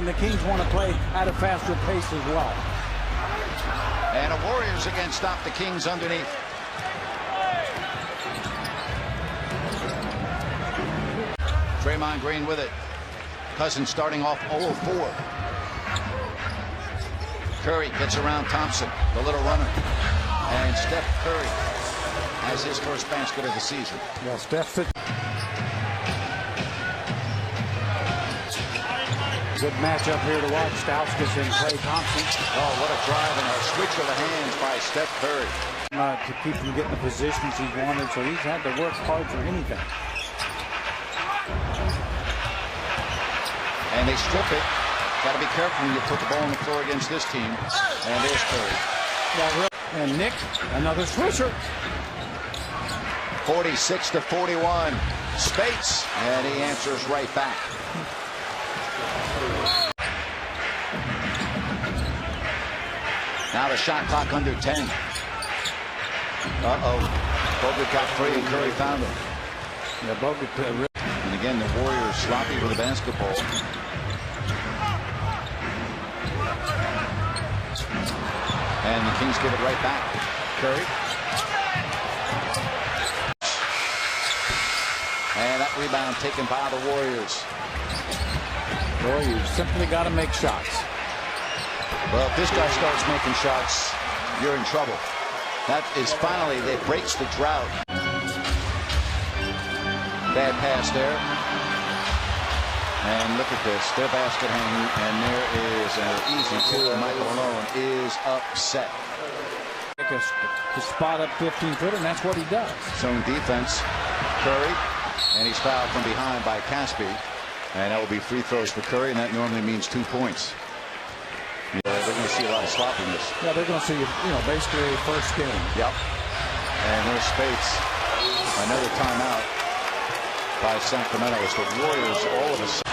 and the Kings want to play at a faster pace as well. And the Warriors again stop the Kings underneath. Draymond Green with it. Cousins starting off 0-4. Curry gets around Thompson, the little runner. And Steph Curry has his first basket of the season. Yeah, Steph fit. Good matchup here to watch. Stauskas and Klay Thompson. Oh, what a drive and a switch of the hands by Steph Curry. To keep him getting the positions he wanted, so he's had to work hard for anything. And they strip it. Got to be careful when you put the ball on the floor against this team. And there's Curry. And Nick, another switcher. 46-41. Spates, and he answers right back. Now the shot clock under 10. Bogut got free and Curry found him. Yeah, Bogut. And again, the Warriors sloppy with the basketball. And the Kings give it right back. Curry. And that rebound taken by the Warriors. Boy, you've simply got to make shots. Well, if this guy starts making shots, you're in trouble. That is finally, that breaks the drought. Bad pass there. And look at this, their basket hanging, and there is an easy two, and Michael Malone is upset. To spot up 15-footer, and that's what he does. Zone defense, Curry, and he's fouled from behind by Caspi. And that will be free throws for Curry, and that normally means 2 points. Yeah, they're going to see a lot of sloppiness. Yeah, they're going to see, basically first game. Yep. And there's Spates. Another timeout by Sacramento. It's the Warriors all of a sudden.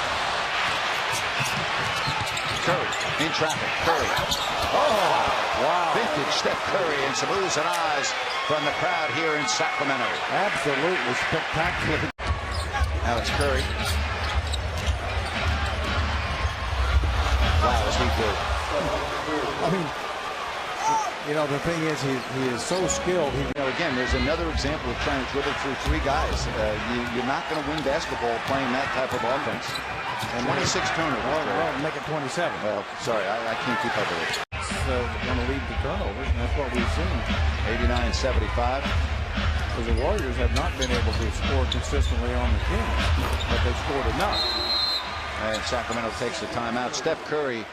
Curry in traffic. Curry. Oh, wow. Vintage Steph Curry and some oohs and ahs from the crowd here in Sacramento. Absolutely spectacular. Now it's Curry. Wow, is he good. I mean, the thing is, he is so skilled. Again, there's another example of trying to dribble through three guys. You're not going to win basketball playing that type of offense. And 26 turnovers. Well, make it 27. Well, sorry, I can't keep up with it. Going to lead the turnovers, and that's what we've seen. 89-75. Because the Warriors have not been able to score consistently on the Kings, but they've scored enough. And Sacramento takes the timeout. Steph Curry.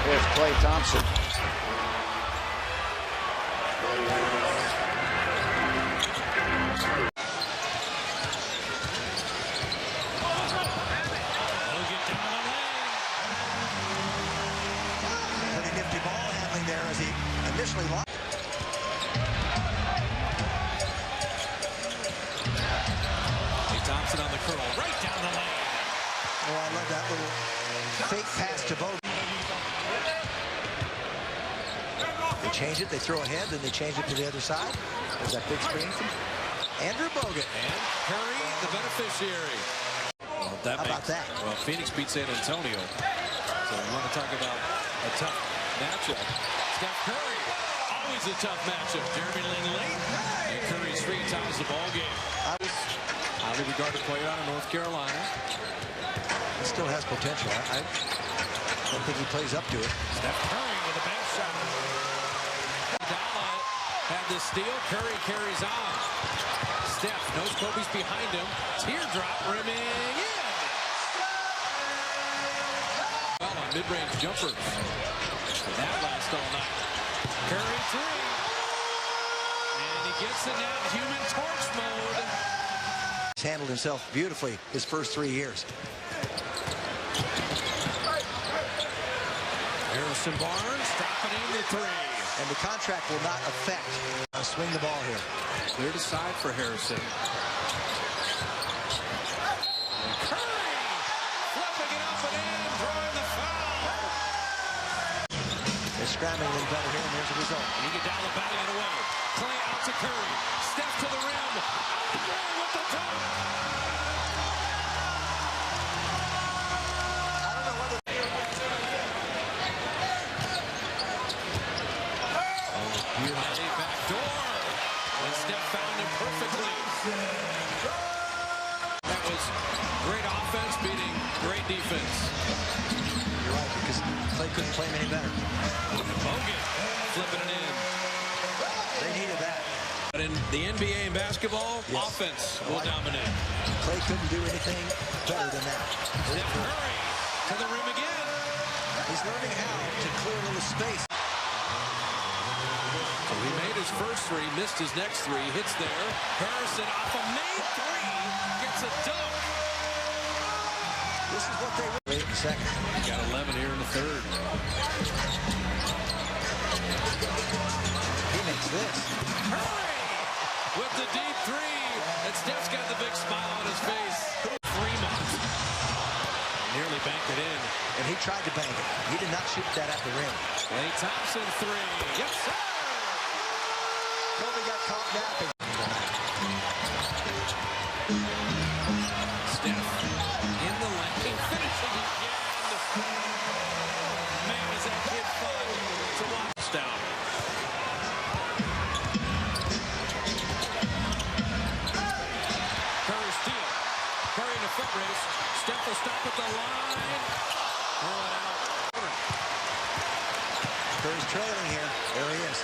There's Klay Thompson. Pretty nifty ball handling there as he initially lost. Thompson on the curl, right down the lane. Oh, I love that little fake pass to Bogut. They change it, they throw ahead, then they change it to the other side. There's that big screen from Andrew Bogut. And Curry, the beneficiary. Well, How about that? Well, Phoenix beat San Antonio. So we want to talk about a tough matchup. Steph Curry, always a tough matchup. Jeremy Lin late, and Curry's free ties the ball game. Highly regarded player out of North Carolina. He still has potential. I don't think he plays up to it. Steph Curry with a bank shot. Dalla had the steal. Curry carries on. Steph knows Kobe's behind him. Teardrop rimming in. Well, on mid-range jumpers. That lasts all night. Curry three. And he gets it now. Human torch mode. He's handled himself beautifully his first 3 years. Harrison Barnes dropping in the three. And the contract will not affect swing the ball here. Clear to side for Harrison. And Curry flipping it up and in, drawing the foul. They're scrambling a little better here, and there's a result. Iguodala batting it away. Klay out to Curry. Steph to the rim. Out the rim with the dunk. Great offense beating great defense. You're right, because Clay couldn't play him any better. Bogut flipping it in. They needed that. But in the NBA and basketball, Yes. offense will dominate. Clay couldn't do anything better than that. Steph Curry to the rim again. He's learning how to clear a little space. So he made his first three, missed his next three, hits there. Harrison off a made three, gets a dunk. This is what they wait in the second. Got 11 here in the third. He makes this. Curry with the deep three. And Steph's got the big smile on his face. Fremont nearly banked it in. And he tried to bank it. He did not shoot that at the rim. Klay Thompson three. Yes, sir. Kobe got caught napping. Steph in the lane, finishing again. Man, is that kid fun to watch down. Curry steal. Curry in the foot race. Steph will stop at the line. Throw it out. Curry's trailing here. There he is.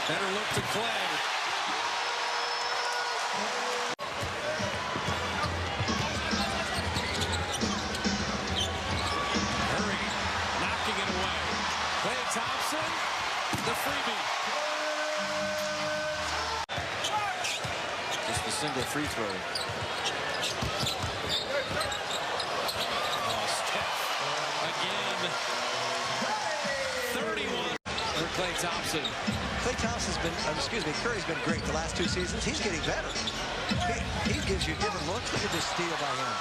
Better look to Clay. Curry knocking it away. Klay Thompson, the freebie. Just a single free throw. Oh, Steph again. 31 for Klay Thompson. Klay Thompson's been, Curry's been great the last two seasons. He's getting better. He gives you different looks. Look at this steal by him.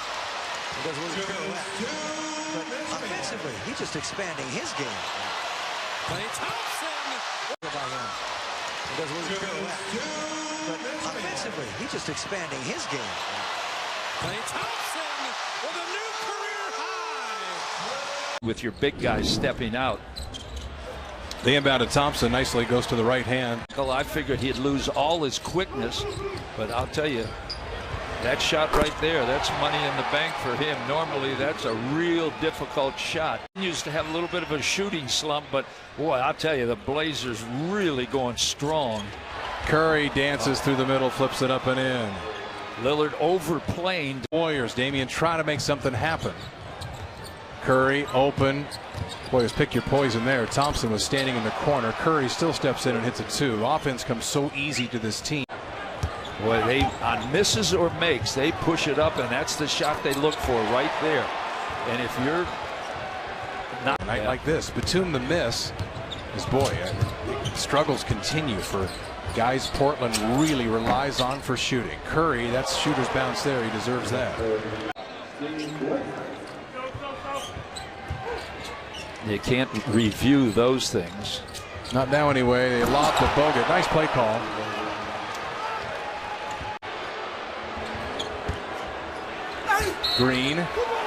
He does a little pirouette. But offensively, he's just expanding his game. Klay Thompson By him. He does a little pirouette. But offensively, he's just expanding his game. Klay Thompson with a new career high. With your big guys stepping out. The inbound to Thompson nicely goes to the right hand. Well, I figured he'd lose all his quickness, but I'll tell you, that shot right there, that's money in the bank for him. Normally, that's a real difficult shot. He used to have a little bit of a shooting slump, but boy, I'll tell you, the Blazers really going strong. Curry dances through the middle, flips it up and in. Lillard overplaying. Warriors, Damian trying to make something happen. Curry open. Boy, pick your poison there. Thompson was standing in the corner. Curry still steps in and hits a two. Offense comes so easy to this team. Boy, they on misses or makes, they push it up, and that's the shot they look for right there. And if you're not A night like this, Batum the miss is, boy, struggles continue for guys Portland really relies on for shooting. Curry, that's shooter's bounce there. He deserves that. You can't review those things. Not now anyway. They lob to Bogut. Nice play call. Green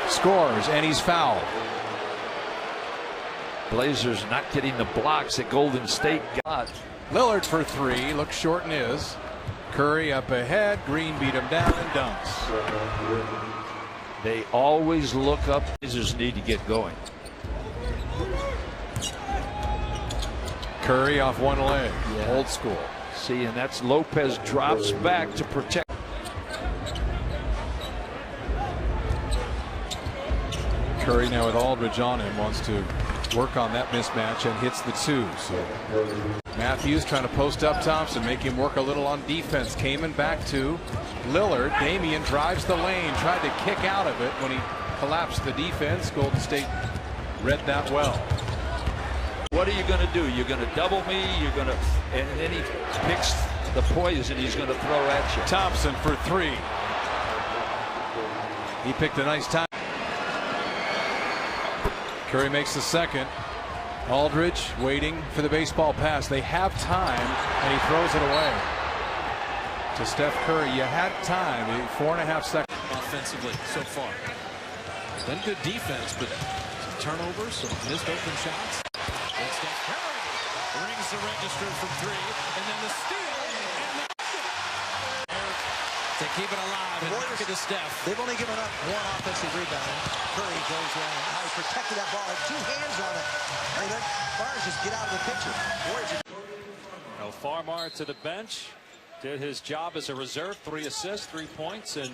scores and he's fouled. Blazers not getting the blocks that Golden State got. Lillard for three. Looks short and is. Curry up ahead. Green beat him down and dunks. They always look up. Blazers need to get going. Curry off one leg. Yeah. Old school. See, and that's Lopez drops back to protect. Curry now with Aldridge on him wants to work on that mismatch and hits the two. So Matthews trying to post up Thompson, make him work a little on defense. Kaman back to Lillard. Damian drives the lane, tried to kick out of it when he collapsed the defense. Golden State read that well. What are you going to do? You're going to double me. You're going to, and then he picks the poison he's going to throw at you. Thompson for three. He picked a nice time. Curry makes the second. Aldridge waiting for the baseball pass. They have time, and he throws it away to Steph Curry. You had time. 4.5 seconds. Offensively so far. Then good defense, but some turnovers, some missed open shots. And Steph Curry rings the register from three, and then the steal, and the to keep it alive and knock it to Steph. They've only given up one offensive rebound. Curry goes in. How he protected that ball. Had 2 hands on it. Hey, let Barnes just get out of the picture. Warriors are... Well, Farmar to the bench. Did his job as a reserve. 3 assists, 3 points in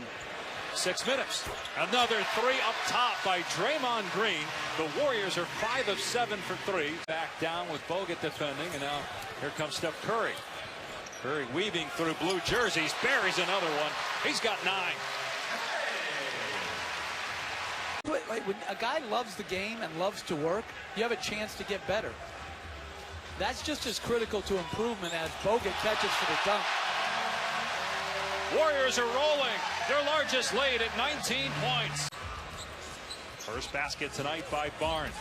6 minutes. Another 3 up top by Draymond Green. The Warriors are 5 of 7 for 3. Back down with Bogut defending, and now here comes Steph Curry. Curry weaving through blue jerseys, buries another one. He's got 9. When a guy loves the game and loves to work, you have a chance to get better. That's just as critical to improvement as Bogut catches for the dunk. Warriors are rolling. Their largest lead at 19 points. First basket tonight by Barnes.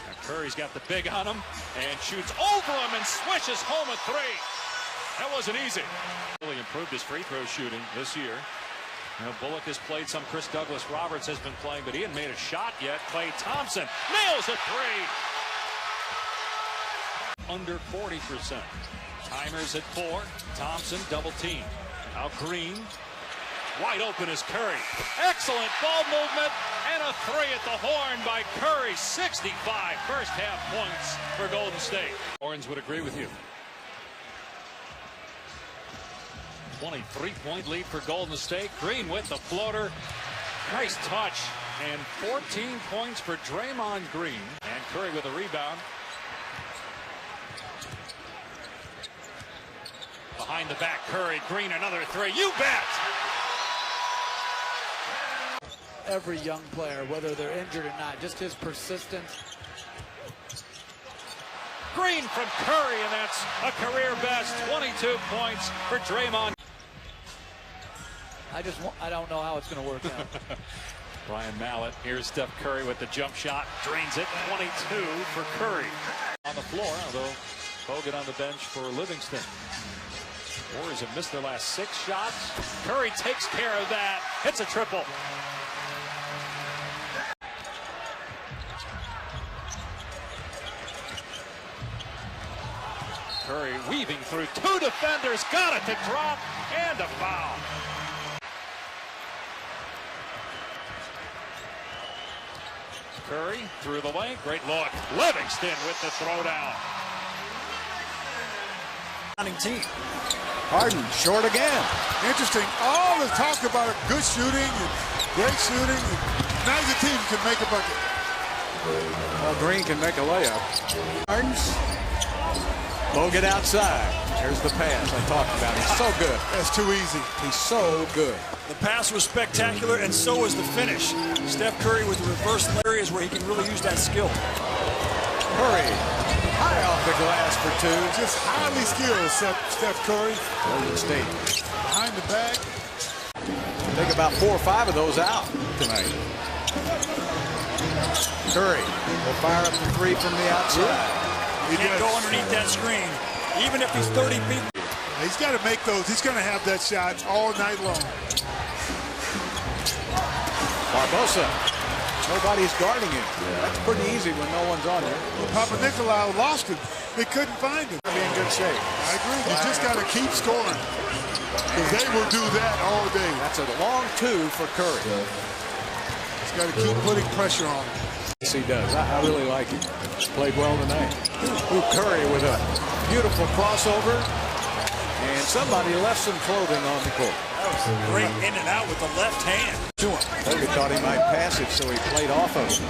Now Curry's got the big on him and shoots over him and swishes home a 3. That wasn't easy. Really improved his free throw shooting this year. You know, Bullock has played some. Chris Douglas Roberts has been playing, but he hadn't made a shot yet. Klay Thompson nails a 3. Under 40%. Timers at 4. Thompson double team. Now Green. Wide open is Curry. Excellent ball movement and a 3 at the horn by Curry. 65 first half points for Golden State. Orange would agree with you. 23-point lead for Golden State. Green with the floater. Nice touch. And 14 points for Draymond Green. And Curry with a rebound. Behind the back, Curry. Green another 3. You bet! Every young player, whether they're injured or not, just his persistence. Green from Curry, and that's a career best 22 points for Draymond. I don't know how it's going to work out. Brian Mallett. Here's Steph Curry with the jump shot. Drains it. 22 for Curry. On the floor, although Bogut on the bench for Livingston. Warriors have missed their last 6 shots. Curry takes care of that. Hits a triple. Curry weaving through 2 defenders. Got it to drop. And a foul. Curry through the lane. Great look. Livingston with the throwdown. Team. Harden short again. Interesting. All the talk about good shooting and great shooting. And neither team can make a bucket. Well, Green can make a layup. Barnes. Bogut outside. There's the pass I talked about. He's so good. That's too easy. He's so good. The pass was spectacular, and so was the finish. Steph Curry with the reverse areas where he can really use that skill. Curry. High off the glass for 2. Just highly skilled, Steph Curry. Golden State. Behind the back. Take about 4 or 5 of those out tonight. Curry will fire up the 3 from the outside. He can't go underneath that screen, even if he's 30 feet. He's got to make those. He's going to have that shot all night long. Barbosa. Nobody's guarding him. That's pretty easy when no one's on you. Well, Papa Nicolau lost him. They couldn't find him. Be in good shape. I agree. You just got to keep scoring. Because they will do that all day. That's a long 2 for Curry. He's got to keep putting pressure on him. Yes, he does. I really like him. Played well tonight. Ooh, Curry with a beautiful crossover. And somebody left some clothing on the court. That was a great in and out with the left hand. Bogut thought he might pass it, so he played off of it.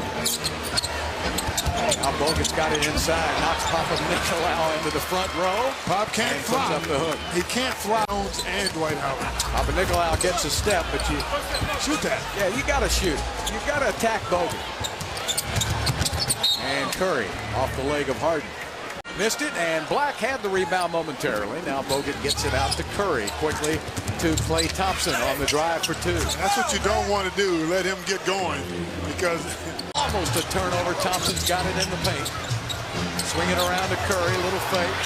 Now Bogut's got it inside. Knocks Papa Nicolau into the front row. Pop can't fly. Up the hook. He can't fly. Jones and Dwight Howard. Papa Nicolau gets a step, but you shoot that. Yeah, you got to shoot. You got to attack Bogut. And Curry off the leg of Harden. Missed it, and Black had the rebound momentarily. Now Bogut gets it out to Curry quickly to Klay Thompson on the drive for 2. That's what you don't want to do, let him get going, because almost a turnover. Thompson's got it in the paint. Swinging around to Curry, little fake.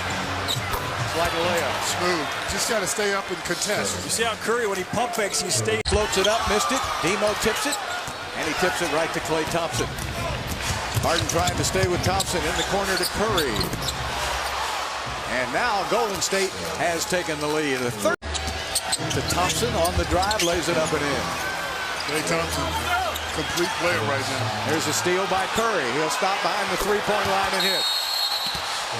It's like a layup. Smooth. Just got to stay up and contest. You see how Curry, when he pump fakes, he stays. Floats it up, missed it. Demo tips it, and he tips it right to Klay Thompson. Harden trying to stay with Thompson in the corner to Curry. And now Golden State has taken the lead. To Thompson on the drive, lays it up and in. Klay Thompson, complete player right now. There's a steal by Curry. He'll stop behind the three-point line and hit.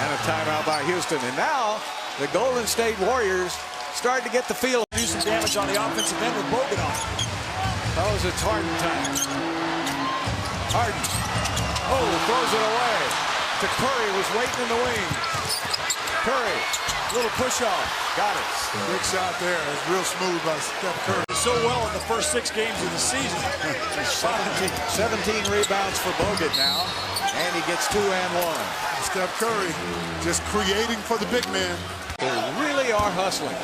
And a timeout by Houston. And now the Golden State Warriors start to get the feel. Do some damage on the offensive end with Bogut on. Oh, it's Harden time. Harden. Oh, throws it away to Curry, was waiting in the wing. Curry, little push off. Got it. Big shot there. It's real smooth by Steph Curry. So well in the first 6 games of the season. 17 rebounds for Bogut now. And he gets 2 and 1. Steph Curry just creating for the big man. They really are hustling.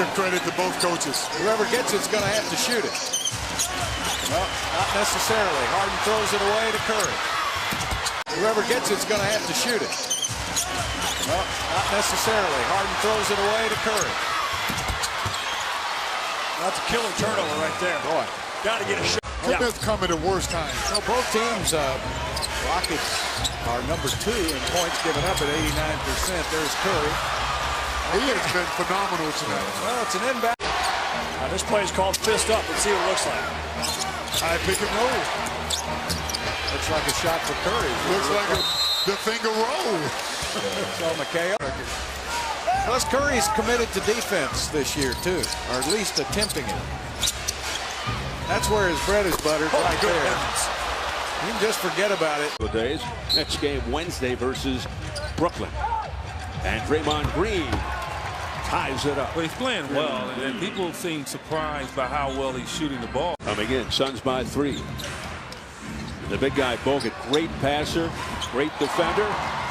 Give credit to both coaches. Whoever gets it's going to have to shoot it. Well, not necessarily. Harden throws it away to Curry. Whoever gets it's going to have to shoot it. Well, not necessarily. Harden throws it away to Curry. That's a killer turnover right there. Boy. Got to get a shot. That's coming at worst time. So both teams, Rockets are number 2 in points given up at 89%. There's Curry. He has been phenomenal tonight. Well, it's an inbound. Now this play is called fist up. Let's see what it looks like. High pick and roll. Looks like a shot for Curry. Looks like the finger roll. So McHale. Plus Curry's committed to defense this year too, or at least attempting it. That's where his bread is buttered, right there. You can just forget about it. Days. Next game Wednesday versus Brooklyn. And Draymond Green ties it up. Well, he's playing well, and people seem surprised by how well he's shooting the ball. Coming in, Suns by 3. The big guy Bogut, great passer, great defender,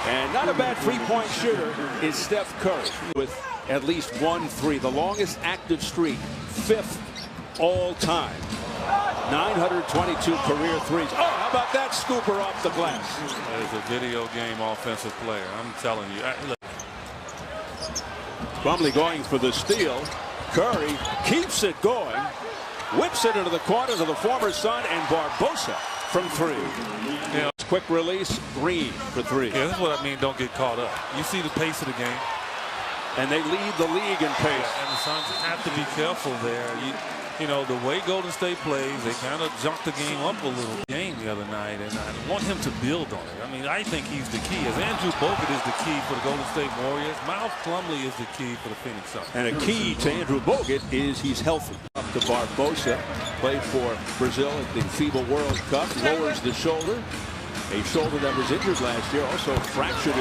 and not a bad three-point shooter is Steph Curry with at least 1 3, the longest active streak, 5th all time. 922 career threes. Oh, how about that scooper off the glass? That is a video game offensive player. I'm telling you. Plumlee going for the steal. Curry keeps it going. Whips it into the corner to the former Sun, and Barbosa from 3. Yeah. Quick release, Green for 3. Yeah, that's what I mean. Don't get caught up. You see the pace of the game. And they lead the league in pace. And the Suns have to be careful there. You know, the way Golden State plays, they kind of jumped the game up a little the other night, and I want him to build on it. I mean, I think he's the key. As Andrew Bogut is the key for the Golden State Warriors, Miles Plumlee is the key for the Phoenix Suns. And a key to Andrew Bogut is he's healthy. Up to Barbosa, played for Brazil at the FIBA World Cup, lowers the shoulder. A shoulder that was injured last year, also fractured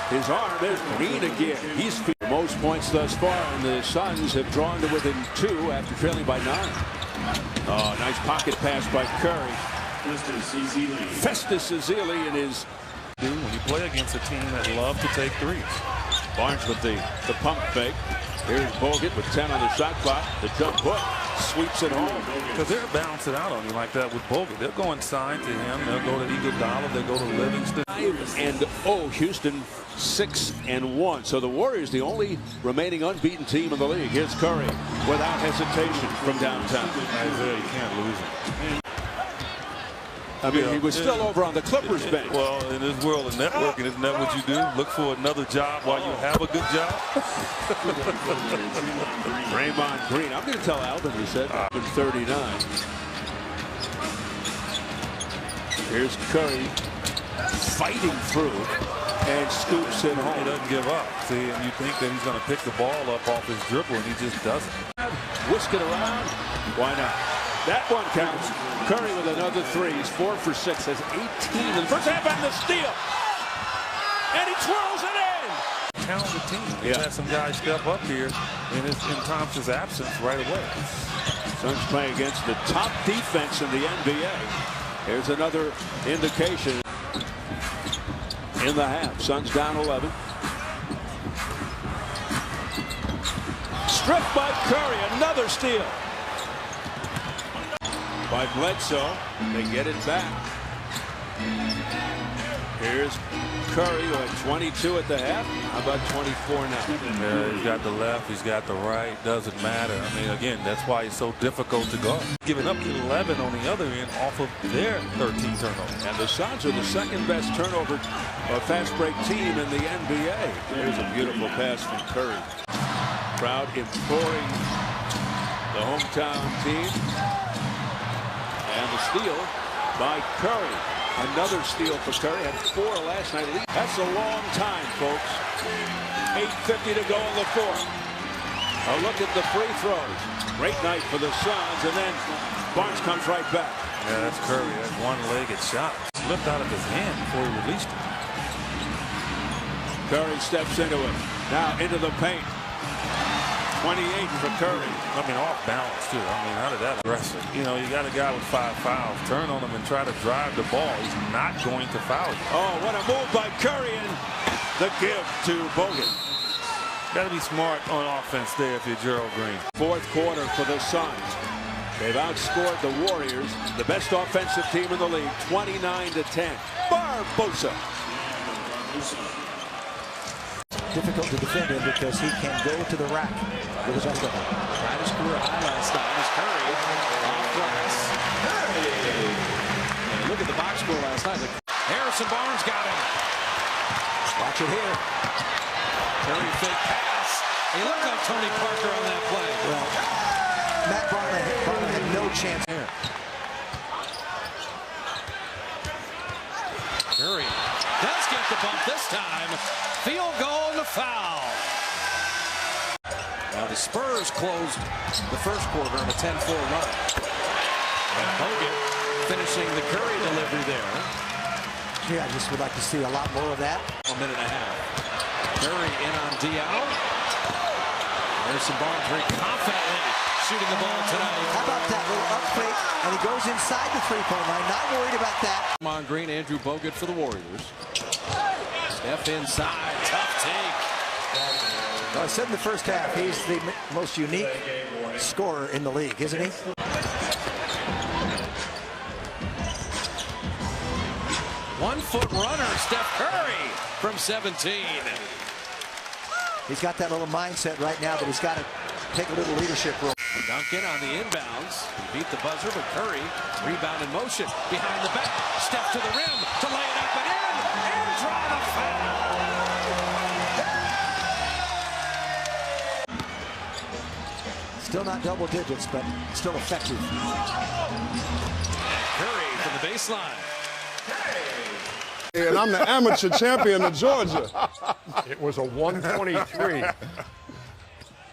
his arm. There's Green again. He's the most points thus far, and the Suns have drawn to within 2 after trailing by 9. Oh, nice pocket pass by Curry. Festus Ezeli in his. When you play against a team that love to take threes. Barnes with the pump fake. Here's Bogut with 10 on the shot clock. The jump hook sweeps it home. Because they're bouncing out on you like that with Bogut. They'll go inside to him. They'll go to Iguodala. They'll go to Livingston. And Houston 6 and 1. So the Warriors, the only remaining unbeaten team in the league. Here's Curry without hesitation from downtown. Isaiah, you can't lose him. I mean, he was still over on the Clippers bench. Well, in this world of networking, isn't that what you do? Look for another job while you have a good job? Draymond Green. I'm going to tell Alvin, he said, 39. Here's Curry fighting through and scoops it home. He doesn't give up. See, and you think that he's going to pick the ball up off his dribble, and he just doesn't. Whisk it around. Why not? That one counts. Curry with another 3. He's 4 for 6. Has 18 in the first half, and the steal. And he twirls it in. Talented team. He's had some guys step up here in Thompson's absence right away. Suns playing against the top defense in the NBA. Here's another indication in the half. Suns down 11. Stripped by Curry. Another steal by Bledsoe. They get it back. Here's Curry who had 22 at the half. How about 24 now? Yeah, he's got the left, he's got the right. Doesn't matter. I mean, again, that's why it's so difficult to guard. Giving up 11 on the other end off of their 13 turnovers. And the Suns are the second best turnover fast break team in the NBA. Here's a beautiful pass from Curry. Crowd imploring the hometown team. And the steal by Curry. Another steal for Curry. Had 4 last night. That's a long time, folks. 8:50 to go in the fourth. A look at the free throws. Great night for the Suns. And then Barnes comes right back. Yeah, that's Curry. That one-legged shot slipped out of his hand before he released it. Curry steps into it. Now into the paint. 28 for Curry. I mean, off balance, too. I mean, how did that aggressive? You know, you got a guy with 5 fouls. Turn on him and try to drive the ball. He's not going to foul you. Oh, what a move by Curry, and the give to Bogut. Got to be smart on offense there if you're Gerald Green. Fourth quarter for the Suns. They've outscored the Warriors, the best offensive team in the league, 29-10. Barbosa. Difficult to defend him because he can go to the rack with his underhand. Tried his career high last night as Curry off glass. And look at the box score last night. Harrison Barnes got him. Watch it here. Curry fake pass. He looked like Tony Parker on that play. Well, Matt Barnes had no chance here. Curry does get the bump this time. Field goal and the foul. Now the Spurs closed the first quarter on a 10-4 run. And Bogut finishing the Curry delivery there. Yeah, I just would like to see a lot more of that. A minute and a half. Curry in on Diallo. Harrison Barnes very confidently shooting the ball tonight. How about that little up fake? And he goes inside the three-point line. Not worried about that. Draymond Green, Andrew Bogut for the Warriors. Steph inside, tough take. Well, I said in the first half, he's the most unique scorer in the league, isn't he? 1-foot runner, Steph Curry from 17. He's got that little mindset right now that he's got to take a little leadership role. Duncan on the inbounds. He beat the buzzer, but Curry rebound in motion behind the back. Steph to the rim to lay it up and in and draw the foul. Still not double digits, but still effective. Curry from the baseline. And I'm the amateur champion of Georgia. It was a 123.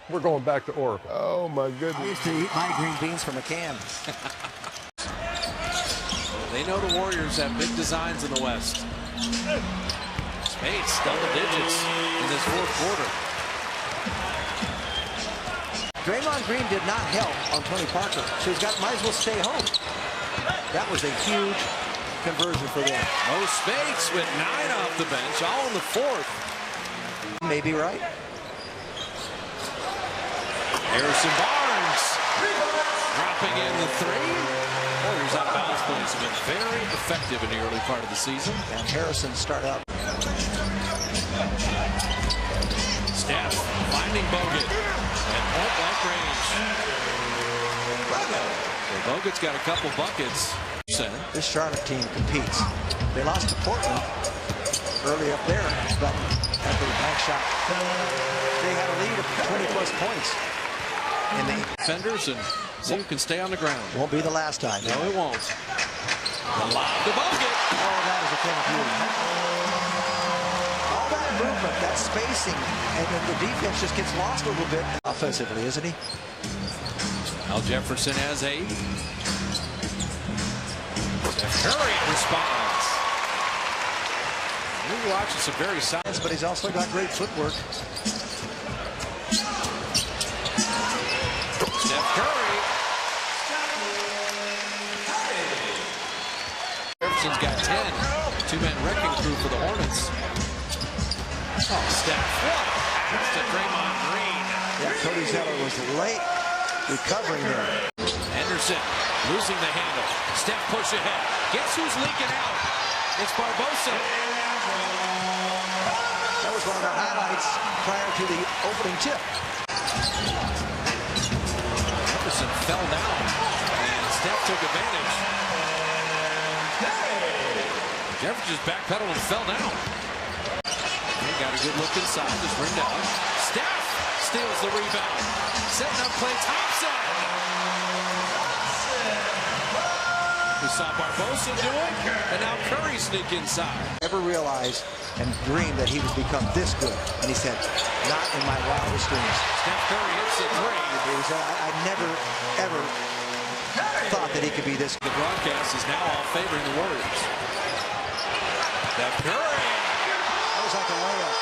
We're going back to Oracle. Oh, my goodness. I used to eat my green beans from a can. They know the Warriors have big designs in the West. Space, double digits in this fourth quarter. Draymond Green did not help on Tony Parker, so might as well stay home. That was a huge conversion for them. Mo Spates with 9 off the bench, all in the fourth. Maybe right. Harrison Barnes dropping in the 3. Warriors out of bounds points have been very effective in the early part of the season. And Harrison start out. Steph finding Bogut at point-blank range. So Bogut's got a couple buckets. This Charlotte team competes. They lost to Portland early up there, but after the bank shot, they had a lead of 20-plus points. In the defenders and see who can stay on the ground. Won't be the last time. No, it won't. The lob to Bogut. Oh, that is a thing of beauty. All that movement, that spacing, and then the defense just gets lost a little bit offensively, isn't he? Al Jefferson has 8. Steph Curry responds. We're watching some very solid, but he's also got great footwork. Steph Curry. Jefferson's got 10. Two-man wrecking crew for the Hornets. Oh, Steph. What? Pass to Draymond Green. Yeah, Cody Zeller was late recovering there. Henderson losing the handle. Steph push ahead. Guess who's leaking out? It's Barbosa. That was one of the highlights prior to the opening tip. Henderson fell down, and Steph took advantage. Jefferson just backpedaled and fell down. He got a good look inside, just rimmed out. Steph steals the rebound. Setting up Klay Thompson. We saw Barbosa do it, and now Curry sneak inside. Never realized and dreamed that he would become this good. And he said, not in my wildest dreams. Steph Curry hits the three. I never, ever thought that he could be this good. The broadcast is now all favoring the Warriors. Steph Curry. That was like a layup.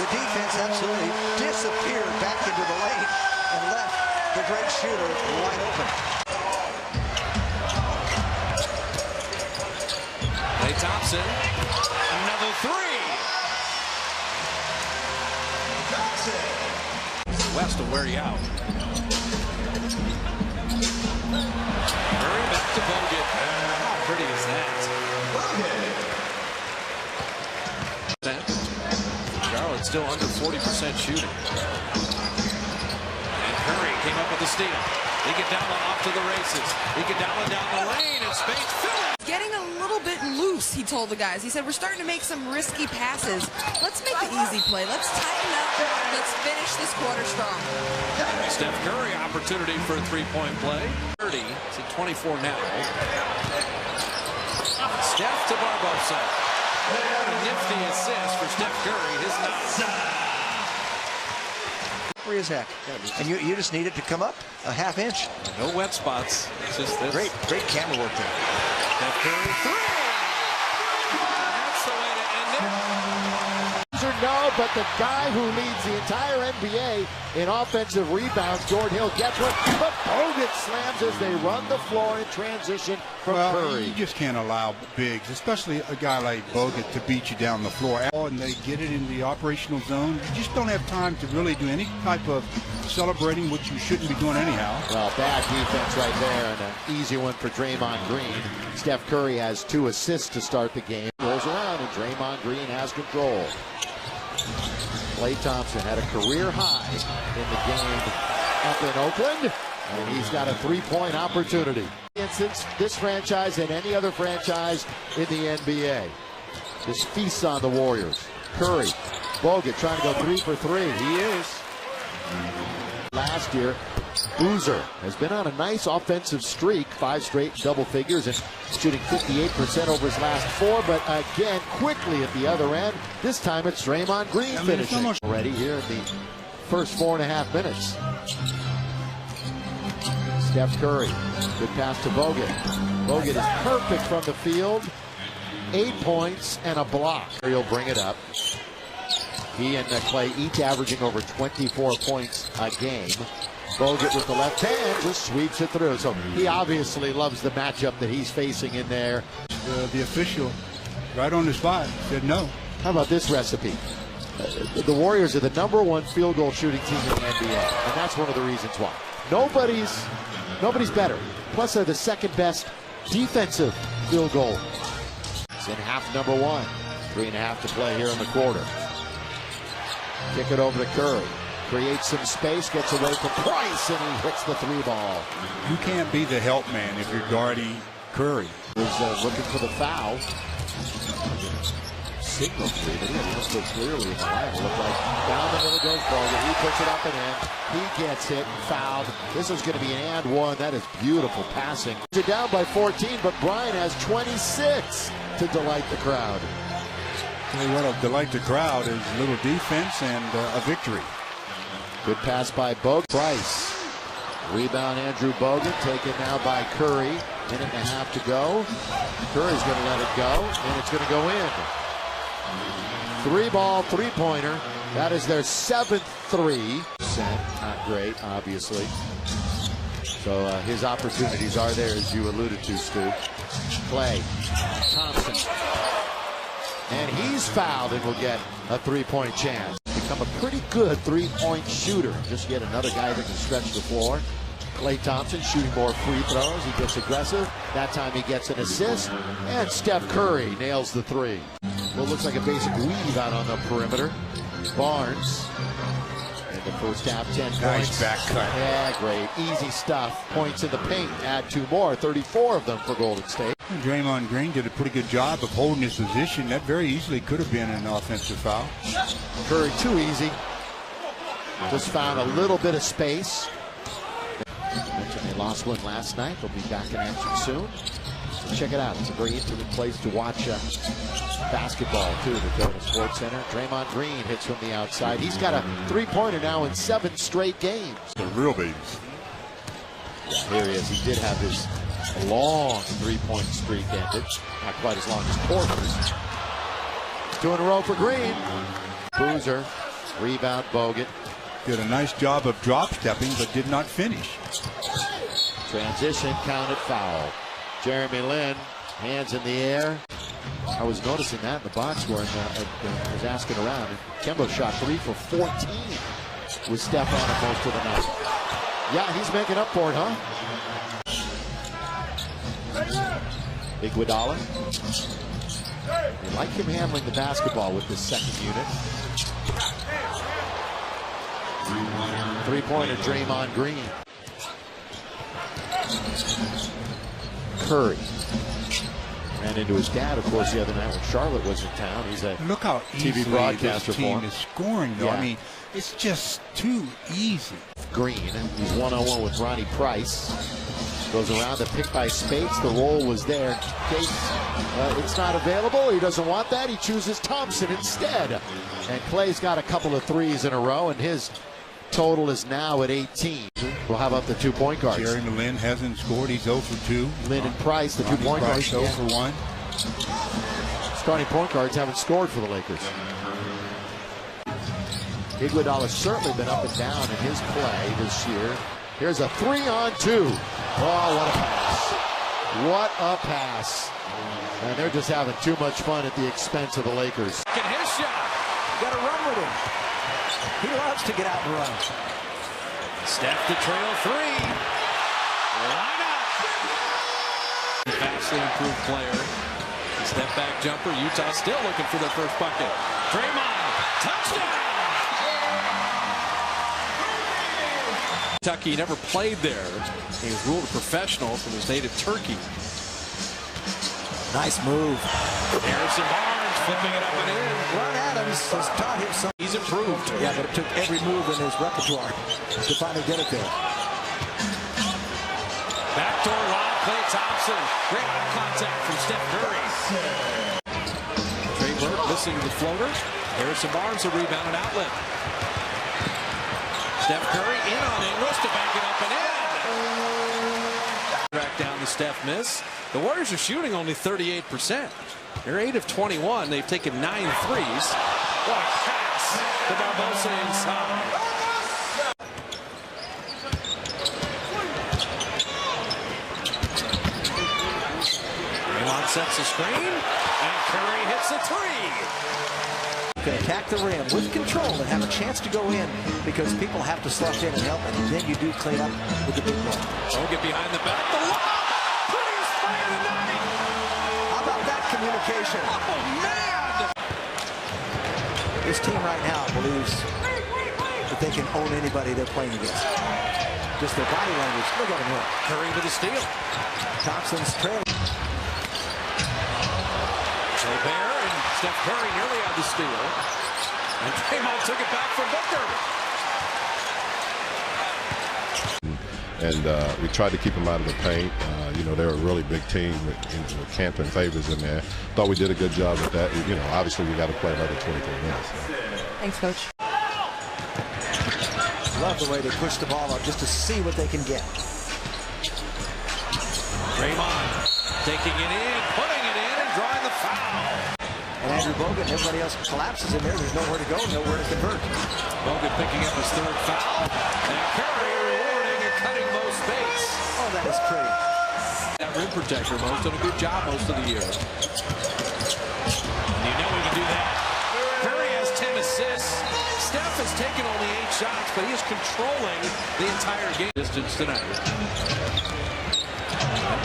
The defense absolutely disappeared back into the lane and left the great shooter wide open. Klay Thompson, another three. West will wear you out. Curry back to Bogut. How pretty is that? Charlotte still under 40% shooting. And Curry came up with the steal. Iguodala off to the races. Iguodala down the lane and space filling. Getting a little bit loose, he told the guys. He said, we're starting to make some risky passes. Let's make the easy play. Let's tighten up. Let's finish this quarter strong. Steph Curry, opportunity for a three-point play. 30 to 24 now. Steph to Barbosa. A nifty assist for Steph Curry. His nine. Free as heck. And you just need it to come up a half inch. No wet spots. It's just this. Great camera work there. Steph Curry three. That's the way to end it. No, but the guy who leads the entire NBA in offensive rebounds, Jordan Hill, gets one, but Bogut slams as they run the floor in transition from Curry. You just can't allow bigs, especially a guy like Bogut, to beat you down the floor. And they get it in the operational zone. You just don't have time to really do any type of celebrating, which you shouldn't be doing anyhow. Well, bad defense right there, and an easy one for Draymond Green. Steph Curry has 2 assists to start the game. Rolls around, and Draymond Green has control. Klay Thompson had a career high in the game up in Oakland, and he's got a three-point opportunity. Since this franchise and any other franchise in the NBA, this feasts on the Warriors. Curry, Bogut trying to go 3 for 3. He is. Last year, Boozer has been on a nice offensive streak, 5 straight double figures and shooting 58% over his last 4, but again, quickly at the other end. This time it's Draymond Green finishing. Already here in the first 4.5 minutes. Steph Curry, good pass to Bogut. Bogut is perfect from the field. 8 points and a block. He'll bring it up. He and Klay each averaging over 24 points a game. Bogut with the left hand just sweeps it through. So he obviously loves the matchup that he's facing in there. The official, right on the spot, said no. How about this recipe? The Warriors are the #1 field goal shooting team in the NBA, and that's one of the reasons why. Nobody's better. Plus, they're the second best defensive field goal. It's in half #1. 3.5 to play here in the quarter. Kick it over to Curry. Creates some space, gets away from Price, and he hits the 3 ball. You can't be the help man if you're guarding Curry. Was looking for the foul. Signal three, but he didn't look so clearly in the line. It looked like down the middle goes Bogut. He puts it up and in. He gets hit and fouled. This is going to be an and one. That is beautiful passing. They're down by 14, but Bryant has 26 to delight the crowd. What'll delight the crowd is a little defense and a victory. Good pass by Bogut. Price. Rebound Andrew Bogut, taken now by Curry. 1.5 to go. Curry's going to let it go, and it's going to go in. 3-ball, 3-pointer. That is their 7th 3. Not great, obviously. So his opportunities are there, as you alluded to, Stu. Klay Thompson. And he's fouled and will get a 3-point chance. Become a pretty good 3-point shooter. Just yet another guy that can stretch the floor. Klay Thompson shooting more free throws. He gets aggressive. That time he gets an assist. And Steph Curry nails the 3. Well, looks like a basic weave out on the perimeter. Barnes. In the first half, 10 points. Nice back cut. Yeah, great. Easy stuff. Points in the paint. Add 2 more. 34 of them for Golden State. Draymond Green did a pretty good job of holding his position. That very easily could have been an offensive foul. Curry too easy. just found a little bit of space. Mentioned they lost one last night. They'll be back in action soon. So check it out. It's a very intimate place to watch basketball, too, the Total Sports Center. Draymond Green hits from the outside. He's got a three-pointer now in 7 straight games. The real babies. Yeah, here he is. He did have his long three-point streak ended. Not quite as long as Porter's. 2 in a row for Green. Boozer, rebound, Bogut. Did a nice job of drop stepping, but did not finish. Transition, counted foul. Jeremy Lin, hands in the air. I was noticing that in the box score, and I was asking around. And Kemba shot 3 for 14 with Steph on it most of the night. Yeah, he's making up for it, huh? Iguodala. You like him handling the basketball with this second unit. Three-pointer, Draymond Green. Curry ran into his dad, of course, the other night when Charlotte was in town. He's a Look how TV broadcaster this team is scoring, though. Yeah. I mean, it's just too easy. Green, he's one-on-one with Ronnie Price. Goes around the pick by Spates. The roll was there. It's not available. He doesn't want that. He chooses Thompson instead. And Clay's got a couple of threes in a row, and his total is now at 18. Well, how about the 2-point guards? Jeremy Lin hasn't scored. He's 0 for 2. Lin and Price, the 2-point guards. 0 for 1. Starting point guards haven't scored for the Lakers. Iguodala's certainly been up and down in his play this year. Here's a 3-on-2. Oh, what a pass. What a pass. And they're just having too much fun at the expense of the Lakers. Get his shot. Got to run with him. He loves to get out and run. Steph to trail 3. Line up. Vastly improved player. Step back jumper. Utah still looking for their first bucket. Draymond. Touchdown. Kentucky never played there. He was ruled a professional from his native Turkey. Nice move. Harrison Barnes flipping it up and in. Ron Adams has taught him something. He's improved. Yeah, but it took every move in his repertoire to finally get it there. Backdoor lob, Klay Thompson. Great eye contact from Steph Curry. Trey Burke missing the floater. Harrison Barnes a rebound and outlet. Steph Curry in on English to back it up and in. Back down the Steph miss. The Warriors are shooting only 38%. They're 8 of 21. They've taken 9 threes. What a pass to Barbosa inside. Draymond sets the screen, and Curry hits a 3. Can attack the rim with control and have a chance to go in because people have to slough in and help, and then you do clean up with the big man. Don't get behind the back. The lob! Prettiest play of the night! How about that communication? Oh, man! This team right now believes that they can own anybody they're playing against. Just their body language. Look at him here. Curry with a steal. Thompson's trailing. Gobert and Steph Curry nearly had the steal. And Draymond took it back from Booker. And we tried to keep them out of the paint. You know, they're a really big team with Cantor and Favors in there. Thought we did a good job with that. You know, obviously we got to play another 23 minutes. Thanks, Coach. Love the way they push the ball up just to see what they can get. Draymond taking it in, putting it in, and drawing the foul. And Andrew Bogut and everybody else collapses in there. There's nowhere to go, nowhere to convert. Bogut picking up his 3rd foul. And Curry rewarding and cutting most space. Oh, that is pretty. That rim protector, most done a good job most of the year. And you know he can do that. Curry has 10 assists. Steph has taken only 8 shots, but he is controlling the entire game distance tonight.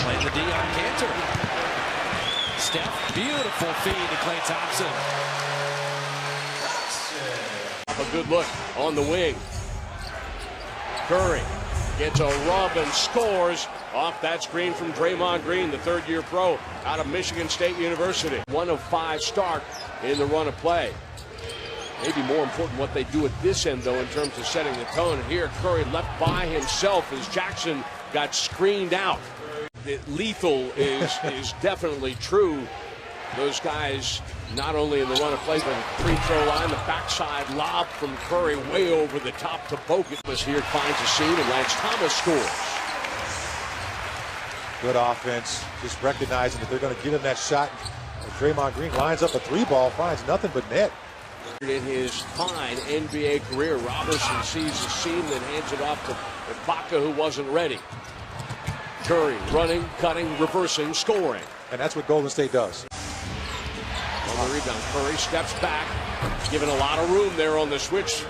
Playing the D on Cantor. Steph, beautiful feed to Klay Thompson. A good look on the wing. Curry gets a rub and scores off that screen from Draymond Green, the 3rd-year pro out of Michigan State University. 1 of 5 start in the run of play. Maybe more important what they do at this end, though, in terms of setting the tone. And here, Curry left by himself as Jackson got screened out. Lethal is definitely true. Those guys, not only in the run of play, but the free throw line, the backside lob from Curry way over the top to Bogut. Here finds a seam, and Lance Thomas scores. Good offense, just recognizing that they're going to get him that shot. And Draymond Green lines up a three-ball, finds nothing but net. In his fine NBA career, Robertson sees the seam, then hands it off to Ibaka, who wasn't ready. Curry running, cutting, reversing, scoring. And that's what Golden State does. On the rebound, Curry steps back, given a lot of room there on the switch.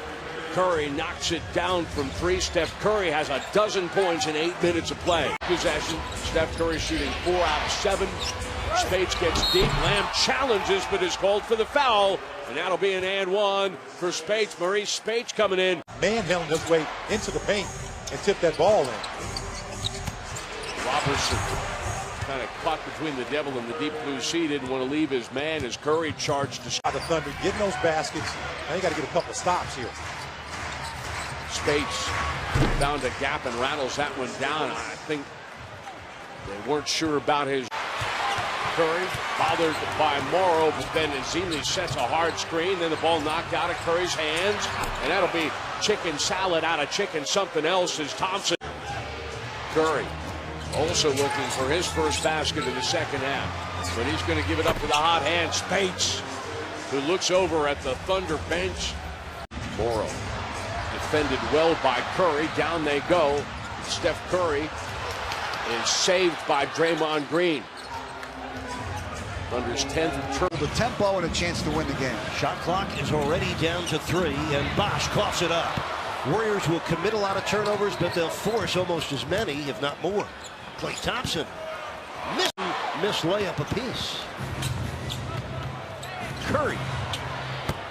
Curry knocks it down from three. Steph Curry has a dozen points in 8 minutes of play. Possession, Steph Curry shooting 4 out of 7. Speights gets deep. Lamb challenges, but is called for the foul. And that'll be an and one for Speights. Maurice Speights coming in. Manhandling his way into the paint and tipped that ball in. Robertson kind of caught between the devil and the deep blue sea. Didn't want to leave his man as Curry charged to the Thunder getting those baskets. Now you got to get a couple of stops here. Speights found a gap and rattles that one down. I think they weren't sure about his. Curry bothered by Morrow, but then Ezeli sets a hard screen. Then the ball knocked out of Curry's hands, and that'll be chicken salad out of chicken something else as Thompson. Curry also looking for his first basket in the second half, but he's going to give it up to the hot hand. Speights, who looks over at the Thunder bench. Morrow defended well by Curry. Down they go. Steph Curry is saved by Draymond Green. Thunder's 10th turn. The tempo and a chance to win the game. Shot clock is already down to 3, and Bosch coughs it up. Warriors will commit a lot of turnovers, but they'll force almost as many, if not more. Klay Thompson missed layup apiece. Curry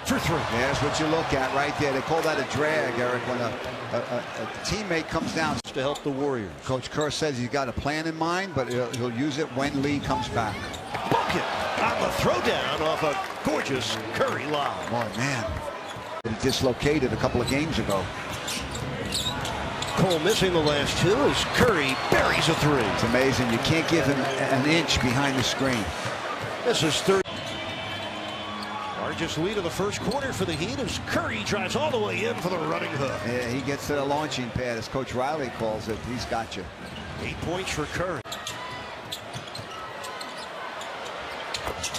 for 3. Yeah, that's what you look at right there. They call that a drag, Eric, when a teammate comes down to help the Warriors. Coach Kerr says he's got a plan in mind, but he'll use it when Lee comes back. Bucket on the throwdown off a gorgeous Curry lob. Oh, man. He dislocated a couple of games ago. Cole missing the last 2 as Curry buries a 3. It's amazing. You can't give him an inch behind the screen. This is 30. Largest lead of the first quarter for the Heat as Curry drives all the way in for the running hook. Yeah, he gets to the launching pad, as Coach Riley calls it. He's got you. 8 points for Curry.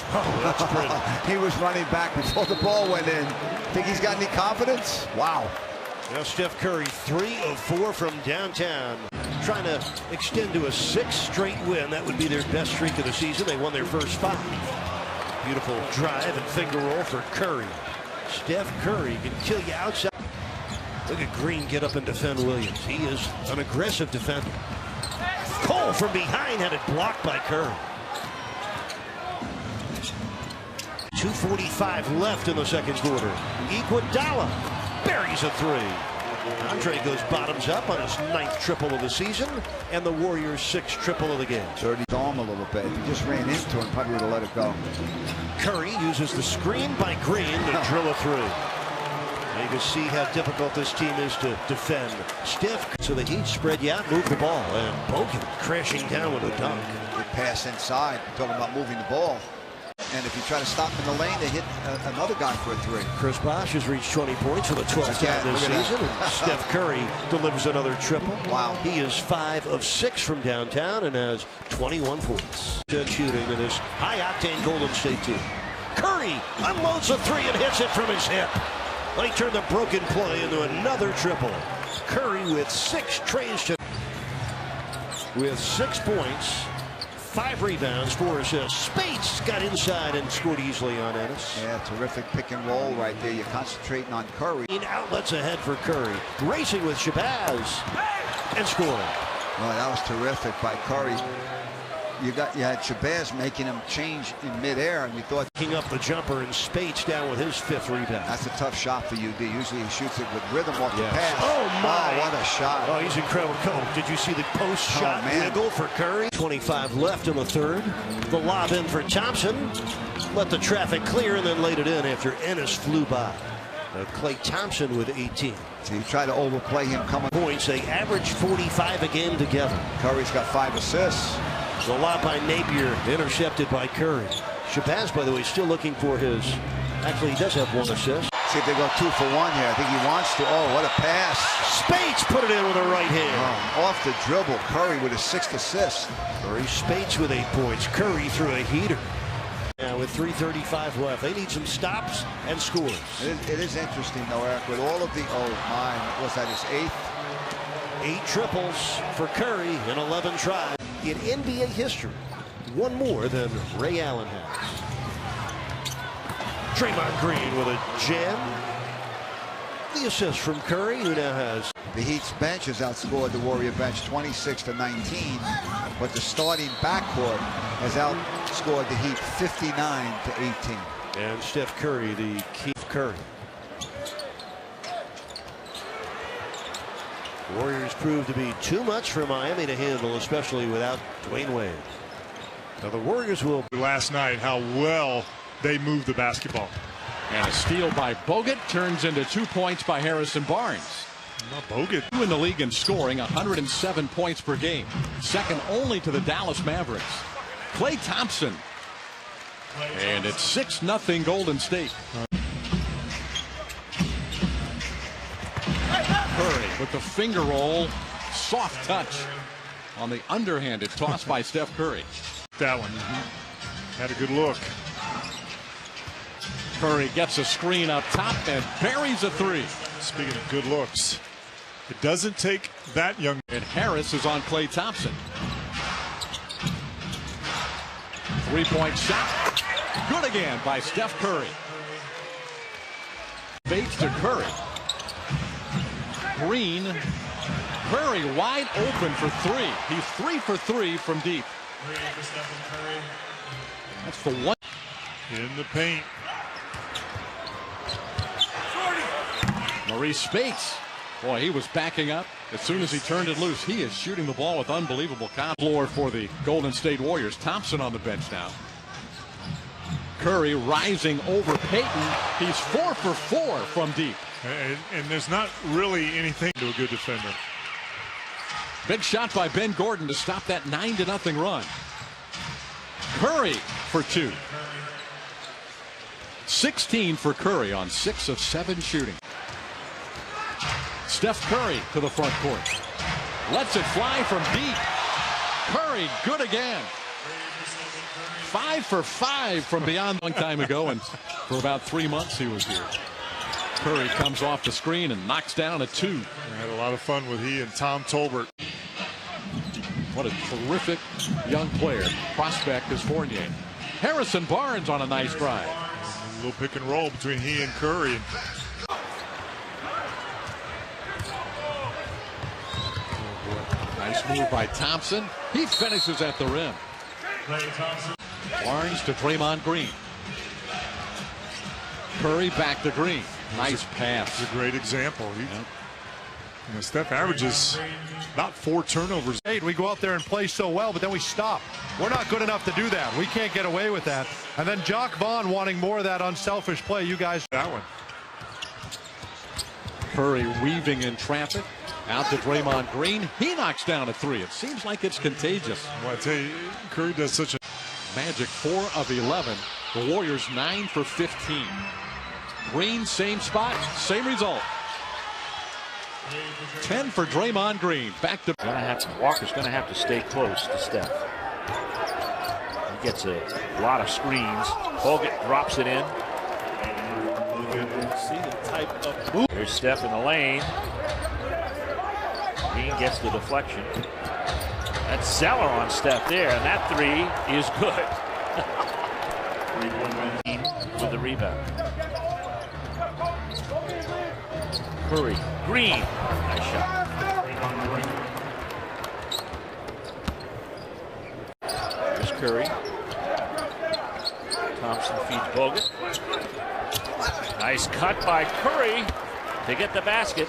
Oh, that's pretty. He was running back before the ball went in. Think he's got any confidence? Wow. Now Steph Curry 3 of 4 from downtown. Trying to extend to a 6th straight win. That would be their best streak of the season. They won their first 5. Beautiful drive and finger roll for Curry. Steph Curry can kill you outside. Look at Green get up and defend Williams. He is an aggressive defender. Cole from behind had it blocked by Curry. 2:45 left in the second quarter. Iguodala buries a 3. Andre goes bottoms up on his 9th triple of the season, and the Warriors' 6th triple of the game. 30 arm a little bit. He just ran into him, probably would have let it go. Curry uses the screen by Green to drill a 3. You can see how difficult this team is to defend. Steph, so the Heat spread you out, move the ball, and Bogut crashing down with a dunk. Good pass inside. Talking about moving the ball. And if you try to stop in the lane, they hit another guy for a 3. Chris Bosh has reached 20 points for the 12th time this season. And Steph Curry delivers another triple. Wow. He is 5 of 6 from downtown and has 21 points. Good shooting in his high-octane Golden State team. Curry unloads a 3 and hits it from his hip. He turned the broken play into another triple. Curry with 6 trays to... With 6 points, 5 rebounds, 4 assists. Speights got inside and scored easily on Ennis. Yeah, terrific pick and roll right there. You're concentrating on Curry. Outlets ahead for Curry. Racing with Shabazz and scoring. Oh, that was terrific by Curry. You had Shabazz making him change in midair, and you thought picking up the jumper and Speights down with his 5th rebound. That's a tough shot for UD. Usually he shoots it with rhythm off the pass. Oh my! Oh, what a shot! Oh, he's incredible. Did you see the post shot wiggle for Curry? 25 left in the 3rd. The lob in for Thompson. Let the traffic clear and then laid it in after Ennis flew by. Klay Thompson with 18. So you try to overplay him coming. Points, they average 45 a game together. Curry's got 5 assists. It's a lot by Napier, intercepted by Curry. Shabazz, by the way, still looking for his. Actually, he does have 1 assist. See if they go 2 for 1 here. I think he wants to. Oh, what a pass. Spates put it in with a right hand. Off the dribble. Curry with his 6th assist. Curry Spates with 8 points. Curry threw a heater. Now with 3:35 left, they need some stops and scores. It is interesting, though, Eric, with all of the. Oh, my. Was that his 8th? 8 triples for Curry in 11 tries. In NBA history, 1 more than Ray Allen has. Draymond Green with a gem. The assist from Curry, who now has. The Heat's bench has outscored the Warrior bench 26-19, but the starting backcourt has outscored the Heat 59-18. And Steph Curry, the key Curry. Warriors proved to be too much for Miami to handle, especially without Dwayne Wade. Now the Warriors will. Last night, how well they moved the basketball. And a steal by Bogut turns into 2 points by Harrison Barnes. Bogut in the league in scoring, 107 points per game, second only to the Dallas Mavericks. Klay Thompson, and it's 6-0 Golden State. Curry with the finger roll, soft touch on the underhanded toss by Steph Curry. That one had a good look. Curry gets a screen up top and buries a 3. Speaking of good looks, it doesn't take that young. And Harris is on Klay Thompson. 3-point shot. Good again by Steph Curry. Bates to Curry. Green. Curry wide open for 3. He's 3 for 3 from deep. That's the one. In the paint. Maurice Spates. Boy, he was backing up. As soon as he turned it loose, he is shooting the ball with unbelievable confidence. Floor for the Golden State Warriors. Thompson on the bench now. Curry rising over Payton. He's 4 for 4 from deep. And there's not really anything to a good defender. Big shot by Ben Gordon to stop that 9-0 run. Curry for 2. 16 for Curry on 6 of 7 shooting. Steph Curry to the front court. Lets it fly from deep. Curry good again. 5 for 5 from beyond a long time ago, and for about 3 months he was here. Curry comes off the screen and knocks down a 2. I had a lot of fun with he and Tom Tolbert. What a terrific young player. Prospect is Fournier. Harrison Barnes on a nice drive. A little pick and roll between he and Curry. Nice move by Thompson. He finishes at the rim. Barnes to Draymond Green. Curry back to Green. Nice pass. It's a great example. Steph averages about 4 turnovers. We go out there and play so well, but then we stop. We're not good enough to do that. We can't get away with that. And then Jock Vaughn wanting more of that unselfish play. You guys. That one. Curry weaving in traffic. Out to Draymond Green. He knocks down a 3. It seems like it's contagious. Well, I tell you, Curry does such a. Magic 4 of 11. The Warriors 9 for 15. Green, same spot, same result. 10 for Draymond Green. Back to. Walker's going to have to stay close to Steph. He gets a lot of screens. Bogut drops it in. See the type of move. There's Steph in the lane. Green gets the deflection. That's Zeller on Steph there, and that 3 is good. With the rebound. Curry. Green. Nice shot. There's Curry. Thompson feeds Bogut. Nice cut by Curry to get the basket.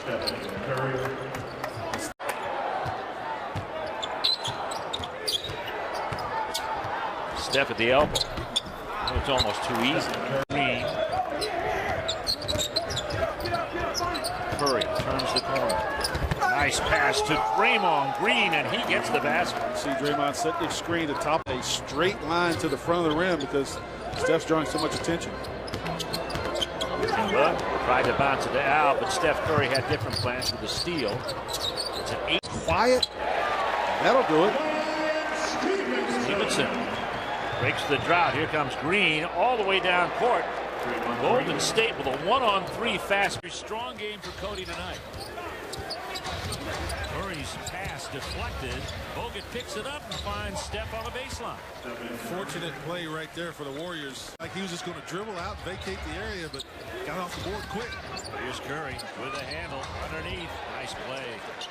Steph at the elbow. It's almost too easy. corner. Nice pass to Draymond Green, and he gets the basket. See Draymond set the screen to top a straight line to the front of the rim because Steph's drawing so much attention. Kemba tried to bounce it out, but Steph Curry had different plans with the steal. It's an 8. Quiet. That'll do it. Stevenson breaks the drought. Here comes Green all the way down court. Golden State with a 1-on-3 fast. Strong game for Cody tonight. Curry's pass deflected. Bogut picks it up and finds Steph on the baseline. Fortunate play right there for the Warriors. Like he was just going to dribble out, vacate the area, but got off the board quick. Here's Curry with a handle underneath. Nice play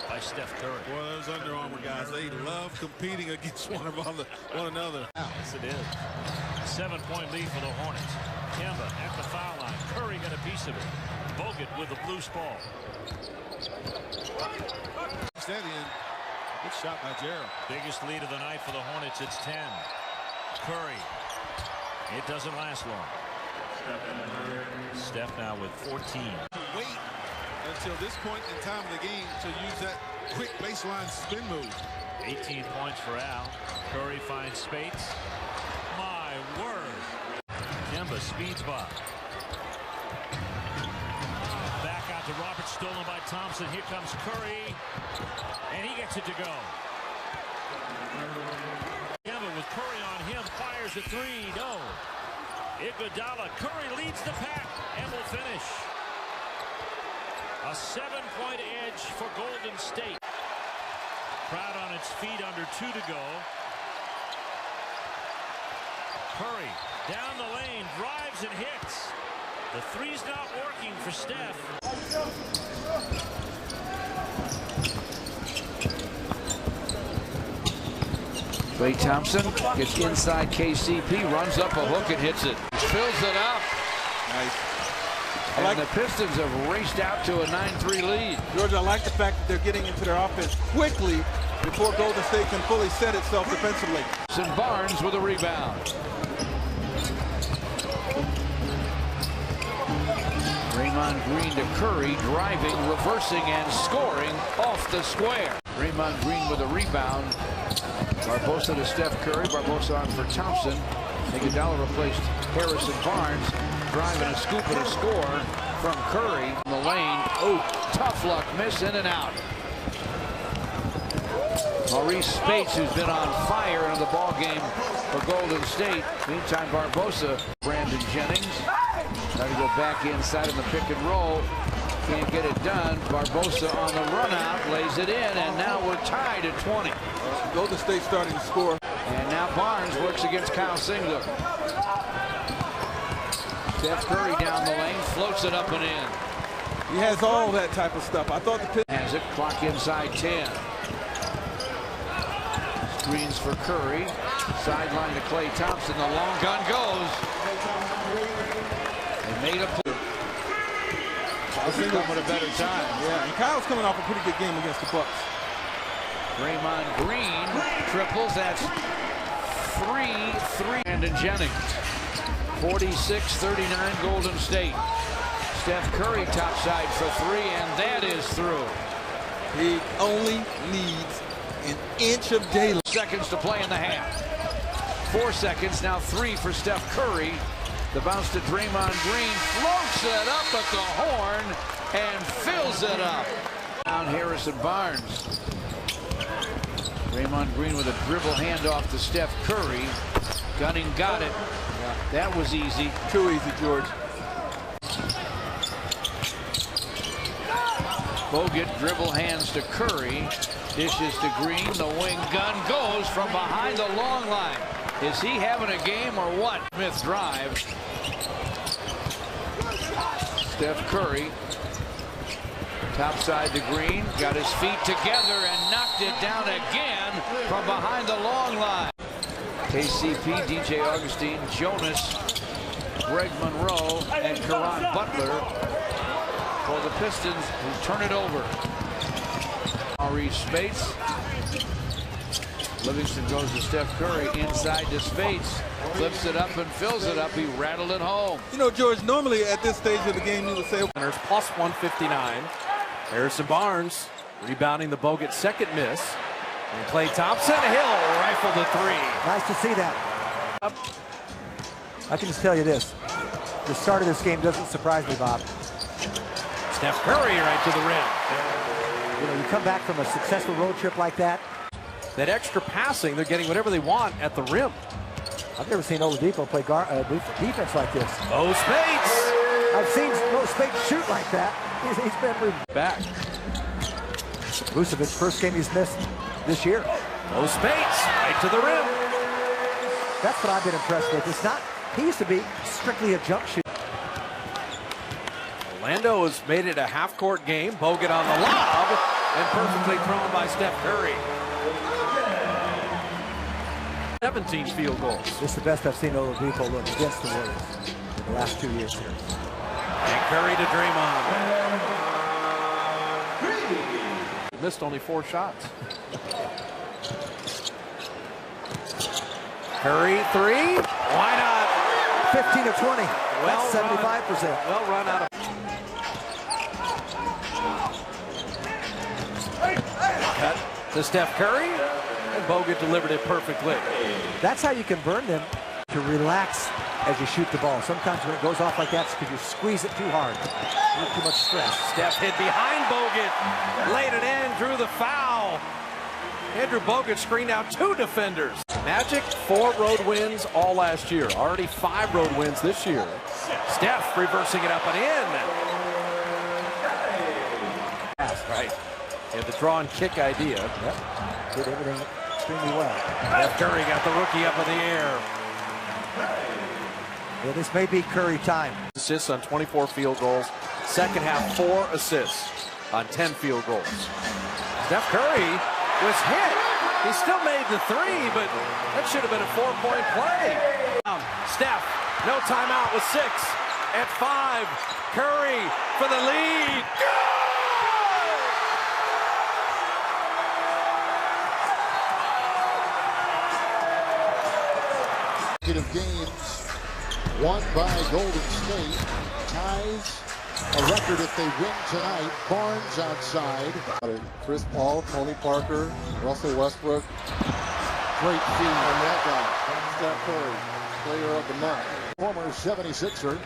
by Steph Curry. Boy, those Under Armour guys, they love competing against one another. Yes, it is. 7-point lead for the Hornets. Kemba at the foul line. Curry got a piece of it. Bogut with the loose ball. Steady in. Good shot by Gerald. Biggest lead of the night for the Hornets. It's 10. Curry. It doesn't last long. Steph now with 14. Wait until this point in time of the game to use that quick baseline spin move. 18 points for Al. Curry finds Spates. My word. Kemba speeds by. Back out to Roberts, stolen by Thompson. Here comes Curry. And he gets it to go. Kemba with Curry on him. Fires a 3. No. Iguodala. Curry leads the pack and will finish. A 7-point edge for Golden State. Crowd on its feet, under 2 to go. Curry down the lane, drives and hits. The three's not working for Steph. Klay Thompson gets inside KCP, runs up a hook and hits it. Fills it up. Nice. And the Pistons have raced out to a 9-3 lead. George, I like the fact that they're getting into their offense quickly before Golden State can fully set itself defensively. And Barnes with a rebound. Draymond Green to Curry, driving, reversing, and scoring off the square. Draymond Green with a rebound. Barbosa to Steph Curry. Barbosa on for Thompson. Iguodala replaced Harrison Barnes. Driving a scoop and a score from Curry in the lane. Oh, tough luck miss, in and out. Maurice Spates, who's been on fire in the ball game for Golden State. Meantime, Barbosa, Brandon Jennings, trying to go back inside in the pick and roll. Can't get it done. Barbosa on the run out, lays it in, and now we're tied at 20. Golden State starting to score. And now Barnes works against Kyle Singler. Steph Curry down the lane, floats it up and in. He has all that type of stuff. I thought the Pistons has it, clock inside 10. Screens for Curry. Sideline to Klay Thompson. The long gun goes. They made a play. Kyle's coming at a better time. Yeah, and Kyle's coming off a pretty good game against the Bucks. Draymond Green triples. That's 3-3. Brandon Jennings. 46-39 Golden State. Steph Curry topside for 3, and that is through. He only needs an inch of daylight. Seconds to play in the half. 4 seconds, now 3 for Steph Curry. The bounce to Draymond Green, floats it up at the horn and fills it up. Down Harrison Barnes. Draymond Green with a dribble handoff to Steph Curry. Gunning got it. That was easy. Too easy, George. Bogut dribble hands to Curry. Dishes to Green. The wing gun goes from behind the long line. Is he having a game or what? Smith drives. Steph Curry. Topside to Green. Got his feet together and knocked it down again from behind the long line. KCP, DJ Augustine, Jonas, Greg Monroe, and Caron Butler for the Pistons, who turn it over. Maurice Spates. Livingston goes to Steph Curry, inside to Spates. Flips it up and fills it up. He rattled it home. You know, George, normally at this stage of the game, you would say plus 159. Harrison Barnes rebounding the Bogut second miss. And Klay Thompson, Hill rifled the three. Nice to see that. I can just tell you this. The start of this game doesn't surprise me, Bob. Steph Curry right to the rim. You know, you come back from a successful road trip like that. That extra passing, they're getting whatever they want at the rim. I've never seen Oladipo play defense like this. Mo Spates. I've seen Mo Spates shoot like that. He's been back. Vucevic, first game he's missed this year. Mo Spates right to the rim. That's what I've been impressed with. It's not, he used to be strictly a jump shooter. Orlando has made it a half-court game. Bogut on the lob and perfectly thrown by Steph Curry. 17 field goals. This is the best I've seen Oladipo look against the Warriors in the last 2 years here. And Curry to Draymond. Missed only 4 shots. Curry, 3. Why not? 15 of 20. That's 75%. Well run out of. Cut to Steph Curry, and Bogut delivered it perfectly. That's how you can burn them, to relax as you shoot the ball. Sometimes when it goes off like that, it's because you squeeze it too hard. Too much stress. Steph hid behind Bogut, laid it in, drew the foul. Andrew Bogut screened out 2 defenders. Magic, 4 road wins all last year. Already 5 road wins this year. Steph reversing it up and in. Right. Yeah, the draw and kick idea. Yep. Did everything extremely well. Steph Curry got the rookie up in the air. Yeah, this may be Curry time. Assists on 24 field goals. Second half, 4 assists on 10 field goals. Steph Curry was hit. He still made the 3, but that should have been a 4-point play. Steph, no timeout with 6. At 5, Curry for the lead. Games won by Golden State. Ties a record if they win tonight. Barnes outside. Chris Paul, Tony Parker, Russell Westbrook. Great feed on that guy. Steph Curry, player of the month. Former 76er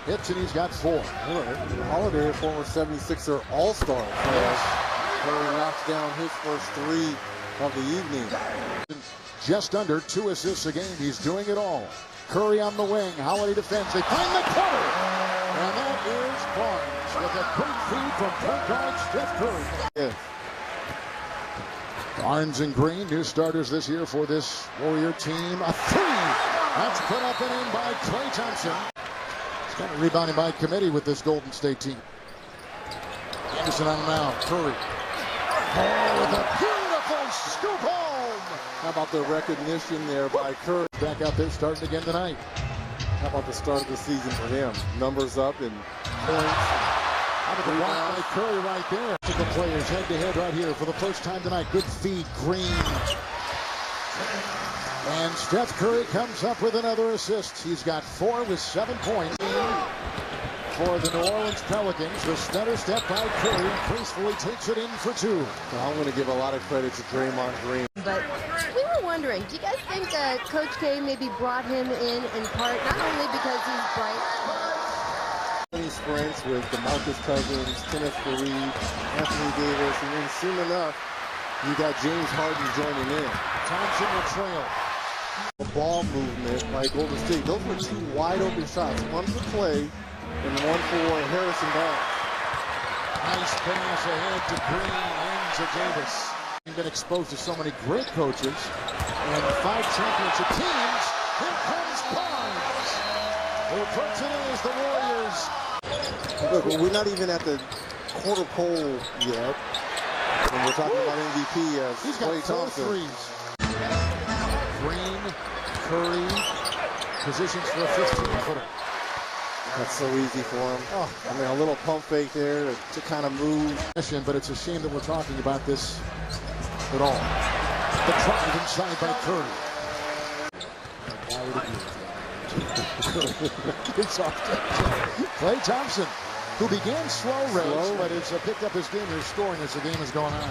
hits and he's got 4. Holiday, a former 76er All-Star. Yes. Curry knocks down his first 3 of the evening. Just under 2 assists a game. He's doing it all. Curry on the wing. Holiday defense. They find the cutter. And that is Barnes with a great feed from point guard Steph Curry. Yes. Barnes and Green, new starters this year for this Warrior team. A 3. That's put up and in by Klay Thompson. He's got a rebounding by committee with this Golden State team. Anderson on now. Curry. Oh, with a beautiful scoop home. How about the recognition there by Curry? Back out there starting again tonight. How about the start of the season for him? Numbers up and points. How about the block by Curry right there? The players head-to-head right here for the first time tonight. Good feed, Green. And Steph Curry comes up with another assist. He's got 4 with 7 points. For the New Orleans Pelicans, the stutter step by Curry gracefully takes it in for 2. Well, I'm going to give a lot of credit to Draymond Green. But we were wondering, do you guys think Coach K maybe brought him in part, not only because he's bright? Sprints with DeMarcus Cousins, Kenneth Faried, Anthony Davis, and then soon enough, you got James Harden joining in. Thompson will trail. The ball movement by Golden State. Those were 2 wide open shots. One for Klay and one for Harrison Barnes. Nice pass ahead to Green and to Davis. He's been exposed to so many great coaches and 5 championship teams. Here comes Barnes, who for today is the Warriors. Look, we're not even at the quarter pole yet. And we're talking about MVP as He's got Klay 4 Thompson. threes. Green, Curry, positions for a 15-footer. That's so easy for him. Oh, I mean, a little pump fake there to kind of move. But it's a shame that we're talking about this at all. The drive inside by Curry. It's off to Klay Thompson. who began slow rates, but has picked up his game. He's scoring as the game has gone on.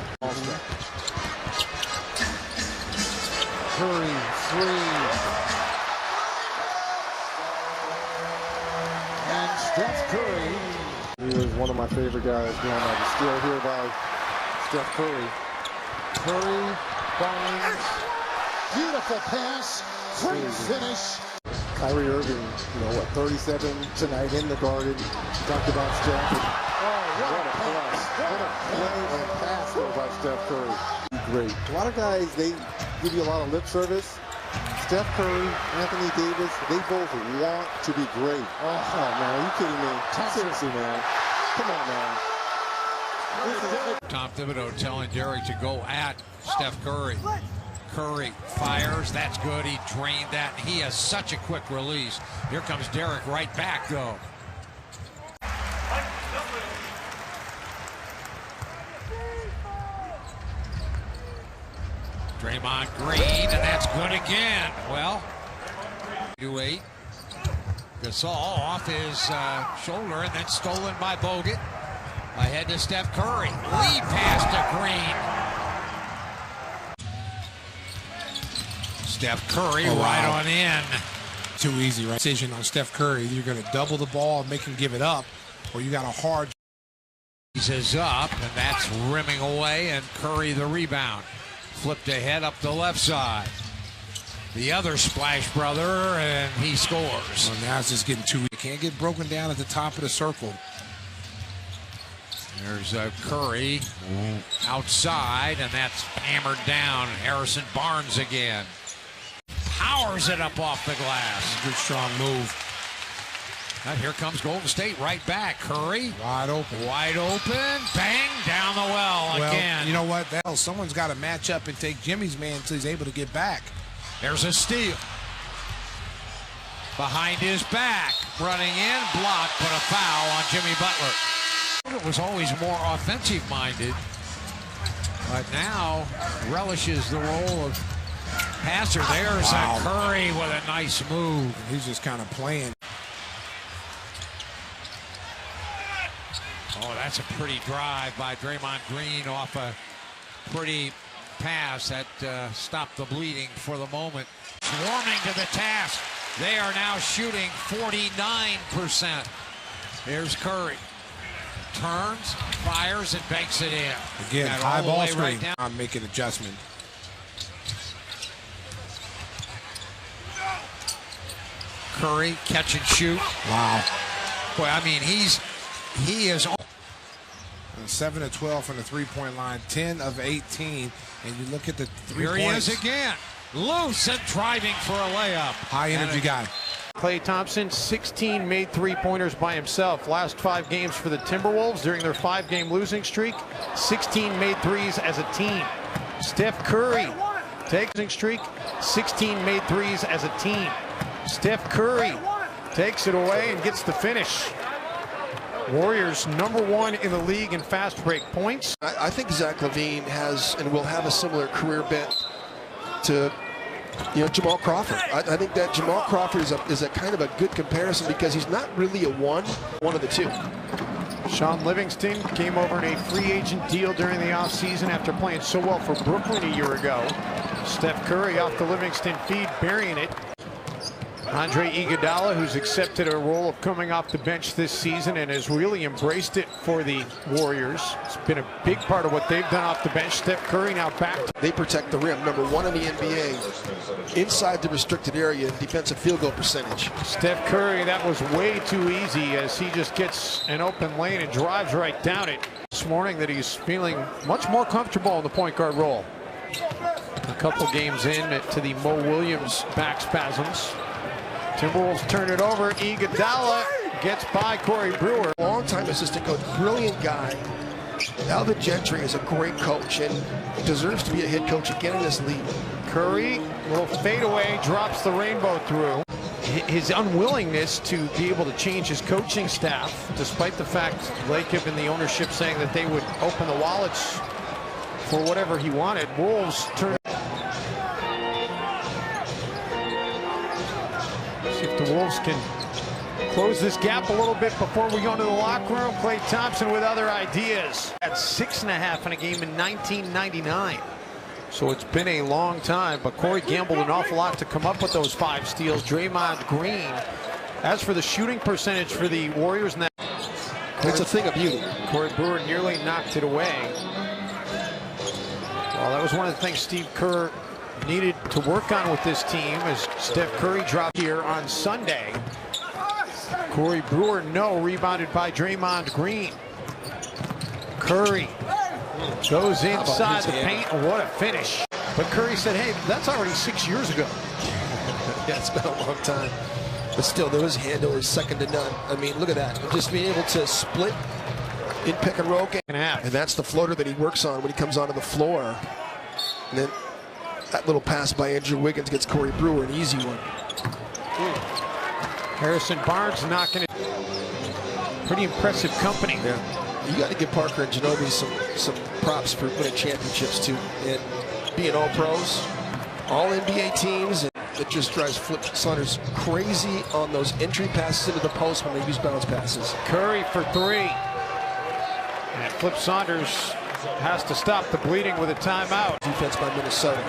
Curry, three. And Steph Curry. He was one of my favorite guys growing up. He's still here by Steph Curry. Curry finds. Beautiful pass. Great finish. Kyrie Irving, 37 tonight in the Garden. Talked about Steph. What a pass. What a play and pass there by Steph Curry. Great. A lot of guys, they give you a lot of lip service. Steph Curry, Anthony Davis, they both want to be great. Oh, man, are you kidding me? Seriously, man. Come on, man. Tom Thibodeau telling Derek to go at Steph Curry. Curry fires. That's good. He drained that. He has such a quick release. Here comes Derek right back, though. Draymond Green, and that's good again. Well, 2-8. Gasol off his shoulder and then stolen by Bogut. Ahead to Steph Curry. Lead pass to Green. Steph Curry right on in. Too easy, right? Decision on Steph Curry. You're going to double the ball and make him give it up, or you got a hard. Is up, and that's rimming away, and Curry the rebound. Flipped ahead up the left side. The other Splash Brother, and he scores. Well, now it's just getting too. It can't get broken down at the top of the circle. There's Curry outside, and that's hammered down. Harrison Barnes again. Powers it up off the glass. Good strong move. And here comes Golden State right back. Curry. Wide open. Wide open. Bang down the well again. You know what? Someone's got to match up and take Jimmy's man until he's able to get back. There's a steal. Behind his back. Running in. Blocked. Put a foul on Jimmy Butler. It was always more offensive-minded. But now relishes the role of passer. There's a Curry with a nice move. He's just kind of playing. Oh, that's a pretty drive by Draymond Green off a pretty pass that stopped the bleeding for the moment. Swarming to the task. They are now shooting 49%. Here's Curry. Turns, fires, and banks it in. Again, high ball screen. I'm making adjustment. Curry, catch and shoot. Wow. Boy, I mean, he is 7 of 12 from the three-point line, 10 of 18, and you look at the 3 Here points. He is again, loose and driving for a layup. High energy guy. Klay Thompson, 16 made three-pointers by himself. Last 5 games for the Timberwolves during their 5-game losing streak. 16 made threes as a team. Steph Curry takes losing streak. 16 made threes as a team. Steph Curry takes it away and gets the finish. Warriors #1 in the league in fast break points. I think Zach LaVine has and will have a similar career bent to Jamal Crawford. I think that Jamal Crawford is a kind of a good comparison because he's not really a one of the two. Sean Livingston came over in a free agent deal during the offseason after playing so well for Brooklyn a year ago. Steph Curry off the Livingston feed, burying it. Andre Iguodala, who's accepted a role of coming off the bench this season and has really embraced it for the Warriors. It's been a big part of what they've done off the bench. Steph Curry now back. They protect the rim. #1 in the NBA inside the restricted area in defensive field goal percentage. Steph Curry, that was way too easy as he just gets an open lane and drives right down it. This morning that he's feeling much more comfortable in the point guard role. A couple games in to the Mo Williams back spasms. Timberwolves turn it over. Iguodala gets by Corey Brewer. Longtime assistant coach, brilliant guy. Alvin Gentry is a great coach and deserves to be a head coach again in this league. Curry, little fadeaway, drops the rainbow through. His unwillingness to be able to change his coaching staff, despite the fact Lacob and the ownership saying that they would open the wallets for whatever he wanted. Wolves turn. See if the Wolves can Close this gap a little bit before we go into the locker room. Klay Thompson with other ideas. At 6.5 in a game in 1999. So it's been a long time, but Corey gambled an awful lot to come up with those 5 steals. Draymond Green. As for the shooting percentage for the Warriors, it's a thing of beauty. Corey Brewer nearly knocked it away. Well, that was one of the things Steve Kerr needed to work on with this team as Steph Curry dropped here on Sunday. Corey Brewer, rebounded by Draymond Green. Curry goes inside the paint. What a finish. But Curry said, hey, that's already 6 years ago. Yeah, it's been a long time. But still, his handle is second to none. I mean, look at that. Just being able to split in pick and roll game. And that's the floater that he works on when he comes onto the floor. And then that little pass by Andrew Wiggins gets Corey Brewer an easy one. Harrison Barnes knocking it. Pretty impressive company. Yeah. You got to give Parker and Ginobili some props for winning championships too, and being all pros, all NBA teams. And it just drives Flip Saunders crazy on those entry passes into the post when they use bounce passes. Curry for 3. And Flip Saunders has to stop the bleeding with a timeout. Defense by Minnesota.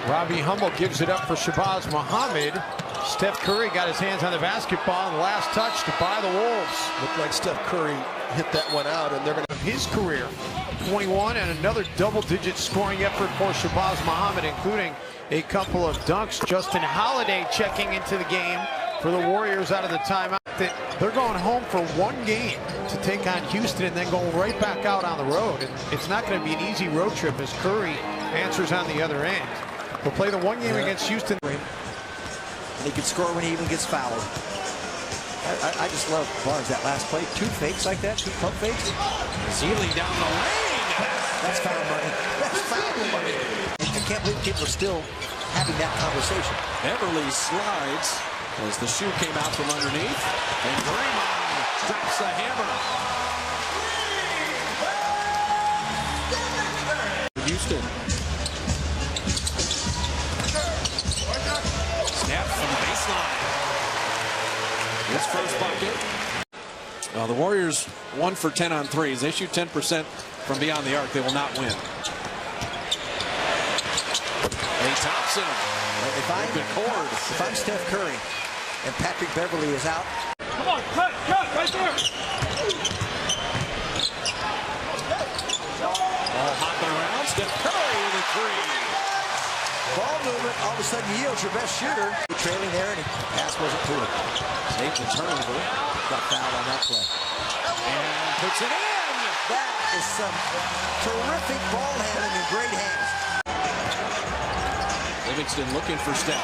Robbie Hummel gives it up for Shabazz Muhammad. Steph Curry got his hands on the basketball and the last touch to buy the Wolves. Looked like Steph Curry hit that one out, and they're going to his career. 21 and another double-digit scoring effort for Shabazz Muhammad, including a couple of dunks. Justin Holiday checking into the game for the Warriors out of the timeout. They're going home for 1 game to take on Houston and then going right back out on the road. And it's not going to be an easy road trip as Curry answers on the other end. They'll play the 1 game against Houston. And he can score when he even gets fouled. I just love Barnes, that last play. 2 fakes like that, 2 pump fakes. Sealy down the lane. That's foul money. That's foul money. I can't believe people are still having that conversation. Beverly slides as the shoe came out from underneath. And Draymond drops the hammer. Houston. Snap from the baseline. His first bucket. The Warriors 1 for 10 on threes. They shoot 10% from beyond the arc. They will not win. Klay Thompson. If I'm Steph Curry and Patrick Beverly is out. Come on, cut, right there. All hopping around. Steph Curry with a 3. Ball movement, all of a sudden yields your best shooter. Trailing there, and the pass wasn't to him. Take the turnover. Got fouled on that play. And puts it in. That is some terrific ball handling and great hands. Livingston looking for Steph.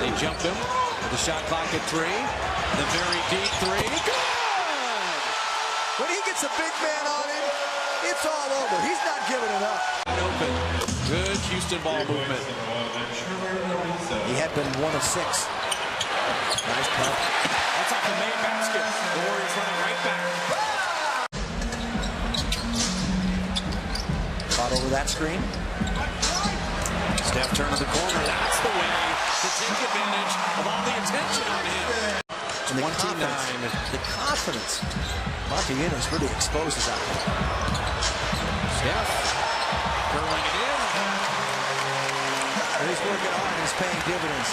They jump him with the shot clock at 3. The very deep 3. Good! When he gets a big man on him, it's all over. He's not giving it up. Open. Good Houston ball movement. He had been 1 of 6. Nice cut. That's off the main basket. The Warriors running right back. Caught over that screen. Steph turns the corner. That's the way to take advantage of all the attention on him. And the confidence. Martinez really exposes out there. Steph curling it in. And he's working hard and he's paying dividends.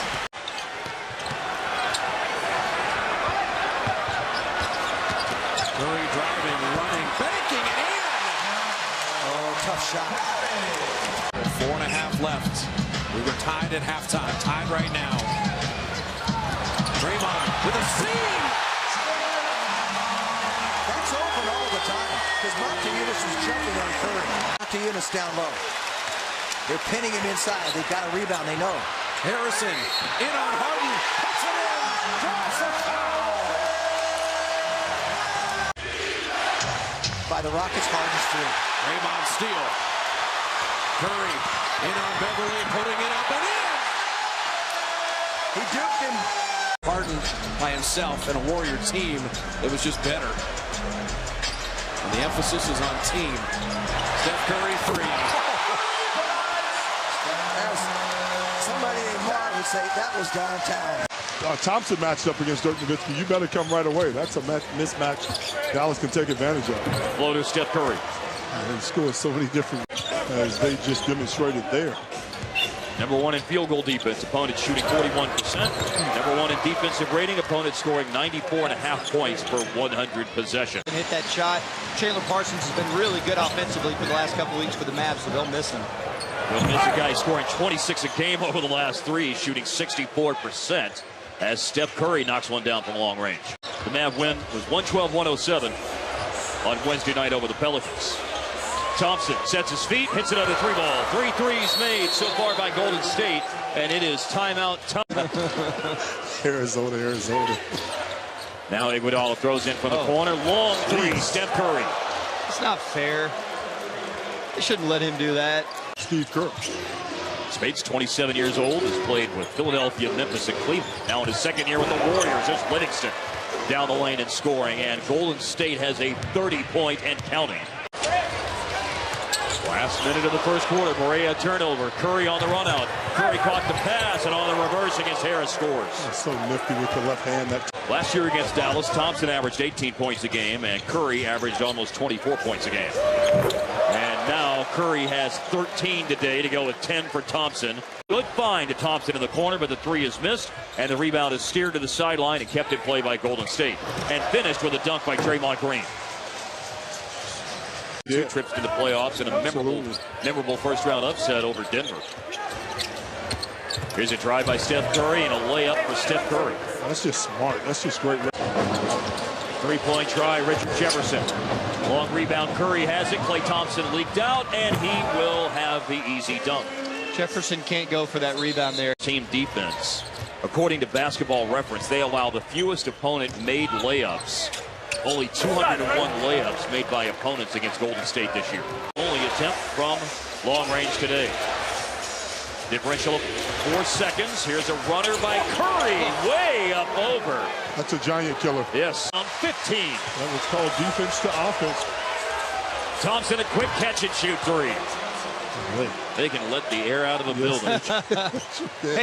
Curry driving, running, banking it in. Oh, tough shot. 4.5 left. We were tied at halftime. Tied right now. Draymond with a seam. That's open all the time because Martinez is jumping on Curry. Martinez down low. They're pinning him inside. They've got a rebound. They know. Harrison in on Harden. Puts it in. Draws a foul. By the Rockets, Harden's 3. Draymond steal. Curry in on Beverly, putting it up and in. He duped him. Harden by himself and a Warrior team that was just better. And the emphasis is on team. Steph Curry 3. Somebody named Mark would say that was downtown. Thompson matched up against Dirk Nowitzki, you better come right away. That's a mismatch Dallas can take advantage of. Floater, Steph Curry. They score so many different, as they just demonstrated there. Number one in field goal defense, opponent shooting 41%. Number one in defensive rating, opponent scoring 94.5 points per 100 possessions. And hit that shot. Chandler Parsons has been really good offensively for the last couple of weeks for the Mavs, so they'll miss him. They'll miss a guy scoring 26 a game over the last three, shooting 64%, as Steph Curry knocks one down from long range. The Mav win was 112-107 on Wednesday night over the Pelicans. Thompson sets his feet, hits another three ball. 3 threes made so far by Golden State, and it is timeout time. Arizona. Now Iguodala throws in from the corner. Long three, Steph Curry. It's not fair. They shouldn't let him do that. Steve Kerr. Spade's 27 years old, has played with Philadelphia, Memphis, and Cleveland. Now in his second year with the Warriors, there's Livingston down the lane and scoring, and Golden State has a 30-point and counting. Last minute of the first quarter, Morea turnover. Curry on the run out. Curry caught the pass, and on the reverse against Harris scores. That's so nifty with the left hand. Last year against Dallas, Thompson averaged 18 points a game, and Curry averaged almost 24 points a game. And now Curry has 13 today to go with 10 for Thompson. Good find to Thompson in the corner, but the three is missed, and the rebound is steered to the sideline and kept in play by Golden State. And finished with a dunk by Draymond Green. Two trips to the playoffs and a memorable first-round upset over Denver. Here's a drive by Steph Curry and a layup for Steph Curry. That's just smart. That's just great. Three-point try, Richard Jefferson. Long rebound, Curry has it. Klay Thompson leaked out, and he will have the easy dunk. Jefferson can't go for that rebound there. Team defense. According to Basketball Reference, they allow the fewest opponent-made layups. Only 201 layups made by opponents against Golden State this year. Only attempt from long range today. Differential of 4 seconds. Here's a runner by Curry, way up over. That's a giant killer. Yes, on 15. That was called defense to offense. Thompson, a quick catch and shoot three. They can let the air out of a building.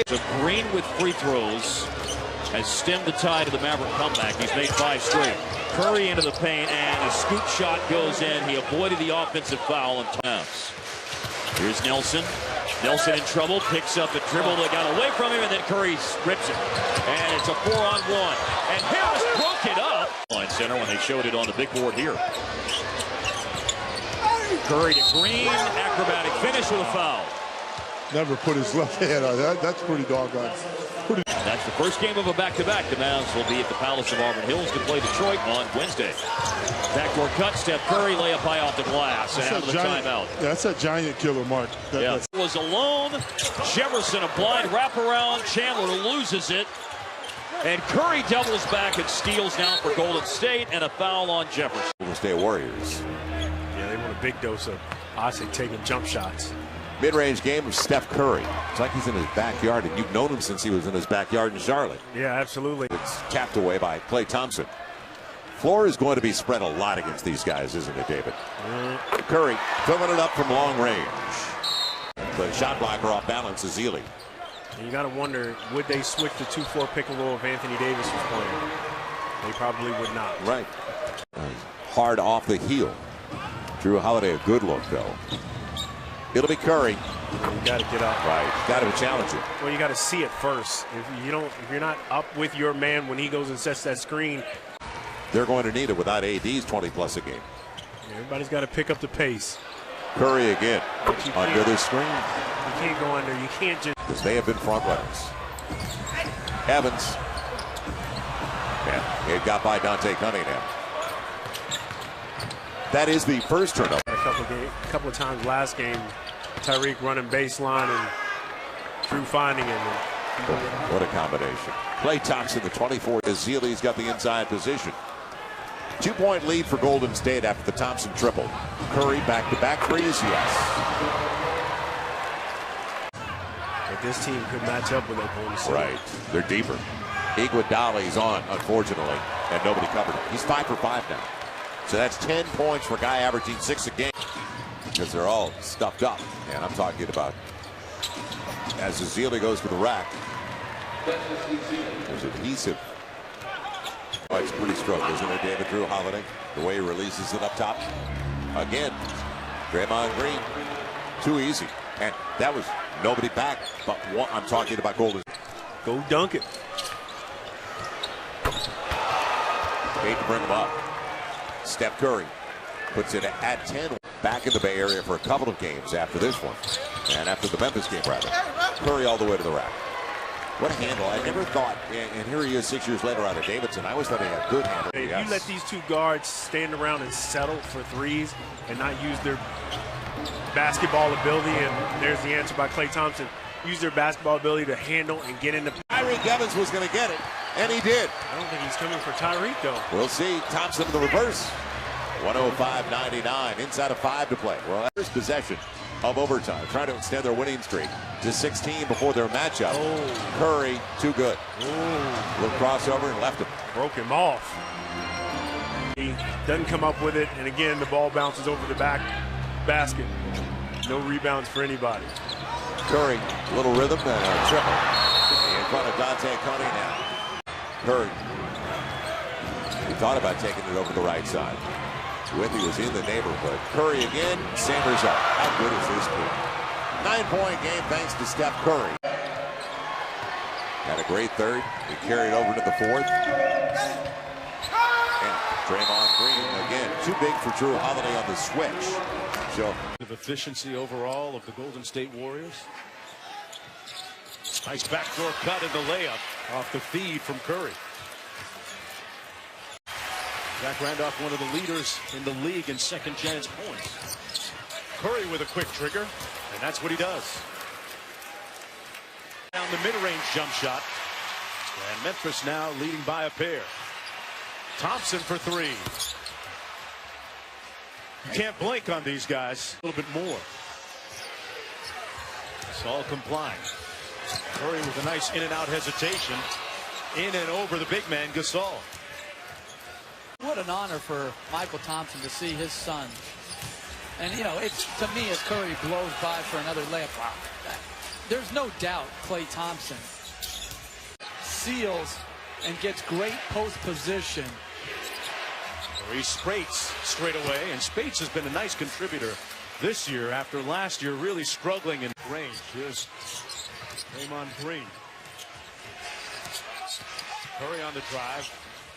So Green with free throws has stemmed the tide of the Maverick comeback. He's made 5 straight. Curry into the paint, and his scoop shot goes in. He avoided the offensive foul and times. Here's Nelson. Nelson in trouble, picks up a dribble that got away from him, and then Curry rips it. And it's a 4-on-1. And Harris broke it up. Line center when they showed it on the big board here. Curry to Green, acrobatic finish with a foul. Never put his left hand on that. That's pretty doggone. That's the first game of a back-to-back. The Mavs will be at the Palace of Auburn Hills to play Detroit on Wednesday. Backdoor cut, Steph Curry, layup high off the glass, and out of the timeout. Yeah, that's a giant killer, Mark. Was alone. Jefferson, a blind wraparound. Chandler loses it. And Curry doubles back and steals now for Golden State, and a foul on Jefferson. Golden State Warriors. Yeah, they want a big dose of, I say, taking jump shots. Mid-range game of Steph Curry. It's like he's in his backyard, and you've known him since he was in his backyard in Charlotte. Yeah, absolutely. It's tapped away by Klay Thompson. Floor is going to be spread a lot against these guys, isn't it, David? Curry filling it up from long range. The shot blocker off balance is Ezeli. You got to wonder, would they switch to 2-4 pick and roll if Anthony Davis was playing? They probably would not. Right. Hard off the heel. Drew Holiday, a good look, though. It'll be Curry. You got to get up. Right. Got to challenge it. Well, you got to see it first. If you're not up with your man when he goes and sets that screen, they're going to need it without AD's 20+ a game. Everybody's got to pick up the pace. Curry again under the screen. You can't go under. You can't just. Because they have been front runners. Evans. Yeah, it got by Dante Cunningham. That is the first turnover. A couple of times last game, Tyreek running baseline and Drew finding him. What a combination. Klay Thompson, the 24. Ezeli's got the inside position. 2-point lead for Golden State after the Thompson triple. Curry back-to-back threes, yes. But this team could match up with Oklahoma City. Right, they're deeper. Iguodala's on, unfortunately, and nobody covered him. He's 5 for 5 now. So that's 10 points for a guy averaging 6 a game. Because they're all stuffed up. And I'm talking about as Ezeli goes for the rack. It was adhesive. Oh, it's pretty stroke, isn't it, David? Drew Holiday, the way he releases it up top. Again, Draymond Green, too easy. And that was nobody back, but one, I'm talking about Golden. Go dunk it. Hate to bring him up. Steph Curry puts it at 10. Back in the Bay Area for a couple of games after this one. And after the Memphis game, rather. Curry all the way to the rack. What a handle. I never thought, and here he is 6 years later out of Davidson. I always thought he had a good handle. If you let these two guards stand around and settle for threes and not use their basketball ability, and there's the answer by Klay Thompson, use their basketball ability to handle and get into. Tyreek Evans was going to get it, and he did. I don't think he's coming for Tyreek, though. We'll see. Thompson in the reverse. 105-99, inside of 5 to play. Well, first possession of overtime, trying to extend their winning streak to 16 before their matchup. Oh. Curry, too good. Oh. Little crossover and left him. Broke him off. He doesn't come up with it, and again, the ball bounces over the back basket. No rebounds for anybody. Curry, little rhythm and a triple. In front of Dante Coney now. Curry. He thought about taking it over the right side. Withy was in the neighborhood. Curry again, Sanders up. How good is this kid? 9-point game thanks to Steph Curry. Had a great third. He carried over to the fourth. And Draymond Green again, too big for Drew Holiday on the switch. So of efficiency overall of the Golden State Warriors. Nice backdoor cut in the layup off the feed from Curry. Zach Randolph, one of the leaders in the league in second chance points. Curry with a quick trigger, and that's what he does. Down the mid-range jump shot, and Memphis now leading by a pair. Thompson for 3. You can't blink on these guys. A little bit more. It's all complying. Curry with a nice in and out hesitation. In and over the big man, Gasol. What an honor for Michael Thompson to see his son. And, you know, it's to me, as Curry blows by for another layup, wow, there's no doubt Klay Thompson seals and gets great post position. He Spates straight away, and Spates has been a nice contributor this year after last year really struggling in range. Here's Draymond Green. Curry on the drive.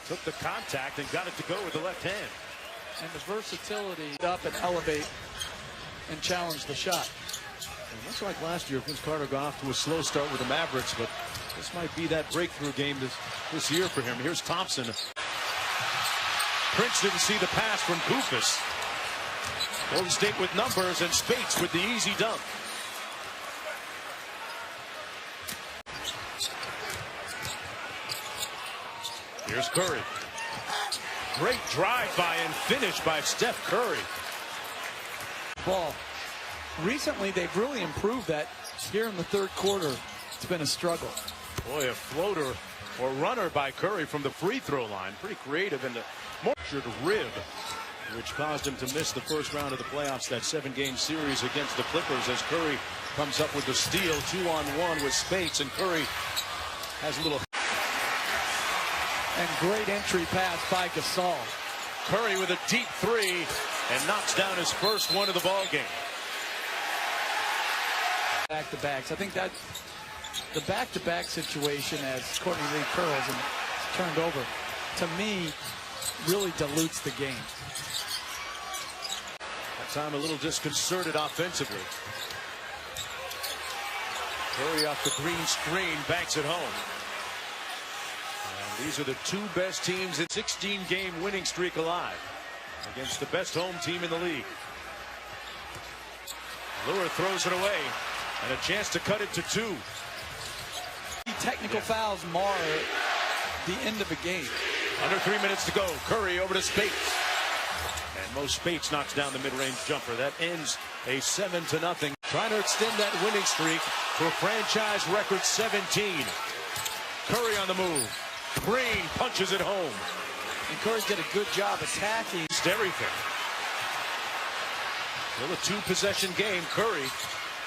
Took the contact and got it to go with the left hand. And the versatility up and elevate and challenge the shot. And much like last year, Vince Carter got off to a slow start with the Mavericks, but this might be that breakthrough game this year for him. Here's Thompson. Prince didn't see the pass from Goofus. Golden State with numbers, and Spates with the easy dunk. Here's Curry. Great drive-by and finish by Steph Curry. Ball. Recently, they've really improved that. Here in the third quarter, it's been a struggle. Boy, a floater or runner by Curry from the free throw line. Pretty creative and more to rib, which caused him to miss the first round of the playoffs, that 7-game series against the Clippers, as Curry comes up with the steal, 2-on-1 with Spates, and Curry has a little. And great entry pass by Gasol. Curry with a deep 3 and knocks down his first one of the ball game. Back-to-backs. I think that the back-to-back situation, as Courtney Lee curls and turned over, to me, really dilutes the game. That time a little disconcerted offensively. Curry off the green screen, banks it home. And these are the 2 best teams in 16-game winning streak alive against the best home team in the league. Lure throws it away, and a chance to cut it to 2. Technical fouls mar the end of the game. Under 3 minutes to go. Curry over to Spates. And Mo Spates knocks down the mid-range jumper. That ends a 7-0. Trying to extend that winning streak to a franchise record 17. Curry on the move. Green punches it home. And Curry did a good job attacking. Everything. Still a 2-possession game. Curry,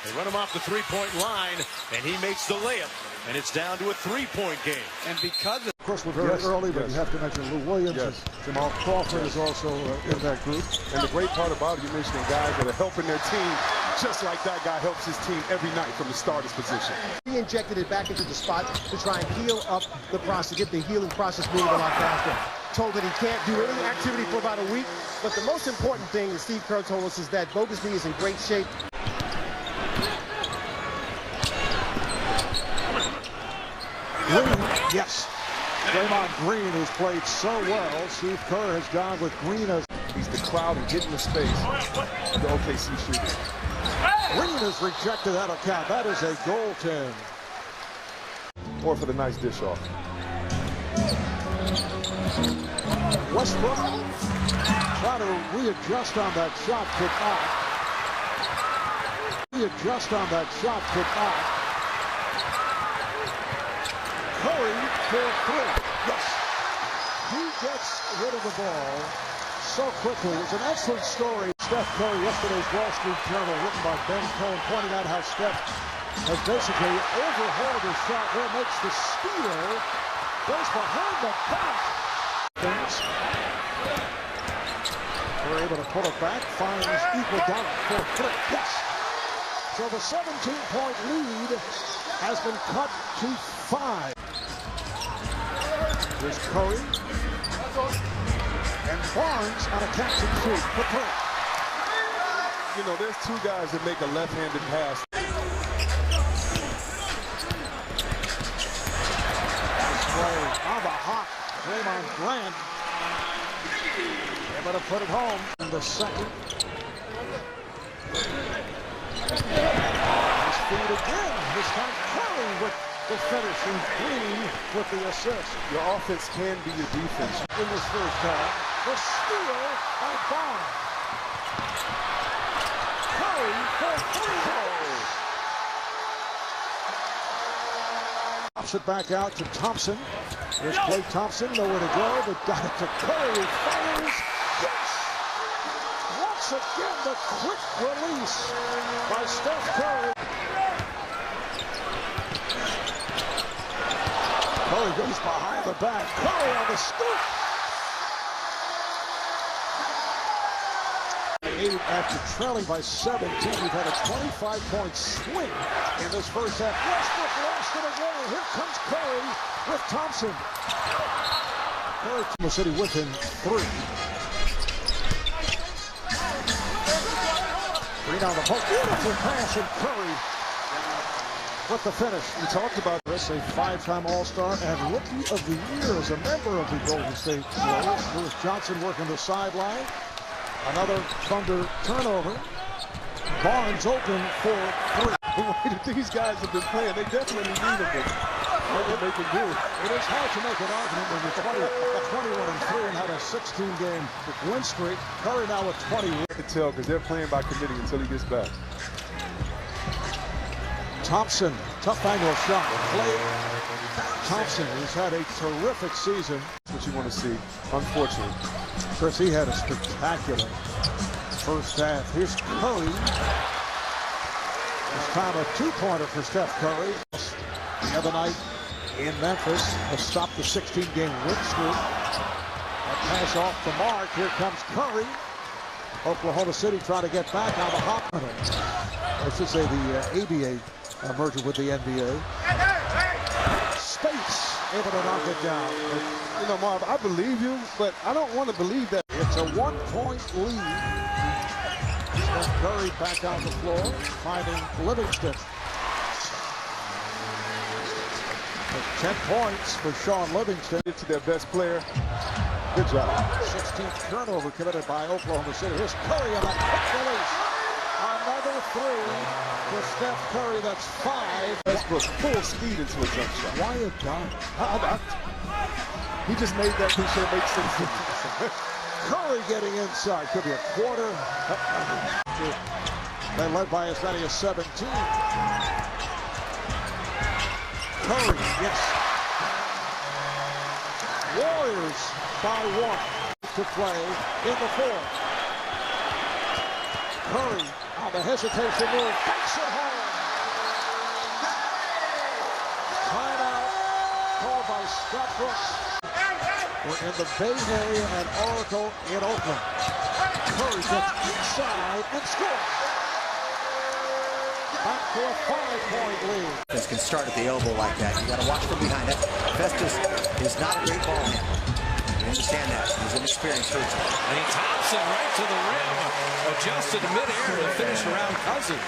they run him off the 3-point line, and he makes the layup. And it's down to a three-point game. And because of course, we're very early, but you have to mention Lou Williams. Yes. Jamal Crawford is also in that group. And the great part about it, you mentioning guys that are helping their team, just like that guy helps his team every night from the starter's position. He injected it back into the spot to try and heal up the process, get the healing process moving a lot faster. Told that he can't do any activity for about a week, but the most important thing that Steve Kerr told us is that Bogus Knee is in great shape. Green, yes. Draymond Green, who's played so well. Steve Kerr has gone with Green as he's the cloud and getting the space. The OKC shooter. Green has rejected that account. That is a goaltend. Or for the nice dish off. Westbrook trying to readjust on that shot, could not. Readjust on that shot, could not. Curry for three. Yes. He gets rid of the ball so quickly. It's an excellent story. Steph Curry, yesterday's Wall Street Journal, written by Ben Cohen, pointing out how Steph has basically overhauled his shot. There makes the steal. Goes behind the back. We're able to pull it back. Finds Iguodala for three. Yes. So the 17-point lead has been cut to 5. Here's Curry. And Barnes on a catch and shoot for three. You know, there's two guys that make a left-handed pass. This play on the hot Draymond Grant. Able to put it home in the second. His feed again. This time Curry with the finish and Green with the assist. Your offense can be your defense. In this first half, the steal by Barnes. Curry for three. Pops it back out to Thompson. Here's Klay Thompson, nowhere to go, but got it to Curry, who fires. Yes! Once again, the quick release by Steph Curry. Curry goes behind the back. Curry on the scoop. After trailing by 17, we've had a 25-point swing in this first half. Westbrook lost it again. Here comes Curry with Thompson. Curry from the city within 3. Green on the post. Beautiful pass, and Curry with the finish. We talked about this, a 5-time All-Star and Rookie of the Year as a member of the Golden State Warriors. Lewis Johnson working the sideline. Another Thunder turnover. Barnes open for 3. The way that these guys have been playing, they definitely need them. What they can do. It is hard to make an argument when you're 21-3 and had a 16-game win streak. Curry now with 20. I can tell because they're playing by committee until he gets back. Thompson, tough angle shot. Klay Thompson, who's had a terrific season. That's what you want to see, unfortunately. Chris, he had a spectacular first half. Here's Curry. This time a 2-pointer for Steph Curry. The other night in Memphis has stopped the 16-game win streak. A pass off the mark. Here comes Curry. Oklahoma City trying to get back on the hop. I should say the ABA merger with the NBA. Space able to knock it down. You know, Marv, I believe you, but I don't want to believe that. It's a 1-point lead. Steph Curry back on the floor, finding Livingston. 10 points for Sean Livingston. Get to their best player. Good job. 16th turnover committed by Oklahoma City. Here's Curry on that quick release. Another 3 for Steph Curry. That's 5. Westbrook full speed into a jump shot. Why a dime? He just made that cliche make sense. Curry getting inside. Could be a quarter. They led by as many as 17. Curry, yes. Warriors by 1 to play in the 4th. Curry on the hesitation move. Takes it home. by Scott Brooks. We're in the Bay Area at Oracle in Oakland. Curry gets inside and scores. Back for a 5-point lead. This can start at the elbow like that. You got to watch from behind it. Festus is not a great ball handler. You understand that. He's inexperienced. And Thompson right to the rim. Adjusted midair to finish around Cousins.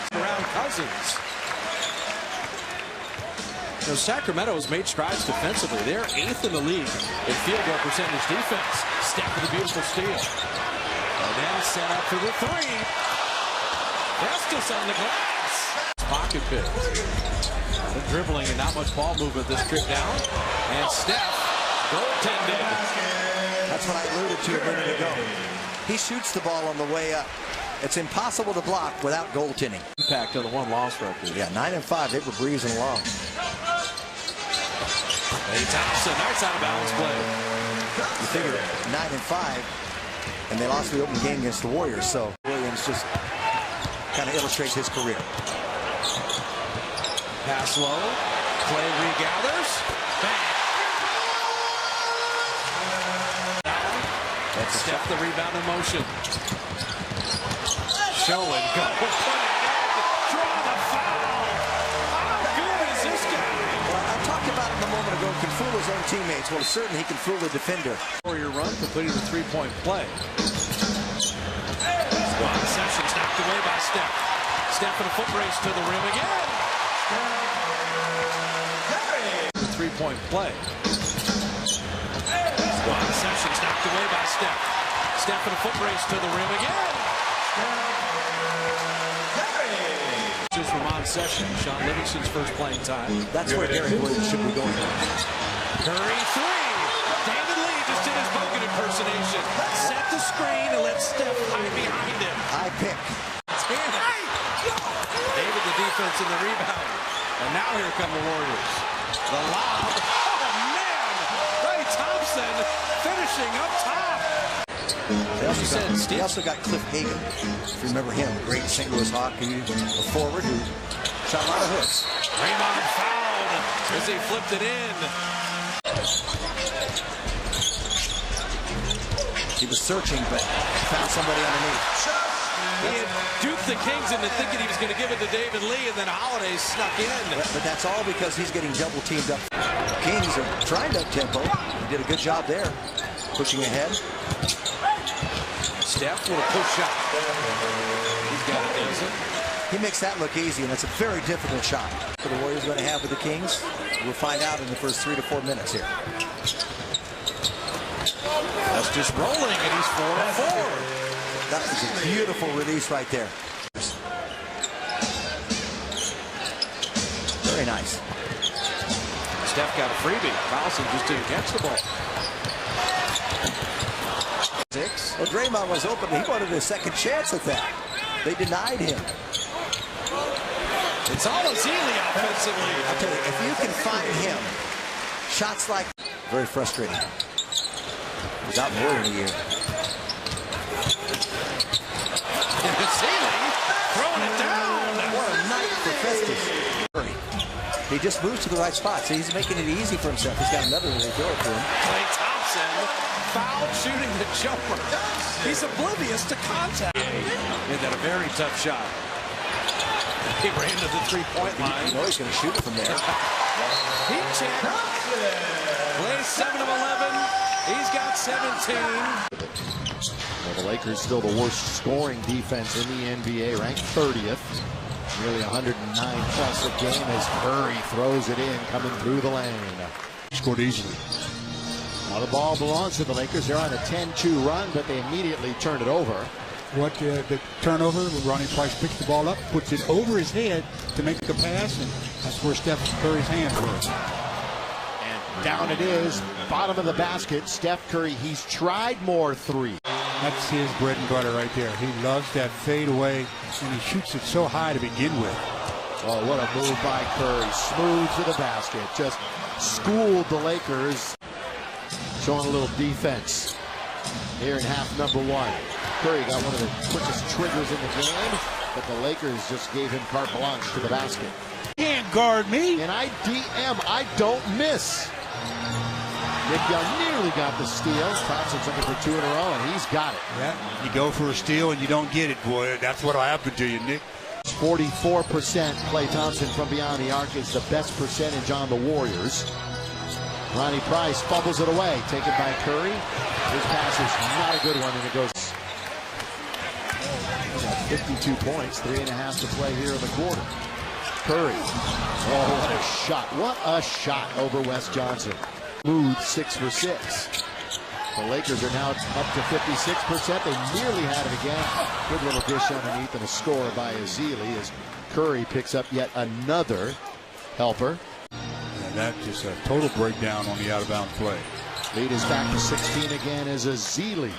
You know, Sacramento has made strides defensively. They're 8th in the league in field goal percentage defense. Steph with a beautiful steal. And then set up for the three. Festus on the glass. Pocket pick. The dribbling and not much ball movement this trip down. And Steph goaltended. That's what I alluded to a minute ago. He shoots the ball on the way up. It's impossible to block without goaltending. Impact on the one-loss record. Yeah, 9 and 5. They were breezing along. Hey, Thompson, nice out-of-balance play. You figure 9 and 5, and they lost the opening game against the Warriors. So Williams just kind of illustrates his career. Pass low. Clay regathers. Bang. That's Steph the rebound in motion. Show and go. Put it in. Draw the foul. How good is this guy? Well, I talked about him a moment ago. Can fool his own teammates. Well, certainly he can fool the defender. Warrior run completing the three-point play. Squad Sessions knocked away by Steph. Steph in a foot race to the rim again. The three-point play. Squad Sessions knocked away by Steph. Steph in a foot race to the rim again. Just from on session, Sean Livingston's first playing time. That's where Derek Williams should be going. Curry three. David Lee just did his Bogut impersonation. Set the screen and let Steph hide behind him. I pick. David the defense and the rebound. And now here come the Warriors. The lob. Oh man! Ray Thompson finishing up top. They also got Cliff Hagan. If you remember him, great St. Louis hockey, a forward who shot a lot of hooks. Raymond fouled as he flipped it in. He was searching, but found somebody underneath. He had duped the Kings into thinking he was going to give it to David Lee, and then Holiday snuck in. But that's all because he's getting double teamed up. The Kings are trying to up-tempo. He did a good job there, pushing ahead. Steph with a push shot. He's got it decent. He makes that look easy, and it's a very difficult shot. For the Warriors going to have with the Kings, we'll find out in the first 3 to 4 minutes here. That's just rolling, and he's 4 on 4. That was a beautiful release right there. Very nice. Steph got a freebie. Carlson just didn't catch the ball. 6. Well, Draymond was open. He wanted a second chance at that. They denied him. It's all Azili offensively. I'll tell you, if you can find him, shots like... Very frustrating. He's out more than a year. Azili throwing it down. What a night for Festus. He just moves to the right spot, so he's making it easy for himself. He's got another one to throw it to him. Klay Thompson fouled shooting the jumper. He's oblivious to contact. And then a very tough shot. He ran to the three-point line. You know he's going to shoot it from there. Heat check. Klay 7 of 11. He's got 17. Well, the Lakers still the worst scoring defense in the NBA, ranked 30th. Nearly 109 plus a game as Curry throws it in, coming through the lane. Scored easily. Now the ball belongs to the Lakers. They're on a 10-2 run, but they immediately turn it over. What the turnover, Ronnie Price picks the ball up, puts it over his head to make the pass, and that's where Steph Curry's hands were. And down it is, bottom of the basket. Steph Curry, he's tried more threes. That's his bread and butter right there. He loves that fade away, and he shoots it so high to begin with. Oh, what a move by Curry. Smooth to the basket. Just schooled the Lakers. Showing a little defense here in half number 1. Curry got one of the quickest triggers in the game, but the Lakers just gave him carte blanche to the basket. Can't guard me. And I don't miss. Nick Young nearly got the steal. Thompson's looking for 2 in a row, and he's got it. Yeah, you go for a steal and you don't get it, boy. That's what'll happen to you, Nick. 44%. Klay Thompson from beyond the arc is the best percentage on the Warriors. Ronnie Price fumbles it away, taken by Curry. His pass is not a good one, and it goes. 52 points, 3.5 to play here in the quarter. Curry. Oh, what a shot. What a shot over Wes Johnson. Smooth 6 for 6. The Lakers are now up to 56%. They nearly had it again. Good little dish underneath and a score by Ezeli as Curry picks up yet another helper. And that's just a total breakdown on the out-of-bounds play. Lead is back to 16 again as Ezeli.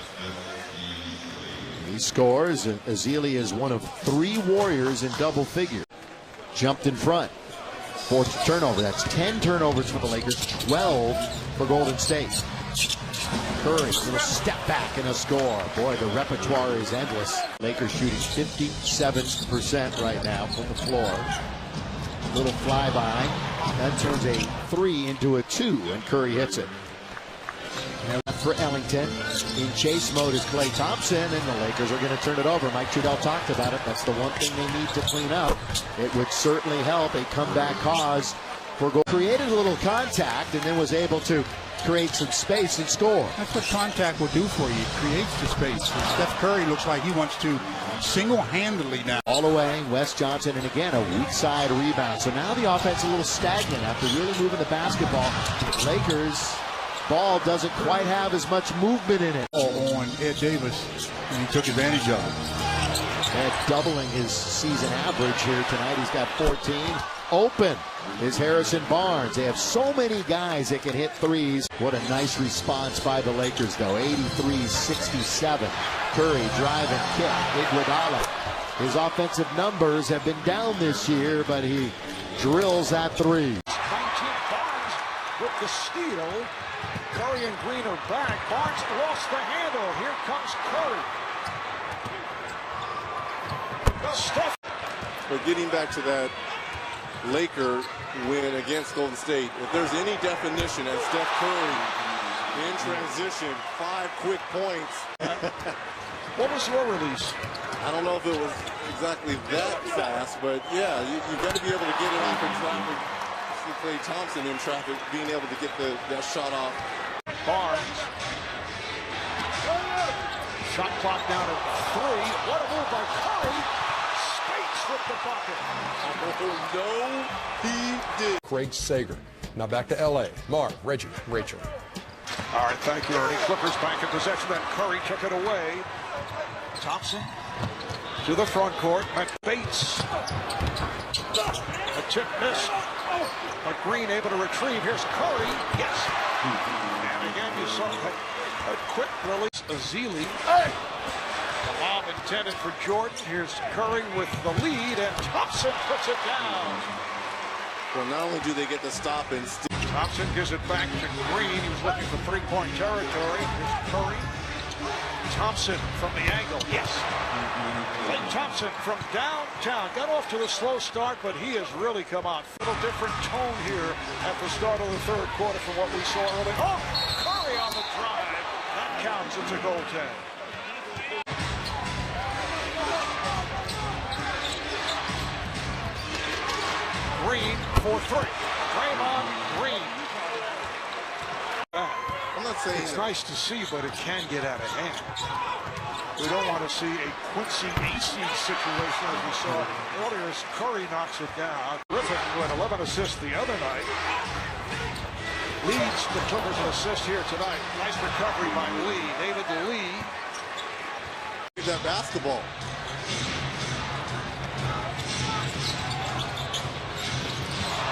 He scores. Ezeli is one of 3 Warriors in double figure. Jumped in front. 4th turnover. That's 10 turnovers for the Lakers, 12 for Golden State. Curry, a little step back and a score. Boy, the repertoire is endless. Lakers shooting 57% right now from the floor. Little flyby. That turns a 3 into a 2, and Curry hits it. Now for Ellington. In chase mode is Klay Thompson, and the Lakers are going to turn it over. Mike Trudell talked about it. That's the one thing they need to clean up. It would certainly help a comeback cause for goal. Created a little contact and then was able to create some space and score. That's what contact will do for you. It creates the space. And Steph Curry looks like he wants to single-handedly now. All the way, Wes Johnson, and again, a weak side rebound. So now the offense a little stagnant after really moving the basketball. Lakers ball doesn't quite have as much movement in it. On Ed Davis, and he took advantage of it. Ed doubling his season average here tonight. He's got 14. Open is Harrison Barnes. They have so many guys that can hit threes. What a nice response by the Lakers, though. 83-67. Curry drive and kick. Iguodala. His offensive numbers have been down this year, but he drills that 3. 19 Barnes with the steal. Curry and Green are back. Barnes lost the handle. Here comes Curry. Steph. But getting back to that Laker win against Golden State, if there's any definition as Steph Curry in transition, 5 quick points. What was your release? I don't know if it was exactly that fast, but yeah, you've got to be able to get it off in traffic. See Klay Thompson in traffic, being able to get that shot off. Barnes. Shot clock down to 3. What a move by Curry. Spates with the bucket. Oh, no, he did. Craig Sager. Now back to L.A. Mark, Reggie, Rachel. All right, thank you, Ernie. Clippers back in possession, then Curry took it away. Thompson to the front court. And Bates. A tip missed. But Green able to retrieve. Here's Curry. Yes. And again, you saw a quick release. Ezeli. Hey! The lob intended for Jordan. Here's Curry with the lead, and Thompson puts it down. Well, not only do they get the stop and Thompson gives it back to Green. He was looking for 3-point territory. Here's Curry. Thompson from the angle. Yes. Klay Thompson from downtown. Got off to a slow start, but he has really come out. A little different tone here at the start of the 3rd quarter from what we saw early. Oh, Curry on the drive. That counts. It's a goaltend. Green for 3. Draymond Green. I'm not saying it's nice to see, but it can get out of hand. We don't want to see a Quincy AC situation as we saw earlier as Curry knocks it down. Griffin, who had 11 assists the other night, leads the Clippers in assists here tonight. Nice recovery by Lee. David Lee. That basketball.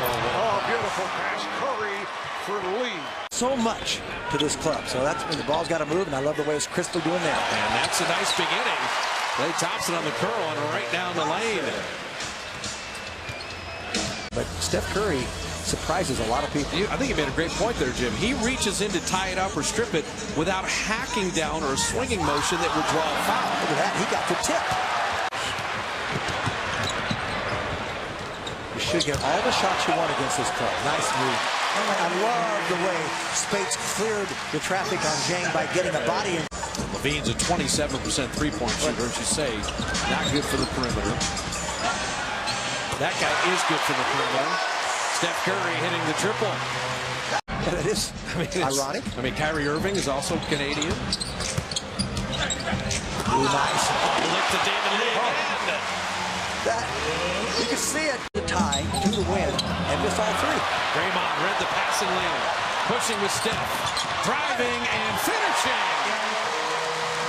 Oh, beautiful pass. Curry for Lee. So much to this club. So that's when the ball's got to move, and I love the way it's crisply doing that. And that's a nice beginning. Klay Thompson on the curl and right down the lane. But Steph Curry surprises a lot of people. I think you made a great point there, Jim. He reaches in to tie it up or strip it without hacking down or a swinging motion that would draw a foul. Look at that. He got the tip. You should get all the shots you want against this club. Nice move. I love the way Spates cleared the traffic on Jang by getting a body in. Levine's a 27% three-point shooter, as you say. Not good for the perimeter. That guy is good for the perimeter. Steph Curry hitting the triple. But it is ironic. I mean, Kyrie Irving is also Canadian. Ooh, nice. Lick to David Lee again. That, you can see it. The tie to the win and missed all three. Draymond read the passing lane. Pushing with Steph. Driving and finishing.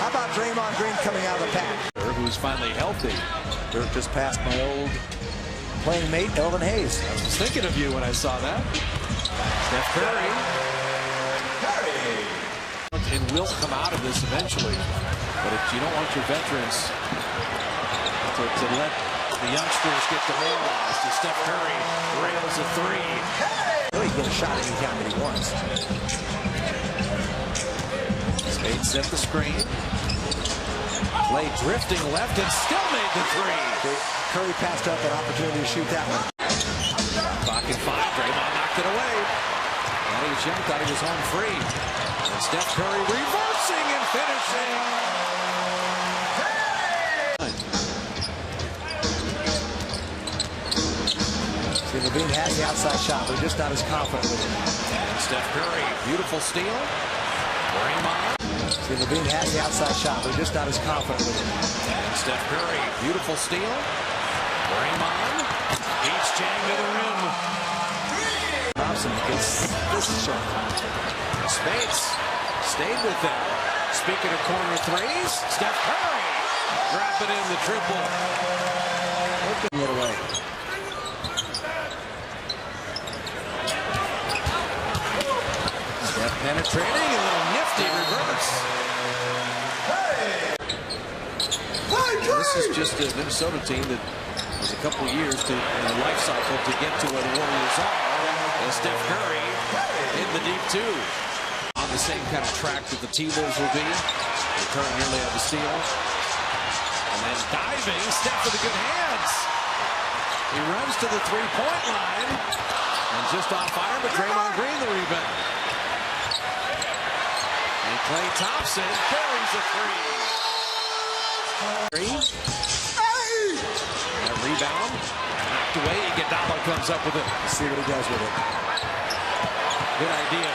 How about Draymond Green coming out of the pack? Who's finally healthy. Dirk just passed my old playing mate, Elvin Hayes. I was thinking of you when I saw that. Steph Curry. And will come out of this eventually. But if you don't want your veterans to let the youngsters get demoralized, as Steph Curry rails a three. He can get a shot anytime that he wants. Spade set the screen. Play drifting left and still made the three. Curry passed up an opportunity to shoot that one. Clock in 5. Draymond knocked it away. Thaddeus Young thought he was home free. And Steph Curry reversing and finishing. See, Levine has the outside shot, but just not as confident with it. And Steph Curry, beautiful steal. Draymond. See, Levine has the outside shot, but just not as confident with it. And Steph Curry, beautiful steal. Draymond beats Jang to the rim. Thompson gets this shot. Spates stayed with them. Speaking of corner threes, Steph Curry dropping in the triple. Looking it away. Steph penetrating, a little nifty reverse. This is just a Minnesota team that was a couple years in the life cycle to get to where the Warriors are. And Steph Curry in the deep two. On the same kind of track that the T-Wolves will be. They currently nearly have the steal. And then diving, Steph with the good hands. He runs to the three-point line. And just off fire, but Draymond Green the rebound. And Klay Thompson carries a three. That rebound knocked away. Iguodala comes up with it. Let's see what he does with it. Good idea.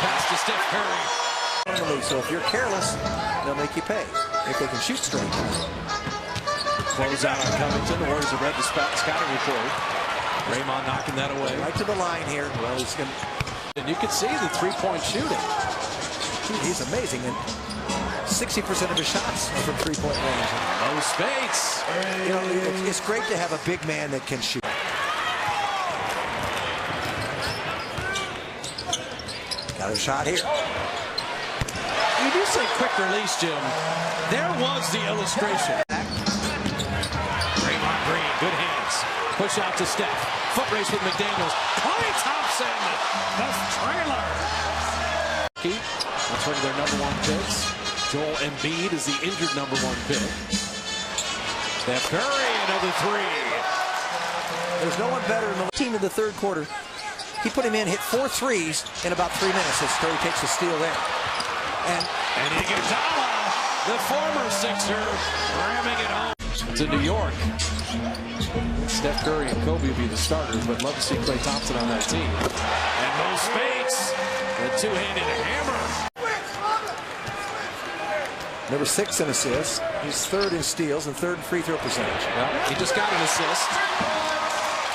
Pass to Steph Curry. So if you're careless, they'll make you pay. If they can shoot straight. Close out on Covington. The Warriors have read the scouting report. Draymond knocking that away. Right to the line here. Well, he's going. And you can see the three-point shooting. He's amazing. And 60% of his shots are from three-point range. No Spates. You know, it's great to have a big man that can shoot. Got a shot here. You do say quick release, Jim. There was the illustration. Draymond Green, good hands. Push out to Steph. Foot race with McDaniels. Klay Thompson, the trailer. That's one of their #1 picks. Joel Embiid is the injured #1 pick. Steph Curry, another three. There's no one better in the team in the third quarter. He put him in, hit 4 threes in about 3 minutes as Curry takes a steal there. And Iguodala, the former Sixer, ramming it home to New York. Steph Curry and Kobe will be the starters, but love to see Klay Thompson on that team. And Mo Spates, the two-handed hammer. Number 6 in assists. He's 3rd in steals and 3rd in free throw percentage. Well, he just got an assist.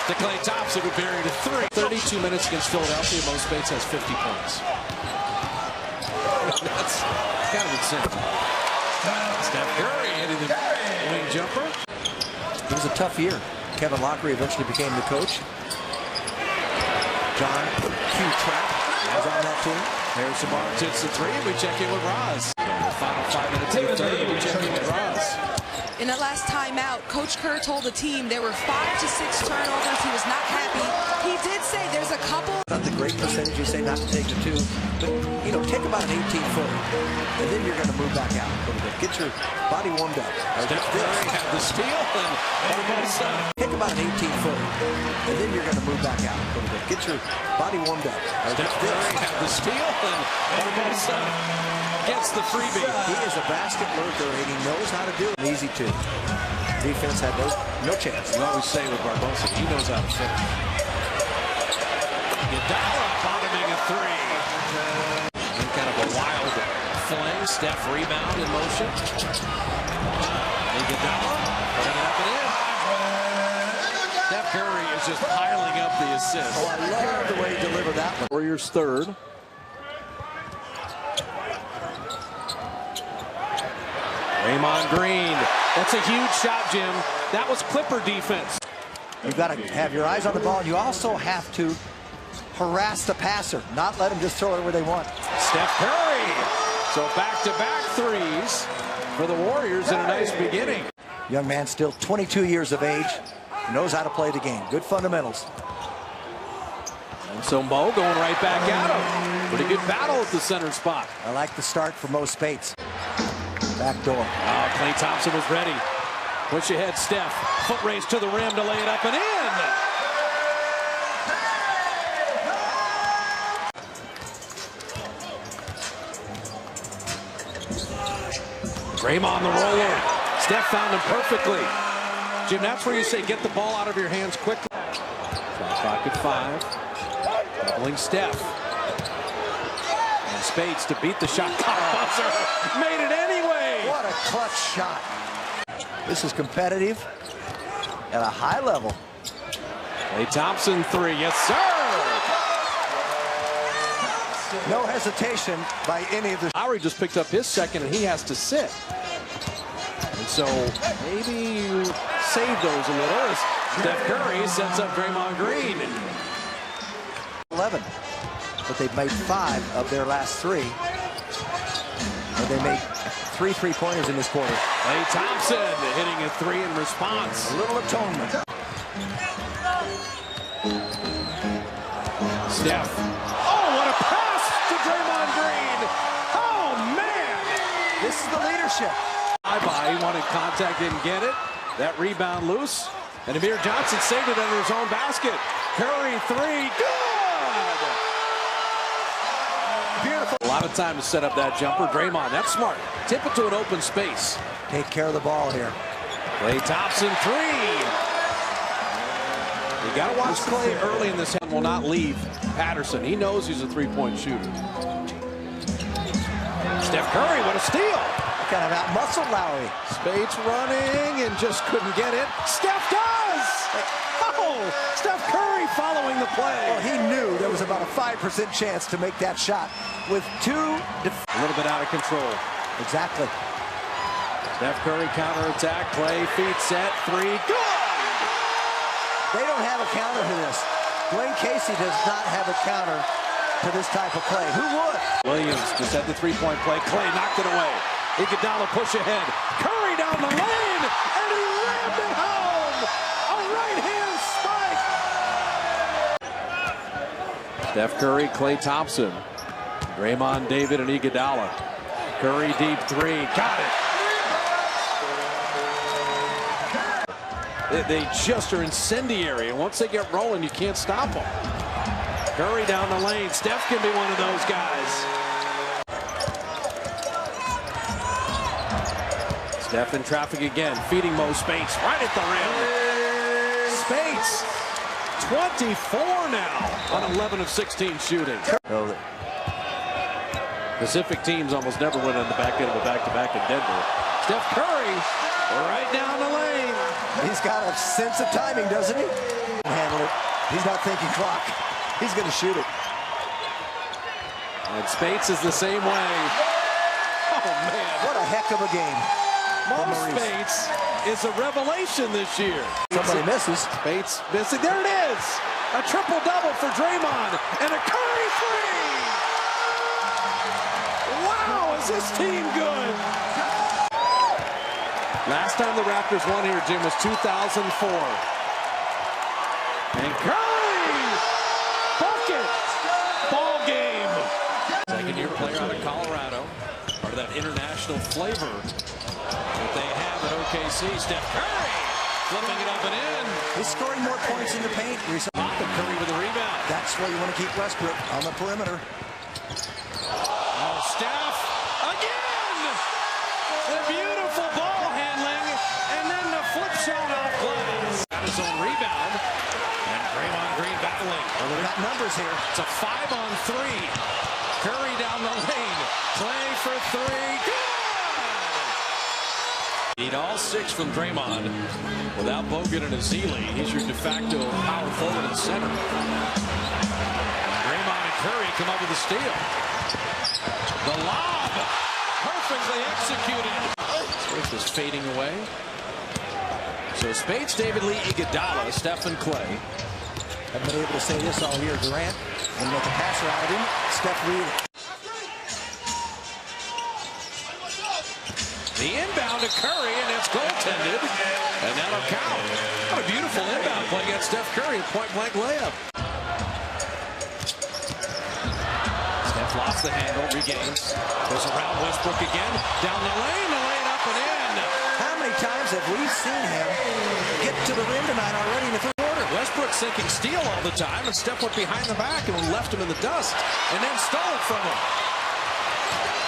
To Klay Thompson, who buried a three. 32 minutes against Philadelphia. Mo Spates has 50 points. That's kind of insane. Steph Curry hitting the wing jumper. It was a tough year. Kevin Lockery eventually became the coach. John Q. Trapp was on that team. Harrison Barnes hits the three, and we check in with Roz. The final 5 minutes of the third, we check in with Roz. In that last timeout, Coach Kerr told the team there were 5 to 6 turnovers. He was not happy. He did say there's a couple. Not the great percentage you say not to take the 2, but you know, take about an 18-footer, and then you're going to move back out a little bit. Get your body warmed up. Steph Curry had the steal and both sides. Take about an 18-footer, and then you're going to move back out a little bit. Get your body warmed up. Steph Curry had the steal, and Barbosa gets the freebie. He is a basket lurker, and he knows how to do it. Easy to. Defense had no chance. You always say with Barbosa, he knows how to finish. Iguodala bottoming a three. And kind of a wild fling. Steph rebound in motion. Iguodala putting it up and in. Steph Curry is just piling up the assists. Oh, I love the way he delivered that one. Warriors third. Draymond Green. That's a huge shot, Jim. That was Clipper defense. You've got to have your eyes on the ball. You also have to harass the passer, not let them just throw it where they want. Steph Curry. So back-to-back threes for the Warriors in a nice beginning. Young man, still 22 years of age, knows how to play the game. Good fundamentals. And so Mo going right back at him. Pretty good battle at the center spot. I like the start for Mo Spates. Back door. Oh, Klay Thompson was ready. Push ahead, Steph. Foot race to the rim to lay it up and in. Draymond the roller. Steph found him perfectly. Jim, that's where you say get the ball out of your hands quickly. Clock at 5. Doubling Steph. And Spates to beat the shot clock buzzer. Made it anyway. What a clutch shot. This is competitive at a high level. Klay Thompson three. Yes, sir. No hesitation by any of the. Lowry just picked up his second, and he has to sit. And so maybe you save those a little as Steph Curry sets up Draymond Green. 11, but they've made 5 of their last 3. And they made 3 3-pointers in this quarter. Klay Thompson hitting a 3 in response. A little atonement. Steph. Oh, what a pass to Draymond Green. Oh, man. This is the leadership. He wanted contact, didn't get it. That rebound loose. And Amir Johnson saved it under his own basket. Curry 3, good! Beautiful. A lot of time to set up that jumper. Draymond, that's smart. Tip it to an open space. Take care of the ball here. Klay Thompson 3. You got to watch Klay early in this hand. Will not leave Patterson. He knows he's a three-point shooter. Steph Curry, what a steal. Kind of out-muscled Lowry. Spates running and just couldn't get it. Steph does! Oh, Steph Curry following the play. Well, he knew there was about a 5% chance to make that shot with 2. A little bit out of control. Exactly. Steph Curry counterattack, play, feet set, 3, good! They don't have a counter to this. Dwayne Casey does not have a counter to this type of play. Who would? Williams just had the three-point play. Klay knocked it away. Iguodala push ahead. Curry down the lane, and he rammed it home. A right-hand spike. Steph Curry, Klay Thompson, Draymond, David, and Iguodala. Curry deep 3, got it. They just are incendiary, and once they get rolling, you can't stop them. Curry down the lane. Steph can be one of those guys. Steph in traffic again, feeding Mo Spates right at the rim. Spates, 24 now on 11 of 16 shooting. Pacific teams almost never win on the back end of a back-to-back in Denver. Steph Curry right down the lane. He's got a sense of timing, doesn't he? Handle it. He's not thinking clock. He's going to shoot it. And Spates is the same way. Oh, man. What a heck of a game. Mo Spates is a revelation this year. Somebody misses. Spates missing. There it is. A triple-double for Draymond and a Curry 3. Wow, is this team good? Last time the Raptors won here, Jim, was 2004. And Curry! Bucket! Ball game! Second-year player out of Colorado. Part of that international flavor that they have at OKC. Steph Curry Flipping it up and in. He's scoring more points in the paint. Curry with a rebound. That's where you want to keep Westbrook on the perimeter. Oh, Steph again! The beautiful ball handling, and then the flip shot off glass. Got his own rebound, and Draymond Green battling. Well, they got numbers here. It's a 5-on-3. Curry down the lane. Clay for three. Good! Need all 6 from Draymond. Without Bogut and Azili, he's your de facto power forward and center. Draymond and Curry come up with a steal. The lob, perfectly executed. Swift is fading away. So Spades, David Lee, Iguodala, Steph, and Clay. I've been able to say this all year. Durant, and make a passer out of him. Steph Lee. The inbound to Curry, and it's goaltended, and that'll count. What a beautiful inbound play against Steph Curry, a point-blank layup. Steph lost the handle, regains, goes around Westbrook again, down the lane up and in. How many times have we seen him get to the rim tonight already in the third quarter? Westbrook sinking steal all the time, and Steph went behind the back and left him in the dust, and then stole it from him.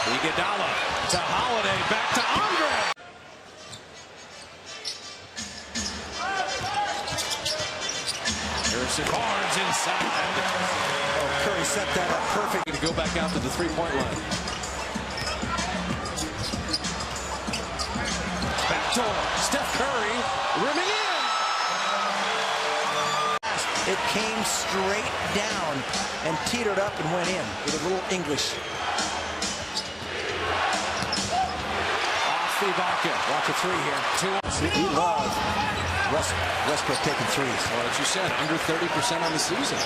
Iguodala to Holiday, back to Andre. Harrison Barnes inside. Oh, Curry set that up perfect. To go back out to the three-point line. Backdoor, Steph Curry, rimming in. It came straight down and teetered up and went in with a little English. Ibaka. Watch a three here. We love Westbrook taking threes. Well, as you said, under 30% on the season.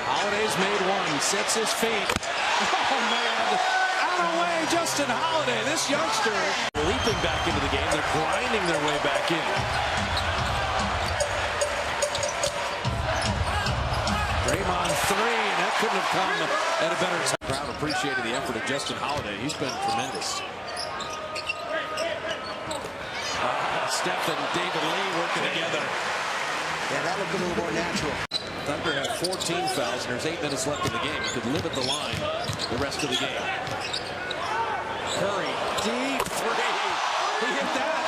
Holiday's made one, sets his feet. Oh, man. Out of the way, Justin Holiday. This youngster leaping back into the game. They're grinding their way back in. Draymond three, and that couldn't have come at a better time. Crowd appreciated the effort of Justin Holiday. He's been tremendous. Steph and David Lee working together. Yeah, that looked a little more natural. Thunder had 14 fouls, and there's 8 minutes left in the game. He could live at the line the rest of the game. Curry, deep three. He hit that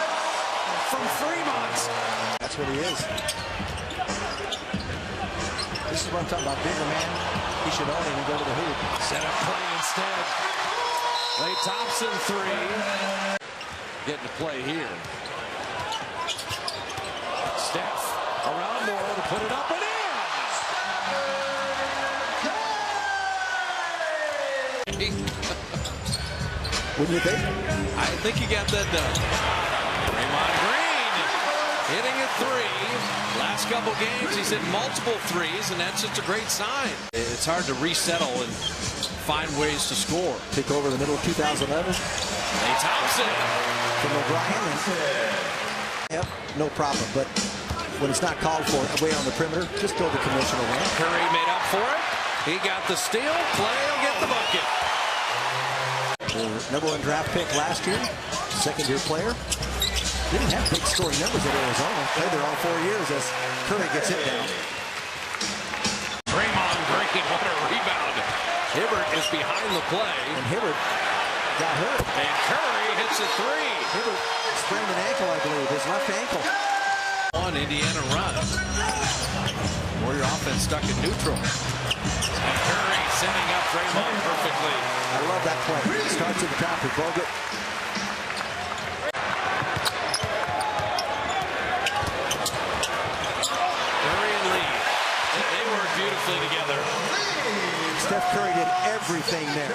from Fremont. That's what he is. This is what I'm talking about. Bigger man. He should own it and go to the hoop. Set up play instead. Klay Thompson three. Getting to play here. Steph around Moore to put it up and in. Wouldn't you think? I think he got that done. Draymond Green hitting a three. Last couple games he's hit multiple threes, and that's just a great sign. It's hard to resettle and find ways to score. Take over the middle of 2011. Klay Thompson from O'Brien. Yep, no problem, but when it's not called for away on the perimeter, just go the conventional way. Curry made up for it. He got the steal. Clay will get the bucket. The #1 draft pick last year, second-year player. Didn't have big scoring numbers at Arizona. Played there all 4 years as Curry gets it down. Draymond Green, what a rebound. Hibbert is behind the play. And Hibbert got hurt. And Curry hits a three. Hibbert sprained an ankle, I believe, his left ankle. On Indiana run. Warrior offense stuck in neutral. And Curry setting up Draymond perfectly. I love that play. Starts at the top with Bogut. Curry and Lee. They work beautifully together. Steph Curry did everything there.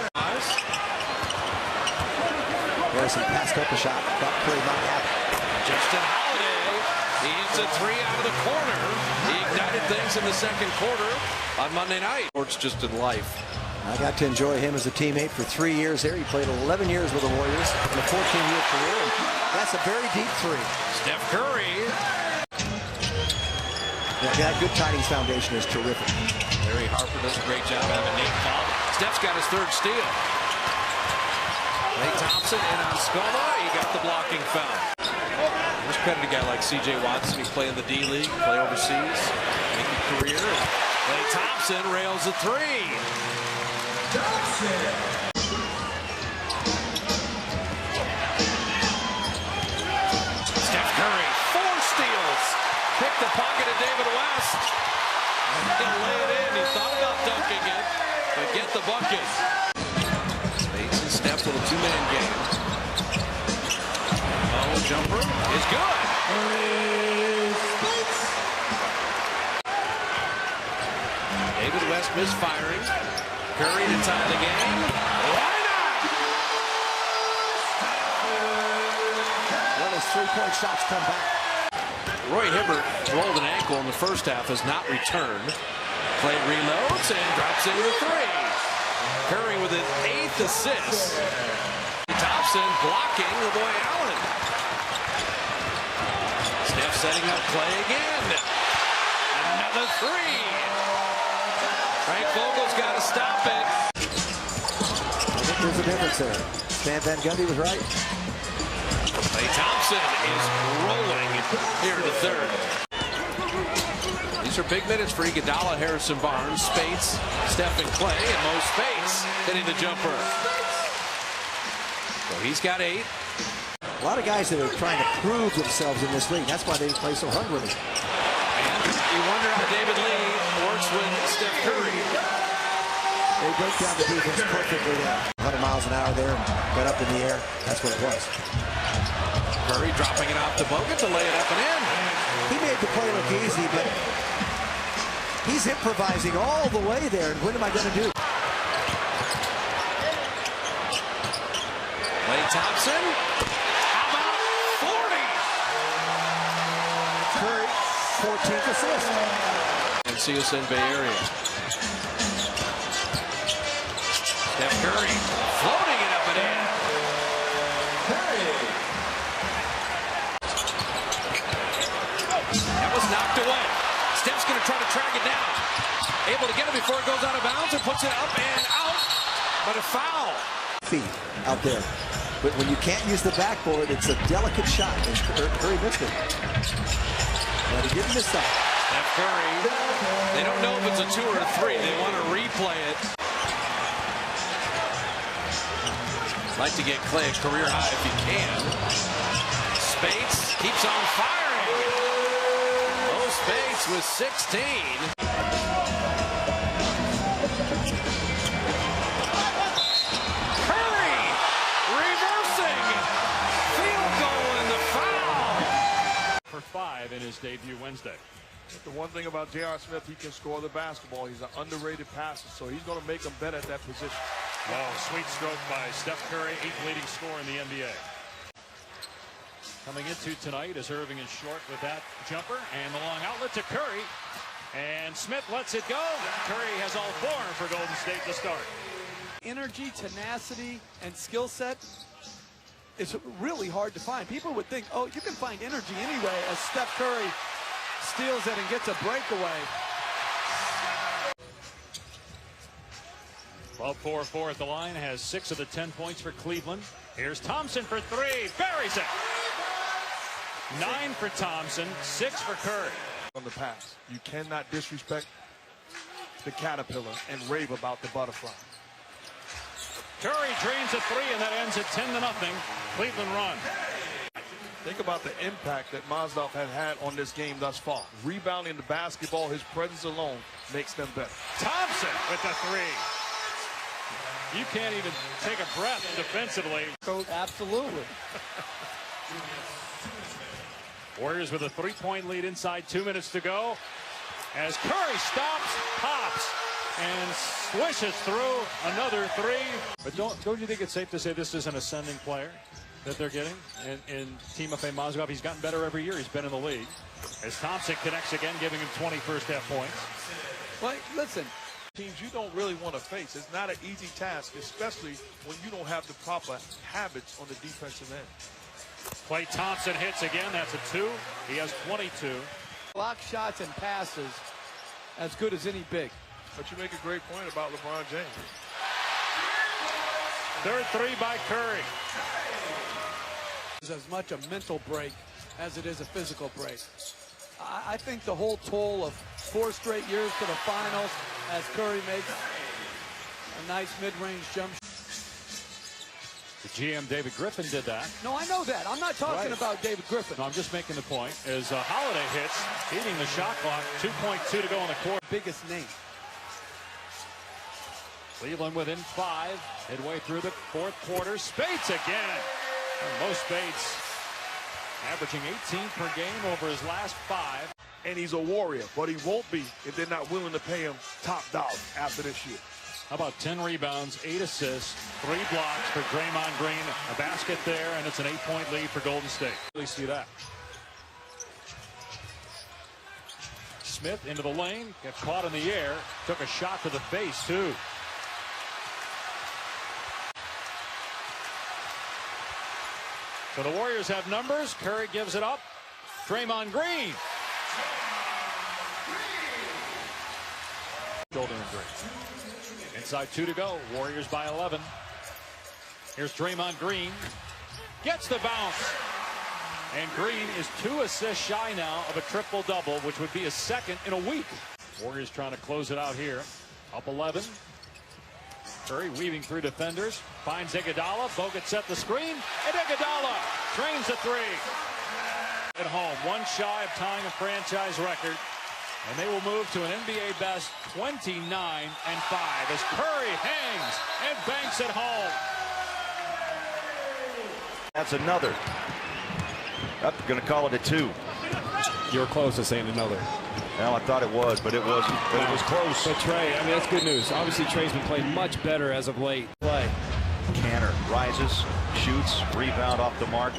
Harrison passed up a shot. Thought Curry might have it. Justin Holiday. He's a three out of the corner. He ignited things in the second quarter on Monday night. It's just in life. I got to enjoy him as a teammate for 3 years there. He played 11 years with the Warriors in a 14-year career. And that's a very deep three. Steph Curry. That good Tidings foundation is terrific. Larry Harper does a great job having Nate foul. Steph's got his third steal. Klay Thompson and Scola, he got the blocking foul. There's credit to a guy like C.J. Watson. He play in the D-League, play overseas, make a career. Klay Thompson rails a three. Steph Curry, 4 steals. Pick the pocket of David West. And lay it in. He thought about dunking it, but get the bucket. Spates and Steph with a 2-man game. Oh, jumper is good. David West misfiring. Curry to tie the game. Why not? Well, his 3-point shots come back. Roy Hibbert rolled an ankle in the first half, has not returned. Klay reloads and drops in the 3. Curry with an 8th assist. Thompson blocking the boy Allen. Steph setting up Klay again. Another 3. Frank Vogel's got to stop it. I think there's a difference there. Stan Van Gundy was right. Klay Thompson is rolling here in the 3rd. These are big minutes for Iguodala, Harrison Barnes, Spates, Steph and Klay, and Mo Spates hitting the jumper. So he's got 8. A lot of guys that are trying to prove themselves in this league. That's why they play so hungrily. And you wonder how David Lee works with Steph Curry. They break down the defense perfectly there. 100 miles an hour there, got up in the air. That's what it was. Curry dropping it off to Bogut to lay it up and in. He made the play look easy, but he's improvising all the way there. And what am I going to do? Klay Thompson. How about 40? Curry, 14th assist. And CSN Bay Area. Steph Curry floating it up and in. That was knocked away. Steph's going to try to track it down. Able to get it before it goes out of bounds and puts it up and out. But a foul. Feet out there. But when you can't use the backboard, it's a delicate shot. And Curry missed it. But he didn't miss that. Steph Curry, they don't know if it's a 2 or a 3. They want to replay it. Like to get Klay a career high if you can. Spates keeps on firing. Oh, Spates with 16. Curry reversing. Field goal and the foul. For 5 in his debut Wednesday. The one thing about J.R. Smith, he can score the basketball. He's an underrated passer, so he's going to make him better at that position. Well, sweet stroke by Steph Curry, 8th leading scorer in the NBA. Coming into tonight is Irving is short with that jumper, and the long outlet to Curry. And Smith lets it go. Curry has all 4 for Golden State to start. Energy, tenacity, and skill set is really hard to find. People would think, oh, you can find energy anyway, as Steph Curry steals it and gets a breakaway. 12-4-4 at the line, has 6 of the 10 points for Cleveland. Here's Thompson for 3, buries it. 9 for Thompson, 6 for Curry. On the pass, you cannot disrespect the caterpillar and rave about the butterfly. Curry drains a 3, and that ends at 10-0. Cleveland run. Think about the impact that Mazdov had on this game thus far. Rebounding the basketball, his presence alone makes them better. Thompson with the 3. You can't even take a breath defensively. Absolutely. Warriors with a 3-point lead inside 2 minutes to go. As Curry stops, pops, and swishes through another 3. But don't you think it's safe to say this is an ascending player that they're getting in Timofey Mozgov? He's gotten better every year he's been in the league. As Thompson connects again, giving him 20 first-half points. Well, listen. Teams you don't really want to face. It's not an easy task, especially when you don't have the proper habits on the defensive end. Klay Thompson hits again. That's a 2. He has 22. Block shots and passes as good as any big. But you make a great point about LeBron James. Third 3 by Curry. It's as much a mental break as it is a physical break. I think the whole toll of 4 straight years to the finals as Curry makes a nice mid-range jump. The GM David Griffin did that. No, I know that. I'm not talking about David Griffin. No, I'm just making the point. As Holiday hits, beating the shot clock, 2.2 to go in the quarter. Biggest name. Cleveland within 5, midway through the 4th quarter. Spates again. Mo Spates averaging 18 per game over his last 5. And he's a warrior, but he won't be if they're not willing to pay him top dollar after this year. How about 10 rebounds, 8 assists, 3 blocks for Draymond Green, a basket there, and it's an 8-point lead for Golden State. Really see that. Smith into the lane, got caught in the air, took a shot to the face, too. So the Warriors have numbers. Curry gives it up. Draymond Green. Shoulder injury. Inside 2 to go. Warriors by 11. Here's Draymond Green. Gets the bounce. And Green is 2 assists shy now of a triple-double, which would be his 2nd in a week. Warriors trying to close it out here. Up 11. Curry weaving through defenders. Finds Iguodala. Bogut set the screen. And Iguodala drains the 3. At home. 1 shy of tying a franchise record. And they will move to an NBA best 29-5 as Curry hangs and banks at home. That's another. Up, going to call it a 2. You're close to saying another. Well, I thought it was, but it wasn't. But it was close. But Trey, I mean, that's good news. Obviously, Trey's been playing much better as of late. Canner rises, shoots, rebound off the mark.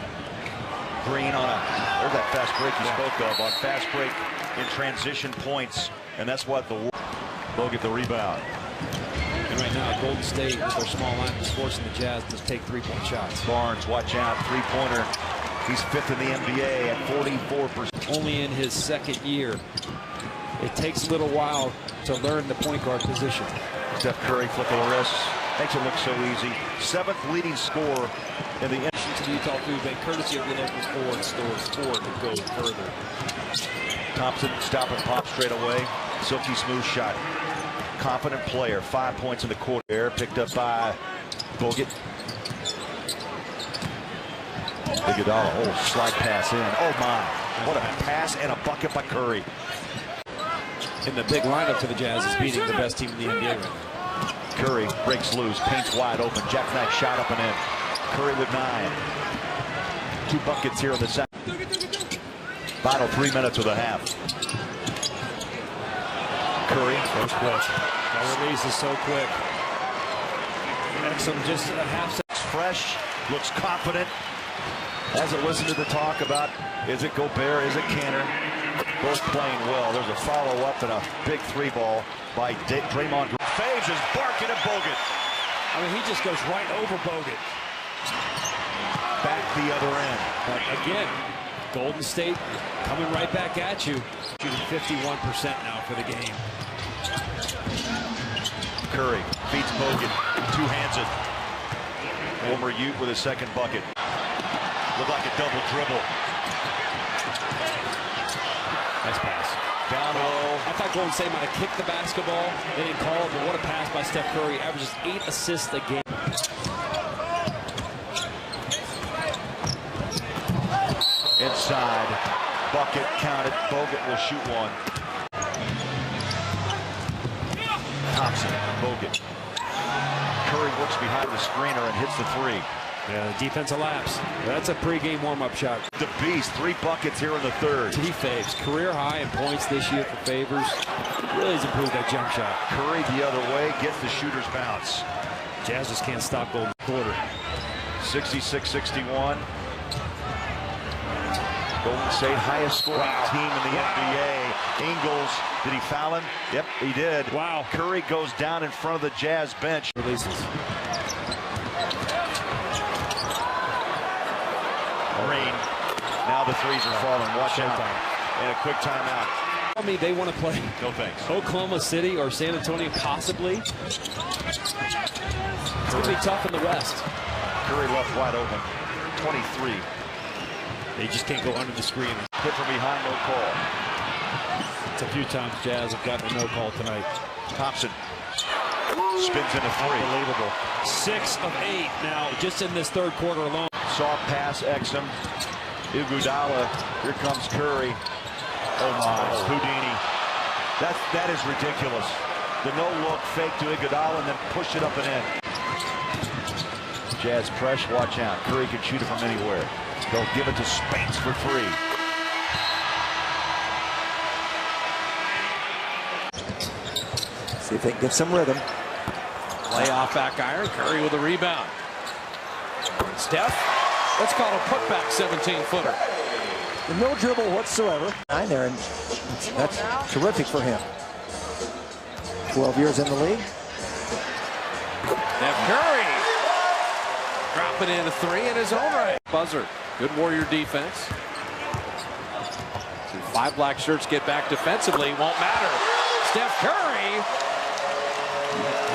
Green on a, there's that fast break you spoke of, on fast break in transition points, and that's what the Bogut the rebound. And right now, Golden State with their small line is forcing the Jazz to take 3-point shots. Barnes, watch out, 3-pointer. He's 5th in the NBA at 44%. Only in his 2nd year. It takes a little while to learn the point guard position. Steph Curry flick of the wrist. Makes it look so easy. 7th leading scorer in the to the Utah Food Bank, courtesy of your local Ford stores. Ford to go further. Thompson stop and pop straight away. Silky smooth shot. Confident player. 5 points in the quarter. There, picked up by Bogut. Iguodala, oh, slide pass in. Oh my, what a pass and a bucket by Curry. And the big lineup for the Jazz is beating the best team in the NBA right now. Curry breaks loose, paint's wide open. Jackknife shot up and in. Curry with 9. 2 buckets here in the second. Final 3 minutes of the half. Curry goes quick. That release is so quick. Excellent, just a half second. Fresh, looks confident. Hasn't listened to the talk about, is it Gobert, is it Canner? Both playing well. There's a follow-up and a big 3-ball by Draymond. Faves is barking at Bogut. I mean, he just goes right over Bogut. Back the other end. But again, Golden State coming right back at you. Shooting 51% now for the game. Curry beats Bogut. 2-hands it. Former Ute with his 2nd bucket. Looked like a double dribble. Nice pass. Down low. I thought Golden State might have kicked the basketball. They didn't call it, but what a pass by Steph Curry. Averages 8 assists a game. Inside. Bucket counted. Bogut will shoot 1. Thompson. Bogut. Curry works behind the screener and hits the 3. Yeah, the defense elapse. That's a pregame warm-up shot. The Beast, 3 buckets here in the 3rd. T. Faves, career high in points this year for Favors. Really has improved that jump shot. Curry the other way, gets the shooter's bounce. Jazz just can't stop Golden quarter. 66-61. Golden State, highest scoring team in the NBA. Ingles, did he foul him? Yep, he did. Wow. Curry goes down in front of the Jazz bench. Releases. Green. Now the 3s are falling. Watch out. And a quick timeout. I mean, they want to play no thanks. Oklahoma City or San Antonio, possibly. It's going to be tough in the West. Curry left wide open. 23. They just can't go under the screen. Hit from behind, no call. It's a few times Jazz have gotten a no call tonight. Thompson spins into three. Unbelievable. 6 of 8 now, just in this third quarter alone. Soft pass, Exum. Iguodala. Here comes Curry. Oh my, Houdini. That is ridiculous. The no-look fake to Iguodala and then push it up and in. Jazz press, watch out. Curry can shoot it from anywhere. They'll give it to Spence for 3. See if they can get some rhythm. Play off back iron. Curry with a rebound. Steph, let's call a putback 17-footer. No dribble whatsoever. There, and that's terrific for him. 12 years in the league. Steph Curry dropping in a 3 in his own right. Buzzer. Good Warrior defense. See 5 black shirts get back defensively. Won't matter. Steph Curry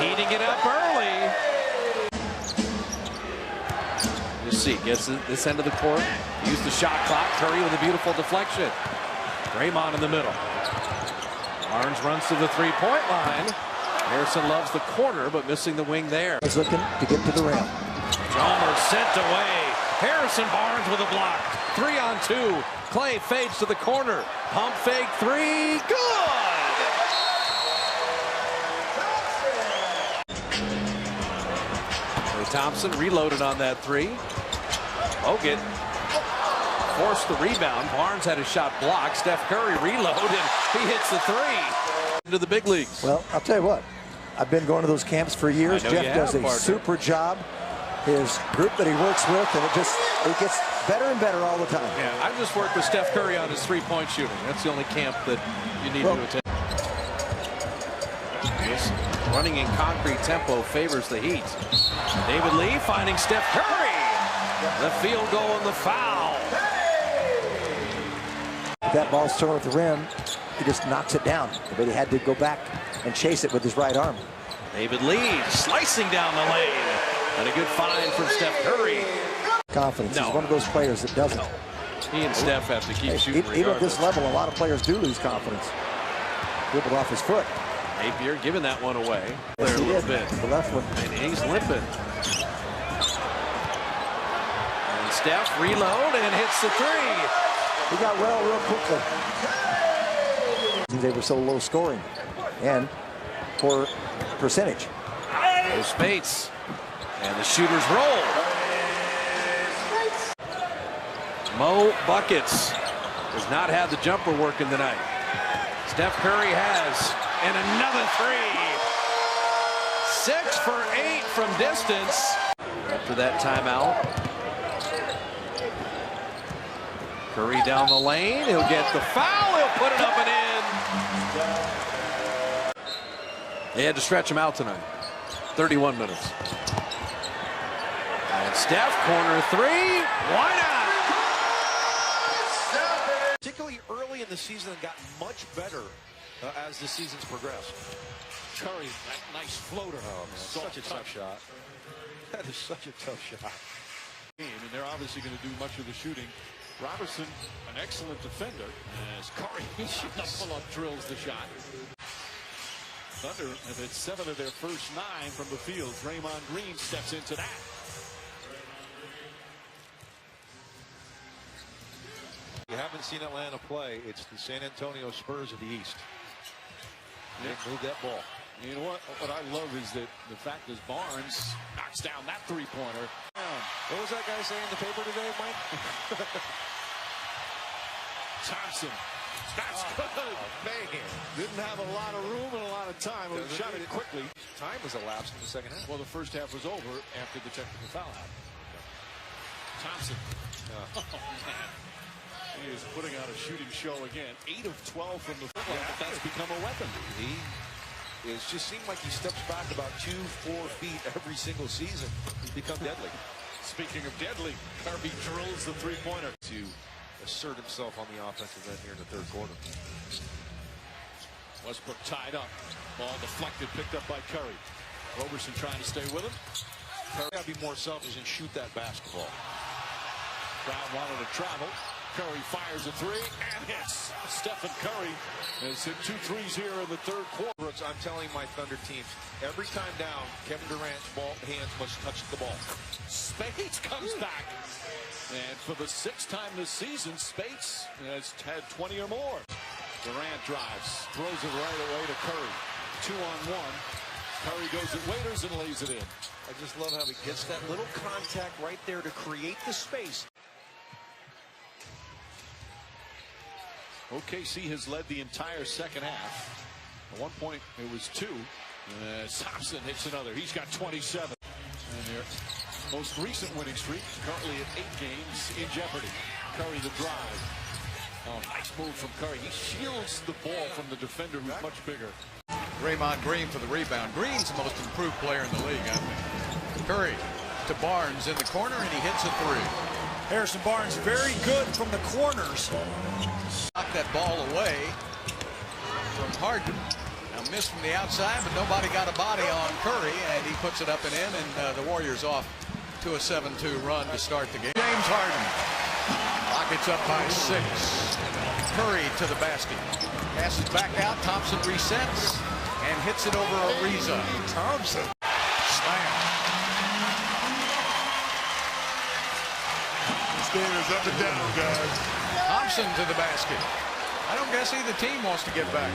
heating it up early. You see, gets this end of the court. Use the shot clock. Curry with a beautiful deflection. Draymond in the middle. Barnes runs to the three-point line. Harrison loves the corner, but missing the wing there. He's looking to get to the rim. Chalmers sent away. Harrison Barnes with a block. 3-on-2. Clay fades to the corner. Pump fake 3. Good! Thompson reloaded on that 3. Bogut forced the rebound. Barnes had his shot blocked. Steph Curry reloaded. He hits the 3 into the big leagues. Well, I'll tell you what. I've been going to those camps for years. Jeff does a super job. His group that he works with, and it gets better and better all the time. Yeah, I just worked with Steph Curry on his three-point shooting. That's the only camp that you need to attend. This running in concrete tempo favors the Heat. David Lee finding Steph Curry. The field goal and the foul. If that ball's thrown at the rim, he just knocks it down. But he had to go back and chase it with his right arm. David Lee slicing down the lane. And a good find from Steph Curry. Confidence. He's one of those players that doesn't. He and Steph have to keep shooting regardless. Even at this level, a lot of players do lose confidence. Dribbled off his foot. Napier giving that one away. Yes, There a little bit. The left one. And he's limping. And Steph reload and hits the 3. He got well real quickly. They were so low scoring and poor percentage. There's Spates. And the shooters roll. Mo Buckets does not have the jumper working tonight. Steph Curry has. And another 3. 6 for 8 from distance. After that timeout. Curry down the lane. He'll get the foul. He'll put it up and in. They had to stretch him out tonight. 31 minutes. And Steph, corner 3. Why not? Particularly early in the season and gotten much better as the season's progressed. Curry, that nice floater. Oh, man, such a tough shot. That is such a tough shot. And they're obviously going to do much of the shooting. Robertson, an excellent defender. As Curry, pull-up drills the shot. Thunder have hit 7 of their first 9 from the field. Draymond Green steps into that. You haven't seen Atlanta play. It's the San Antonio Spurs of the East. They moved that ball. You know what? What I love is that the fact is Barnes knocks down that three-pointer. What was that guy saying in the paper today, Mike? Thompson. That's good. Man. Didn't have a lot of room and a lot of time. He shot it quickly. Time was elapsed in the second half. Well, the first half was over after the technical foul happened. Thompson. Oh, man. He is putting out a shooting show again. 8 of 12 from the football. Yeah. That's become a weapon. He just seemed like he steps back about 2-4 feet every single season. He's become deadly. Speaking of deadly, Kirby drills the three-pointer to assert himself on the offensive end here in the third quarter. Westbrook tied up. Ball deflected, picked up by Curry. Roberson trying to stay with him. Curry got to be more selfish and shoot that basketball. Crowd wanted to travel. Curry fires a three and hits. Stephen Curry has hit 2 threes here in the third quarter. Brooks, I'm telling my Thunder teams, every time down, Kevin Durant's hands must touch the ball. Spades comes back. And for the 6th time this season, Spades has had 20 or more. Durant drives, throws it right away to Curry. 2-on-1. Curry goes at Waiters and lays it in. I just love how he gets that little contact right there to create the space. OKC has led the entire second half. At one point, it was 2. Thompson hits another. He's got 27. And their most recent winning streak, currently at 8 games, in jeopardy. Curry the drive. Oh, nice move from Curry. He shields the ball from the defender who's much bigger. Draymond Green for the rebound. Green's the most improved player in the league, I think. Curry to Barnes in the corner, and he hits a 3. Harrison Barnes very good from the corners. Knocked that ball away from Harden. Now missed from the outside, but nobody got a body on Curry, and he puts it up and in, and the Warriors off to a 7-2 run to start the game. James Harden. Rockets up by 6. Curry to the basket. Passes back out. Thompson resets and hits it over Ariza. Thompson. Slam. This game is up and down, guys. Thompson to the basket. I don't guess either team wants to get back.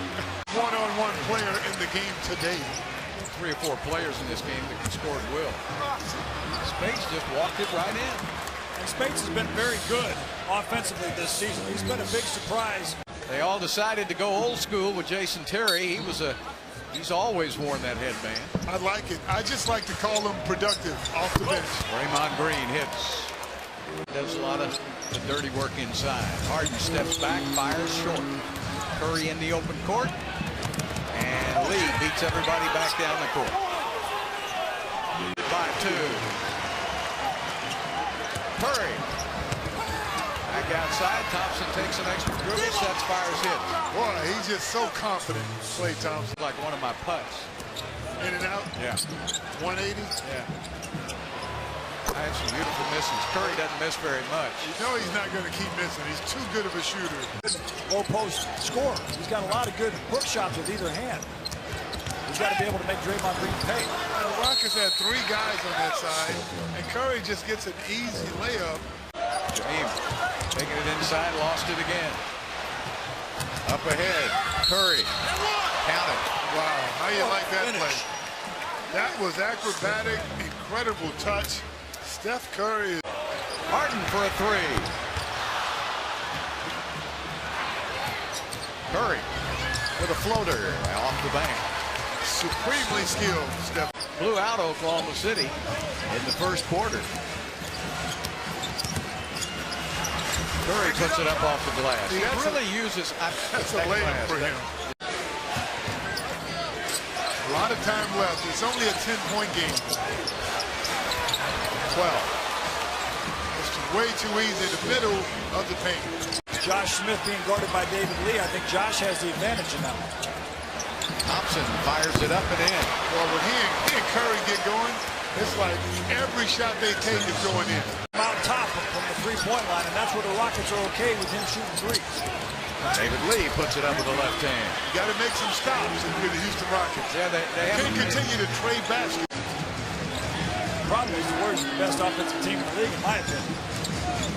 One-on-one player in the game today. 3 or 4 players in this game that can score at will. Spades just walked it right in. And Spades has been very good offensively this season. He's been a big surprise. They all decided to go old school with Jason Terry. He's always worn that headband. I like it. I just like to call him productive off the bench. Draymond Green hits. Does a lot of the dirty work inside. Harden steps back, fires short. Curry in the open court. And Lee beats everybody back down the court. By 2. Curry. Back outside. Thompson takes an extra dribble, sets, fires, hits. Boy, he's just so confident, Klay Thompson. Like one of my putts. In and out? Yeah. 180? Yeah. I had some beautiful misses. Curry doesn't miss very much. You know he's not going to keep missing. He's too good of a shooter. Low post scorer. He's got a lot of good hook shots with either hand. He's got to be able to make Draymond Green pay. The Rockets had 3 guys on that side, and Curry just gets an easy layup. James taking it inside, lost it again. Up ahead, Curry. Count it. Wow, how you like that play? That was acrobatic, incredible touch. Steph Curry. Harden for a 3. Curry with a floater off the bank. Supremely skilled, Steph. Blew out Oklahoma City in the first quarter. Curry puts it up off the glass. He really uses that's a layup for him. A lot of time left. It's only a 10-point game. 12. It's way too easy in the middle of the paint. Josh Smith being guarded by David Lee. I think Josh has the advantage in that one. Thompson fires it up and in. Well, when he and Curry get going, it's like every shot they take is going in. Out top from the three-point line, and that's where the Rockets are okay with him shooting threes. David Lee puts it up with the left hand. You got to make some stops if you're the Houston Rockets. Yeah, they can't continue to trade baskets. The problem is the Warriors are the best offensive team in the league, in my opinion.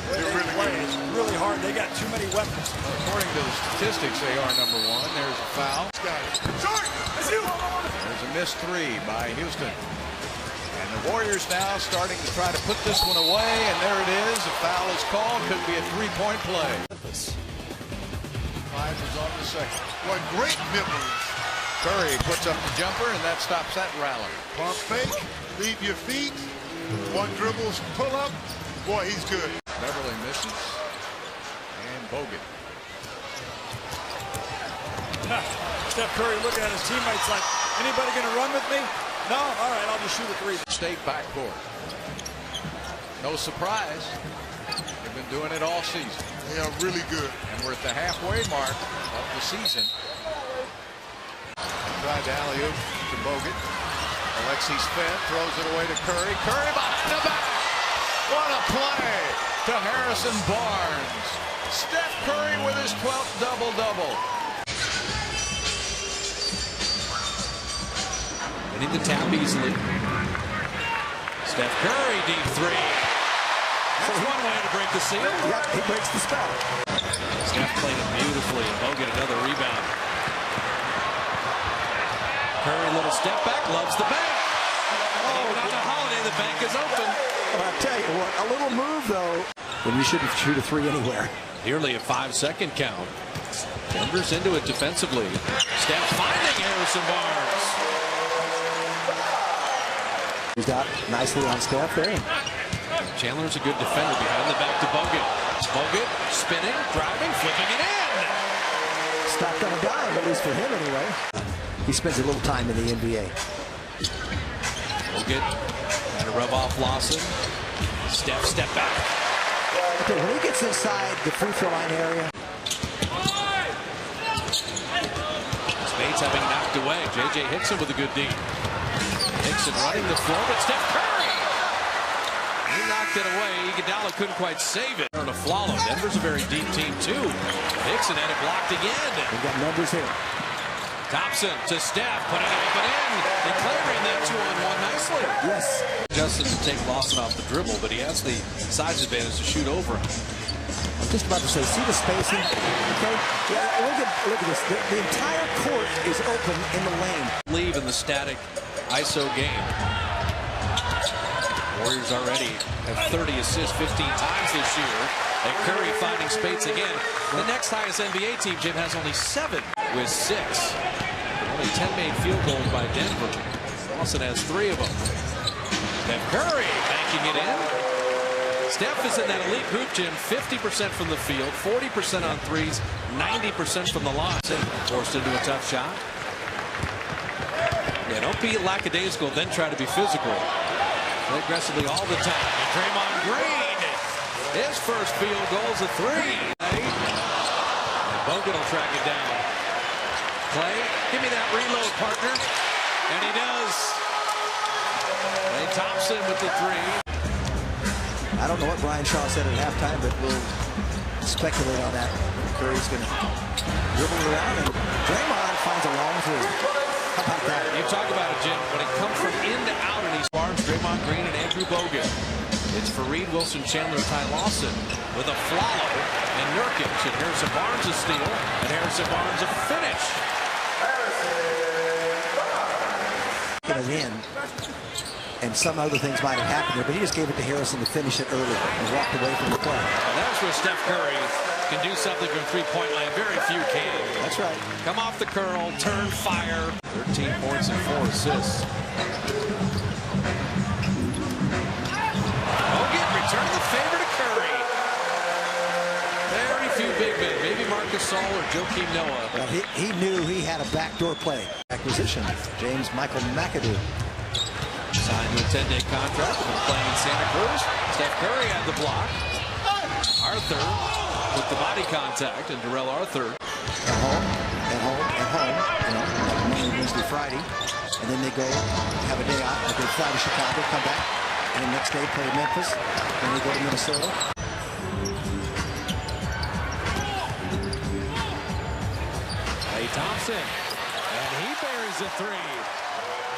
They really play. It's really hard. They got too many weapons. According to the statistics, they are number 1. There's a foul. There's a missed 3 by Houston. And the Warriors now starting to try to put this one away, and there it is. A foul is called. Could be a 3-point play. 5 is on the second. What great memories. Curry puts up the jumper, and that stops that rally. Pump fake, leave your feet. 1 dribbles, pull up. Boy, he's good. Beverly misses. And Bogut. Steph Curry looking at his teammates like, anybody going to run with me? No? All right, I'll just shoot a 3. State backcourt. No surprise. They've been doing it all season. They are really good. And we're at the halfway mark of the season. Tried to alley-oop to Bogut. Alexis Fed throws it away to Curry. Curry behind the back. What a play. to Harrison Barnes. Steph Curry with his 12th double-double. Hitting the tap easily. Steph Curry, deep three. That's one way to break the seal. Yeah, he breaks the spell. Steph played it beautifully, and Bogut another rebound. Curry, little step back, loves the bank. And even on the holiday, the bank is open. Well, I'll tell you what, a little move, though, when you shouldn't shoot a three anywhere. Nearly a 5-second count. Denver's into it defensively. Steph finding Harrison Barnes. He's got nicely on Steph there. Chandler's a good defender behind the back to Bogut. Bogut spinning, driving, flipping it in. Stopped on a dime, at least for him anyway. He spends a little time in the NBA. Bogut trying to rub off Lawson. Steph, step back. Okay, when he gets inside the free throw line area. Spades having knocked away. JJ hits him with a good D. Nixon running the floor, but Steph Curry! He knocked it away. Iguodala couldn't quite save it. On a follow. Denver's a very deep team, too. Nixon had it blocked again. We've got numbers here. Thompson to Steph, putting it up and in. And Clay ran that 2-on-1 nicely. Yes. Justin to take Lawson off the dribble, but he has the size advantage to shoot over him. I'm just about to say, see the spacing? Okay, yeah, look at this. The entire court is open in the lane. Leave in the static ISO game. Warriors already have 30 assists 15 times this year. And Curry finding space again. The next highest NBA team, Jim, has only 7 with 6. Only 10 made field goals by Denver. Lawson has 3 of them. And Curry banking it in. Steph is in that elite group, Jim. 50% from the field, 40% on threes, 90% from the line. Forced into a tough shot. Yeah, don't be lackadaisical, then try to be physical. Play aggressively all the time. And Draymond Green, his first field goal is a 3. And Bogut will track it down. Clay, give me that reload, partner. And he does. Clay Thompson with the 3. I don't know what Brian Shaw said at halftime, but we'll speculate on that. Curry's going to dribble around, and Draymond finds a long 3. How about that? You talk about it, Jim. When it comes from in to out, and he's Barnes, Draymond Green, and Andrew Bogut. It's Fareed, Wilson, Chandler, Ty Lawson with a follow, and Nurkic, and Harrison Barnes a steal, and Harrison Barnes a finish. Get it in. And some other things might have happened there, but he just gave it to Harrison to finish it early and walked away from the play. And that's where Steph Curry can do something from three-point line. Very few can. That's right. Come off the curl, turn, fire. 13 points and 4 assists. Bogut return the favor to Curry. Very few big men. Maybe Marcus Saul or Joakim Noah. Well, he knew he had a backdoor play. Acquisition, James Michael McAdoo. Signed to a 10-day contract. Been playing in Santa Cruz. Steph Curry had the block. Arthur with the body contact, and Darrell Arthur. At home. You know, Monday, Wednesday, Friday. And then they go have a day off. They go fly to Chicago, come back. And the next day play Memphis. Then they go to Minnesota. Klay Thompson. And he buries a 3.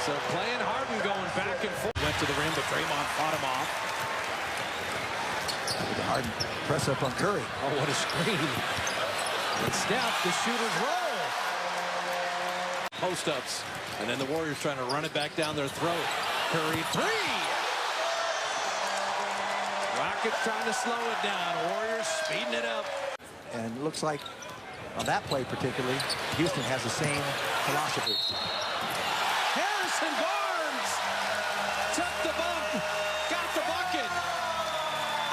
So Klay and Harden going back and forth. Went to the rim, but Draymond fought him off. Harden press up on Curry. Oh, what a screen. And Steph, the shooters roll. Post-ups. And then the Warriors trying to run it back down their throat. Curry 3. Rockets trying to slow it down. Warriors speeding it up. And it looks like on that play particularly, Houston has the same philosophy. Harrison Barnes took the bump, got the bucket.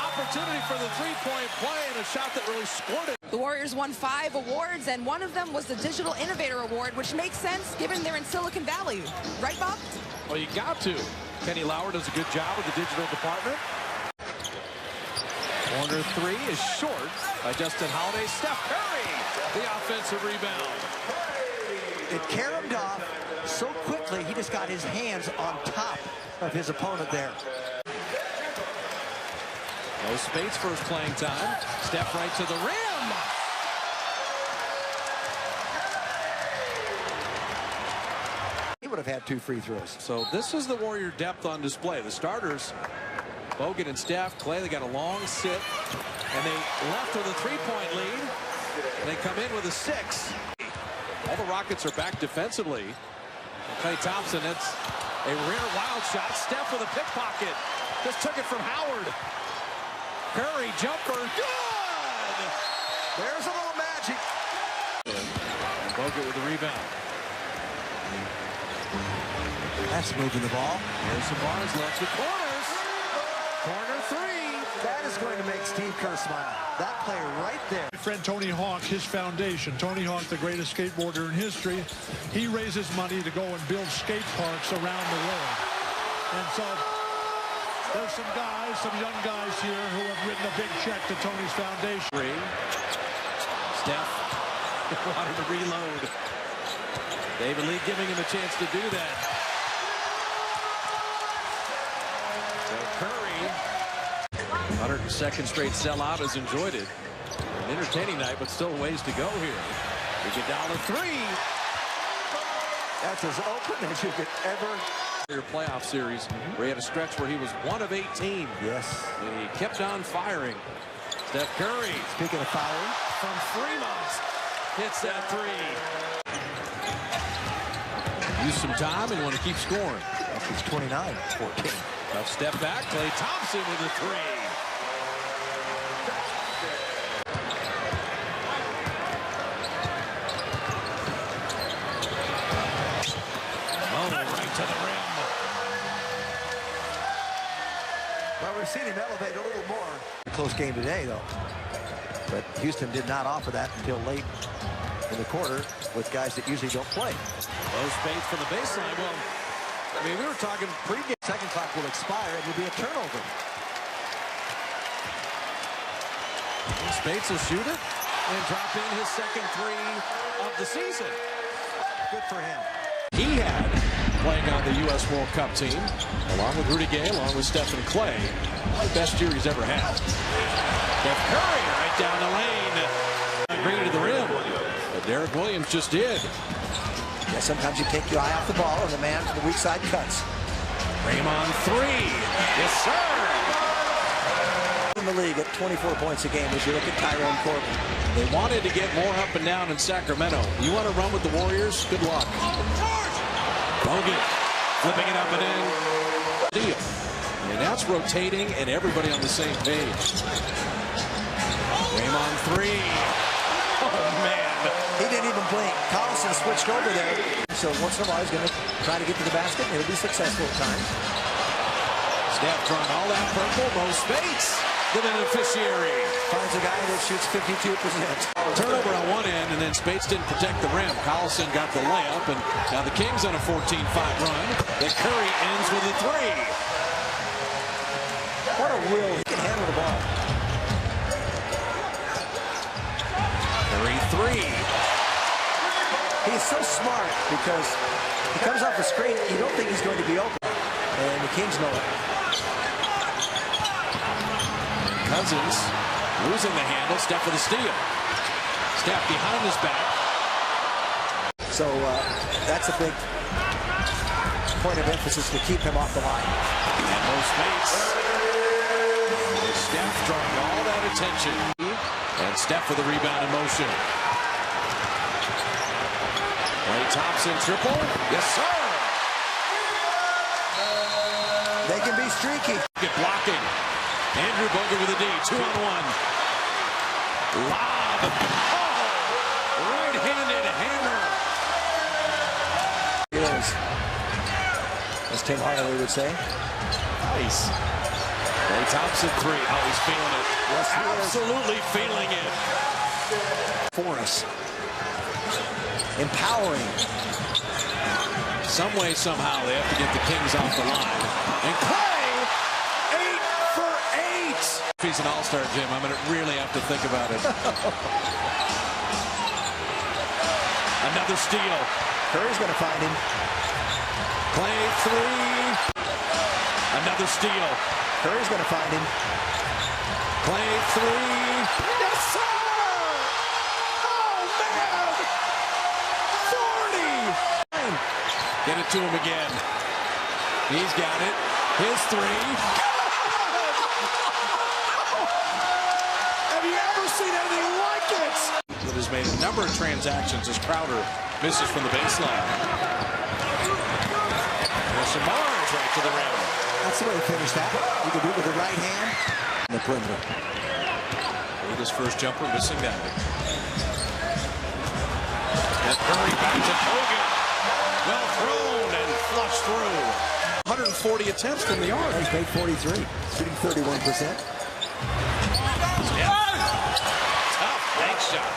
Opportunity for the three-point play and a shot that really scored it. The Warriors won 5 awards, and one of them was the Digital Innovator Award, which makes sense given they're in Silicon Valley. Right, Bob? Well, you got to. Kenny Lauer does a good job with the digital department. Corner 3 is short by Justin Holiday. Steph Curry, the offensive rebound. It caromed off so quickly, he just got his hands on top of his opponent there. No Spates first playing time. Steph right to the rim. He would have had 2 free throws. So this is the Warrior depth on display. The starters, Bogut and Steph, Clay, they got a long sit, and they left with a 3-point lead, and they come in with a 6. All the Rockets are back defensively. And Klay Thompson, it's a rare wild shot. Steph with a pickpocket. Just took it from Howard. Curry jumper, good! There's a little magic. And Bogut with the rebound. That's moving the ball. Harrison Barnes looks at corners. Corner 3. That is going to make Steve Kerr smile. That play right there. My friend Tony Hawk, his foundation. Tony Hawk, the greatest skateboarder in history. He raises money to go and build skate parks around the world. And so there's some guys, some young guys here who have written a big check to Tony's foundation. Steph wanted to reload. David Lee giving him a chance to do that. So Curry, 102nd straight sellout, has enjoyed it. An entertaining night, but still ways to go here. Iguodala 3. That's as open as you could ever. Playoff series where he had a stretch where he was 1 of 18. Yes. And he kept on firing. Steph Curry. Speaking of firing. From Fremont. Hits that 3. Use some time and want to keep scoring. It's 29-14. Tough step back. Klay Thompson with a 3. Right to the rim. Well, we've seen him elevate a little more. Close game today, though. But Houston did not offer that until late in the quarter with guys that usually don't play. Low Spates from the baseline. Well, I mean, we were talking pregame. Second clock will expire. It will be a turnover. Spates will shoot it and drop in his second 3 of the season. Good for him. He had, playing on the U.S. World Cup team, along with Rudy Gay, along with Stephen Clay, the best year he's ever had. Steph Curry right down the lane. Bring it to the rim. But Derek Williams just did. Yeah, sometimes you take your eye off the ball and the man from the weak side cuts. Draymond 3. Yes, sir. In the league at 24 points a game as you look at Tyrone Corbin. They wanted to get more up and down in Sacramento. You want to run with the Warriors? Good luck. Bogut flipping it up and in. Deal. And that's rotating and everybody on the same page. Draymond 3. Oh, man. He didn't even blink. Collison switched over there. So once in a while he's going to try to get to the basket and it'll be successful at times. Steph drawing all that purple. No Spates. The beneficiary. Finds a guy that shoots 52%. Turnover on one end, and then Spates didn't protect the rim. Collison got the layup, and now the Kings on a 14-5 run. Then Curry ends with a 3. What a will. He can handle the ball. Curry 3. He's so smart because he comes off the screen. You don't think he's going to be open. And the Kings know it. Cousins losing the handle. Steph with a steal. Steph behind his back. So that's a big point of emphasis to keep him off the line. And no Spates. Steph drawing all that attention. And Steph with a rebound in motion. Klay Thompson triple. Yes, sir. They can be streaky. Get blocking. Andrew Bogut with a D. 2-on-1. Lob. Oh! Right-handed hammer. It is. As Tim Hardaway would say. Nice. Klay Thompson 3. Oh, he's feeling it. Yes, he absolutely is. Feeling it. For us. Empowering. Some way, somehow, they have to get the Kings off the line. And Klay, 8 for 8. If he's an all-star, Jim, I'm going to really have to think about it. Another steal. Curry's going to find him. Klay 3. Another steal. Curry's going to find him. Play three. Yes, sir! Oh, man! 40! Get it to him again. He's got it. His three. Have you ever seen anything like it? That has made a number of transactions as Crowder misses from the baseline. There's some Mars right to the rim. That's the way to finish that. You can do it with the right hand and the perimeter. His first jumper missing that. And Curry back to Hogan. Well thrown and flushed through. 140 attempts from the arc. He's made 43, shooting 31%. Tough bank shot.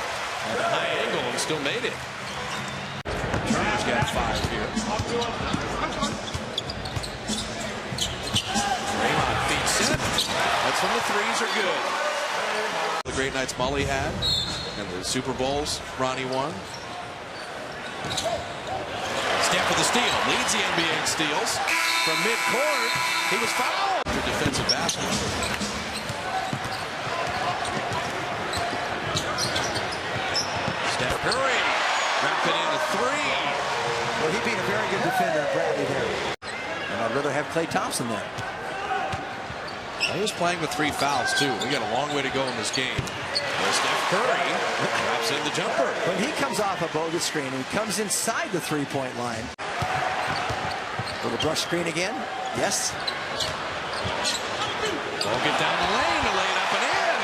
At a high angle and still made it. Turner's got 5 here. Draymond feeds it. That's when the threes are good. The great nights Mully had and the Super Bowls Ronnie won. Steph with the steal. Leads the NBA in steals. From midcourt, he was fouled. Defensive basket. Steph Curry, wrap it into 3. Well, he beat a very good defender, Bradley, there. And I'd rather have Klay Thompson there. He was playing with 3 fouls, too. We got a long way to go in this game. Well, Steph Curry drops in the jumper. When he comes off a bogus screen, he comes inside the three-point line. Little brush screen again. Yes. Won't get down the lane to lay it up and in.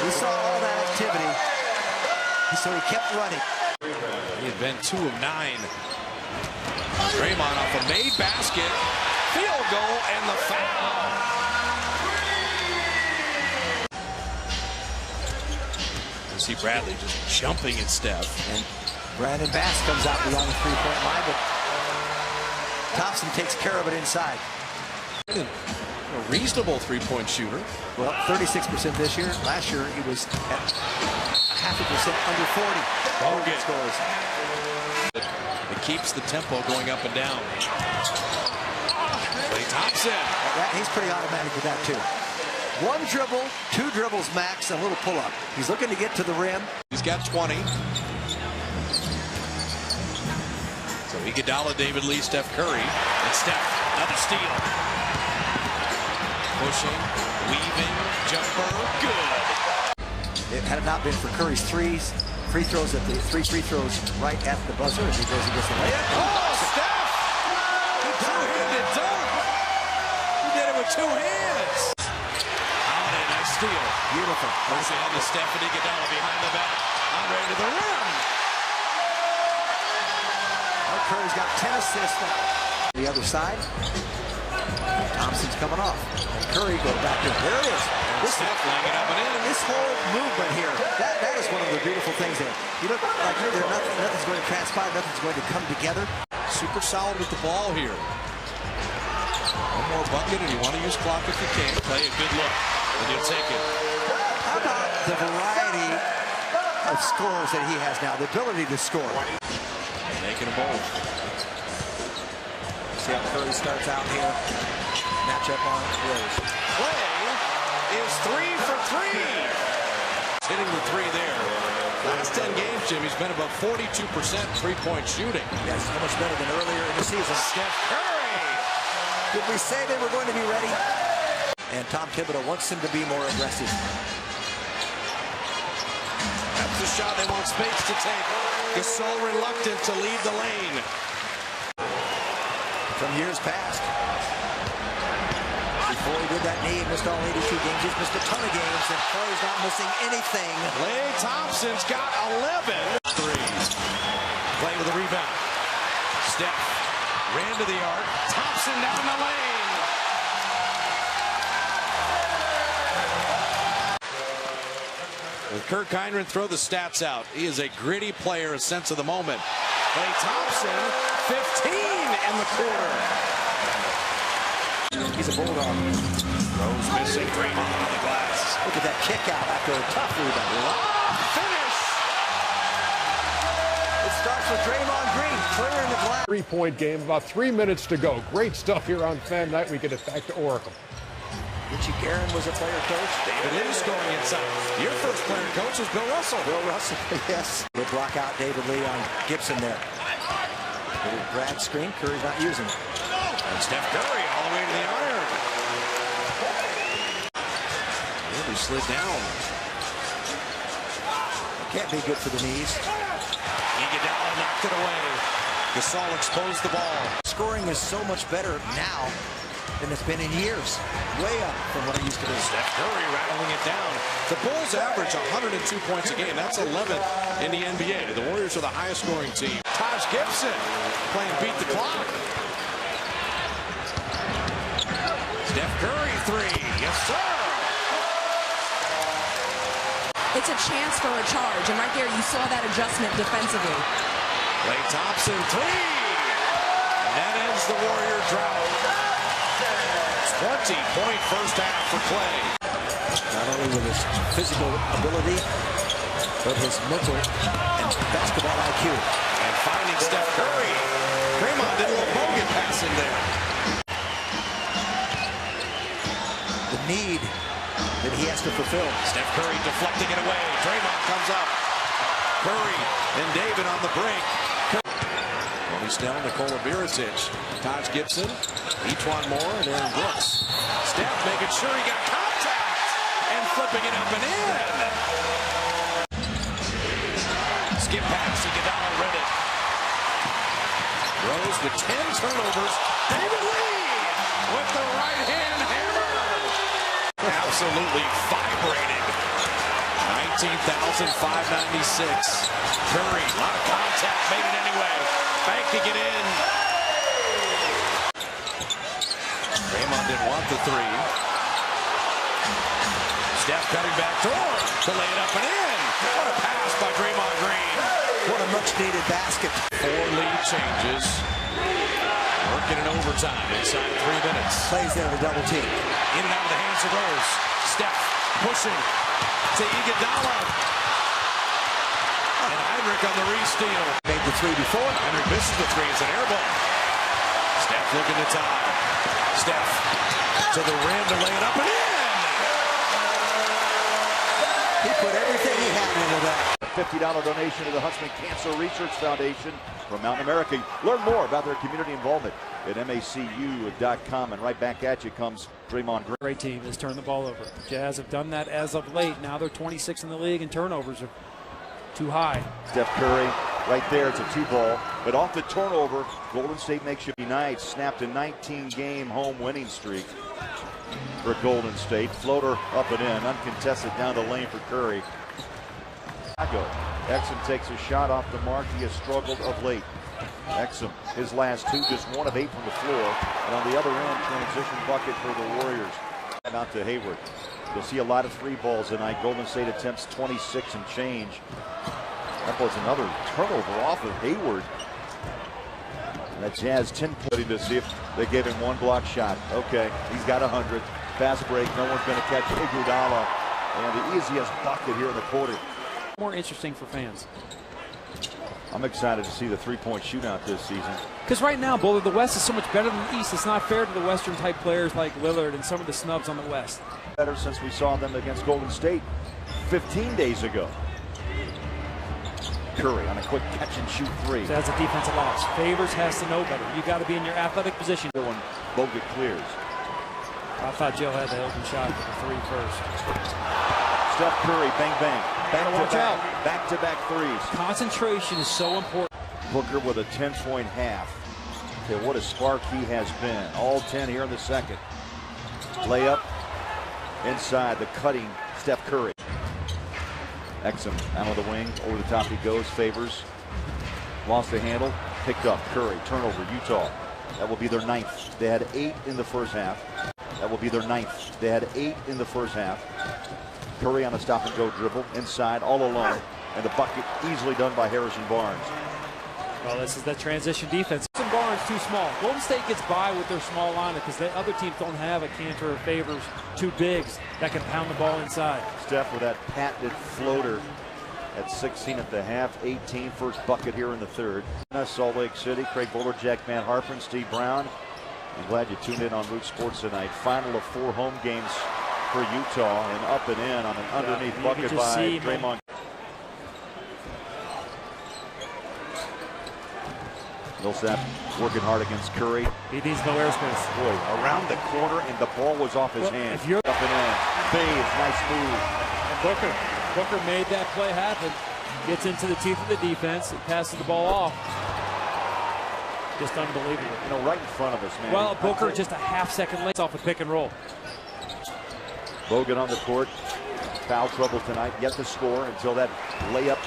He saw all that activity, so he kept running. He had been 2 of 9. Draymond off a made basket. Field goal and the foul. You see Bradley just jumping at Steph. And Brandon Bass comes out beyond the three-point line, but Thompson takes care of it inside. A reasonable three-point shooter. Well, 36% this year. Last year, he was at 0.5% under 40. Bogut scores. It keeps the tempo going up and down. Klay Thompson. He's pretty automatic with that, too. 1 dribble, 2 dribbles max, and a little pull-up. He's looking to get to the rim. He's got 20. So Iguodala, David Lee, Steph Curry, and Steph, another steal. Pushing, weaving, jumper, good. Had it not been for Curry's free throws at the 3 free throws right at the buzzer as he goes against the layup. Oh, Steph! Two-handed dunk! He did it with 2 hands. Holiday, nice steal. Beautiful. Pushing on to Steph and Iguodala behind the back. Andre to the rim. Curry's got 10 assists now. The other side, Thompson's coming off. And Curry goes back to there it is. This laying it up and in. This whole movement here, that is one of the beautiful things there. You look like nothing's going to transpire, nothing's going to come together. Super solid with the ball here. One more bucket, and you want to use clock if you can. Play a good look, and you'll take it. How about the variety of scores that he has now, the ability to score? Making them both. See how Curry starts out here. Matchup on Rose. Klay is 3 for 3. Hitting the 3 there. Last 10 games, Jim, he's been above 42% three-point shooting. That's so much better than earlier in the season. Steph Curry. Did we say they were going to be ready? And Tom Thibodeau wants him to be more aggressive. That's the shot they want Spates to take. He's so reluctant to leave the lane. From years past. Before he did that knee, he missed all 82 games. He's missed a ton of games, and Clay's not missing anything. Klay Thompson's got 11 threes. Klay with a rebound. Steph ran to the arc. Thompson down the lane. With Kirk Heinrich throw the stats out. He is a gritty player, a sense of the moment. Klay Thompson, 15 in the quarter. He's a bulldog. Rose missing. Draymond on the glass. Look at that kick out after a tough rebound. Finish. It starts with Draymond Green clearing the glass. 3-point game, about 3 minutes to go. Great stuff here on Fan Night. We get it back to Oracle. Richie Guerin was a player coach. David Lee scoring inside. Your first player coach was Bill Russell. Bill Russell, yes. He'll block out David Lee on Gibson there. Little drag screen, Curry's not using. And Steph Curry all the way to the iron. He slid down. Can't be good for the knees. Iguodala knocked it away. Gasol exposed the ball. Scoring is so much better now than it's been in years. Way up from what it used to be. Steph Curry rattling it down. The Bulls average 102 points a game. That's 11th in the NBA. The Warriors are the highest scoring team. Taj Gibson playing beat the clock. Steph Curry three. Yes, sir. It's a chance for a charge, and right there you saw that adjustment defensively. Klay Thompson three. And that ends the Warrior drought. 20-point first half for Klay. Not only with his physical ability, but his mental and basketball IQ. And finding Steph Curry. Draymond did a little bogan pass in there. The need that he has to fulfill. Steph Curry deflecting it away. Draymond comes up. Curry and David on the break. Tony Snell, Nikola Mirotic, Taj Gibson, E'Twaun Moore, and Aaron Brooks. Steph making sure he got contact and flipping it up and in. Skip pass, Iguodala read it. Rose with 10 turnovers. David Lee with the right hand hammer. Absolutely vibrating. 19,596. Curry, a lot of contact, made it anyway. Banking it in. Draymond didn't want the three. Steph cutting back door to lay it up and in. What a pass by Draymond Green. What a much-needed basket. 4 lead changes. Working in overtime inside 3 minutes. Plays there in a double team. In and out of the hands of Rose. Steph pushing to Iguodala. And Heinrich on the re-steal. Made the three before. Heinrich misses the three. It's an air ball. Steph looking to tie. Steph to the rim to lay it up and in. He put everything he had into that. A $50 donation to the Huntsman Cancer Research Foundation from Mountain America. Learn more about their community involvement at macu.com. And right back at you comes Draymond Green. Great team has turned the ball over. Jazz have done that as of late. Now they're 26 in the league, and turnovers are too high. Steph Curry right there. It's a 2-ball. But off the turnover, Golden State makes you night. Snapped a 19-game home winning streak for Golden State. Floater up and in. Uncontested down the lane for Curry. Exum takes a shot off the mark. He has struggled of late. Exum, his last 2, just 1 of 8 from the floor. And on the other end, transition bucket for the Warriors. Out to Hayward. You'll see a lot of 3 balls tonight. Golden State attempts 26 and change. That was another turnover off of Hayward. And that Jazz 10 pointing to see if they gave him 1 block shot. Okay, he's got 100. Fast break. No one's going to catch Iguodala. And the easiest bucket here in the quarter. More interesting for fans. I'm excited to see the 3-point shootout this season. Because right now, Buller, the West is so much better than the East. It's not fair to the Western type players like Lillard and some of the snubs on the West. Better since we saw them against Golden State 15 days ago. Curry on a quick catch and shoot 3. So that's a defensive loss. Favors has to know better. You got to be in your athletic position. When Bogut clears. I thought Joe had the open shot for the 3 first. Steph Curry, bang, bang. Watch out. Back-to-back threes. Concentration is so important. Booker with a 10-point half. Okay, what a spark he has been. All 10 here in the second. Layup inside, the cutting Steph Curry. Exum out of the wing, over the top he goes, Favors. Lost the handle, picked up, Curry, turnover, Utah. That will be their 9th. They had 8 in the first half. That will be their 9th. They had 8 in the first half. Curry on a stop-and-go dribble, inside, all alone. And the bucket easily done by Harrison Barnes. Well, this is the transition defense. Harrison Barnes too small. Golden State gets by with their small lineup because the other teams don't have a Cantor or Favors, 2 bigs that can pound the ball inside. Steph with that patented floater at 16 at the half, 18, first bucket here in the third. Salt Lake City, Craig Buller, Jack Van Harpen, Steve Brown. I'm glad you tuned in on Enroute Sports tonight. Final of 4 home games for Utah, and up and in on an underneath bucket by Draymond. Millsap working hard against Curry. He needs no airspace. Boy, around the corner, and the ball was off his hand. Up and in. Faves, nice move. And Booker made that play happen. Gets into the teeth of the defense and passes the ball off. Just unbelievable. You know, right in front of us, man. Well, Booker just a half-second late off a pick and roll. Bogut on the court. Foul trouble tonight. Yet to score until that layup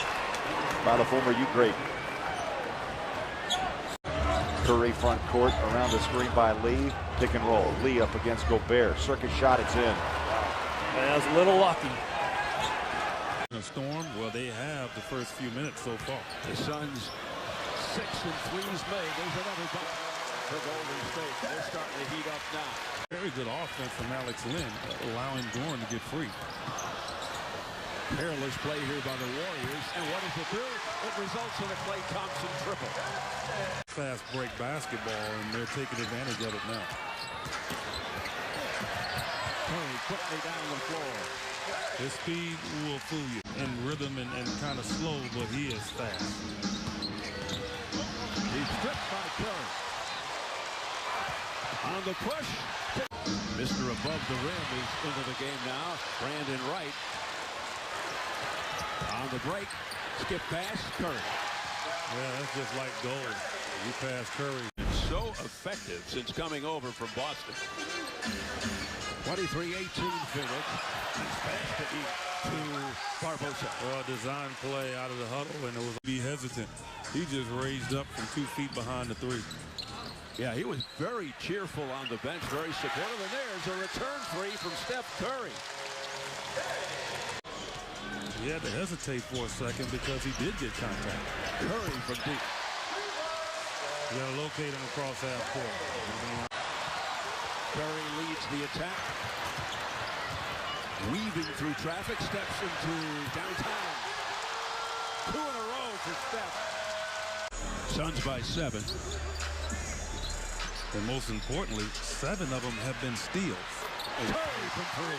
by the former Ute great. Curry front court around the screen by Lee. Pick and roll. Lee up against Gobert. Circus shot, it's in. That was a little lucky. A storm, well, they have the first few minutes so far. The Suns 6 3s made. There's another bucket for Golden State. They're starting to heat up now. Very good offense from Alex Len, allowing Dorn to get free. Perilous play here by the Warriors. And what does it do? It results in a Klay Thompson triple. Fast break basketball, and they're taking advantage of it now. Curry quickly down the floor. His speed will fool you. In rhythm and kind of slow, but he is fast. He's stripped by Curry. On the push. Mr. Above the Rim is into the game now. Brandon Wright. On the break. Skip pass. Curry. Yeah, that's just like gold. You pass Curry. It's so effective since coming over from Boston. 23-18 Phoenix. He's fast to Barbosa. Well, design play out of the huddle, and it was be hesitant. He just raised up from 2 feet behind the 3. Yeah, he was very cheerful on the bench, very supportive. And there's a return 3 from Steph Curry. He had to hesitate for a second because he did get contact. Curry from deep. You got to locate him across half court. Curry leads the attack. Weaving through traffic, steps into downtown. 2 in a row for Steph. Suns by 7. And most importantly, 7 of them have been steals. Curry from 3.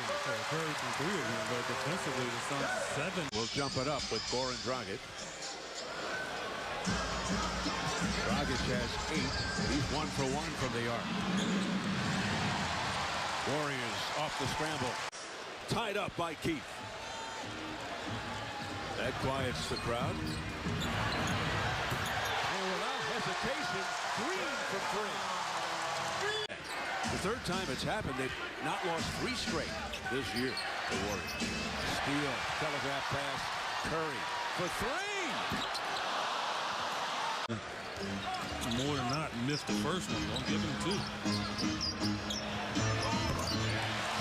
Curry from 3 of them, but defensively the Suns 7. We'll jump it up with Goran Dragic. Dragic has 8. He's 1 for 1 from the arc. Warriors off the scramble. Tied up by Keith. That quiets the crowd. And without hesitation, Green from 3. The third time it's happened, they've not lost 3 straight this year, the Warriors. Steal, telegraph pass, Curry for 3. More than not, missed the first one. Don't give him 2.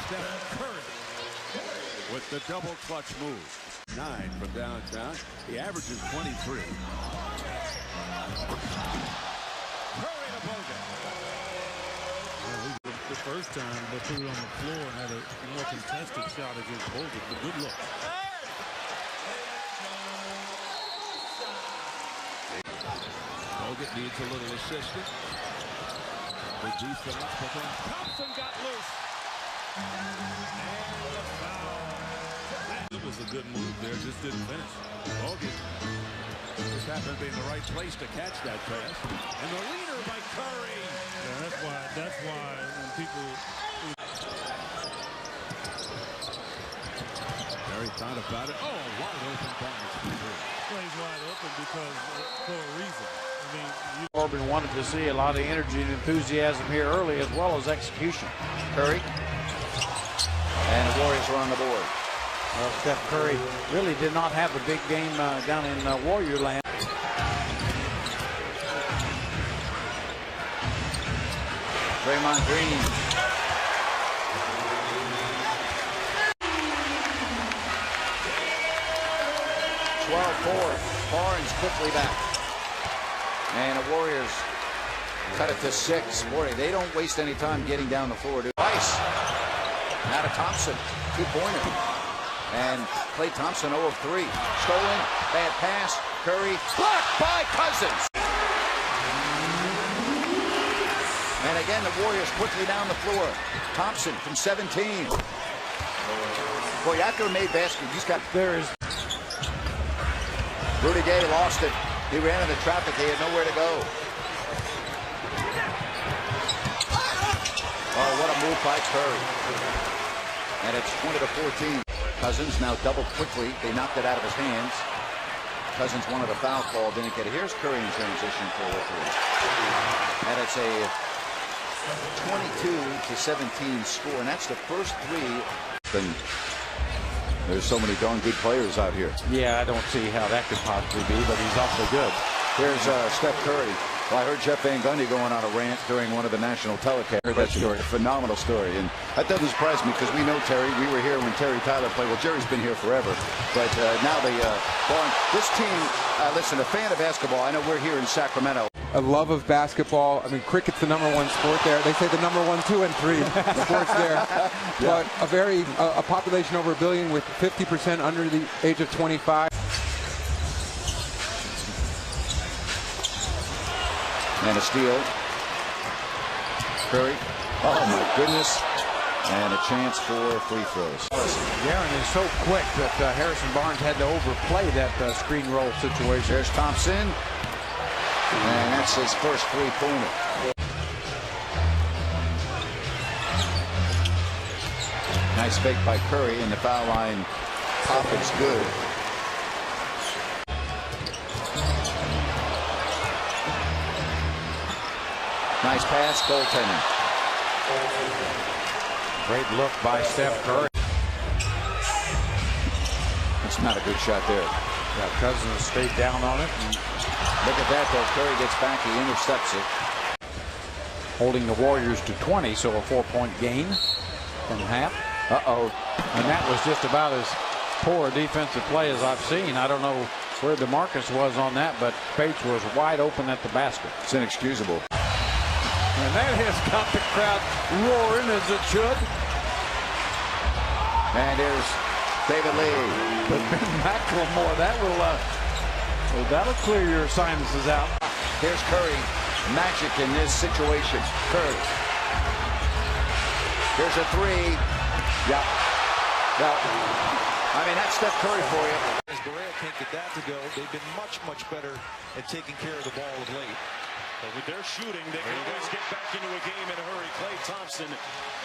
Steph Curry with the double clutch move. 9 from downtown. He averages 23. Curry to Bogut. The first time they put it on the floor and had a more contested shot against Bogut, but good look. Bogut needs a little assistance. The defense, but then Thompson got loose. And the foul. It was a good move there, just didn't finish. Bogut just happened to be in the right place to catch that pass. And the leader by Curry. Yeah, that's why when people... Very thought about it. Oh, wide open pass. Plays wide open because for a reason. I mean, Corbin wanted to see a lot of energy and enthusiasm here early as well as execution. Curry. And the Warriors are on the board. Well, Steph Curry really did not have a big game down in Warrior land. Draymond Green. 12-4. Barnes quickly back. And the Warriors cut it to 6. Boy, they don't waste any time getting down the floor. Ice. Now to Thompson. 2-pointer. And Klay Thompson 0 of 3. Stolen. Bad pass. Curry. Blocked by Cousins. And again, the Warriors quickly down the floor. Thompson from 17. Boy, after a made basket, he's got... There is... Rudy Gay lost it. He ran into traffic. He had nowhere to go. Oh, what a move by Curry. And it's 20-14. Cousins now doubled quickly. They knocked it out of his hands. Cousins wanted a foul call, didn't get it. Here's Curry in transition for the three. And it's a 22-17 score. And that's the first three. There's so many darn good players out here. Yeah, I don't see how that could possibly be, but he's awfully good. Here's Steph Curry. Well, I heard Jeff Van Gundy going on a rant during one of the national telecasts. Heard that story. Phenomenal story. And that doesn't surprise me because we know Terry. We were here when Terry Tyler played. Well, Jerry's been here forever. But now this team, listen, a fan of basketball, I know we're here in Sacramento. A love of basketball. I mean, cricket's the #1 sport there. They say the #1, 2, and 3 sports there. But a population over 1 billion with 50% under the age of 25. And a steal. Curry. Oh, my goodness. And a chance for free throws. Darren is so quick that Harrison Barnes had to overplay that screen roll situation. There's Thompson. And that's his first three-pointer. Nice fake by Curry, and the foul line pop is good. Nice pass, goaltending. Great look by Steph Curry. That's not a good shot there. Yeah, Cousins stayed down on it. Look at that, though. Curry gets back. He intercepts it. Holding the Warriors to 20, so a 4-point gain from half. Uh-oh. And that was just about as poor a defensive play as I've seen. I don't know where DeMarcus was on that, but Page was wide open at the basket. It's inexcusable. And that has got the crowd roaring as it should. And here's David Lee. But McLemore, that'll clear your sinuses out. Here's Curry. Magic in this situation. Curry. Here's a three. Yeah. I mean, that's Steph Curry for you. As Barea can't get that to go, they've been much better at taking care of the ball of late. But with their shooting, they can always get back into a game in a hurry. Klay Thompson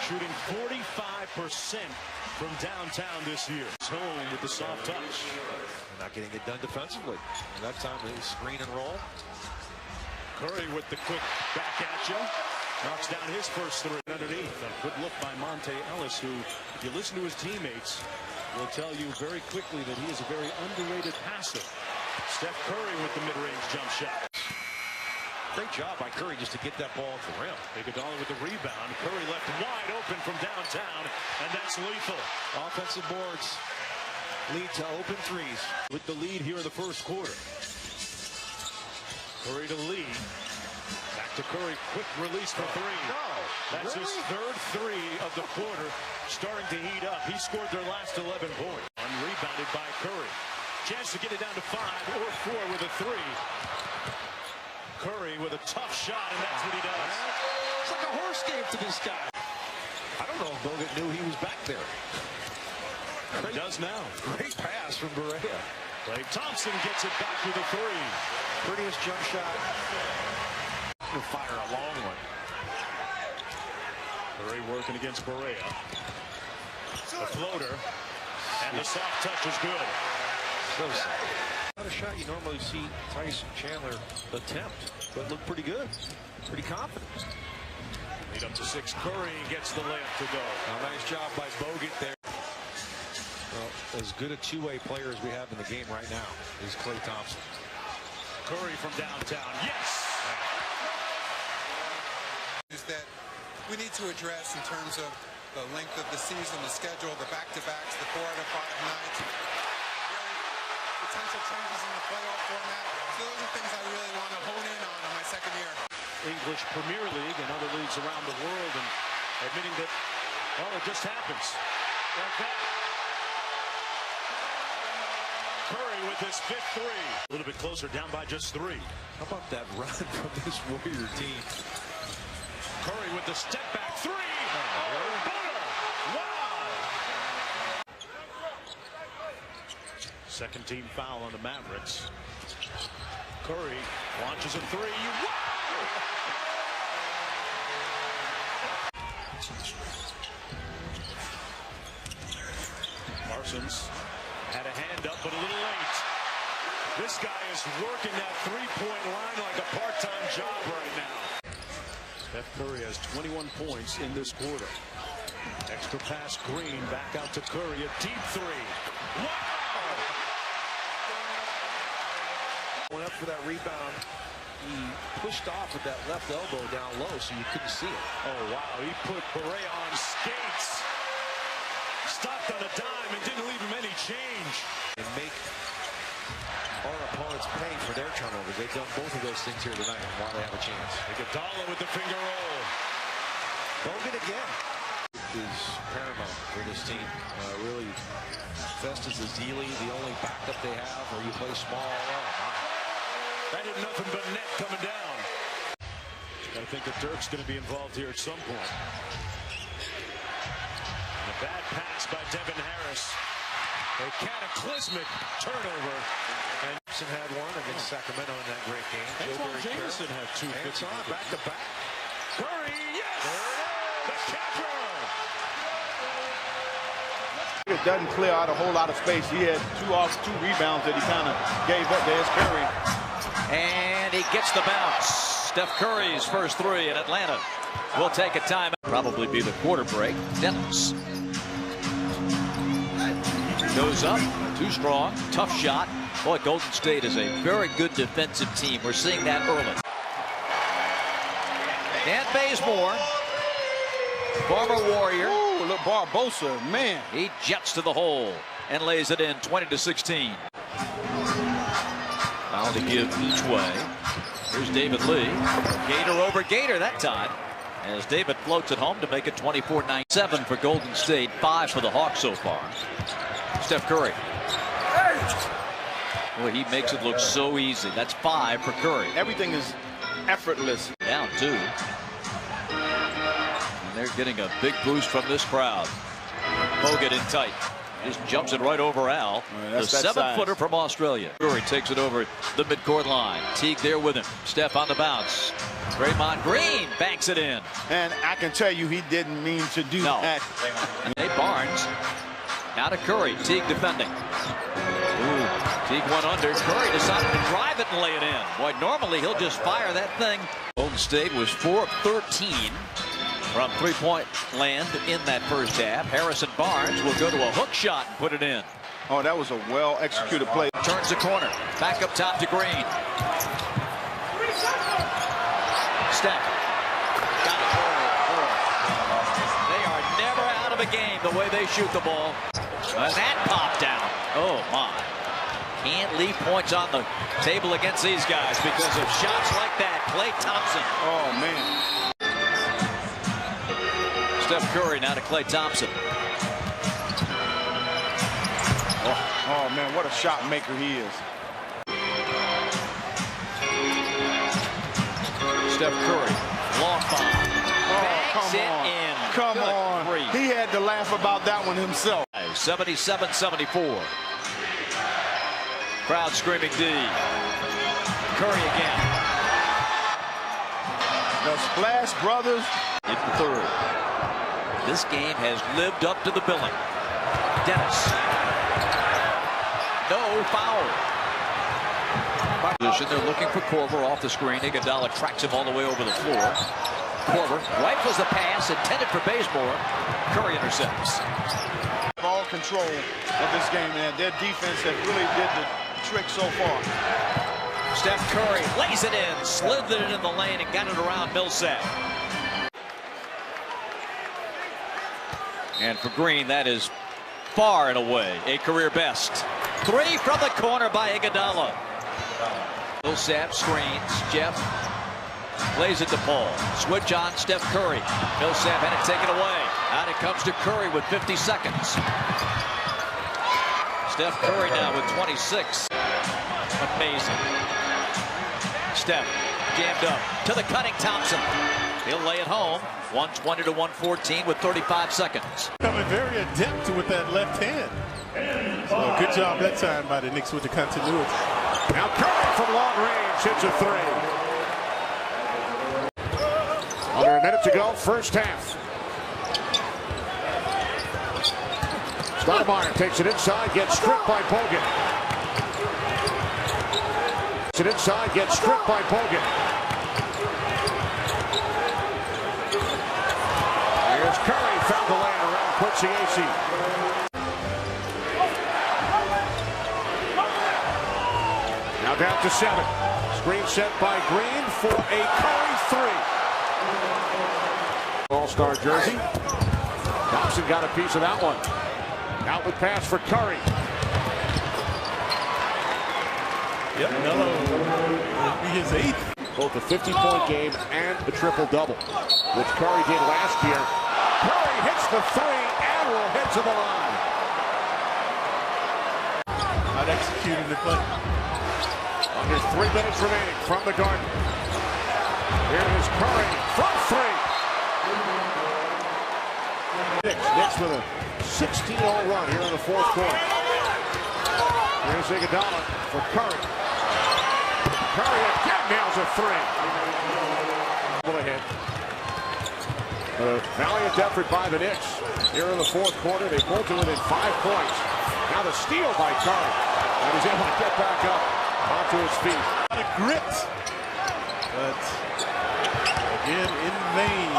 shooting 45% from downtown this year. He's home with the soft touch. They're not getting it done defensively. And that time they screen and roll. Curry with the quick back at you. Knocks down his first three underneath. A good look by Monte Ellis, who, if you listen to his teammates, will tell you very quickly that he is a very underrated passer. Steph Curry with the mid-range jump shot. Great job by Curry just to get that ball at the rim. Iguodala with the rebound. Curry left wide open from downtown, and that's lethal. Offensive boards lead to open threes. With the lead here in the first quarter. Curry to Lee. Back to Curry. Quick release for three. No. That's his third three of the quarter. Starting to heat up. He scored their last 11 points. Unrebounded by Curry. Chance to get it down to 5 or 4 with a three. Curry with a tough shot, and that's what he does. It's like a horse game to this guy. I don't know if Bogut knew he was back there. He does now. Great pass from Barea. Klay Thompson gets it back with a three. Prettiest jump shot. He'll fire a long one. Curry working against Barea. The floater. And the soft touch is good. So sad. Not a shot you normally see Tyson Chandler attempt, but looked pretty good. Pretty confident. Lead up to 6. Curry gets the layup to go. Nice job by Bogut there. Well, as good a two-way player as we have in the game right now is Klay Thompson. Curry from downtown. Yes! Is that we need to address in terms of the length of the season, the schedule, the back-to-backs, the 4 out of 5 nights. Potential changes in the playoff format. So those are things I really want to hone in on my second year. English Premier League and other leagues around the world, and admitting that, well, it just happens like that. Curry with his 5th three. A little bit closer, down by just 3. How about that run from this Warrior team? Curry with the step back three. Oh, Butter. Wow. Second team foul on the Mavericks. Curry launches a three. Wow. Parsons had a hand up, but a little late. This guy is working that three-point line like a part-time job right now. Steph Curry has 21 points in this quarter. Extra pass, Green back out to Curry, a deep three. Wow! Went up for that rebound. He pushed off with that left elbow down low, so you couldn't see it. Oh, wow. He put Beret on skates. Stopped on a dime and didn't leave him any change. And make our opponents pay for their turnovers. They've done both of those things here tonight, and why they have a chance. Iguodala with the finger roll. Bogut again. Is paramount for this team. Really, Festus is Zealy, the only backup they have, or you play small. That did nothing but net coming down. I think that Dirk's going to be involved here at some point. A bad pass by Devin Harris. A cataclysmic turnover. And Gibson had one against Sacramento in that great game. Antoine Jameson had two. It's on back to back. Curry, yes! The capper! It doesn't clear out a whole lot of space. He had two rebounds that he kind of gave up. There's Curry. And he gets the bounce. Steph Curry's first three in Atlanta. We'll take a time. Probably be the quarter break. Dennis goes up. Too strong. Tough shot. Boy, Golden State is a very good defensive team. We're seeing that early. Dan Bazemore, former Warrior. Ooh, look, Barbosa, man. He jets to the hole and lays it in 20-16. Foul to give each way. Here's David Lee. Gator over Gator that time, as David floats it home to make it 24-9. 7 for Golden State, 5 for the Hawks so far. Steph Curry. Boy, he makes it look so easy. That's 5 for Curry. Everything is effortless. Down 2. And they're getting a big boost from this crowd. Bogut in tight. Just jumps it right over Al. The 7-footer from Australia. Curry takes it over the midcourt line. Teague there with him. Steph on the bounce. Draymond Green banks it in. And I can tell you he didn't mean to do that. Hey, Barnes. Now to Curry. Teague defending. Ooh, Teague went under. Curry decided to drive it and lay it in. Boy, normally he'll just fire that thing. Golden State was 4 of 13 from three-point land in that first half. Harrison Barnes will go to a hook shot and put it in. Oh, that was a well-executed play. Turns the corner. Back up top to Green. Steph. Got it. They are never out of a game the way they shoot the ball. And that popped down. Oh, my. Can't leave points on the table against these guys because of shots like that. Klay Thompson. Oh, man. Steph Curry now to Klay Thompson. Oh, man, what a shot maker he is. Steph Curry, long bomb. Banks it in. Come on. Three. He had to laugh about that one himself. 77-74. Crowd screaming D. Curry again. The Splash Brothers. In the third. This game has lived up to the billing. Dennis. No foul. Position. They're looking for Korver off the screen. Iguodala tracks him all the way over the floor. Korver rifles the pass intended for Bazemore. Curry intercepts. All control of this game, and their defense that really did the trick so far. Steph Curry lays it in, slithered it in the lane, and got it around Millsap. And for Green, that is far and away a career best. 3 from the corner by Iguodala. Millsap screens. Jeff plays it to Paul. Switch on Steph Curry. Millsap had it taken away. Out it comes to Curry with 50 seconds. Steph Curry now with 26. Amazing. Steph jammed up to the cutting Thompson. He'll lay it home. 120 to 114 with 35 seconds. Becoming very adept with that left hand. So good job that time by the Knicks with the continuity. Now Curry from long range hits a three. Under a minute to go, first half. Stoudemire takes it inside, gets stripped by Bogut. Takes it inside, gets stripped by Bogut. Here's Curry, found the lane around Quincy Acey. Now down to 7. Screen set by Green for a Curry three. All-star jersey. Thompson got a piece of that one. Out with pass for Curry. Yep, Melo will be his 8th. Both a 50-point game and a triple-double, which Curry did last year. Curry hits the three and will head to the line. Not executing the play. Under 3 minutes remaining from the Garden. Here is Curry from 3. Knicks with a 16-0 run here in the fourth quarter. Here's Iguodala for Curry. Curry again nails a three. Ahead. A valiant effort by the Knicks here in the fourth quarter. They pulled to within 5 points. Now the steal by Curry. And he's able to get back up onto his feet. A lot of grit, but again in vain.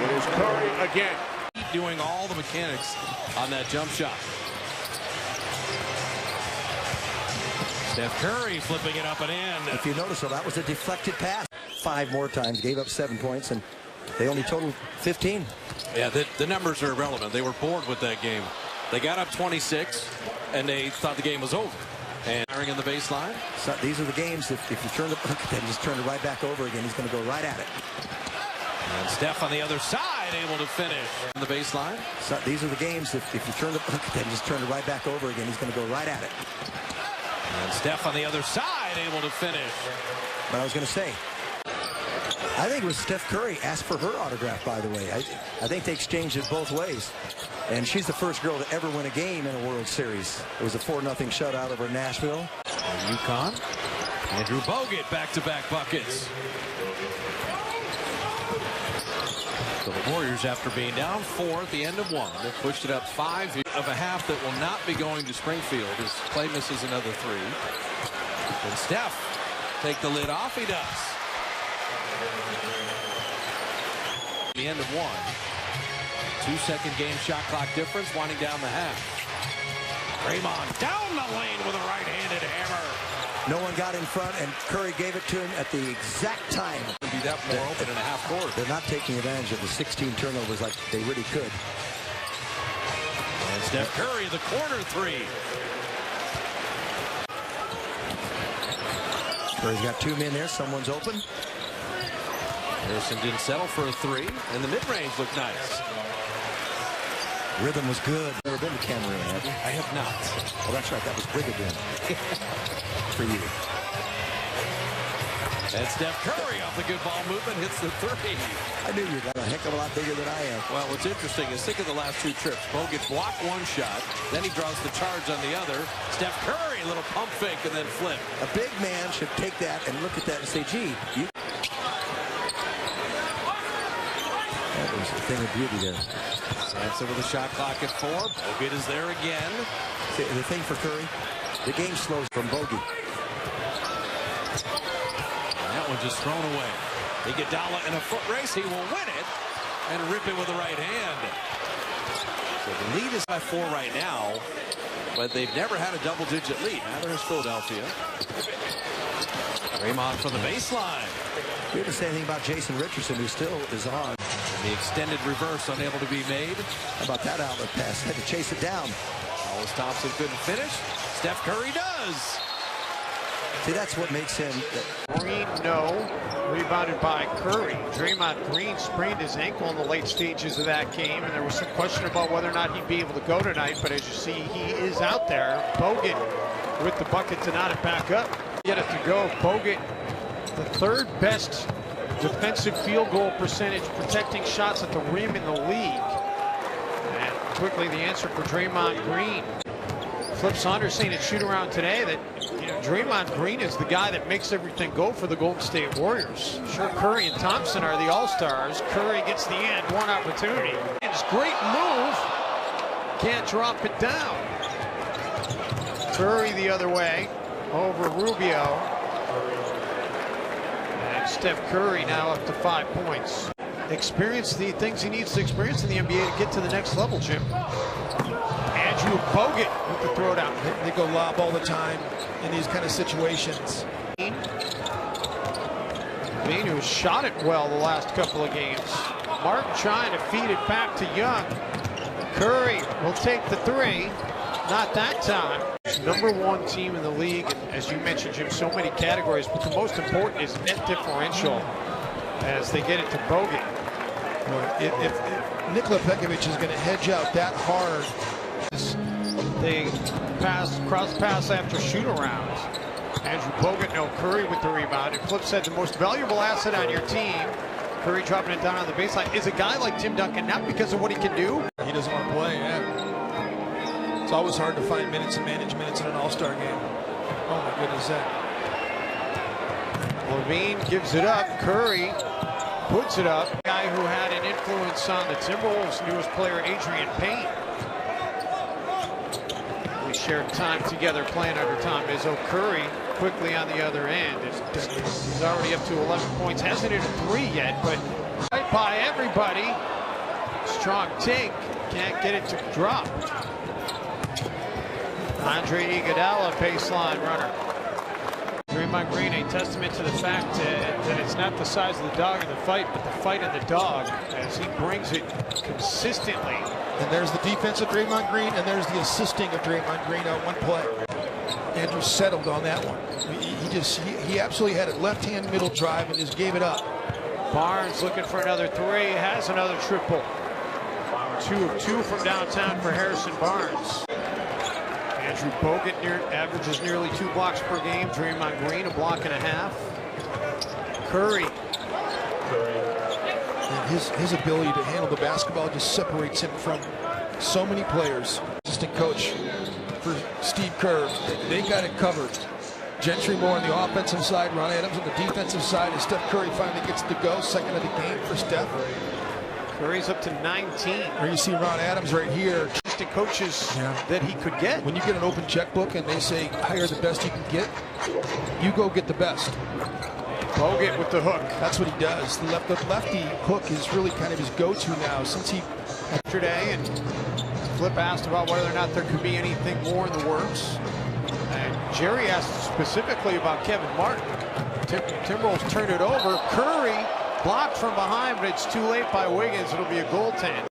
It is Curry again. Doing all the mechanics on that jump shot. Steph Curry flipping it up and in. If you notice, that was a deflected pass. 5 more times, gave up 7 points, and they only totaled 15. Yeah, the numbers are irrelevant. They were bored with that game. They got up 26, and they thought the game was over. And firing in the baseline. So these are the games, if you turn the book, then just turn it right back over again. He's going to go right at it. And Steph on the other side, able to finish in the baseline. So these are the games, if you turn the book, then just turn it right back over again. He's going to go right at it. And Steph on the other side, able to finish. But I was going to say, I think it was Steph Curry asked for her autograph, by the way. I think they exchanged it both ways. And she's the first girl to ever win a game in a World Series. It was a 4-0 shutout over Nashville. And UConn. Andrew Bogut, back-to-back buckets. So the Warriors, after being down 4 at the end of 1, they pushed it up 5 of a half that will not be going to Springfield as Clay misses another 3. And Steph take the lid off. He does. The end of 1. 2-second game shot clock difference winding down the half. Draymond down the lane with a right-handed hammer. No one got in front, and Curry gave it to him at the exact time. Be that more open in a half court. They're not taking advantage of the 16 turnovers like they really could. And Steph Curry, the corner 3. Curry's got 2 men there. Someone's open. Harrison didn't settle for a 3, and the mid-range looked nice. Rhythm was good. Never been to Cameroon, have you? I have not. Oh, that's right. That was Brigadoon. For you. And Steph Curry off the good ball movement hits the 3. I knew you were a heck of a lot bigger than I am. Well, what's interesting is think of the last 2 trips. Bogut blocked 1 shot, then he draws the charge on the other. Steph Curry, a little pump fake and then flip. A big man should take that and look at that and say, gee, you... That was a thing of beauty there. Sampson with a shot clock at 4. Bogut is there again. See, the thing for Curry, the game slows from Bogut. That one just thrown away. Iguodala in a foot race. He will win it and rip it with the right hand. So the lead is by 4 right now, but they've never had a double-digit lead. Now there's Philadelphia. Draymond from the baseline. We haven't said anything about Jason Richardson, who still is on. And the extended reverse unable to be made. How about that outlet pass? Had to chase it down. Alice Thompson couldn't finish. Steph Curry does. See, that's what makes him... Green, no. Rebounded by Curry. Draymond Green sprained his ankle in the late stages of that game, and there was some question about whether or not he'd be able to go tonight, but as you see, he is out there. Bogut with the bucket to knot it back up. Get it to go. Bogut, the third best defensive field goal percentage, protecting shots at the rim in the league. And quickly the answer for Draymond Green. Flip Saunders saying at shoot around today that Draymond Green is the guy that makes everything go for the Golden State Warriors. Sure, Curry and Thompson are the all-stars. Curry gets the end, one opportunity. It's great move. Can't drop it down. Curry the other way over Rubio. And Steph Curry now up to 5 points. Experience the things he needs to experience in the NBA to get to the next level, Jim. Andrew Bogut with the throwdown. They go lob all the time in these kind of situations. Bean, who has shot it well the last couple of games. Martin trying to feed it back to Young. Curry will take the three. Not that time. #1 team in the league, and as you mentioned, Jim, so many categories, but the most important is net differential as they get it to Bogut. If Nikola Pekovic is going to hedge out that hard, they cross pass after shoot-arounds. Andrew Bogut, no Curry with the rebound. And Flip said the most valuable asset on your team, Curry dropping it down on the baseline, is a guy like Tim Duncan, not because of what he can do. He doesn't want to play, yeah. It's always hard to find minutes and manage minutes in an all-star game. Oh my goodness, that. Levine gives it up. Curry puts it up. Guy who had an influence on the Timberwolves' newest player, Adrian Payne. We shared time together playing under Tom Izzo. Curry quickly on the other end. He's already up to 11 points. Hasn't hit a three yet, but right by everybody. Strong take. Can't get it to drop. Andre Iguodala, baseline runner. Draymond Green, a testament to the fact that it's not the size of the dog in the fight, but the fight in the dog, as he brings it consistently. And there's the defense of Draymond Green, and there's the assisting of Draymond Green on one play. Andrew settled on that one. He absolutely had a left-hand middle drive and just gave it up. Barnes looking for another three, has another triple. 2 of 2 from downtown for Harrison Barnes. Andrew Bogut averages nearly 2 blocks per game. Draymond Green, a block and a half. Curry. And his ability to handle the basketball just separates him from so many players. Assistant coach for Steve Kerr, they got it covered. Gentry more on the offensive side, Ron Adams on the defensive side, and Steph Curry finally gets to go. Second of the game for Steph. Curry's up to 19. Or you see Ron Adams right here. Assistant coaches that he could get. When you get an open checkbook and they say hire the best you can get, you go get the best. Bogut with the hook. That's what he does. The lefty hook is really kind of his go-to now since he... Yesterday, and Flip asked about whether or not there could be anything more in the works. And Jerry asked specifically about Kevin Martin. Timberwolves turned it over. Curry blocked from behind, but it's too late by Wiggins. It'll be a goaltend.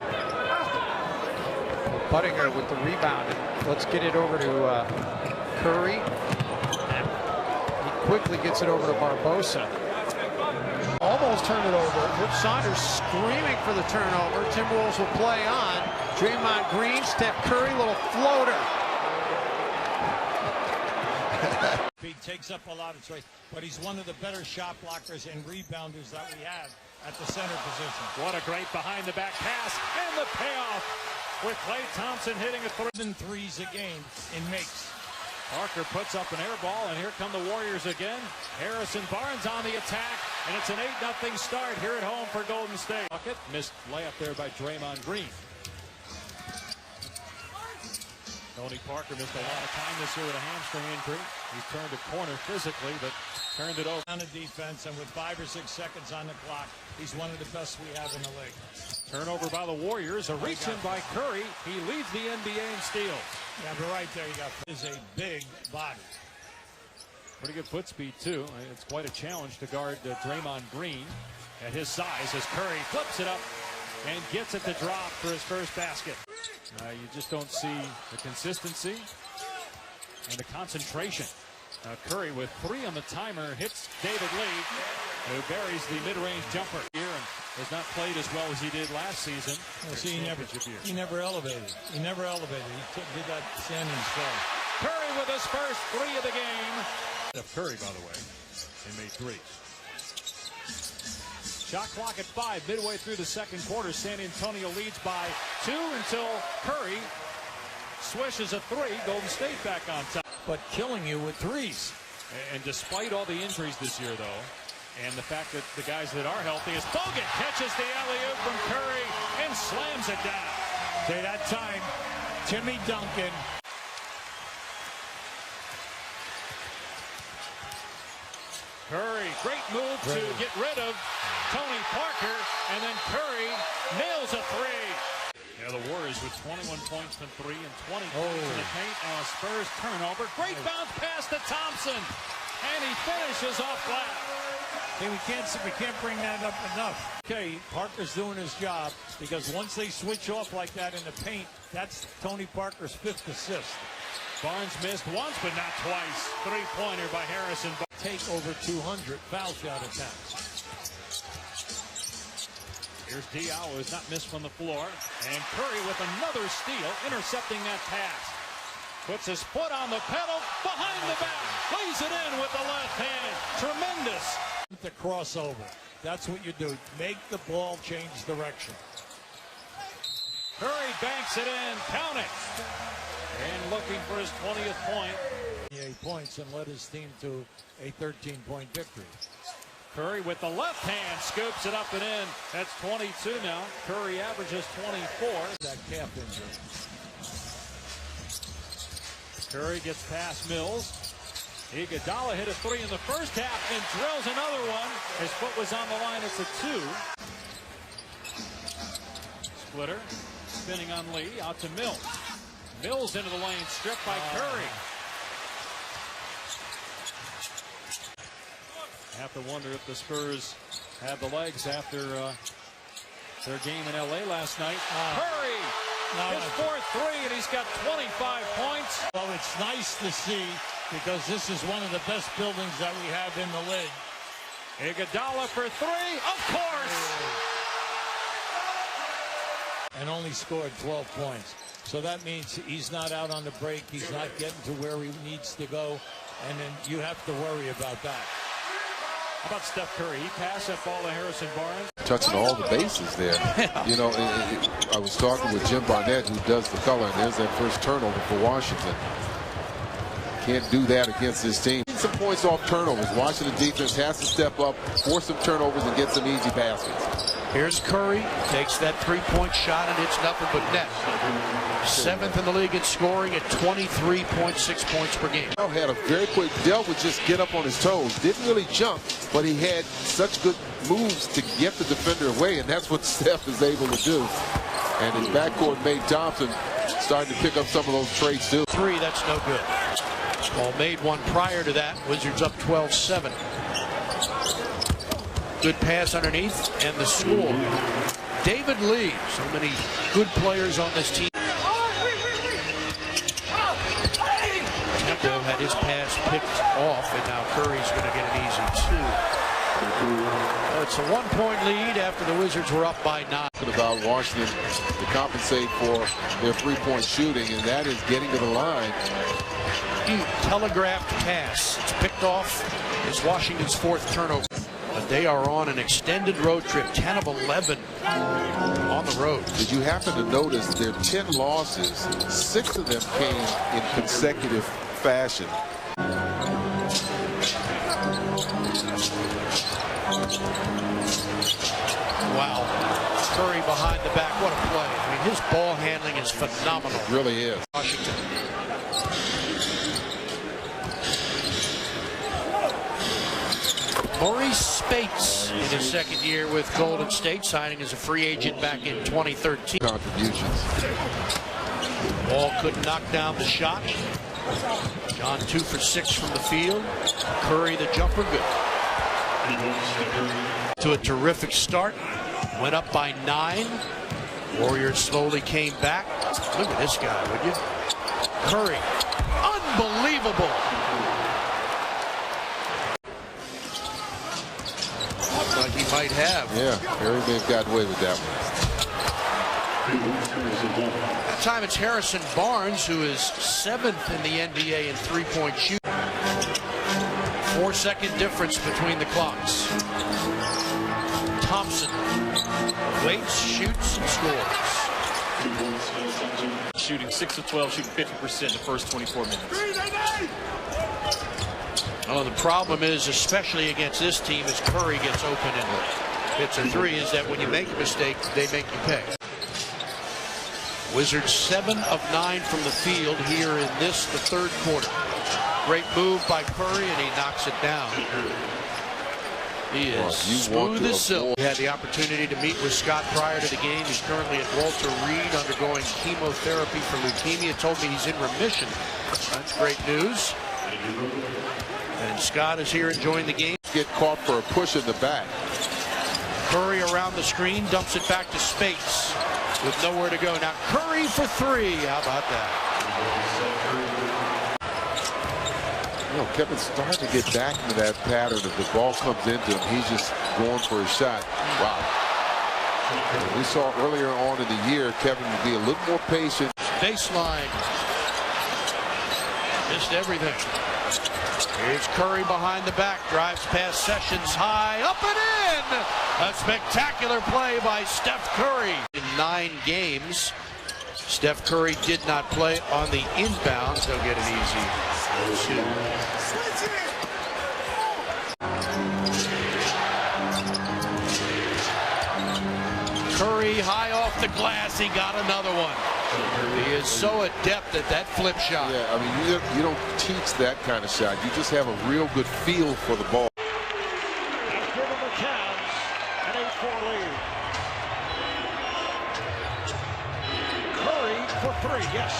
Buttinger with the rebound. And let's get it over to Curry. And he quickly gets it over to Barbosa. Almost turned it over. Flip Saunders screaming for the turnover. Timberwolves will play on. Draymond Green, Steph Curry, little floater. He takes up a lot of space, but he's one of the better shot blockers and rebounders that we have at the center position. What a great behind-the-back pass and the payoff with Klay Thompson hitting a threes a game in makes. Parker puts up an air ball, and here come the Warriors again. Harrison Barnes on the attack, and it's an 8-0 start here at home for Golden State. Missed layup there by Draymond Green. Tony Parker missed a lot of time this year with a hamstring injury. He turned a corner physically, but turned it over. On the defense, and with 5 or 6 seconds on the clock, he's one of the best we have in the league. Turnover by the Warriors, a reach in by Curry. He leads the NBA in steals. Yeah, but right there you got is a big body. Pretty good foot speed, too. It's quite a challenge to guard Draymond Green at his size as Curry flips it up and gets it to drop for his first basket. You just don't see the consistency and the concentration. Curry with 3 on the timer hits David Lee, who buries the mid-range jumper here and has not played as well as he did last season. Well, see, he never elevated. He never elevated. He did that standing strong. Curry with his first 3 of the game. Steph Curry, by the way, they made threes. Shot clock at 5, midway through the second quarter. San Antonio leads by 2 until Curry swishes a 3. Golden State back on top. But killing you with threes. And despite all the injuries this year, though, and the fact that the guys that are healthy, is Bogut catches the alley-oop from Curry and slams it down. Okay, that time, Timmy Duncan. Curry, great move to get rid of Tony Parker, and then Curry nails a 3. Yeah, the Warriors with 21 points from 3 and 20 points in the paint, and a Spurs turnover. Great bounce pass to Thompson, and he finishes off flat. Hey, we can't bring that up enough. Okay, Parker's doing his job, because once they switch off like that in the paint, that's Tony Parker's 5th assist. Barnes missed once, but not twice. 3-pointer by Harrison. Take over 200 foul shot attempts. Here's Diallo, who's not missed from the floor. And Curry with another steal, intercepting that pass. Puts his foot on the pedal, behind the back, lays it in with the left hand. Tremendous. The crossover. That's what you do. Make the ball change direction. Curry banks it in. Count it. And looking for his 20th point. 8 points and led his team to a 13-point victory. Curry with the left hand scoops it up and in. That's 22 now. Curry averages 24. That calf injury. Curry gets past Mills. Iguodala hit a 3 in the first half and drills another one. His foot was on the line. It's a 2. Splitter spinning on Lee. Out to Mills. Mills into the lane. Stripped by Curry. Have to wonder if the Spurs have the legs after their game in L.A. last night. Curry, his 4th 3, and he's got 25 points. Well, it's nice to see, because this is one of the best buildings that we have in the league. Iguodala for 3, of course! And only scored 12 points. So that means he's not out on the break. He's not getting to where he needs to go. And then you have to worry about that. How about Steph Curry? He passed that ball to Harrison Barnes. Touching all the bases there. You know, I was talking with Jim Barnett, who does the color, and there's that first turnover for Washington. Can't do that against this team. Some points off turnovers. Washington defense has to step up, force some turnovers, and get some easy baskets. Here's Curry, takes that 3-point shot, and it's nothing but net. 7th in the league in scoring at 23.6 points per game. Had a very quick dealt with just get up on his toes. Didn't really jump, but he had such good moves to get the defender away, and that's what Steph is able to do. And his backcourt mate Thompson starting to pick up some of those traits too. 3, that's no good. Ball made one prior to that. Wizards up 12-7. Good pass underneath, and the score. David Lee, so many good players on this team. Temple had his pass picked off, and now Curry's going to get an easy 2. It's a 1-point lead after the Wizards were up by 9. About Washington to compensate for their 3-point shooting, and that is getting to the line. Telegraphed pass. It's picked off. It's Washington's 4th turnover. But they are on an extended road trip, 10 of 11 on the road. Did you happen to notice their 10 losses, 6 of them came in consecutive fashion? Wow. Curry behind the back. What a play. I mean, his ball handling is phenomenal. It really is. Washington. Maurice Spates in his 2nd year with Golden State, signing as a free agent back in 2013. Contributions. Ball couldn't knock down the shot. John 2 for 6 from the field. Curry the jumper, good. To a terrific start. Went up by 9. Warriors slowly came back. Look at this guy, would you? Curry. Unbelievable. Like he might have. Yeah, Curry may have gotten away with that one. That time it's Harrison Barnes, who is 7th in the NBA in 3-point shooting. 4-second difference between the clocks. Thompson waits, shoots, and scores. Shooting 6 of 12, shooting 50% the first 24 minutes. Oh, the problem is, especially against this team, as Curry gets open and hits a three, is that when you make a mistake, they make you pay. Wizards 7 of 9 from the field here in the third quarter. Great move by Curry, and he knocks it down. He is smooth as silk. He had the opportunity to meet with Scott prior to the game. He's currently at Walter Reed undergoing chemotherapy for leukemia. Told me he's in remission. That's great news. And Scott is here enjoying the game. Get caught for a push in the back. Curry around the screen, dumps it back to Spates with nowhere to go. Now Curry for three. How about that? You know, Kevin's starting to get back into that pattern. If the ball comes into him, he's just going for a shot. Wow. And we saw earlier on in the year, Kevin would be a little more patient. Baseline. Missed everything. Here's Curry behind the back, drives past Sessions high, up and in! A spectacular play by Steph Curry. In 9 games, Steph Curry did not play on the inbounds. He'll get an easy 2. Curry high off the glass, he got another one. He is so adept at that flip shot. Yeah, I mean, you don't teach that kind of shot. You just have a real good feel for the ball. That's given the Cavs an 8-4 lead. Curry for three, yes.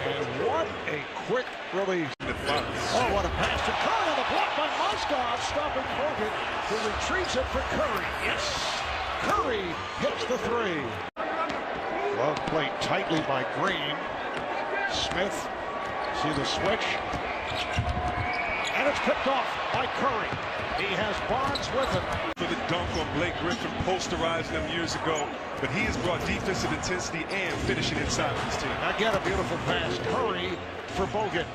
And what a quick release. Oh, what a pass to Curry on the block by Moskov, stopping Bogut, who retreats it for Curry. Yes, Curry hits the three. Love played tightly by Green. Smith, see the switch. And it's picked off by Curry. He has Barnes with him. For the dunk on Blake Griffin, posterizing him years ago. But he has brought defensive intensity and finishing inside of his team. Again, a beautiful pass. Curry for Bogut.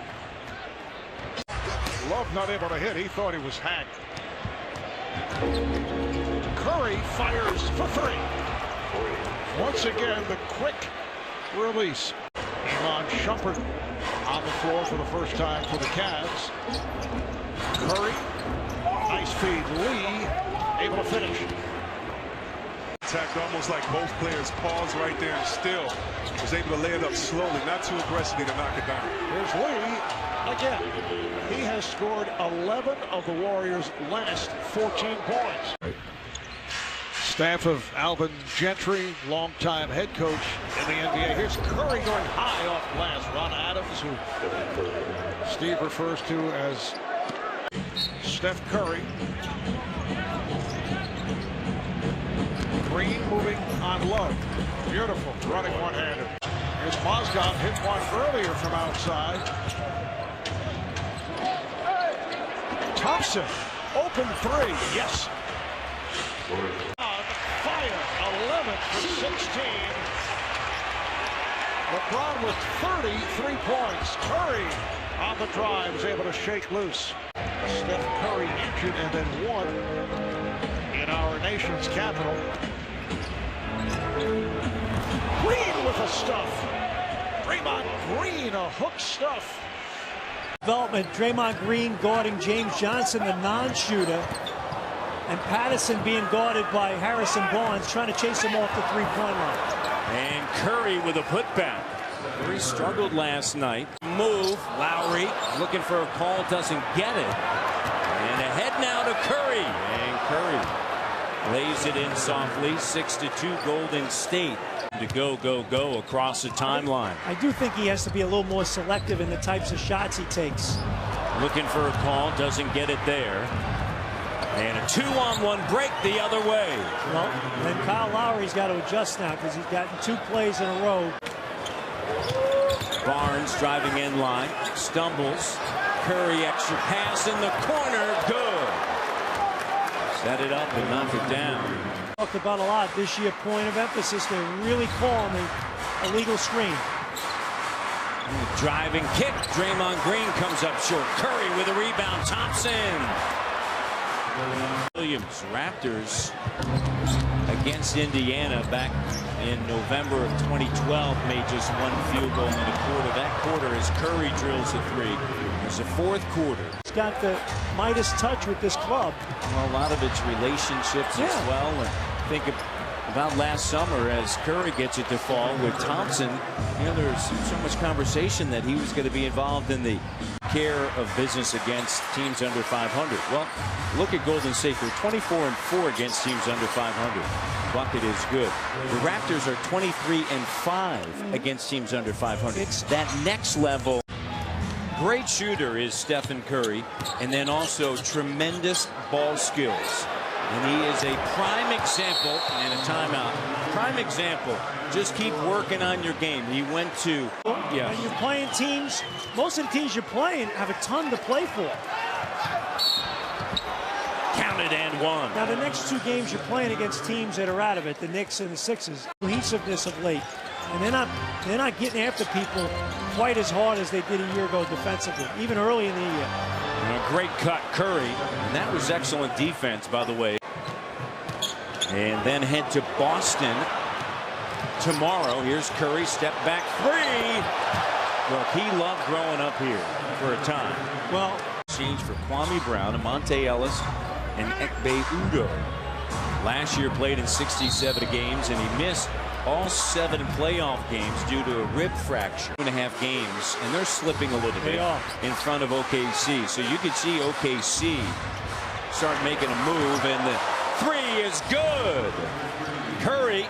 Love not able to hit. He thought he was hacked. Curry fires for three. Once again, the quick release. Elon Shumpert on the floor for the first time for the Cavs. Curry, nice feed. Lee able to finish. Attacked almost like both players paused right there and still was able to lay it up slowly, not too aggressively to knock it down. Here's Lee again. He has scored 11 of the Warriors' last 14 points. Staff of Alvin Gentry, longtime head coach in the NBA. Here's Curry going high off glass. Ron Adams, who Steve refers to as Steph Curry. Green moving on low. Beautiful, running one-handed. Here's Mozgov, hit one earlier from outside. Thompson, open three, yes. Fire, 11 for 16. LeBron with 33 points. Curry on the drive is able to shake loose. Steph Curry injured and then won in our nation's capital. Green with a stuff. Draymond Green, a hook stuff. Development, Draymond Green guarding James Johnson, the non-shooter. And Patterson being guarded by Harrison Barnes, trying to chase him off the three-point line. And Curry with a putback. Curry struggled last night. Move, Lowry looking for a call, doesn't get it. And ahead now to Curry. And Curry lays it in softly. 6-2 Golden State. To go across the timeline. I do think he has to be a little more selective in the types of shots he takes. Looking for a call, doesn't get it there. And a 2-on-1 break the other way. Well, then Kyle Lowry's got to adjust now because he's gotten 2 plays in a row. Barnes driving in line, stumbles. Curry extra pass in the corner, good. Set it up and knock it down. Talked about a lot this year, point of emphasis. They're really calling the illegal screen. Driving kick. Draymond Green comes up short. Curry with a rebound. Thompson. Williams. Raptors against Indiana back in November of 2012 made just one field goal in a quarter. That quarter as Curry drills a three. There's a fourth quarter. He's got the Midas touch with this club. Well, a lot of it's relationships as well. And think about last summer as Curry gets it to fall with Thompson. You know, there's so much conversation that he was going to be involved in the care of business against teams under 500. Well, look at Golden State. They're 24-4 against teams under 500. Bucket is good. The Raptors are 23-5 against teams under 500. It's that next level. Great shooter is Stephen Curry, and then also tremendous ball skills. And he is a prime example, and a timeout. Prime example. Just keep working on your game. He went to, When you're playing teams, most of the teams you're playing have a ton to play for. Counted and one. Now the next two games you're playing against teams that are out of it, the Knicks and the Sixers. Cohesiveness of late, and they're not getting after people quite as hard as they did a year ago defensively, even early in the year. A great cut, Curry, and that was excellent defense, by the way. And then head to Boston tomorrow. Here's Curry, step back three. Well, he loved growing up here for a time. Well, change for Kwame Brown, Monte Ellis, and Ekpe Udoh. Last year played in 67 games, and he missed all 7 playoff games due to a rib fracture. 2.5 games, and they're slipping a little bit in front of OKC. So you could see OKC start making a move, and the three is good. Curry.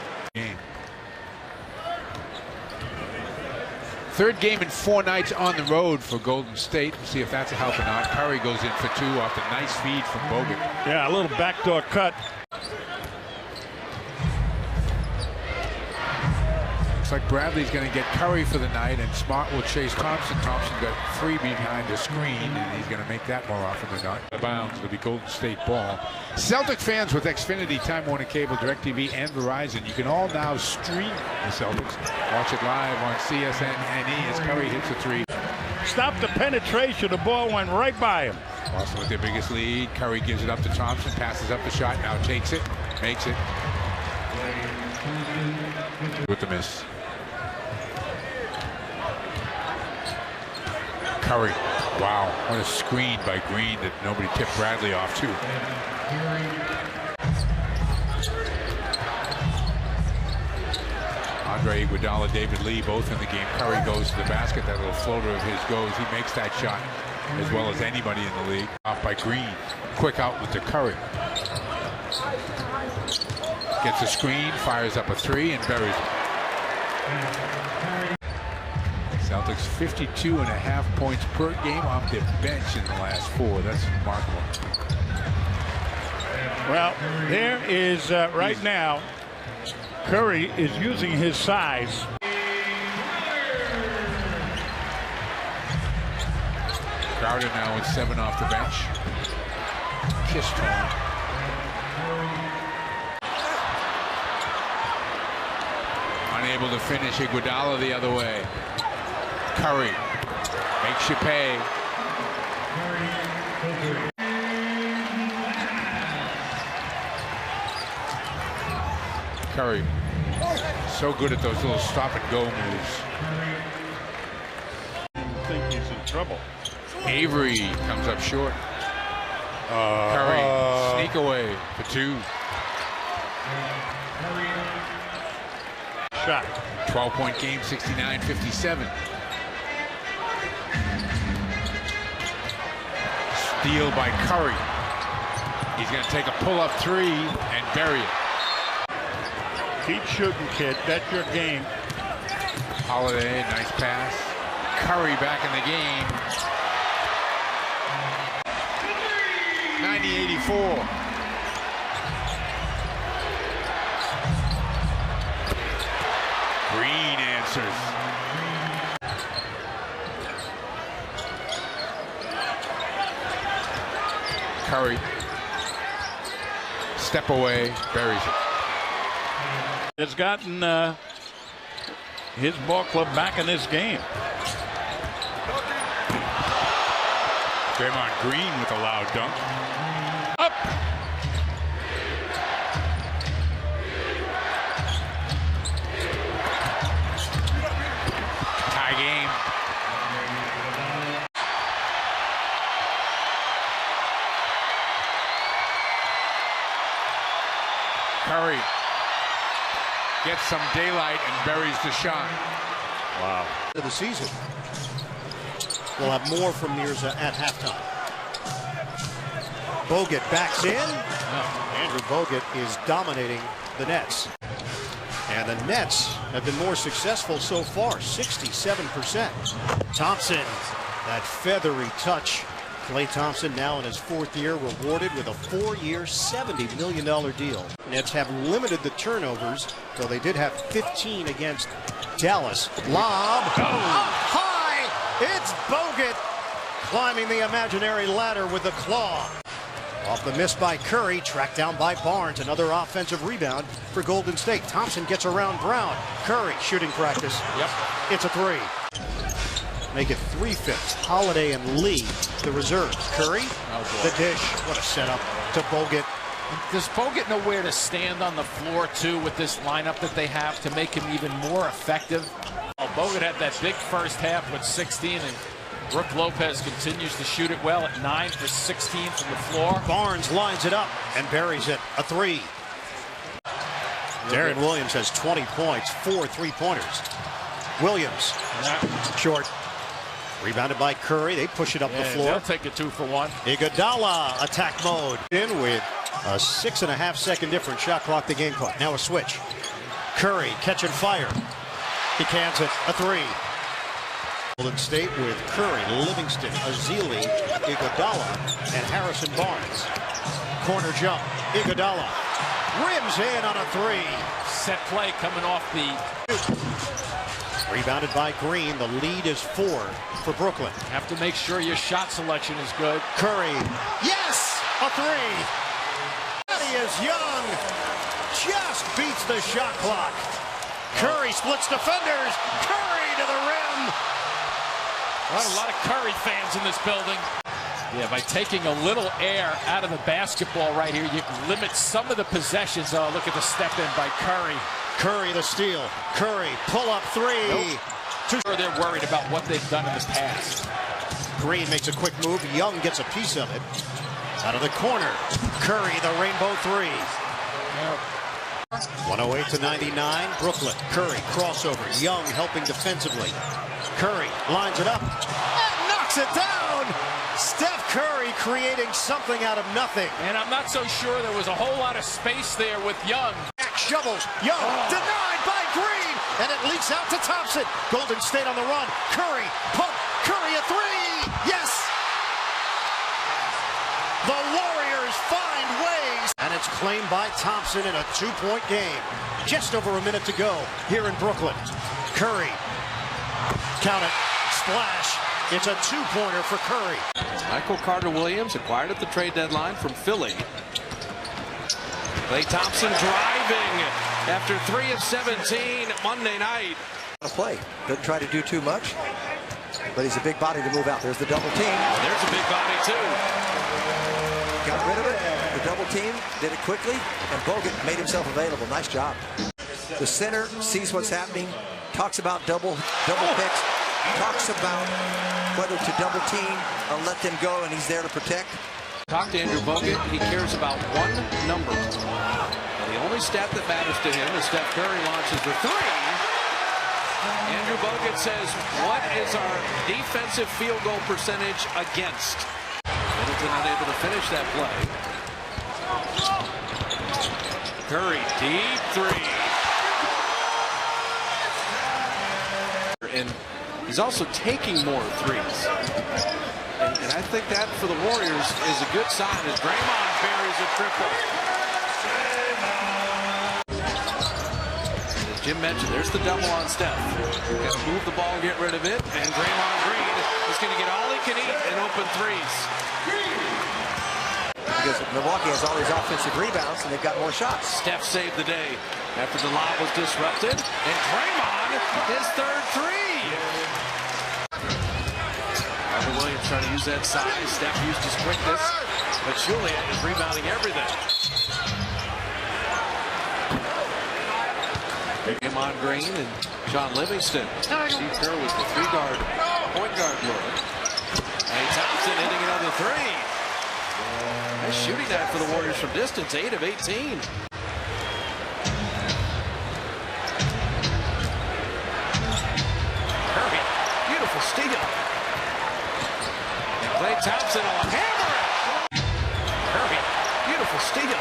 Third game in 4 nights on the road for Golden State. We'll see if that's a help or not. Curry goes in for 2 off the nice feed from Bogut. Yeah, a little backdoor cut. Looks like Bradley's going to get Curry for the night, and Smart will chase Thompson. Thompson got free behind the screen, and he's going to make that more often than not. Bounds. It'll be Golden State ball. Celtic fans with Xfinity, Time Warner Cable, DirecTV, and Verizon, you can all now stream the Celtics. Watch it live on CSN-NE as Curry hits a 3. Stop the penetration. The ball went right by him. Boston with their biggest lead. Curry gives it up to Thompson, passes up the shot, now takes it, makes it. With the miss. Curry. Wow, what a screen by Green that nobody tipped Bradley off to. Andre Iguodala, David Lee, both in the game. Curry goes to the basket. That little floater of his goes. He makes that shot as well as anybody in the league. Off by Green. Quick outlet to Curry. Gets a screen, fires up a 3, and buries it. Celtics 52.5 points per game off their bench in the last 4. That's remarkable. Well, there is right now, Curry is using his size. Crowder now with 7 off the bench. Kissed home. Unable to finish. Iguodala the other way. Curry makes you pay. Curry, so good at those little stop and go moves. I think he's in trouble. Avery comes up short. Curry, sneak away for 2. Shot. 12-point game, 69-57. Steal by Curry. He's going to take a pull-up 3 and bury it. Keep shooting, kid. That's your game. Holiday, nice pass. Curry back in the game. 90-84. Green answers. Curry. Step away, buries it. Has gotten his ball club back in this game. Draymond Green with a loud dunk. Up! Tie game. Curry gets some daylight and buries the shot. Wow. Of the season. We'll have more from Mirza at halftime. Bogut backs in. Andrew Bogut is dominating the Nets. And the Nets have been more successful so far, 67%. Thompson, that feathery touch. Klay Thompson now in his 4th year, rewarded with a 4-year, $70 million deal. Nets have limited the turnovers, though they did have 15 against Dallas. Lob. Up high. It's Bogut climbing the imaginary ladder with the claw. Off the miss by Curry, tracked down by Barnes. Another offensive rebound for Golden State. Thompson gets around Brown. Curry shooting practice. Yep. It's a 3. Make it 3-5. Holiday and Lee, the reserves. Curry, the dish. What a setup to Bogut. Does Bogut know where to stand on the floor, too, with this lineup that they have to make him even more effective? Bogut had that big first half with 16, and Brook Lopez continues to shoot it well at 9 for 16 from the floor. Barnes lines it up and buries it. A 3. Darren Williams has 20 points, 4 3-pointers. Williams, short. Rebounded by Curry. They push it up the floor. They'll take a 2 for 1. Iguodala, attack mode. In with a 6.5-second difference. Shot clock, the game clock. Now a switch. Curry, catch and fire. He cans it. A 3. Golden State with Curry, Livingston, Azili, Iguodala, and Harrison Barnes. Corner jump. Iguodala rims in on a 3. Set play coming off the... Rebounded by Green. The lead is 4 for Brooklyn. Have to make sure your shot selection is good. Curry. Yes! A 3. Thaddeus Young just beats the shot clock. Curry splits defenders. Curry to the rim. A lot of Curry fans in this building. Yeah, by taking a little air out of the basketball right here, you can limit some of the possessions. Oh, look at the step in by Curry. Curry the steal. Curry pull up 3. Nope. They're worried about what they've done in the past. Green makes a quick move. Young gets a piece of it. Out of the corner. Curry the rainbow 3. 108-99. Brooklyn. Curry crossover. Young helping defensively. Curry lines it up and knocks it down. Steph Curry creating something out of nothing. And I'm not so sure there was a whole lot of space there with Young. Shovels. Young denied by Green. And it leaks out to Thompson. Golden State on the run. Curry pump. Curry a 3. Yes. The Warriors find ways. And it's claimed by Thompson in a 2-point game. Just over a minute to go here in Brooklyn. Curry. Count it. Splash. It's a 2-pointer for Curry. Michael Carter-Williams acquired at the trade deadline from Philly. Klay Thompson driving after 3 of 17 Monday night. Play. Doesn't try to do too much, but he's a big body to move out. There's the double team. There's a big body too. Got rid of it. The double team did it quickly, and Bogut made himself available. Nice job. The center sees what's happening, talks about double picks, talks about whether to double team or let them go, and he's there to protect. Talk to Andrew Bogut. He cares about one number. And the only stat that matters to him is Steph Curry launches the 3. Andrew Bogut says, what is our defensive field goal percentage against? Middleton unable to finish that play. Curry, deep 3. And he's also taking more 3s. And I think that for the Warriors is a good sign as Draymond buries a triple. As Jim mentioned, there's the double on Steph. Got to move the ball, get rid of it, and Draymond Green is going to get all he can eat in open 3s. Because Milwaukee has all these offensive rebounds, and they've got more shots. Steph saved the day after the lob was disrupted, and Draymond his third 3. Carter Williams trying to use that size. Steph used his quickness, but Juliet is rebounding everything. Draymond Green and John Livingston. Steve Kerr with the point guard look. Klay Thompson hitting another three. Nice shooting night for the Warriors from distance, 8 of 18. Curry, beautiful steal. And Klay Thompson will hammer it. Curry, beautiful steal.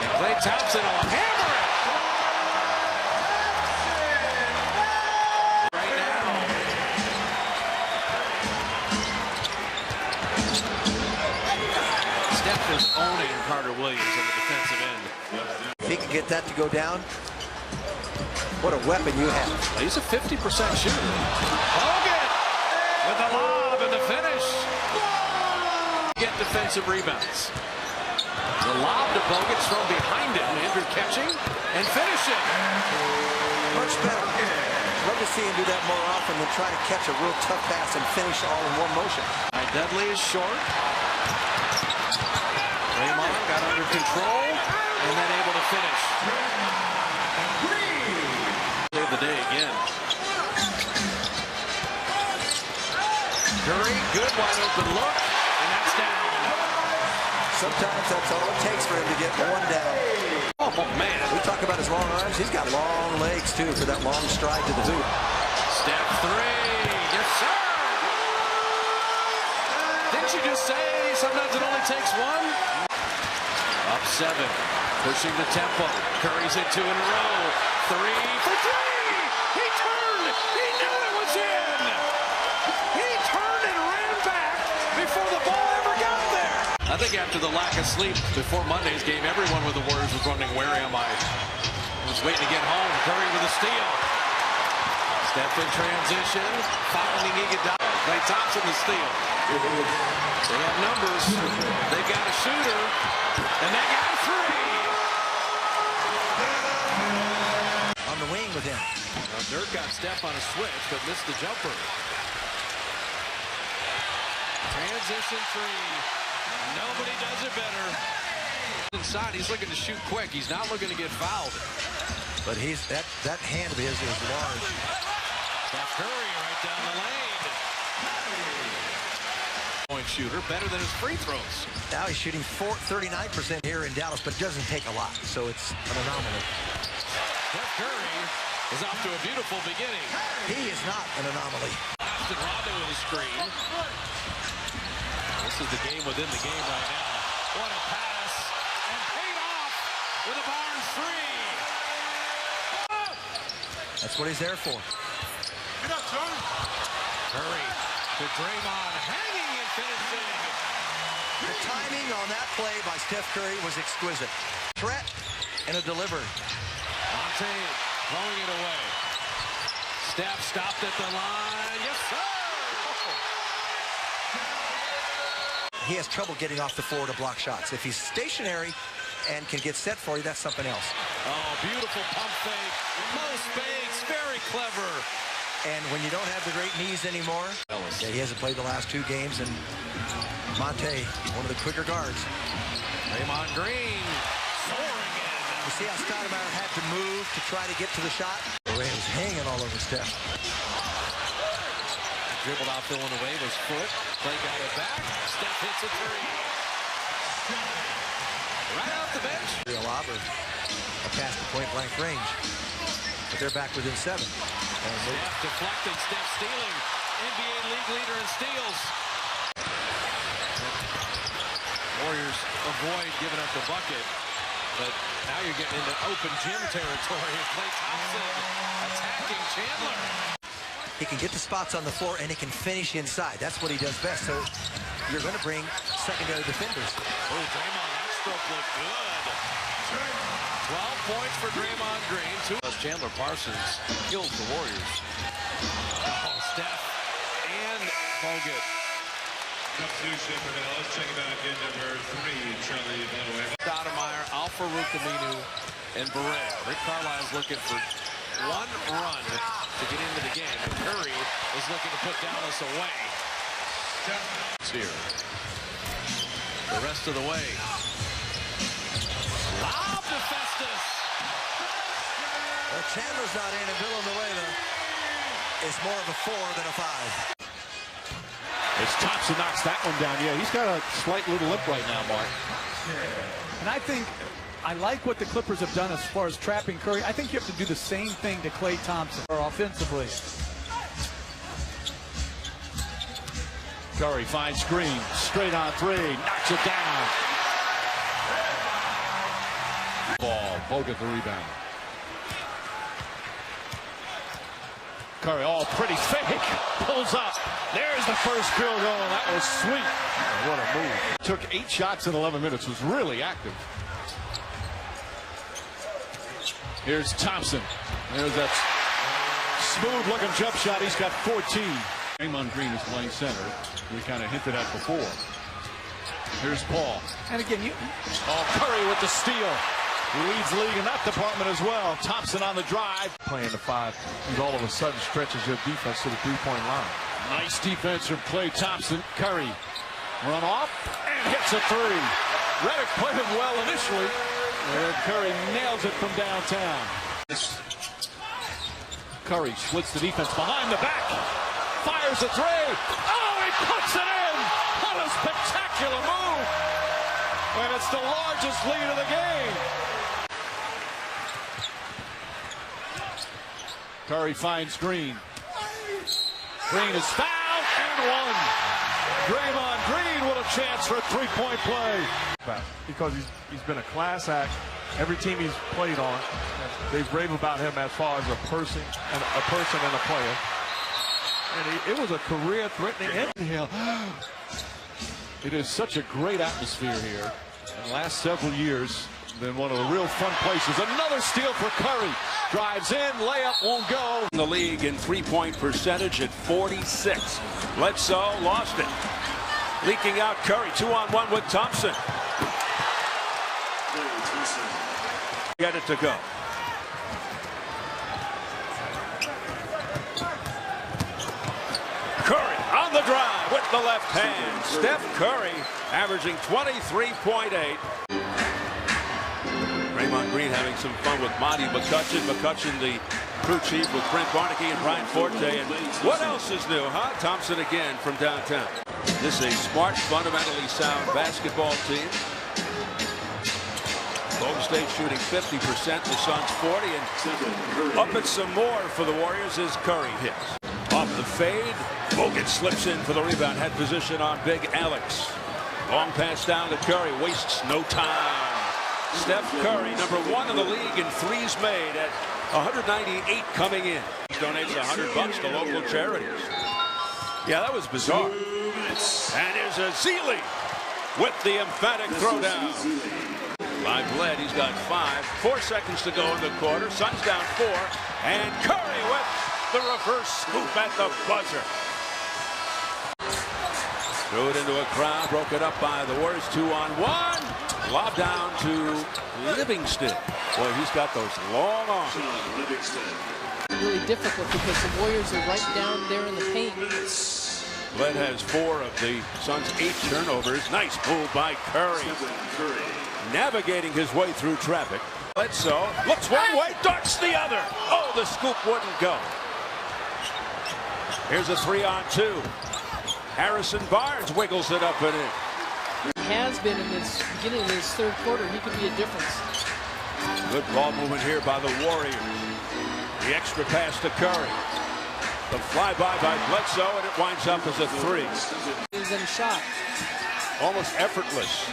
And Klay Thompson will hammer it. Right now. Steph is owning Carter Williams on the defensive end. If he can get that to go down, what a weapon you have. He's a 50% shooter. Hogan with the lob and the finish. Get defensive rebounds. The lob to Bogut's from behind him. Andrew catching and finishing. Much better. Love to see him do that more often than try to catch a real tough pass and finish all in one motion. Dudley is short. Draymond got under control and then able to finish. Save the day again. Curry, good wide open look, and that's down. Sometimes that's all it takes for him to get one down. Oh, man. We talk about his long arms. He's got long legs, too, for that long stride to the hoop. Step three. Yes, sir. Didn't you just say sometimes it only takes one? Up 7. Pushing the tempo. Curry's hit 2 in a row. 3 for 3. He turned. He knew it was in. He turned and ran back before the ball ever got there. I think after the lack of sleep before Monday's game, everyone with the Warriors was running, where am I? Was waiting to get home. Curry with a steal. Steph in transition. Finding Iguodala. Klay Thompson the steal. They have numbers. They got a shooter. And they got a 3. On the wing with him. Now Dirk got Steph on a switch, but missed the jumper. Transition 3. Nobody does it better. Inside, he's looking to shoot quick. He's not looking to get fouled. But he's that hand of his is large. Steph Curry right down the lane. Point shooter, better than his free throws. Now he's shooting 39% here in Dallas, but doesn't take a lot, so it's an anomaly. Steph Curry is off to a beautiful beginning. He is not an anomaly. Austin Rondo with a screen. This is the game within the game right now. What a pass. And paid off with a Barnes 3. That's what he's there for. Get up, son. Curry to Draymond, hanging and finishing. The timing on that play by Steph Curry was exquisite. Threat and a delivery. Monte throwing it away. Steph stopped at the line. Yes, sir. He has trouble getting off the floor to block shots. If he's stationary and can get set for you, that's something else. Oh, beautiful pump fake. Most fakes, very clever. And when you don't have the great knees anymore, yeah, he hasn't played the last 2 games, and Monte, one of the quicker guards. Draymond Green soaring in. You see how Stoudemire had to move to try to get to the shot? He was hanging all over Steph. Dribbled out Villanova's foot. Klay got it back. Steph hits a 3. Right off the bench. Real Auburn, a pass to point-blank range. But they're back within 7. And Steph deflecting, Steph stealing. NBA league leader in steals. Warriors avoid giving up the bucket. But now you're getting into open gym territory. Klay Thompson attacking Chandler. he can get the spots on the floor and he can finish inside. That's what he does best. So you're going to bring secondary defenders. Oh, Draymond, that stroke looked good. 12 points for Draymond Green. Chandler Parsons kills the Warriors. Oh, Steph and Bogut. Substitution for Dallas. Check back in number 3, Charlie Vanoe. Stoudemire, Al-Farouq Aminu, and Barea. Rick Carlisle's looking for one run to get into the game. And Curry is looking to put Dallas away. It's here. The rest of the way. Lob to Festus. Well, Chandler's not in, and Villanueva is more of a 4 than a 5. As Thompson knocks that one down. Yeah, he's got a slight little lip right now, Mark. And I think I like what the Clippers have done as far as trapping Curry. I think you have to do the same thing to Klay Thompson offensively. Curry finds Green, straight on three, knocks it down. Ball, Bogut the rebound. Curry, all pretty fake, pulls up. There's the first field goal. That was sweet. What a move. Took 8 shots in 11 minutes, was really active. Here's Thompson. There's that smooth-looking jump shot. He's got 14. Draymond Green is playing center. We kind of hinted at before. Here's Paul. And again, Curry with the steal. He leads the league in that department as well. Thompson on the drive. Playing the 5, and all of a sudden stretches your defense to the 3-point line. Nice defense from Klay Thompson. Curry run off and hits a 3. Redick played him well initially. And Curry nails it from downtown. Curry splits the defense behind the back. Fires a 3. Oh, he puts it in. What a spectacular move. And it's the largest lead of the game. Curry finds Green. Green is fouled and one. Draymond Green with a chance for a 3-point play. Because he's been a class act. Every team he's played on, they've raved about him as far as a person and a player. And it was a career-threatening inhale. It is such a great atmosphere here. In the last several years, been one of the real fun places. Another steal for Curry. Drives in, layup won't go. The league in 3-point percentage at 46. Bledsoe lost it. Leaking out Curry, 2-on-1 with Thompson. Get it to go. Curry on the drive with the left hand. Steph Curry averaging 23.8. Draymond Green having some fun with Monty McCutcheon. McCutcheon, the crew chief with Brent Barnaky and Brian Forte. And what else is new, huh? Thompson again from downtown. This is a smart, fundamentally sound basketball team. Golden State shooting 50%, the Suns 40, and up at some more for the Warriors as Curry hits. Off the fade, Bogut slips in for the rebound. Had position on Big Alex. Long pass down to Curry, wastes no time. Steph Curry, #1 in the league in threes made at 198 coming in. He donates $100 to local charities. Yeah, that was bizarre. And here's a Zealy with the emphatic throwdown. By Bled, he's got 5. 4 seconds to go in the quarter. Suns down 4. And Curry with the reverse scoop at the buzzer. Threw it into a crowd, broke it up by the Warriors. 2-on-1. Lob down to Livingston. Boy, he's got those long arms. Really difficult because the Warriors are right down there in the paint. Bled has 4 of the Suns' 8 turnovers. Nice move by Curry. Navigating his way through traffic. Bledsoe looks one way, darts the other. Oh, the scoop wouldn't go. Here's a 3-on-2. Harrison Barnes wiggles it up and in. Has been in this beginning of this third quarter. He could be a difference. Good ball movement here by the Warriors. The extra pass to Curry. The flyby by Bledsoe, and it winds up as a 3. He's in a shot. Almost effortless.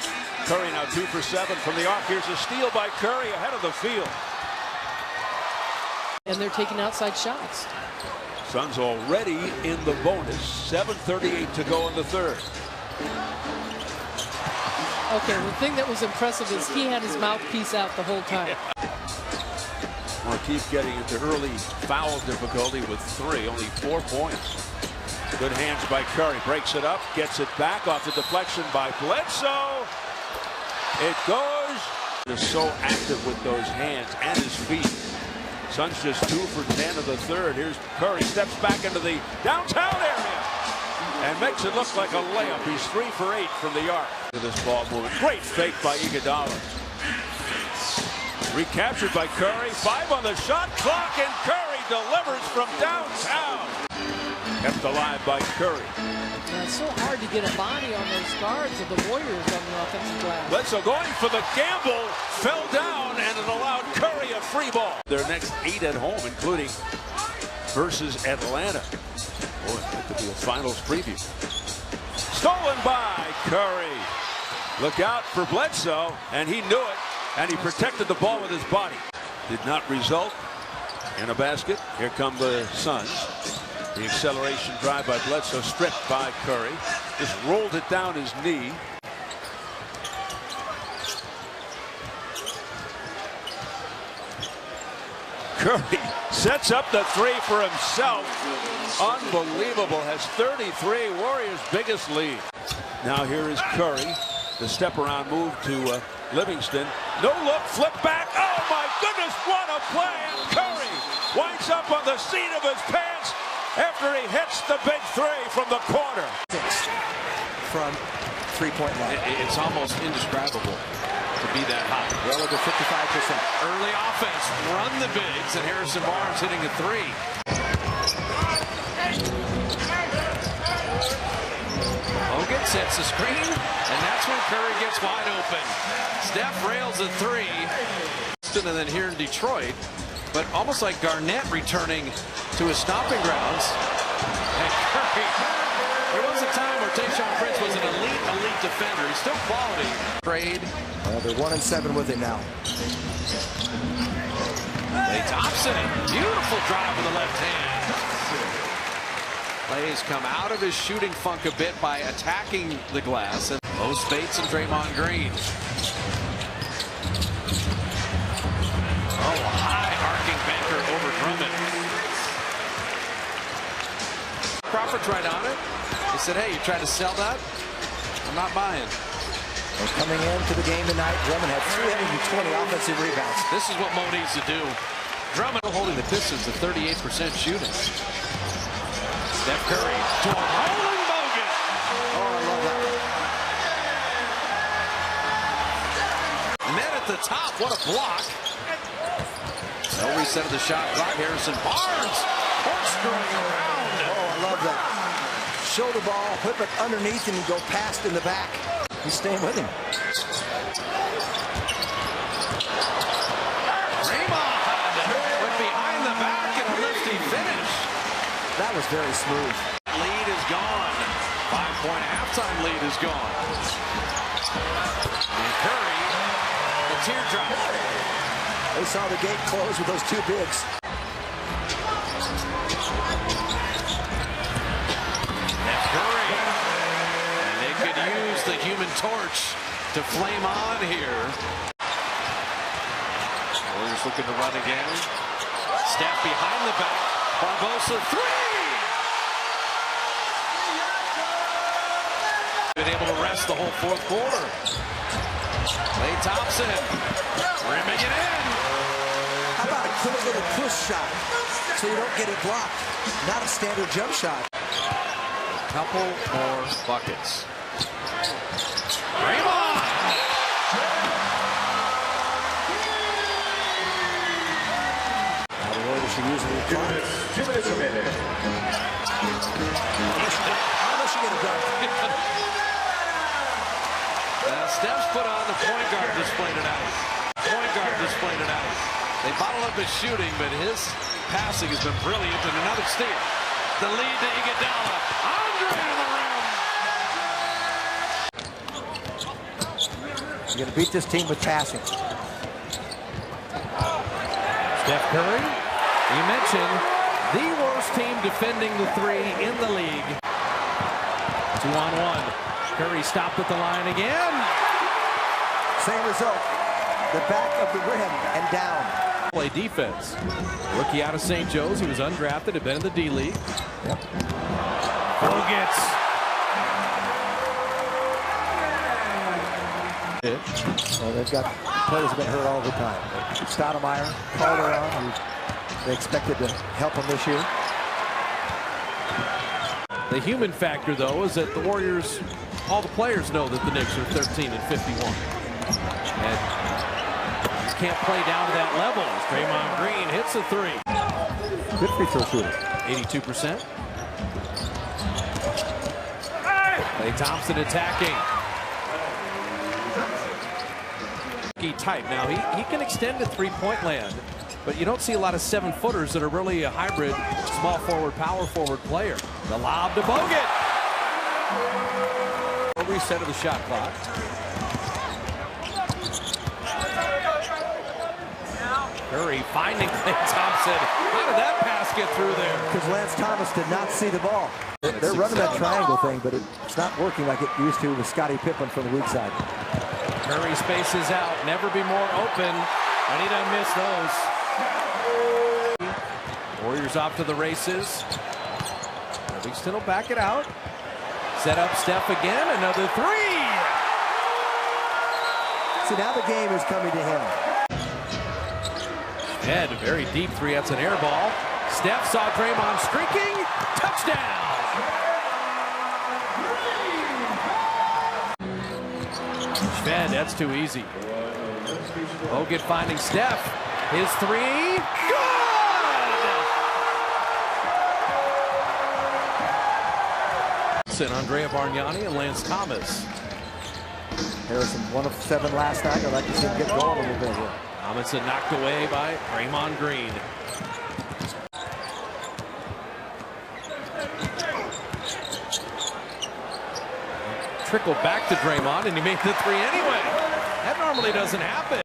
Curry now 2 for 7 from the arc. Here's a steal by Curry ahead of the field. And they're taking outside shots. Suns already in the bonus. 7:38 to go in the third. Okay, the thing that was impressive is he had his mouthpiece out the whole time. Markieff getting into early foul difficulty with 3, only 4 points. Good hands by Curry, breaks it up, gets it back off the deflection by Bledsoe. It goes. He's so active with those hands and his feet. Suns just 2 for 10 of the third. Here's Curry, steps back into the downtown area and makes it look like a layup. He's 3 for 8 from the arc. To this ball movement. Great fake by Iguodala. Recaptured by Curry. 5 on the shot clock, and Curry delivers from downtown. Kept alive by Curry. Yeah, it's so hard to get a body on those guards of the Warriors on the offensive glass. Bledsoe going for the gamble, fell down, and it allowed Curry a free ball. Their next 8 at home, including versus Atlanta. Boy, that could be a finals preview. Stolen by Curry. Look out for Bledsoe, and he knew it, and he protected the ball with his body. Did not result in a basket. Here come the Suns. The acceleration drive by Bledsoe, stripped by Curry. Just rolled it down his knee. Curry sets up the 3 for himself. Unbelievable. Has 33, Warriors' biggest lead. Now here is Curry. The step around move to Livingston. No look, flip back. Oh my goodness, what a play. And Curry winds up on the seat of his pants after he hits the big 3 from the corner. From three-point line. It's almost indescribable to be that hot. Well over 55%. Early offense, run the bigs, and Harrison Barnes hitting a 3. Hogan sets the screen, and that's when Curry gets wide open. Steph rails a 3. And then here in Detroit, but almost like Garnett returning to his stomping grounds. And Curry, there was a time where Tayshaun Prince was an elite defender. He's still quality. Trade. Well, they're 1-7 with him now. Klay Thompson, beautiful drive with the left hand. Klay's come out of his shooting funk a bit by attacking the glass. And Mo Spates and Draymond Green. Oh, high arcing banker over Drummond. Crawford's right on it. He said, hey, you tried to sell that? I'm not buying. Well, coming into the game tonight, Drummond had 320 offensive rebounds. This is what Mo needs to do. Drummond holding the Pistons to 38% shooting. Steph Curry to a rolling Bogut. Oh, I love that one. Men at the top, what a block. No reset of the shot clock. Harrison Barnes corkscrewing around. Oh, I love that. Shoulder ball, whip it underneath, and go past in the back. He's staying with him. Draymond went behind the back and a lifty finish. That was very smooth. Lead is gone. 5-point halftime lead is gone. And Curry, the teardrop. They saw the gate close with those 2 bigs. Steph Curry. And they could use the Human Torch to flame on here. Warriors looking to run again. Steph behind the back. Barbosa 3. Been able to rest the whole 4th quarter. Klay Thompson rimming it in. How about a quick little push shot so you don't get it blocked? Not a standard jump shot. Couple more buckets. Draymond. Now the Warriors should use the clock. 2 minutes remaining. Unless you get a dunk. Steph's put on the point guard displayed it out. Point guard displayed it out. They bottle up his shooting, but his passing has been brilliant. And another steal. The lead to Iguodala. Andre on the rim. You're going to beat this team with passing. Steph Curry, you mentioned the worst team defending the 3 in the league. 2-on-1. Curry stopped at the line again. Same result. The back of the rim and down. Play defense. Rookie out of St. Joe's. He was undrafted, had been in the D-League. Yep. Bogut's. Well, they've got players have been hurt all the time. Stoudemire, Calderon, they expected to help him this year. The human factor, though, is that the Warriors, all the players know that the Knicks are 13 and 51. And you can't play down to that level as Draymond Green hits a three. Good free throw shooter. 82%. Klay Thompson attacking. Type. Now, he can extend to three-point land, but you don't see a lot of 7-footers that are really a hybrid small forward, power forward player. The lob to Bogut. A reset of the shot clock. Curry finding Klay Thompson. How did that pass get through there? Because Lance Thomas did not see the ball. They're running that triangle thing, but it's not working like it used to with Scottie Pippen from the weak side. Curry spaces out, never be more open, and he doesn't miss those. Warriors off to the races. Livingston will back it out. Set up Steph again, another three. See, now the game is coming to him. Ed, a very deep three, that's an air ball. Steph saw Draymond streaking, touchdown. Schved, that's too easy. Bogut finding Steph. His three, good! Andrea Bargnani and Lance Thomas. Harrison, 1 of 7 last night. I'd like to see him get going a little bit here. Thompson knocked away by Draymond Green. Trickled back to Draymond, and he made the three anyway. That normally doesn't happen.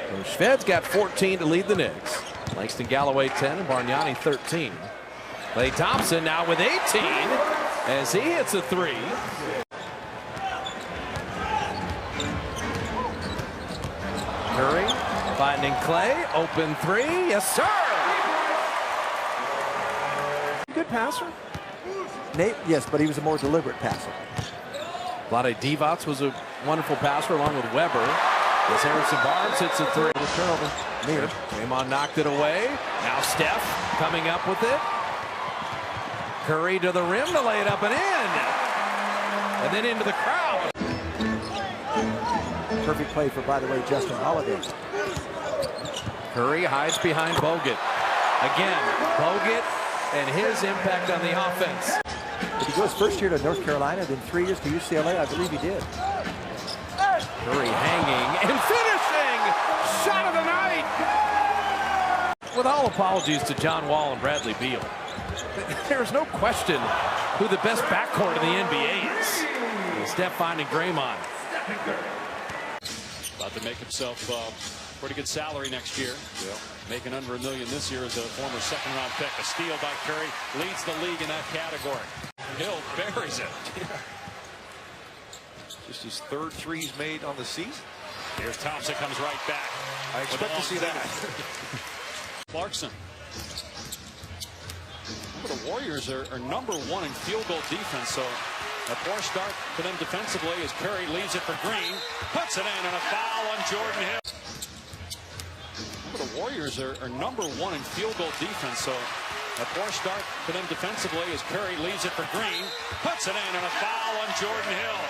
So Schved's got 14 to lead the Knicks. Langston Galloway 10 and Bargnani 13. Klay Thompson now with 18 as he hits a three. Curry finding Klay, open three, yes sir! Good passer. Nate, yes, but he was a more deliberate passer. Vlade Divac was a wonderful passer along with Weber. As Harrison Barnes hits a three. Turnover. Near. Draymond knocked it away. Now Steph coming up with it. Curry to the rim to lay it up and in. And then into the crowd. Perfect play for, by the way, Justin Holiday. Curry hides behind Bogut. Again, Bogut and his impact on the offense. Did he go his first year to North Carolina, then 3 years to UCLA? I believe he did. Curry hanging and finishing! Shot of the night! With all apologies to John Wall and Bradley Beal, there's no question who the best backcourt in the NBA is. Steph finding Draymond. About to make himself pretty good salary next year. Yeah. Making under $1 million this year as a former second-round pick. A steal by Curry, leads the league in that category. Hill buries it. Just his 3rd three he's made on the season. Here's Thompson, comes right back. I expect to see that. Clarkson. Remember, the Warriors are #1 in field goal defense, so a poor start for them defensively as Curry leaves it for Green, puts it in, and a foul on Jordan Hill. Remember, the Warriors are #1 in field goal defense, so a poor start for them defensively as Curry leaves it for Green, puts it in, and a foul on Jordan Hill.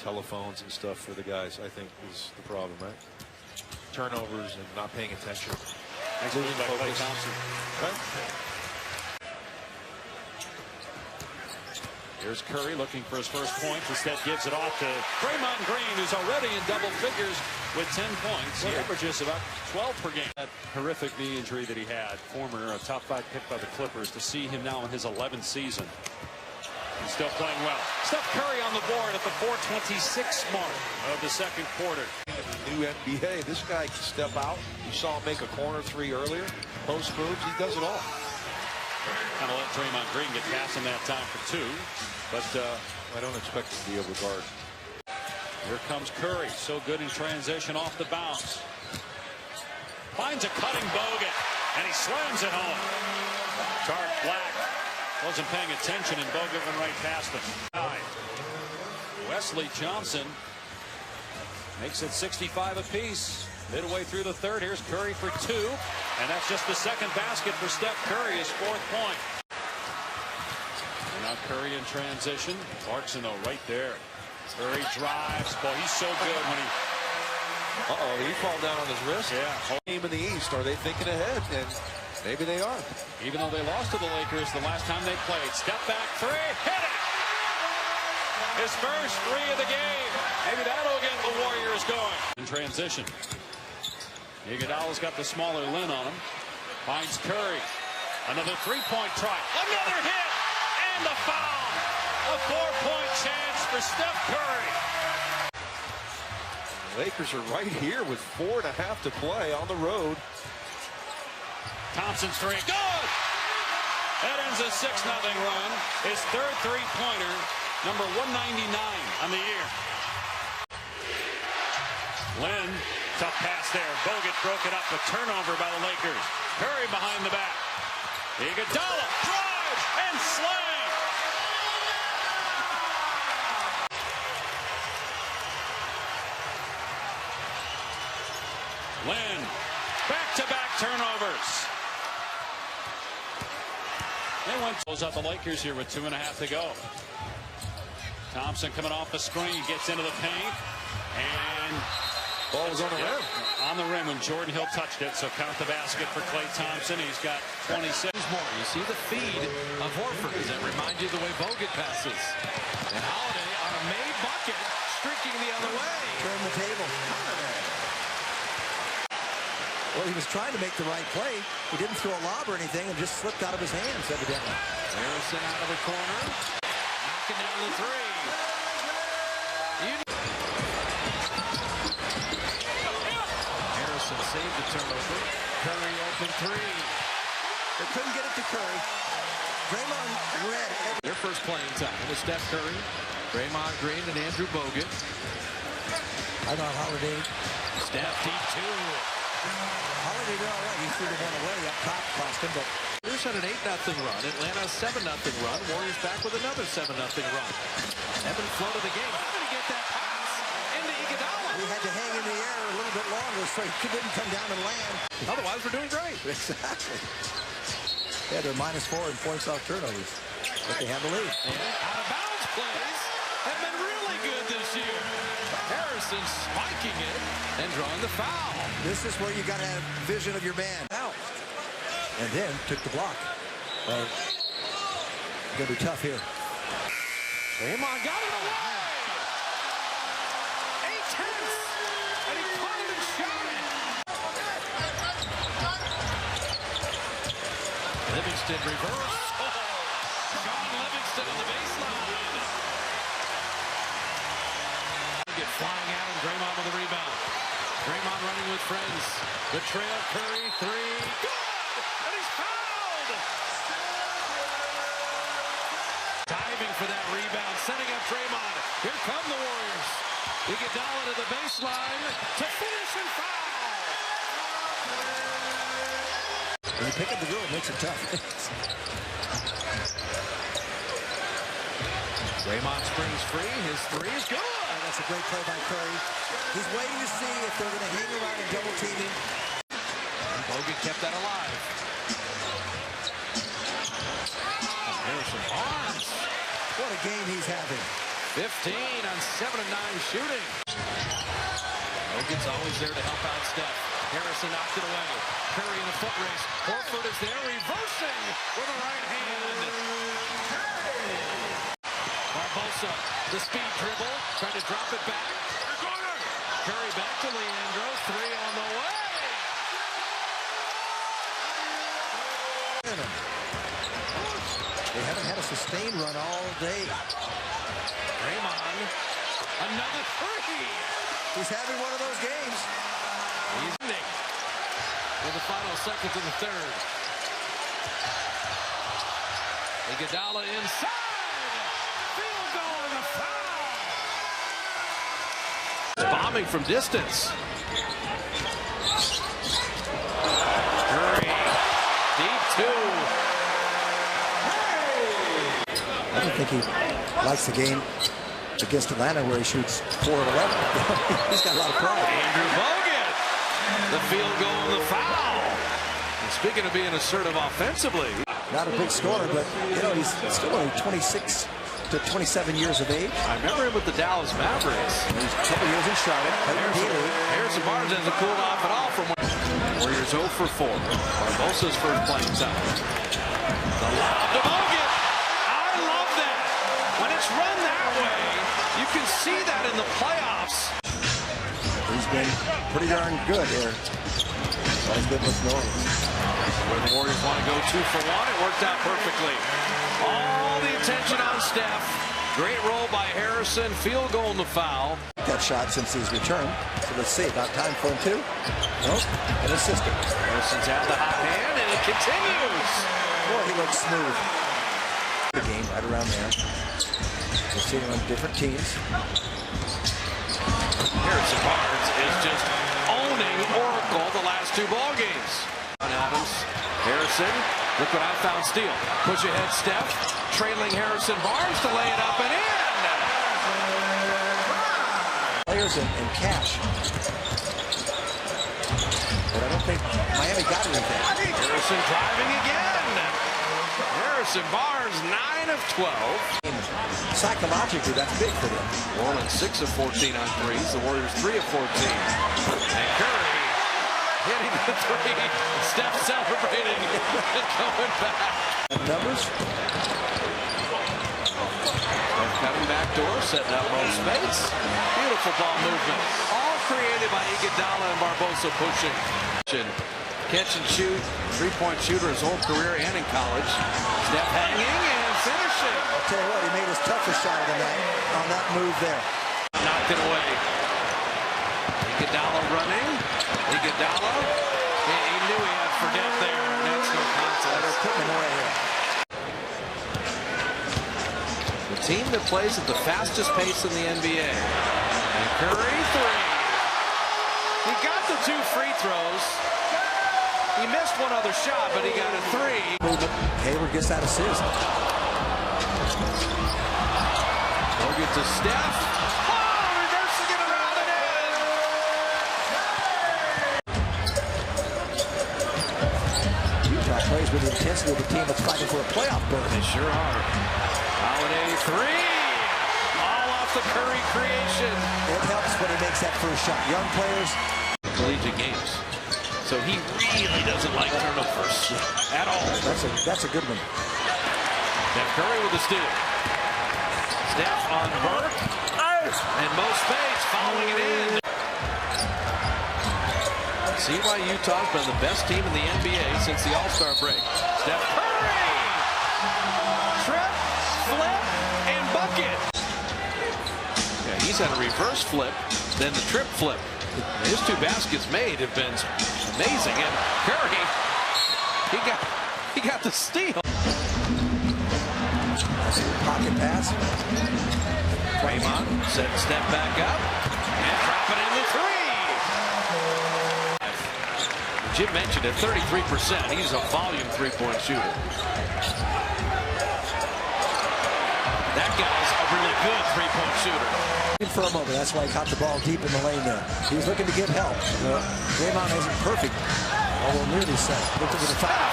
Telephones and stuff for the guys, I think, is the problem, right? Turnovers and not paying attention. Nice move by Klay Thompson. Right? Here's Curry looking for his first point. Instead gives it off to Draymond Green, who's already in double figures with 10 points. He averages about 12 per game. That horrific knee injury that he had, former top 5 pick by the Clippers, to see him now in his 11th season. He's still playing well. Steph Curry on the board at the 4:26 mark of the second quarter. New NBA, this guy can step out. You saw him make a corner three earlier. Post moves, he does it all. Kind of let Draymond Green get past him that time for 2. But I don't expect him to be able to guard. Here comes Curry, so good in transition off the bounce. Finds a cutting Bogut, and he slams it home. Tart Black wasn't paying attention, and Bogut went right past him. Wesley Johnson Makes it 65 apiece. Midway through the third, here's Curry for 2. And that's just the second basket for Steph Curry, his 4th point. And now Curry in transition. Clarkson, though, right there. Curry drives. Boy, he's so good when he... Uh-oh, he fall down on his wrist. Yeah. Team in the East, are they thinking ahead? And maybe they are. Even though they lost to the Lakers the last time they played. Step back 3, hit it! His first 3 of the game. Maybe that'll get the Warriors going. In transition. Iguodala's got the smaller Lynn on him. Finds Curry. Another 3-point try. Another hit! And a foul! A 4-point chance for Steph Curry. Lakers are right here with 4.5 to play on the road. Thompson's 3. Good! That ends a 6-0 run. His 3rd 3-pointer, number 199 on the year. Lynn, tough pass there. Bogut broke it up. A turnover by the Lakers. Curry behind the back. Iguodala drives and slams. Lynn, back-to-back turnovers. They went close out the Lakers here with 2.5 to go. Thompson coming off the screen, gets into the paint, and ball was on the rim. On the rim when Jordan Hill touched it. So count the basket for Klay Thompson. He's got 26 more. You see the feed of Horford. Does that remind you of the way Bogut passes? And Holiday on a made bucket, streaking the other way. Turn the table. Well, he was trying to make the right play. He didn't throw a lob or anything and just slipped out of his hands, evidently. Harrison out of the corner. Knocking down the 3. Harrison saved the turnover. Curry open 3. They couldn't get it to Curry. Draymond read their first playing time with Steph Curry, Draymond Green, and Andrew Bogut. I thought Holiday. Steph deep 2. Holiday did all right. He threw the one away up top, cost him, but Warriors had an 8-0 run. Atlanta 7-0 run. Warriors back with another 7-0 run. Evan flow to the game. How did he get that pass into Iguodala? He had to hang in the air a little bit longer so he didn't come down and land. Otherwise, we're doing great. Exactly. They had their -4 in points off turnovers, but they have the lead. And out-of-bounds plays have been really good this year. Harrison spiking it and drawing the foul. This is where you got to have vision of your man. Out. And then took the block. Going to be tough here. Draymond got it away. 8 tenths. And he caught it and shot it. Livingston reverse. Oh, Sean Livingston on the baseline. Get flying out and Draymond with the rebound. Draymond running with friends. The trail, Curry, 3. Good! And he's fouled! Diving for that rebound, setting up Draymond. Here come the Warriors. Iguodala to the baseline to finish and foul! When you pick up the drill, it makes it tough. Draymond springs free. His 3 is good. Oh, that's a great play by Curry. He's waiting to see if they're going to hang around and double team him. Bogut kept that alive. Harrison Barnes. What a game he's having. 15 on 7 of 9 shooting. Bogut's always there to help out Steph. Harrison knocked it away. Curry in a foot race. Horford is there reversing with a right hand. Barbosa, the speed dribble, trying to drop it back. Curry back to Leandro, 3 on the way. They haven't had a sustained run all day. Draymond, another 3. He's having one of those games. He's ending with the final seconds of the third. Iguodala inside. Field goal and a foul. Bombing from distance. Curry, deep 2. I don't think he likes the game against Atlanta where he shoots 4 of 11. He's got a lot of pride. Andrew Bogut, the field goal and the foul. And speaking of being assertive offensively. Not a big scorer, but you know, he's still only 26 to 27 years of age. I remember him with the Dallas Mavericks. He's a couple years in Charlotte. Harrison Barnes hasn't cooled off at all from Warriors 0 for 4. Barbosa's first playing time. The lob to Bogut. I love that. When it's run that way, you can see that in the playoffs. He's been pretty darn good here. He's been with New Orleans. Where the Warriors want to go 2 for 1, it worked out perfectly. All the attention on Steph. Great roll by Harrison. Field goal and the foul. That shot since his return. So let's see. About time for him too. Nope. And his sister. Harrison's at the hot hand, and it continues. Boy, he looks smooth. The game right around there. We're seeing on different teams. Harrison Barnes is just owning Oracle the last 2 ball games. Adams, Harrison, look what I found, steal. Push ahead, Steph, trailing Harrison Barnes to lay it up and in. Players in cash. But I don't think Miami got anything. Harrison driving again. Harrison Barnes, 9 of 12. Psychologically, that's big for them. Orleans 6 of 14 on threes. The Warriors 3 of 14. And Curry hitting the 3. Steph celebrating and going back. Numbers. Steph cutting back door, setting up low space. Beautiful ball movement. All created by Iguodala and Barbosa pushing. Catch and shoot. 3-point shooter his whole career and in college. Steph hanging and finishing. I'll tell you what, he made his toughest shot on that move there. Knocked it away. Iguodala running. Iguodala. He knew he had forget there. That's no contest. They're putting him away here. The team that plays at the fastest pace in the NBA. And Curry 3. He got the 2 free throws. He missed one other shot, but he got a 3. Hayward gets that assist. Bogut to Steph. Reversing it around and in. Utah plays with the intensity of the team that's fighting for a playoff berth. They sure are. Holiday 3. All off the Curry creation. It helps when he makes that first shot. Young players. Collegiate games. So he really doesn't like turnovers at all. That's a good one. Steph Curry with the steal. Steph on Burke. And Mo Spates following it in. See why Utah's been the best team in the NBA since the All-Star break. Steph Curry! Trip, flip, and bucket. Yeah, he's had a reverse flip, then the trip flip. His 2 baskets made have been amazing. And Curry, he got the steal. Pocket pass. Draymond set step back up and dropping in the 3. Jim mentioned at 33%, he's a volume 3-point shooter. That guy's a really good 3-point shooter. For a moment, that's why he caught the ball deep in the lane there. He was looking to get help. Draymond isn't perfect, although nearly set. Looking for the foul.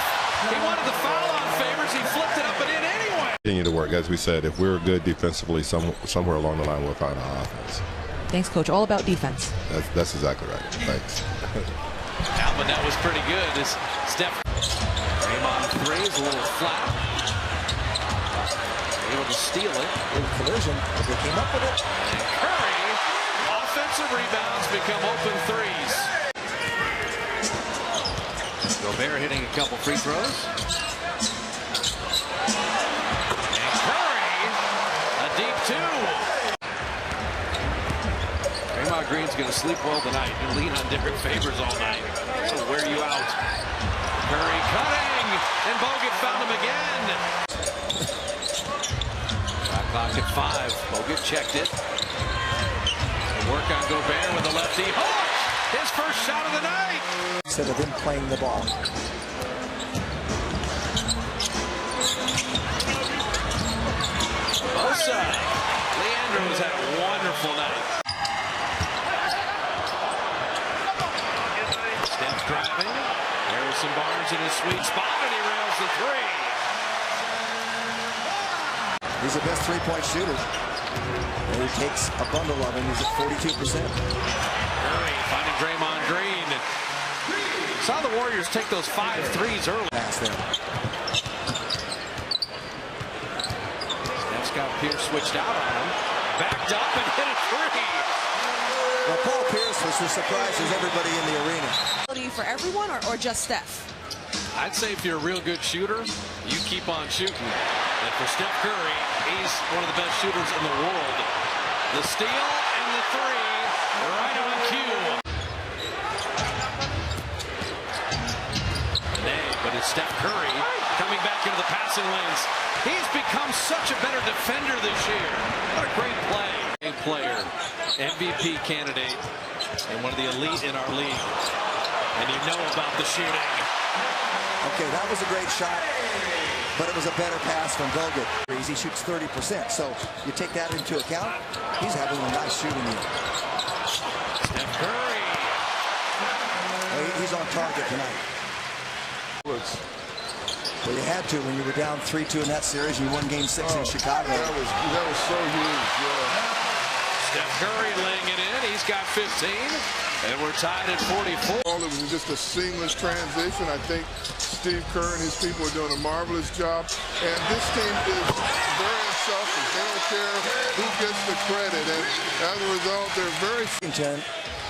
He wanted the foul on Favors. He flipped it up and in anyway. Continue to work. As we said, if we're good defensively, somewhere along the line, we'll find our offense. Thanks, Coach. All about defense. That's exactly right. Thanks. Alvin, that was pretty good. This Steph Draymond 3 is a little flat. Able to steal it. Little collision, but they came up with it. And Curry, offensive rebounds become open 3s. Gobert hitting a couple free throws. And Curry, a deep 2. Draymond Green's going to sleep well tonight. He'll lean on Derek Favors all night. So wear you out. Curry cutting, and Bogut found him again. Shot clock at 5. Bogut checked it. Work on Gobert with the lefty hook. His first shot of the night. Instead of him playing the ball. Bosa. Leandro's had a wonderful night. Steph driving. Harrison Barnes in his sweet spot, and he rails the three. He's the best three-point shooter. And he takes a bundle of them. He's at 42%. Curry finding Draymond Green. Saw the Warriors take those 5 threes early. Pass there. Steph's got Pierce switched out on him. Backed up and hit a three. Well, Paul Pierce was as surprised as everybody in the arena. For everyone or just Steph? I'd say if you're a real good shooter, you keep on shooting. And for Steph Curry, he's one of the best shooters in the world. The steal and the three, right on cue. But it's Steph Curry coming back into the passing lanes. He's become such a better defender this year. What a great play. A player, MVP candidate, and one of the elite in our league. And you know about the shooting. Okay, that was a great shot, but it was a better pass from Bogut. He shoots 30%, so you take that into account. He's having a nice shooting year. Steph Curry. He's on target tonight. Well, you had to when you were down 3-2 in that series. You won Game 6 in Chicago. That was so huge. Yeah. Steph Curry laying it in. He's got 15, and we're tied at 44. It was just a seamless transition. I think Steve Kerr and his people are doing a marvelous job. And this team is very selfish. They don't care who gets the credit. And as a result, they're very...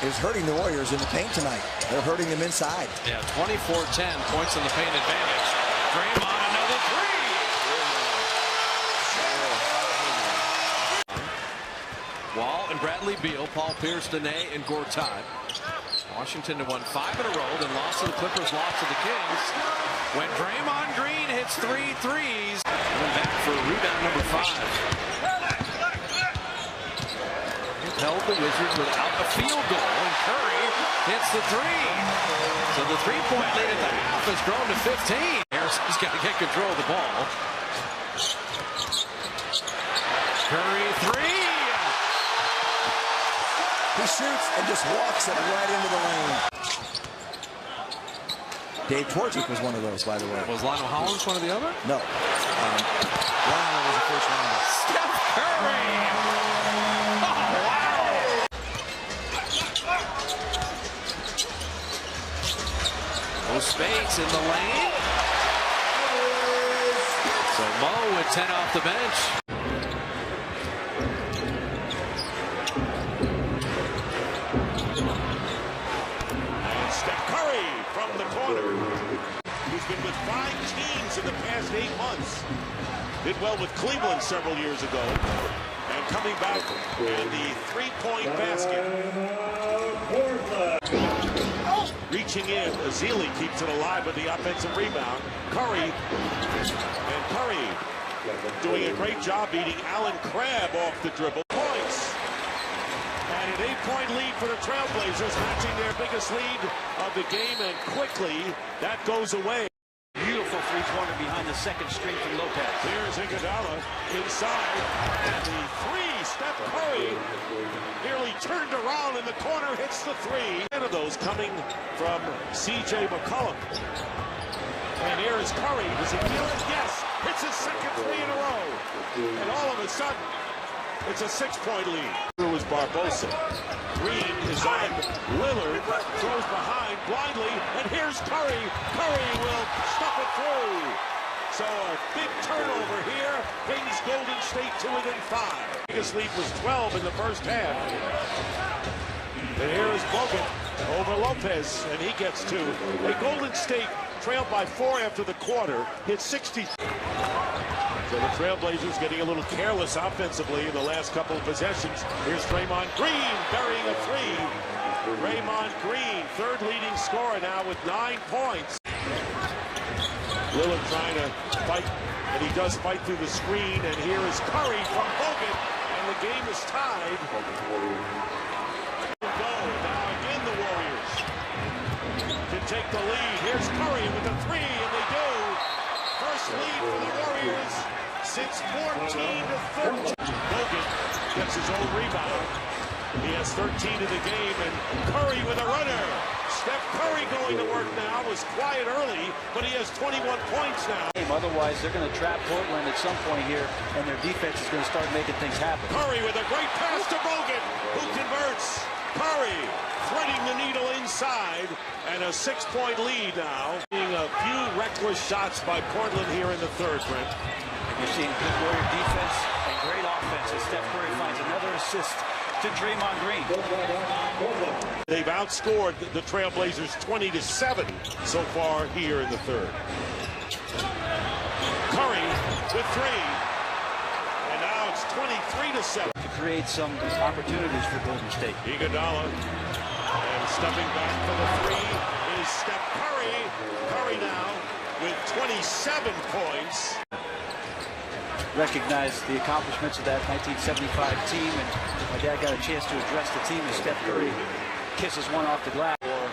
is hurting the Warriors in the paint tonight. They're hurting them inside. Yeah, 24-10 points in the paint advantage. Draymond, another three. Wall and Bradley Beal, Paul Pierce, Dene, and Gortat. Washington had won 5 in a row, then lost to the Clippers, lost to the Kings. When Draymond Green hits 3 threes, coming back for rebound number 5. Held the Wizards without a field goal, and Curry hits the three. So the three-point lead at the half has grown to 15. Harrison's got to get control of the ball. Curry three. He shoots and just walks it right into the lane. Dave Twardzic was one of those, by the way. Was Lionel Hollins one of the other? No. Lionel was the first rounder. Steph Curry. No space in the lane. So Mo with 10 off the bench. And Steph Curry from the corner. He's been with 5 teams in the past 8 months. Did well with Cleveland several years ago. And coming back and the three-point basket. Reaching in, Ezeli keeps it alive with the offensive rebound. Curry, and Curry doing a great job beating Alan Crabb off the dribble. Points. And an 8-point lead for the Trailblazers, matching their biggest lead of the game, and quickly that goes away. Beautiful three-pointer behind the second string from Lopez. Here's Iguodala inside, and the three, Steph Curry, nearly turned around in the corner, hits the three. One of those coming from C.J. McCollum. And here is Curry. Does he feel it? Yes. Hits his second three in a row. And all of a sudden, it's a 6-point lead. Here was Barbosa. Green is on Lillard, throws behind blindly, and here's Curry. Curry will stuff it through. So a big turnover here brings Golden State to within 5. Biggest lead was 12 in the first half. And here is Bogut over Lopez, and he gets 2. A Golden State trailed by 4 after the quarter, hit 60. So the Trailblazers getting a little careless offensively in the last couple of possessions. Here's Draymond Green burying a 3. Draymond Green, third leading scorer now with 9 points. Lillard trying to fight, and he does fight through the screen. And here is Curry from Bogut, and the game is tied. Now again the Warriors can take the lead. Here's Curry with the 3, and they do. First lead for the Warriors Nuggets. It's 14-13. Bogut gets his own rebound. He has 13 in the game, and Curry with a runner. Steph Curry going to work now. Was quiet early, but he has 21 points now. Otherwise, they're going to trap Portland at some point here, and their defense is going to start making things happen. Curry with a great pass to Bogut, who converts. Curry threading the needle inside, and a 6-point lead now. Seeing a few reckless shots by Portland here in the third, Brent. You're seeing good Warrior defense and great offense as Steph Curry finds another assist to Draymond Green. They've outscored the Trailblazers 20-7 so far here in the third. Curry with three, and now it's 23-7. To create some opportunities for Golden State. Iguodala, and stepping back for the three is Steph Curry. Curry now with 27 points. Recognize the accomplishments of that 1975 team, and my dad got a chance to address the team as Steph Curry kisses one off the glass. Or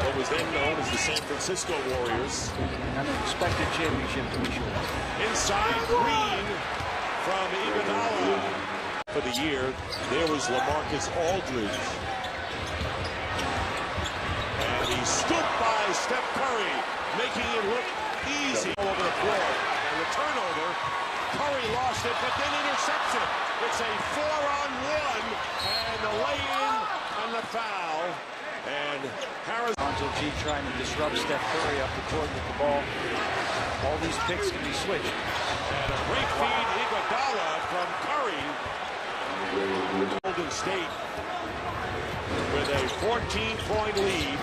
what was then known as the San Francisco Warriors. An unexpected championship to be sure. Inside Green from Iguodala. For the year, there was LaMarcus Aldridge. And he scooped by Steph Curry, making it look easy all over the floor. And the turnover, Curry lost it, but then intercepts it. It's a 4-on-1, and the lay-in on the foul. And Harris. Lonzo G trying to disrupt Steph Curry up the court with the ball. All these picks can be switched. And a great feed, Iguodala from Curry. Golden State with a 14-point lead.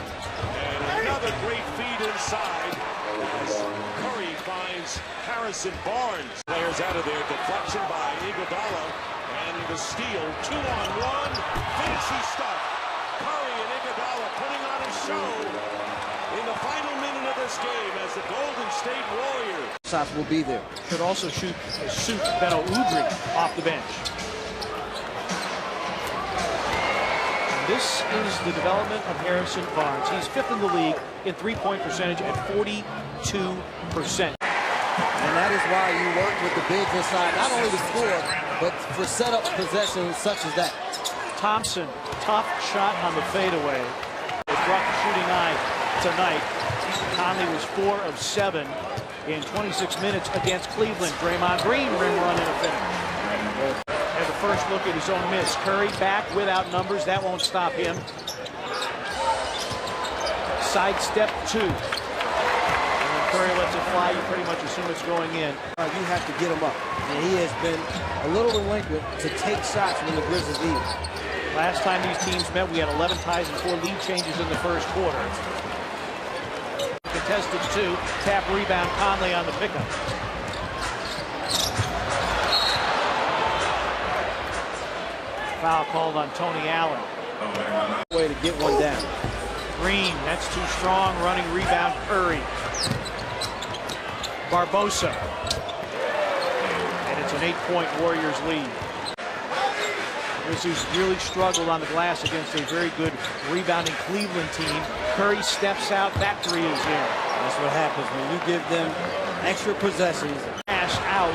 And another great feed inside as Curry finds Harrison Barnes. Players out of there. Deflection by Iguodala. And the steal. 2-on-1. Fancy stuff. Curry and Iguodala putting on a show in the final minute of this game as the Golden State Warriors. Shots will be there. Could also suit Beno Udrih off the bench. This is the development of Harrison Barnes. He's 5th in the league in three-point percentage at 42%. And that is why you work with the bigs inside, not only to score, but for set-up possessions such as that. Thompson, tough shot on the fadeaway. They brought the shooting eye tonight. Conley was 4 of 7 in 26 minutes against Cleveland. Draymond Green rim run and a finish. And the first look at his own miss. Curry back without numbers. That won't stop him. Sidestep 2. And when Curry lets it fly, you pretty much assume it's going in. You have to get him up. And he has been a little relinquished to take shots when the Grizzlies lead. Last time these teams met, we had 11 ties and 4 lead changes in the first quarter. Contested 2, tap rebound, Conley on the pickup. Foul called on Tony Allen. Way to get one down. Green, that's too strong, running rebound, Curry. Barbosa. And it's an 8-point Warriors lead. Grizzlies really struggled on the glass against a very good rebounding Cleveland team. Curry steps out, that three is in. That's what happens when you give them extra possessions. Pass out,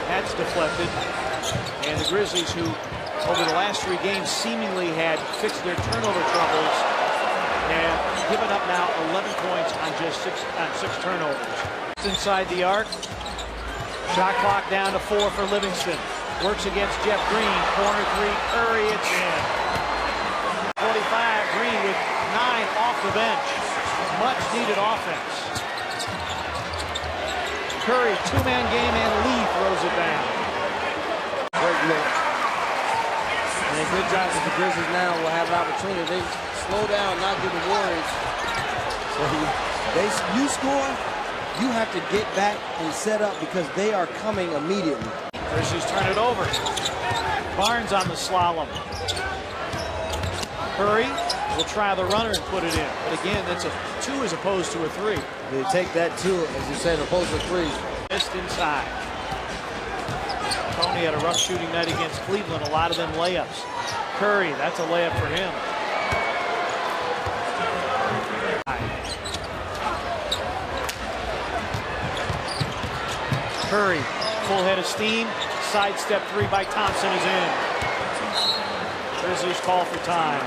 that's deflected. And the Grizzlies, who over the last 3 games seemingly had fixed their turnover troubles, have given up now 11 points on just 6 turnovers. Inside the arc, shot clock down to 4 for Livingston. Works against Jeff Green, corner 3, Curry, it's in. 45, Green with 9 off the bench. Much needed offense. Curry, 2-man game, and Lee throws it down. Great look. And a good job with the Grizzlies now will have an opportunity. They slow down, not give the Warriors. So you score, you have to get back and set up because they are coming immediately. Grizzlies turn it over. Barnes on the slalom. Curry will try the runner and put it in. But again, that's a 2 as opposed to a 3. They take that 2, as you said, opposed to 3. Missed inside. Tony had a rough shooting night against Cleveland. A lot of them layups. Curry, that's a layup for him. Curry full head of steam. Sidestep three by Thompson is in. Grizzlies call for time.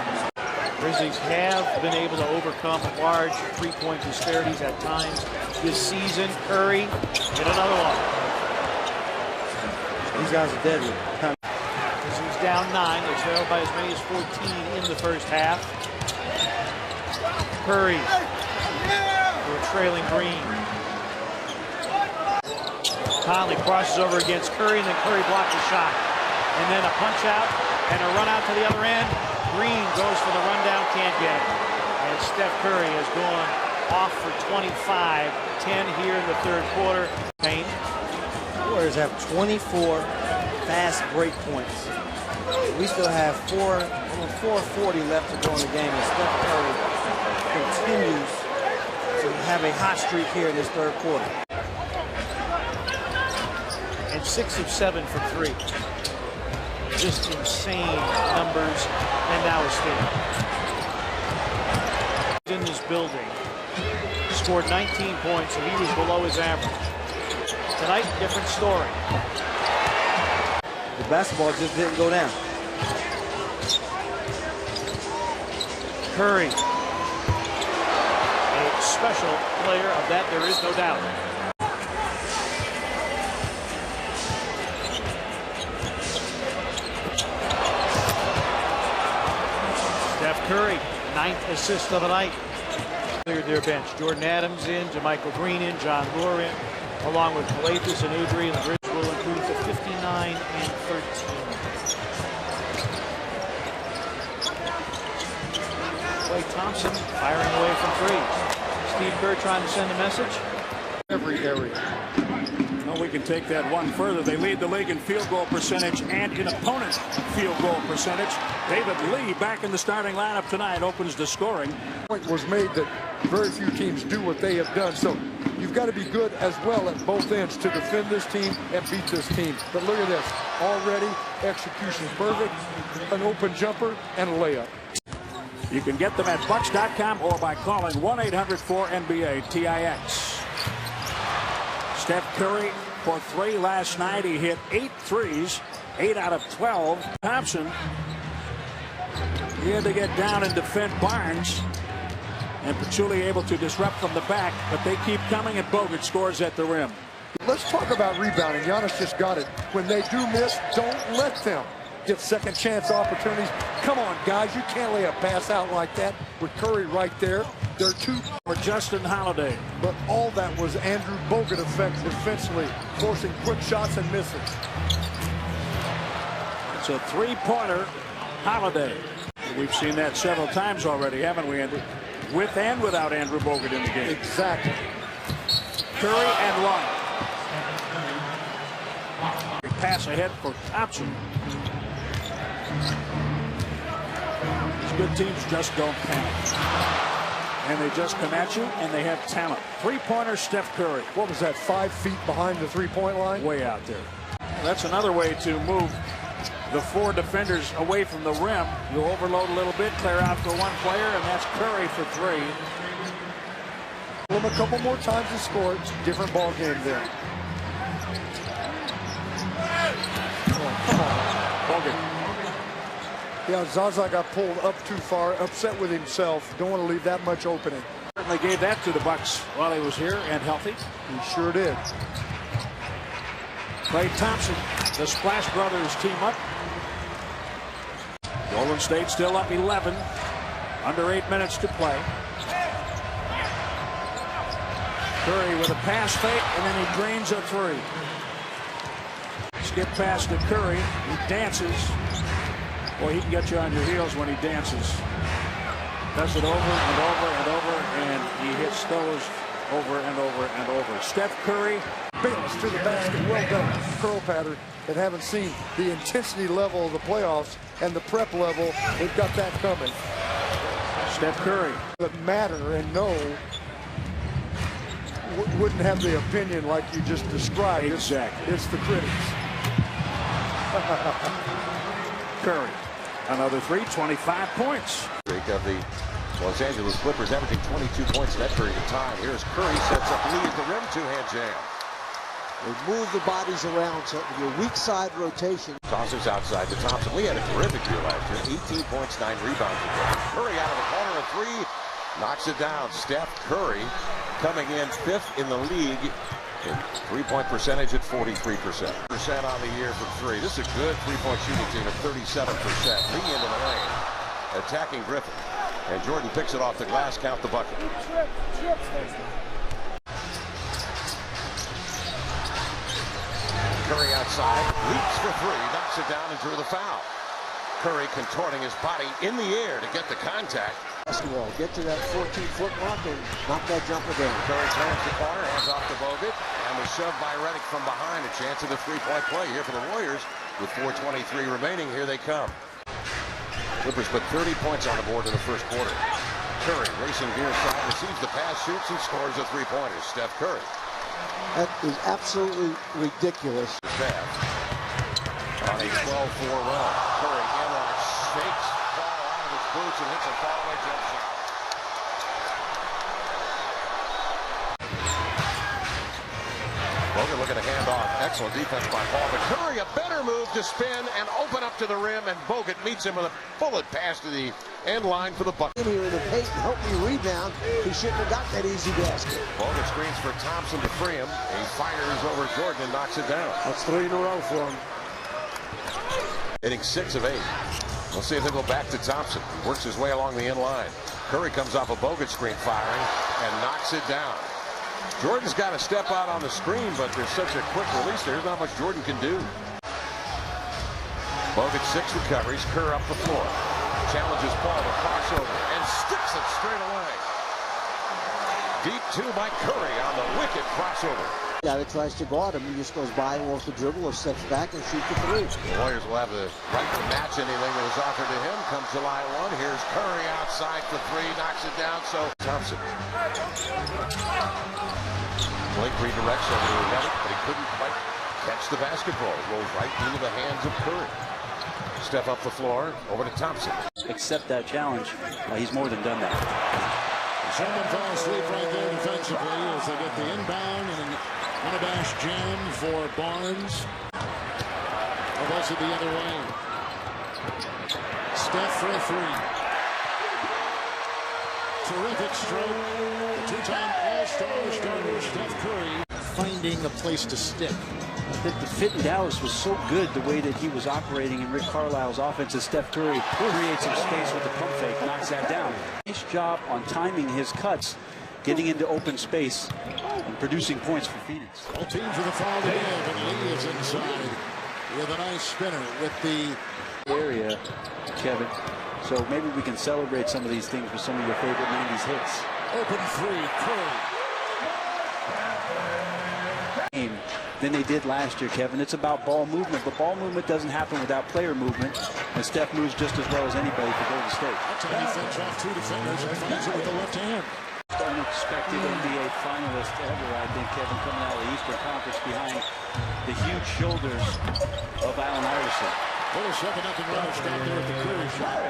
Grizzlies have been able to overcome large three-point disparities at times this season. Curry hit another one. These guys are deadly. Grizzlies down 9. They trail by as many as 14 in the first half. Curry for a trailing Green. Conley crosses over against Curry, and then Curry blocked the shot. And then a punch out and a run out to the other end. Green goes for the rundown, can't get it. And Steph Curry has gone off for 25, 10 here in the third quarter. Payne. The Warriors have 24 fast break points. We still have 4:40 left to go in the game, and Steph Curry continues to have a hot streak here in this third quarter. And 6 of 7 from 3. Just insane numbers, and now a steal. In this building, scored 19 points, and he was below his average. Tonight, different story. The basketball just didn't go down. Curry, a special player of that, there is no doubt. Steph Curry, 9th assist of the night. Cleared their bench. Jordan Adams in, JaMychal Green in, John Moore in, along with Calathis and Udry, and the Grizz will improve to 59 and 13. Klay Thompson firing away from 3. Steve Kerr trying to send a message. Every area. Well, we can take that one further. They lead the league in field goal percentage and in opponent field goal percentage. David Lee back in the starting lineup tonight opens the scoring. Point was made that very few teams do what they have done. So you've got to be good as well at both ends to defend this team and beat this team. But look at this. Already execution perfect, an open jumper, and a layup. You can get them at Bucks.com or by calling 1-800-4NBA-TIX. Steph Curry for 3 last night. He hit 8 threes, 8 out of 12. Thompson, he had to get down and defend Barnes. And Pachulia able to disrupt from the back, but they keep coming, and Bogut scores at the rim. Let's talk about rebounding. Giannis just got it. When they do miss, don't let them get second chance opportunities. Come on, guys, you can't lay a pass out like that with Curry right there. They're two for Justin Holiday. But all that was Andrew Bogut effect defensively, forcing quick shots and misses. It's a three-pointer, Holiday. We've seen that several times already, haven't we, Andrew? With and without Andrew Bogut in the game. Exactly. Curry and Long. Pass ahead for Thompson. These good teams just don't panic. And they just come at you, and they have talent. Three-pointer, Steph Curry. What was that, 5 feet behind the three-point line? Way out there. That's another way to move the 4 defenders away from the rim. You overload a little bit, clear out for one player, and that's Curry for 3. Give him a couple more times to score. Different ball game there. Oh, come on. Bogut. Yeah, Zaza got pulled up too far, upset with himself. Don't want to leave that much opening. Certainly gave that to the Bucks while he was here and healthy. He sure did. Klay Thompson, the Splash Brothers team up. Golden State still up 11. Under 8 minutes to play. Curry with a pass fake, and then he drains a 3. Skip pass to Curry. He dances. Boy, he can get you on your heels when he dances. Does it over and over and over, and he hits those over and over and over. Steph Curry. Bayless to the basket. Well done. Curl pattern. And haven't seen the intensity level of the playoffs and the prep level. They've got that coming. Steph Curry. That matter and know wouldn't have the opinion like you just described. Exactly. It's the critics. Curry. Another 3, 25 points. Of the Los Angeles Clippers averaging 22 points in that period of time. Here's Curry, sets up Lee at the rim, 2-hand jam. They move the bodies around, so your weak side rotation. Tosses outside to Thompson. Lee had a terrific year last year. 18 points, 9 rebounds. Curry out of the corner, a three. Knocks it down. Steph Curry coming in 5th in the league in three-point percentage at 43%. On the year from three. This is a good three-point shooting team at 37%. Lee into the lane. Attacking Griffin. And Jordan picks it off the glass. Count the bucket. Curry outside, leaps for three, knocks it down and drew the foul. Curry contorting his body in the air to get the contact. Basketball, get to that 14-foot mark and knock that jumper down. Curry turns the corner, hands off to Bogut, and was shoved by Redick from behind. A chance of the three-point play here for the Warriors. With 4:23 remaining, here they come. Clippers put 30 points on the board in the first quarter. Curry racing near side, receives the pass, shoots, and scores a three-pointer. Steph Curry. That is absolutely ridiculous. On a 12-4 run. Curry Enroute shakes ball out of his boots and hits a far-away jump shot. Bogut looking to hand off. Excellent defense by Paul. But Curry, a better move to spin and open up to the rim, and Bogut meets him with a bullet pass to the end line for the bucket. Here in the paint and help me rebound. He shouldn't have got that easy basket. Bogut screens for Thompson to free him. He fires over Jordan and knocks it down. That's 3 in a row for him. Hitting 6 of 8. We'll see if they go back to Thompson. He works his way along the end line. Curry comes off a Bogut screen firing and knocks it down. Jordan's got to step out on the screen, but there's such a quick release there. There's not much Jordan can do. Bogut 6 recoveries. Kerr up the floor. Challenges Paul to crossover and sticks it straight away. Deep 2 by Curry on the wicked crossover. The guy that tries to guard him, he just goes by him off the dribble or steps back and shoots the three. The Warriors will have the right to match anything that is offered to him come July 1. Here's Curry outside for 3, knocks it down. So Thompson. Blake redirects over to Redick, but he couldn't quite catch the basketball. It rolls right into the hands of Curry. Step up the floor, over to Thompson. Accept that challenge. He's more than done that. Someone fell asleep right there defensively as they get the inbound and an unabashed jam for Barnes. Also the other way. Steph for a 3. Terrific stroke. The two-time All-Star starter Steph Curry finding a place to stick. The fit in Dallas was so good, the way that he was operating in Rick Carlisle's offense, as Steph Curry creates some space with the pump fake, knocks that down. Nice job on timing his cuts, getting into open space, and producing points for Phoenix. All teams with a foul to give, and Lee is inside with a nice spinner with the area, Kevin. So maybe we can celebrate some of these things with some of your favorite 90s hits. Open 3, Curry. Than they did last year, Kevin. It's about ball movement, but ball movement doesn't happen without player movement, and Steph moves just as well as anybody for Golden State. That's how he fends off 2 defenders and finds it with the left hand. Unexpected NBA finalist ever, I think, Kevin, coming out of the Eastern Conference behind the huge shoulders of Allen Iverson. Full 7-0 run stop there at the Curry shot.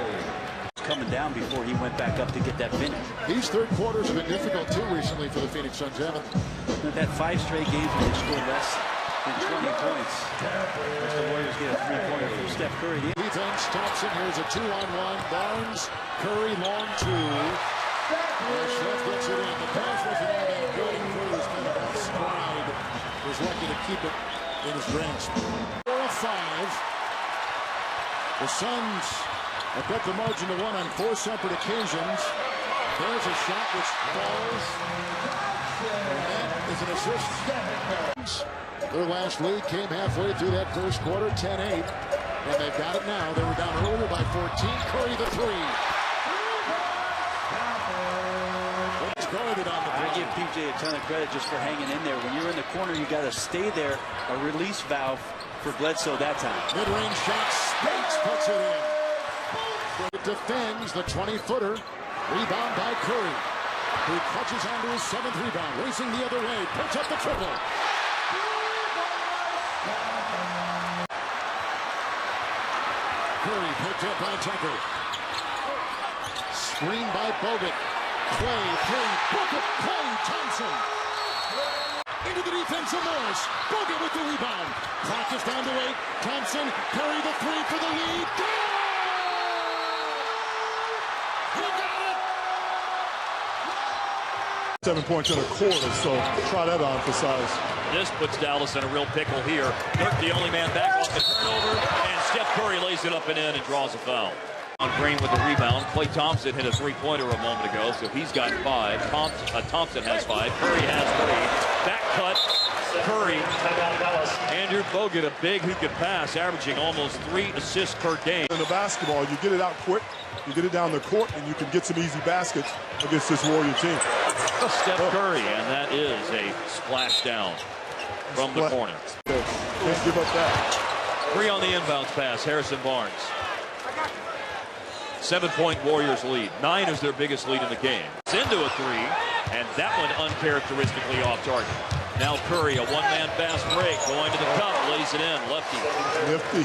Coming down before he went back up to get that finish. These third quarters have been difficult too recently for the Phoenix Suns, haven't they? That 5 straight games where they scored less than 20 points. As the Warriors get a 3-pointer from Steph Curry. Defense, Thompson, here's a 2-on-1. Barnes, Curry, long 2. Steph gets it in. The pass wasn't all that good, and Curry was kind of off stride. Was lucky to keep it in his grasp. 4 of 5. The Suns have cut the margin to 1 on 4 separate occasions. There's a shot which falls. And that is an assist. Their last lead came halfway through that first quarter, 10-8. And they've got it now. They were down earlier by 14. Curry the 3. Guarded on the I give PJ a ton of credit just for hanging in there. When you're in the corner, you got to stay there. A release valve for Bledsoe that time. Mid-range shot, Spates puts it in. It defends the 20-footer. Rebound by Curry, who clutches onto his 7th rebound, racing the other way, puts up the triple. Curry picked up by Tucker. Screen by Bogut. Clay, 3, Booker, Clay, Thompson. Into the defense of Morris. Bogut with the rebound. Clock is down to 8. Thompson, Curry the three for the lead. Goal! He got it! 7 points in a quarter, so try that on for size. This puts Dallas in a real pickle here. Dirk, the only man back off the turnover, and Steph Curry lays it up and in and draws a foul. On Green with the rebound. Klay Thompson hit a three-pointer a moment ago, so he's got 5. Thompson has 5. Curry has 3. Back cut. Curry. Andrew Bogut, a big who could pass, averaging almost 3 assists per game. In the basketball, you get it out quick, you get it down the court, and you can get some easy baskets against this Warrior team. Steph Curry, and that is a splash down from the corner. Can't give up that. 3 on the inbounds pass, Harrison Barnes. 7-point Warriors lead. 9 is their biggest lead in the game. It's into a 3, and that one uncharacteristically off target. Now Curry, a one-man fast break, going to the cup, lays it in, lefty. Nifty.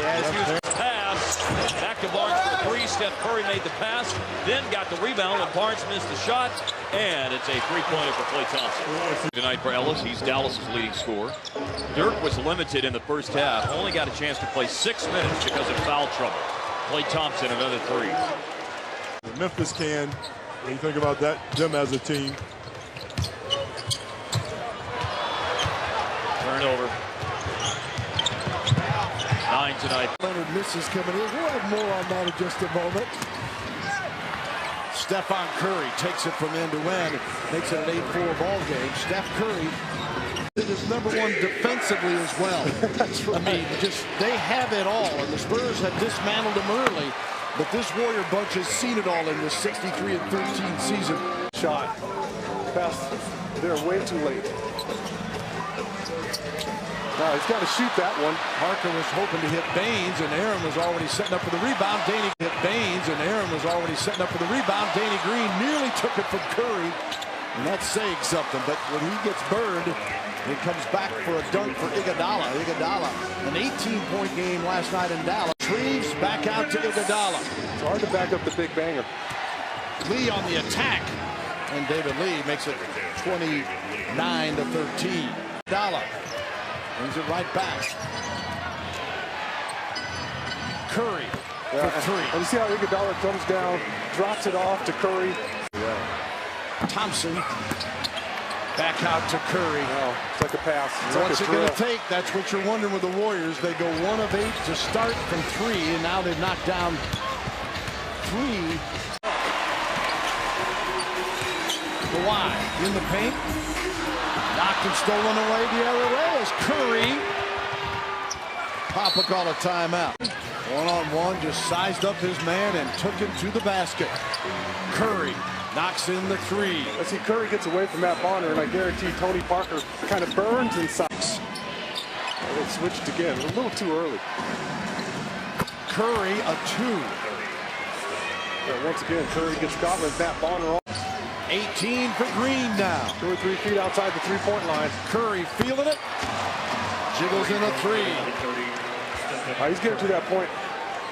Yeah, pass. Back to Barnes for 3. Steph Curry made the pass, then got the rebound, and Barnes missed the shot, and it's a three-pointer for Klay Thompson. Tonight for Ellis, he's Dallas' leading scorer. Dirk was limited in the first half, only got a chance to play 6 minutes because of foul trouble. Klay Thompson, another 3. Memphis can, when you think about that, them as a team. Turnover. 9 tonight. Leonard misses coming in. We'll have more on that in just a moment. Stephon Curry takes it from end to end. Makes it an 8-4 ball game. Steph Curry is #1 defensively as well. That's right. I mean, they have it all, and the Spurs have dismantled them early. But this Warrior bunch has seen it all in this 63-13 season. Shot. Pass. They're way too late. Now he's got to shoot that one. Parker was hoping to hit Baines, and Aaron was already setting up for the rebound. Danny hit Baines, and Aaron was already setting up for the rebound. Danny Green nearly took it from Curry, and that's saying something. But when he gets burned, he comes back for a dunk for Iguodala. Iguodala, an 18-point game last night in Dallas. Reeves back out to Iguodala. It's hard to back up the big banger. Lee on the attack, and David Lee makes it 29-13. Iguodala brings it right back. Curry for 3. And you see how Iguodala comes down, drops it off to Curry. Thompson back out to Curry. Oh, it's like a pass. What's it going to take? That's what you're wondering with the Warriors. They go 1 of 8 to start from 3, and now they've knocked down 3. Kawhi in the paint. Knocked and stolen away the other way as Curry. Papa called a timeout. 1-on-1, just sized up his man and took him to the basket. Curry knocks in the 3. I see Curry gets away from Matt Bonner, and I guarantee Tony Parker kind of burns inside. They switched again. A little too early. Curry a 2. Once again, Curry gets caught with Matt Bonner off. 18 for Green now. 2 or 3 feet outside the three-point line. Curry feeling it. Jiggles in a 3. He's getting to that point.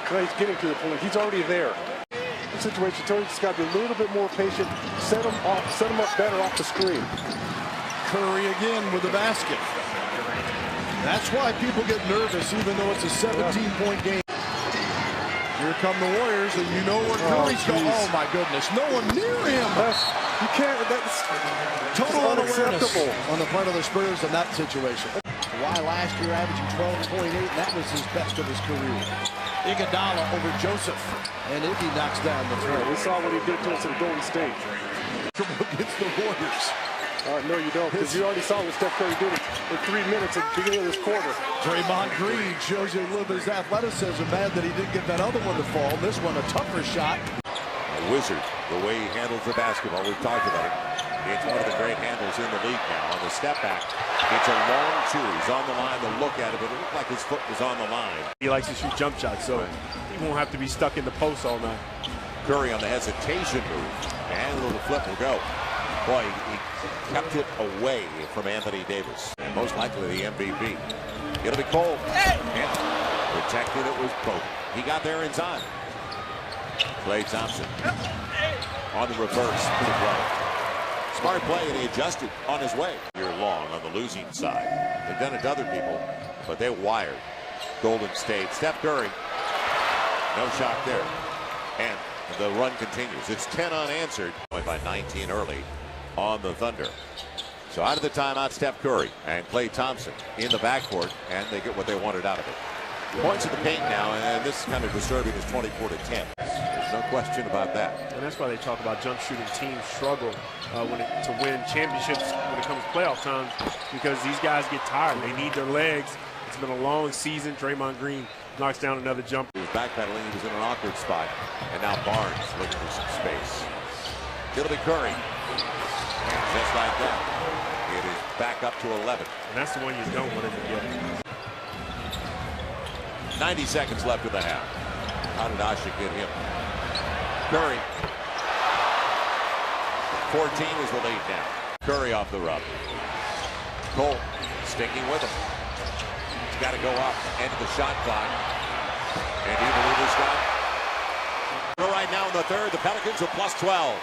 He's getting to the point. He's already there. The situation, Tony's just got to be a little bit more patient. Set him up better off the screen. Curry again with the basket. That's why people get nervous, even though it's a 17-point game. Here come the Warriors, and you know where Curry's going. Oh, my goodness. No one near him. You can't. That's total unawareness on the part of the Spurs in that situation. Kawhi last year averaging 12.8, and that was his best of his career. Iguodala over Joseph, and Iggy knocks down the 3. We saw what he did to us in Golden State. Against the Warriors. No, you don't, because you already saw what Steph Curry did in 3 minutes at the beginning of this quarter. Draymond Green shows you a little bit of his athleticism. Bad that he didn't get that other one to fall. This one, a tougher shot. A wizard, the way he handles the basketball. We've talked about it. It's one of the great handles in the league now. On the step back, it's a long 2. He's on the line to look at it, but it looked like his foot was on the line. He likes to shoot jump shots, so he won't have to be stuck in the post all night. Curry on the hesitation move, and a little flip will go. Boy, he kept it away from Anthony Davis. Most likely the MVP. It'll be Cole. And protected it was Bogut. He got there in time. Klay Thompson on the reverse. Pretty well. Smart play, and he adjusted on his way. Year long on the losing side. They've done it to other people, but they're wired. Golden State. Steph Curry. No shot there. And the run continues. It's 10 unanswered. By 19 early on the Thunder. So out of the timeout, Steph Curry and Klay Thompson in the backcourt, and they get what they wanted out of it. Points in the paint now, and this is kind of disturbing. It's 24-10. There's no question about that. And that's why they talk about jump shooting teams struggle to win championships when it comes to playoff time, because these guys get tired. They need their legs. It's been a long season. Draymond Green knocks down another jumper. He was backpedaling. He was in an awkward spot, and now Barnes looking for some space. It'll be Curry. And just like that, it is back up to 11. And that's the one you don't want him to get. 90 seconds left in the half. How did Asha get him? Curry. 14 is the lead now. Curry off the rub. Cole sticking with him. He's got to go up. End of the shot clock. And do you believe this guy? Right now in the third, the Pelicans are plus 12.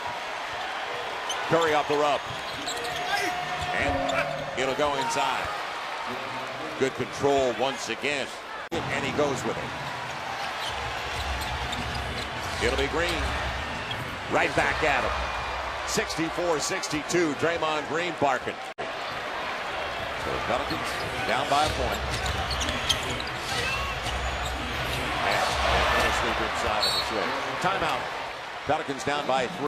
Curry off the rub. And it'll go inside. Good control once again. And he goes with it. It'll be Green. Right back at him. 64-62. Draymond Green barking. So the Pelicans down by a point. And they're asleep inside of the switch. Timeout. Pelicans down by 3.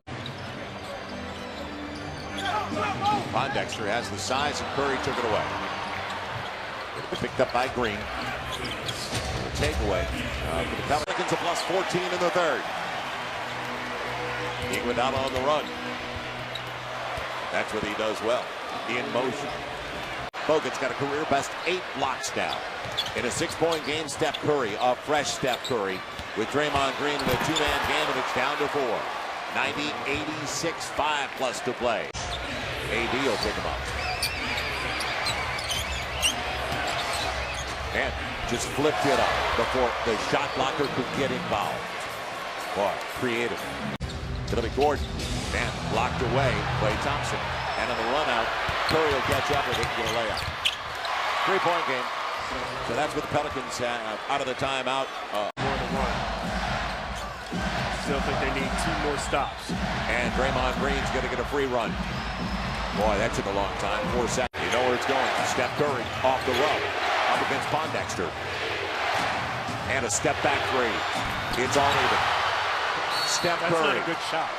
Pondexter has the size, and Curry took it away. Picked up by Green. The takeaway for the Pelicans, a plus 14 in the third. Iguodala on the run. That's what he does well. In motion. Bogut's got a career best 8 blocks now. In a 6-point game, Steph Curry, a fresh Steph Curry, with Draymond Green in a 2-man game, and it's down to 4. 90-86, 5 plus to play. AD will pick him up. And just flipped it up before the shot blocker could get involved. Boy, creative. It'll be Gordon. Man, blocked away. Klay Thompson. And on the run out, Curry will catch up with it and get a layup. 3-point game. So that's what the Pelicans have out of the timeout. More than one. Still think they need 2 more stops. And Draymond Green's going to get a free run. Boy, that took a long time. 4 seconds. You know where it's going. Steph Curry off the rub. Up against Pondexter. And a step back 3. It's all even. Steph Curry. That's not a good shot.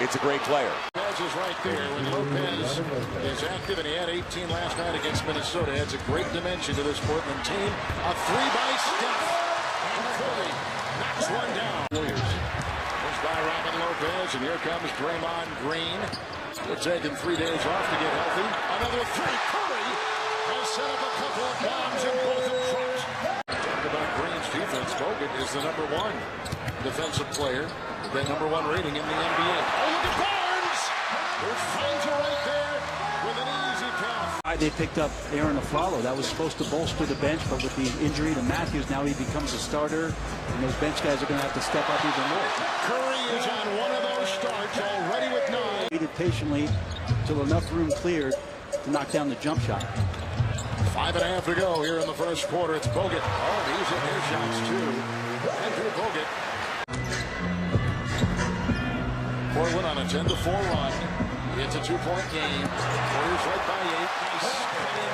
It's a great player. Lopez is right there when Lopez is active, and he had 18 last night against Minnesota. Adds a great dimension to this Portland team. A 3 by Steph. And Curry knocks one down. Warriors. Pushed by Robin Lopez, and here comes Draymond Green. They're taking 3 days off to get healthy. Another 3. Curry has set up a couple of bombs in both of front. Talk about Green's defense. Bogut is the #1 defensive player. The #1 rating in the NBA. Oh, look at Barnes! Who finds it right there with an easy pass. They picked up Aaron Aflalo. That was supposed to bolster the bench, but with the injury to Matthews, now he becomes a starter, and those bench guys are going to have to step up even more. Curry is on one of those starts already with 9. Waited patiently till enough room cleared to knock down the jump shot. 5.5 to go here in the first quarter. It's Bogut. Oh, he's in his shots too. Andrew Bogut. Portland on a 10-4 run. It's a 2-point game. Warriors right by 8. Nice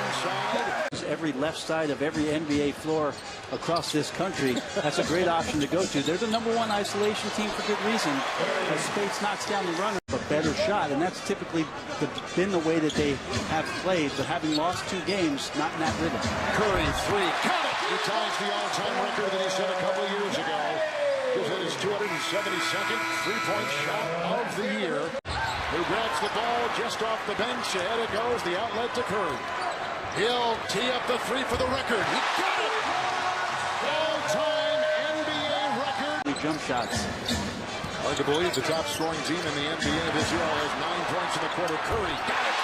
inside. Every left side of every NBA floor across this country, that's a great option to go to. They're the #1 isolation team for good reason. As Spates knocks down the runner, a better shot, and that's typically been the way that they have played. But having lost 2 games, not in that rhythm. Curry 3. Count it! He ties the all-time record that he set a couple of years ago. Just hit his 272nd 3-point shot of the year. Who grabs the ball just off the bench. Ahead it goes. The outlet to Curry. He'll tee up the 3 for the record. He got it! All-time NBA record. Jump shots. Hard to believe the top scoring team in the NBA this year has 9 points in the quarter. Curry got it!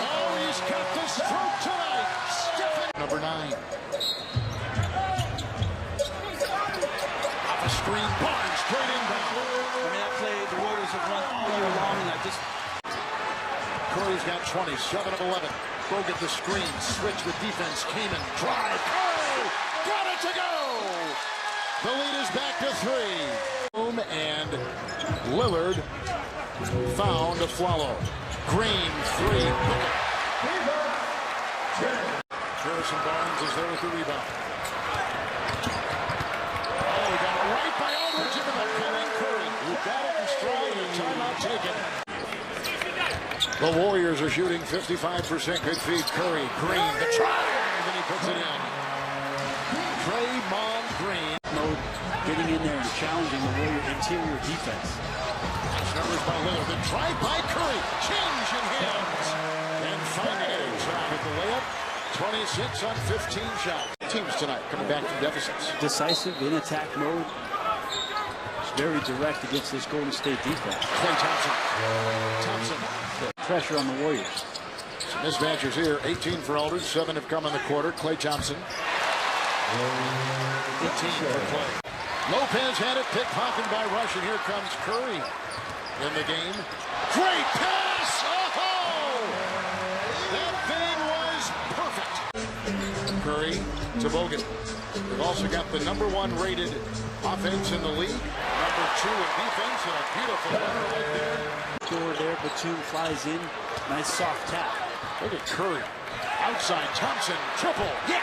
Oh, he's got the stroke tonight. Stephen. Number 9. Off a screen, Barnes straight inbound. I mean, that play the Warriors have run all year long, and I Curry's got 20, 7 of 11. Bogut the screen, switch with defense. Kaman, drive, Curry, got it to go! The lead is back to 3. And Lillard found a follow. Green, 3. Harrison Barnes is there with the rebound. Oh, he got it right by Aldridge into the coming Curry. Who got it in stride and timeout taken. The Warriors are shooting 55% good feed. Curry, Green, the try, and he puts it in. Draymond Green. Getting in there and challenging the Warrior interior defense. Numbers by Lillard. The drive by Curry. Change in hands. And finding it in trap at the layup. 26 on 15 shots. Teams tonight coming back from deficits. Decisive in attack mode. It's very direct against this Golden State defense. Klay Thompson. Pressure on the Warriors. Some mismatches here. 18 for Aldridge. 7 have come in the quarter. Klay Thompson. 18 for Klay. Lopez had it, pickpocketed by Rush, and here comes Curry in the game. Great pass! Oh! That thing was perfect. Curry to Bogut. They've also got the #1 rated offense in the league, #2 in defense, and a beautiful runner right there. Door there, Batum flies in. Nice soft tap. Look at Curry. Outside, Thompson, triple. Yeah!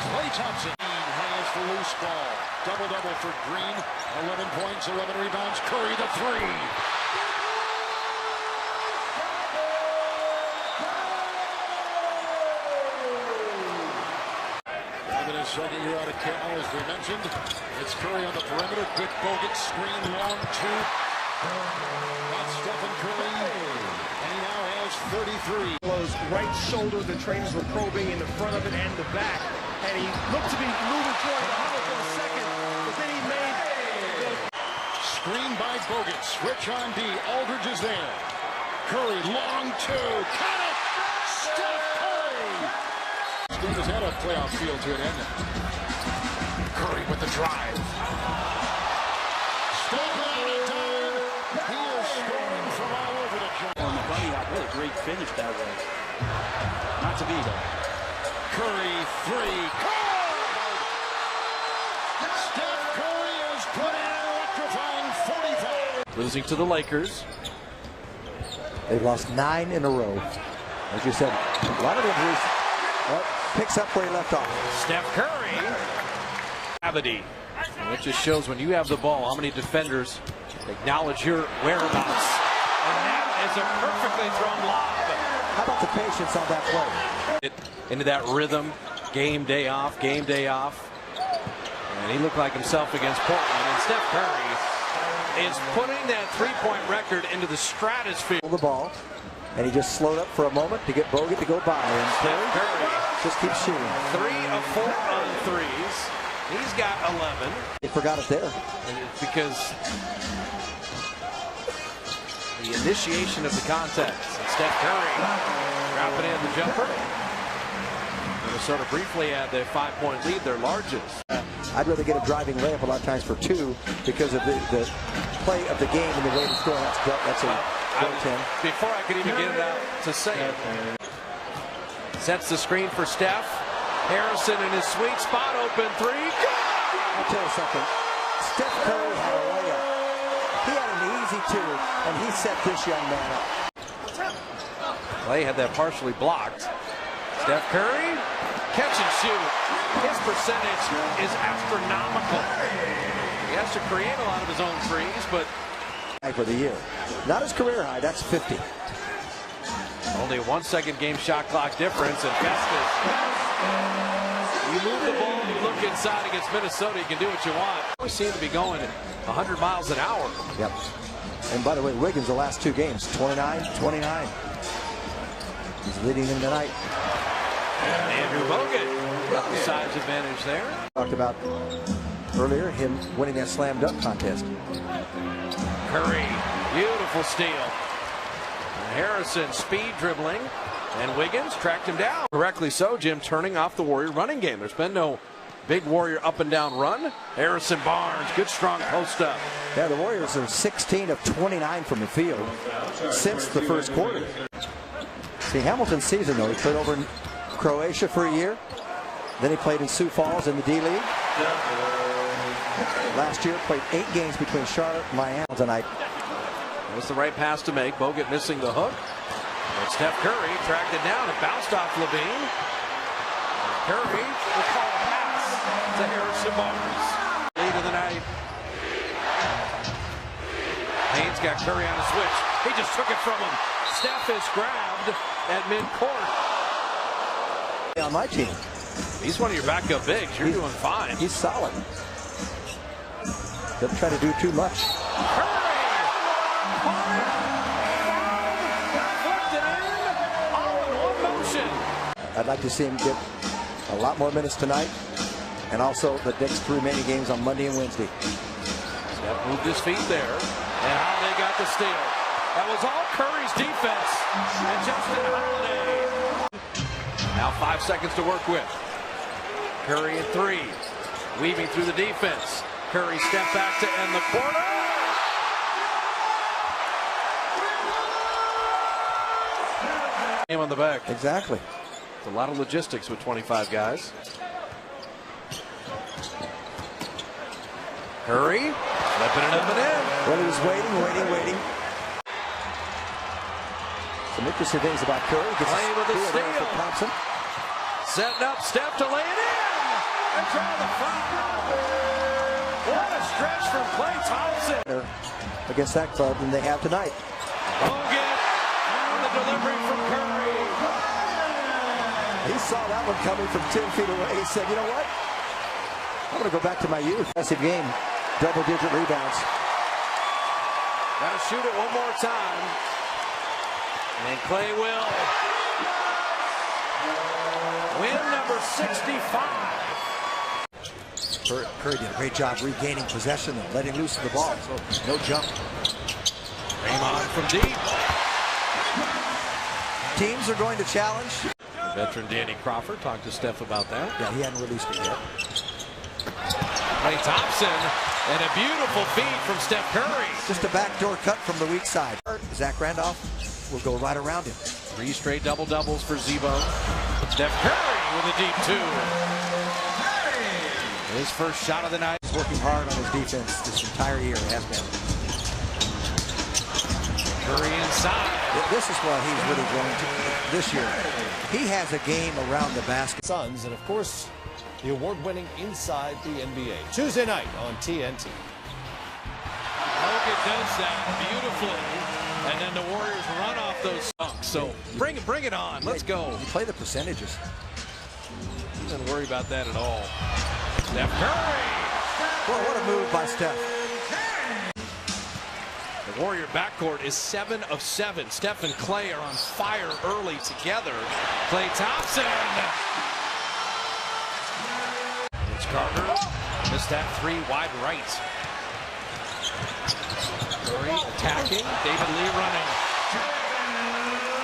Klay Thompson has the loose ball. Double-double for Green. 11 points, 11 rebounds. Curry the 3. 11 is second year out of Cal, as we mentioned. It's Curry on the perimeter. Good Bogut screen, long 2. That's Stephen Curry. And he now has 33. Right shoulder, the trainers were probing in the front of it and the back. And he looked to be moving toward the huddle for a second, but then he made the screen by Bogut. Switch on D. Aldridge is there. Curry, long 2. Cut it! Steph Curry! This game has had a playoff feel to it, hasn't it? Curry with the drive. Steph on a dime. He is scoring from all over the joint. On the bunny hop, what a great finish that was. Not to be, though. Curry, 3. Steph Curry has put in an electrifying 45. Losing to the Lakers. They've lost 9 in a row. As you said, a lot of injuries. Well, picks up where he left off. Steph Curry. Gravity. And it just shows when you have the ball, how many defenders acknowledge your whereabouts. And that is a perfectly thrown lob. How about the patience on that play? Into that rhythm, game day off. And he looked like himself against Portland. And Steph Curry is putting that three-point record into the stratosphere. The ball, and he just slowed up for a moment to get Bogut to go by. And Steph Curry just keeps shooting. 3 of 4 on threes. He's got 11. He forgot it there. And it's because the initiation of the contest. And Steph Curry dropping in the jumper. Minnesota briefly had their 5-point lead, their largest. I'd rather get a driving layup a lot of times for 2 because of the play of the game and the way it's going. That's a goal-10. Before I could even get it out to say it. Sets the screen for Steph. Harrison in his sweet spot, open 3. I'll tell you something. Steph Curry had a layup. He had an easy 2, and he set this young man up. Klay had that partially blocked. Steph Curry, catch and shoot. His percentage is astronomical. He has to create a lot of his own threes, but for the year. Not his career high, that's 50. Only a 1-second game shot clock difference, and Festus. You move the ball, you look inside against Minnesota, you can do what you want. We seem to be going 100 miles an hour. Yep. And by the way, Wiggins, the last 2 games, 29-29. He's leading them tonight. Andrew Bogut, size advantage there. Talked about earlier him winning that slam dunk contest. Curry, beautiful steal. Harrison speed dribbling, and Wiggins tracked him down. Correctly so, Jim, turning off the Warrior running game. There's been no big Warrior up and down run. Harrison Barnes, good strong post up. Yeah, the Warriors are 16 of 29 from the field since the first quarter. See, Hamilton's season, though, he played over in Croatia for a year. Then he played in Sioux Falls in the D-League. Last year, played 8 games between Charlotte and Miami tonight. That was the right pass to make. Bogut missing the hook. And Steph Curry tracked it down and bounced off Levine. Curry will call a pass to Harrison Barnes. Lead of the night. Haynes got Curry on a switch. He just took it from him. Steph is grabbed at midcourt. On my team. He's one of your backup bigs. You're doing fine. He's solid. Doesn't try to do too much. Curry! Flipped it in. All in one motion. I'd like to see him get a lot more minutes tonight, and also the next 2 remaining games on Monday and Wednesday. Steph moved his feet there, and Holiday got the steal. That was all Curry's defense, and Justin Holiday. Now 5 seconds to work with. Curry at 3, weaving through the defense. Curry step back to end the quarter. Game on the back. Exactly. It's a lot of logistics with 25 guys. Curry, flipping it up and in. Well, he was waiting. Some interesting things about Curry. Playing with a steal. Thompson. Setting up Steph to lay it in. And draw the foul. What a stretch from Klay Thompson. Against that club than they have tonight. Bogut on the delivery from Curry. He saw that one coming from 10 feet away. He said, you know what? I'm going to go back to my youth. Massive game. Double-digit rebounds. Got to shoot it one more time. And Klay will. Win number 65. Curry did a great job regaining possession and letting loose of the ball. So no jump. Draymond from deep. Teams are going to challenge. Veteran Danny Crawford talked to Steph about that. Yeah, he hadn't released it yet. Klay Thompson and a beautiful feed from Steph Curry. Just a backdoor cut from the weak side. Zach Randolph will go right around him. 3 straight double-doubles for Zebo. Steph Curry with a deep 2. His first shot of the night. He's working hard on his defense this entire year. Has been. Curry inside. This is what he's really going to this year. He has a game around the basket. Suns, and of course, the award-winning Inside the NBA. Tuesday night on TNT. Bogut does that beautifully, and then the Warriors run off those dunks. So bring it on. Let's go. You play the percentages. Don't worry about that at all. Steph Curry. Well, what a move by Steph. The Warrior backcourt is 7 of 7. Steph and Klay are on fire early together. Klay Thompson. It's Carter. Missed that 3 wide right. Curry attacking. David Lee running.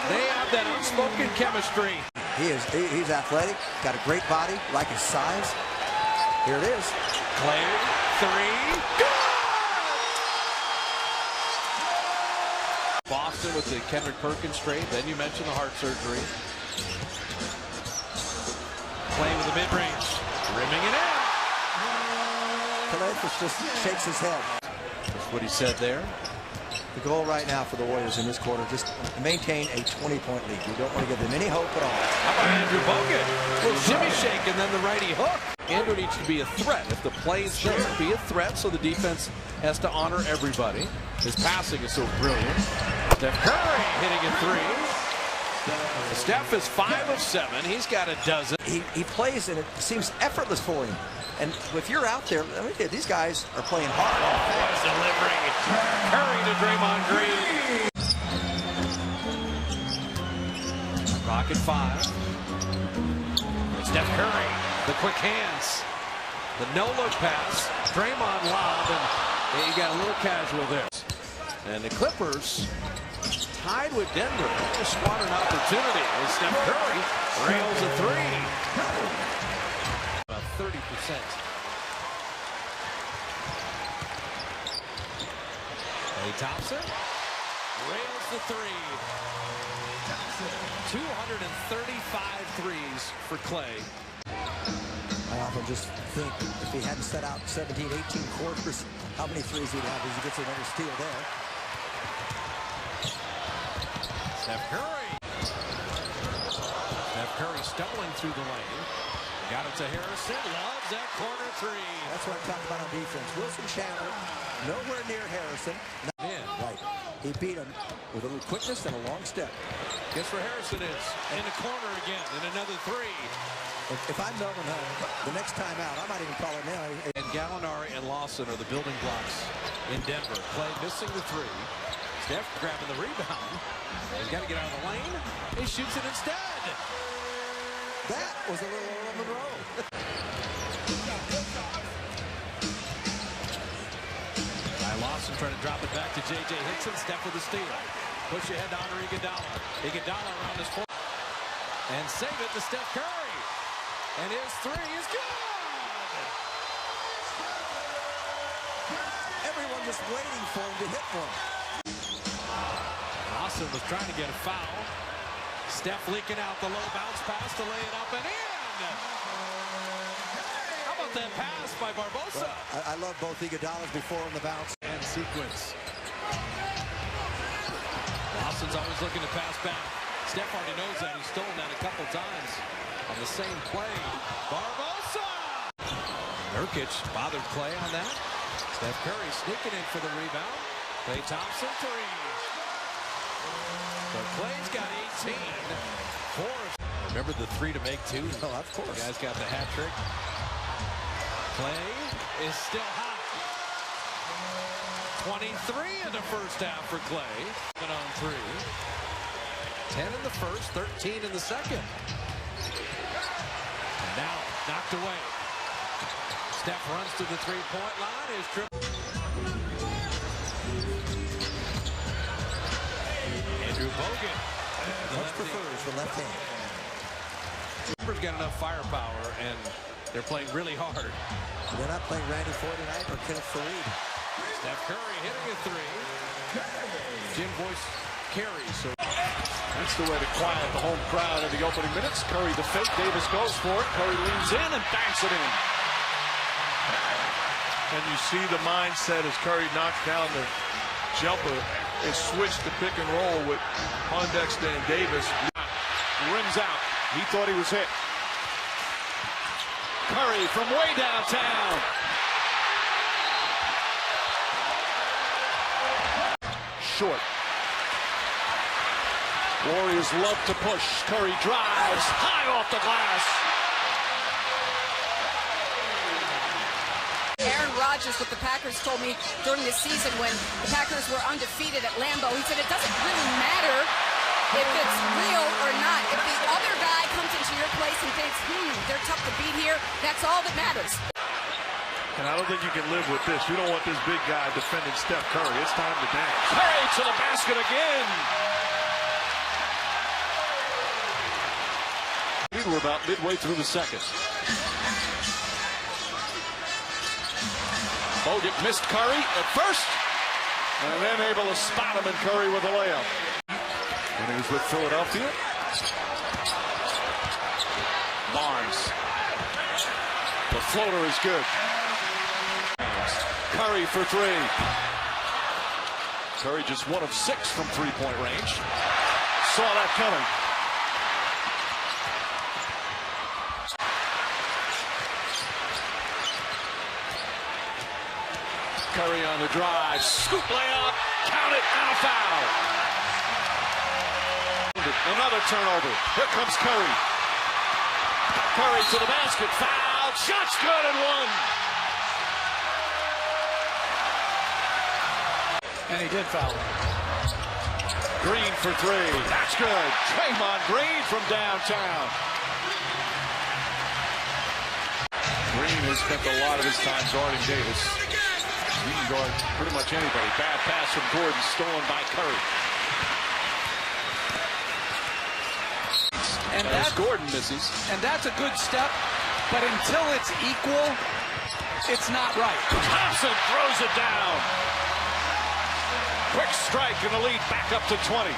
They have that unspoken chemistry. He's athletic, got a great body, like his size. Here it is. Klay, 3. Good! Boston with the Kendrick Perkins trade. Then you mentioned the heart surgery. Klay with the mid-range. Rimming it in. Klay just shakes his head. That's what he said there. The goal right now for the Warriors in this quarter, just maintain a 20-point lead. You don't want to give them any hope at all. How about Andrew Bogut? A little shimmy shake and then the righty hook. Andrew needs to be a threat. If the play is there, be a threat, so the defense has to honor everybody. His passing is so brilliant. Steph Curry hitting a 3. Steph is 5 of 7. He's got a dozen. He plays and it seems effortless for him. And if you're out there, I mean, these guys are playing hard. Delivering Curry to Draymond Green. Rocket 5. Steph Curry, the quick hands. The no-look pass. Draymond lob, and he got a little casual there. And the Clippers tied with Denver. They squandered an opportunity. And Steph Curry rails a 3. 30%. Klay Thompson rails the three. 235 threes for Klay. I often just think if he hadn't set out 17, 18 quarters, how many threes he'd have as he gets another steal there. Steph Curry. Steph Curry stumbling through the lane. Got it to Harrison. Loves that corner three. That's what I'm talking about on defense. Wilson Chandler, nowhere near Harrison. Right. He beat him with a little quickness and a long step. Guess where Harrison is. In the corner again. And another three. If I'm Melvin Hunt, the next time out, I might even call it now. And Gallinari and Lawson are the building blocks in Denver. Klay missing the three. Steph grabbing the rebound. He's got to get out of the lane. He shoots it instead. That was a little Earl Monroe. Lawson trying to drop it back to J.J. Hickson. Steph with the steal. Push ahead to Andre Iguodala. Iguodala around his foot. And save it to Steph Curry. And his three is good. Everyone just waiting for him to hit one. Lawson was trying to get a foul. Steph leaking out the low bounce pass to lay it up and in. How about that pass by Barbosa? Well, I love both Iguodala's before on the bounce. And sequence. Lawson's always looking to pass back. Steph already knows that. He's stolen that a couple times on the same play. Barbosa! Nurkic bothered Klay on that. Steph Curry sneaking in for the rebound. Klay Thompson three. So Klay's got 18. Remember the three to make two? Oh, of course. The guy's got the hat trick. Klay is still hot. 23 in the first half for Klay. 7 on 3. 10 in the first, 13 in the second. And now knocked away. Steph runs to the three-point line. His triple. Andrew Bogut. Much prefers the left hand. Denver's got enough firepower, and they're playing really hard. They're not playing Randy Ford tonight or Kenneth Faried. Steph Curry hitting a three. Jim Boyce carries. So that's the way to quiet the home crowd in the opening minutes. Curry the fake. Davis goes for it. Curry leans in and banks it in. And you see the mindset as Curry knocks down the jumper. It switched to pick and roll with Pondexter and Davis. Rims out. He thought he was hit. Curry from way downtown. Short. Warriors love to push. Curry drives high off the glass. Aaron Rodgers with the Packers told me during the season when the Packers were undefeated at Lambeau, he said it doesn't really matter if it's real or not. If the other guy comes into your place and thinks, they're tough to beat here, that's all that matters. And I don't think you can live with this. You don't want this big guy defending Steph Curry. It's time to dance. Curry to the basket again. We're about midway through the second. Bogut missed Curry at first, and then able to spot him, and Curry with a layup. When he was with Philadelphia. Barnes. The floater is good. Curry for three. Curry just 1 of 6 from three-point range. Saw that coming. Curry on the drive. Scoop layup. Count it, and a foul. Another turnover. Here comes Curry. Curry to the basket. Foul. Shot's good and one. And he did foul. Green for three. That's good. Draymond Green from downtown. Green has spent a lot of his time guarding Davis. He can guard pretty much anybody. Bad pass from Gordon, stolen by Curry. And as Gordon misses. And that's a good step but until it's equal, it's not right. Thompson throws it down. Quick strike and the lead back up to 20.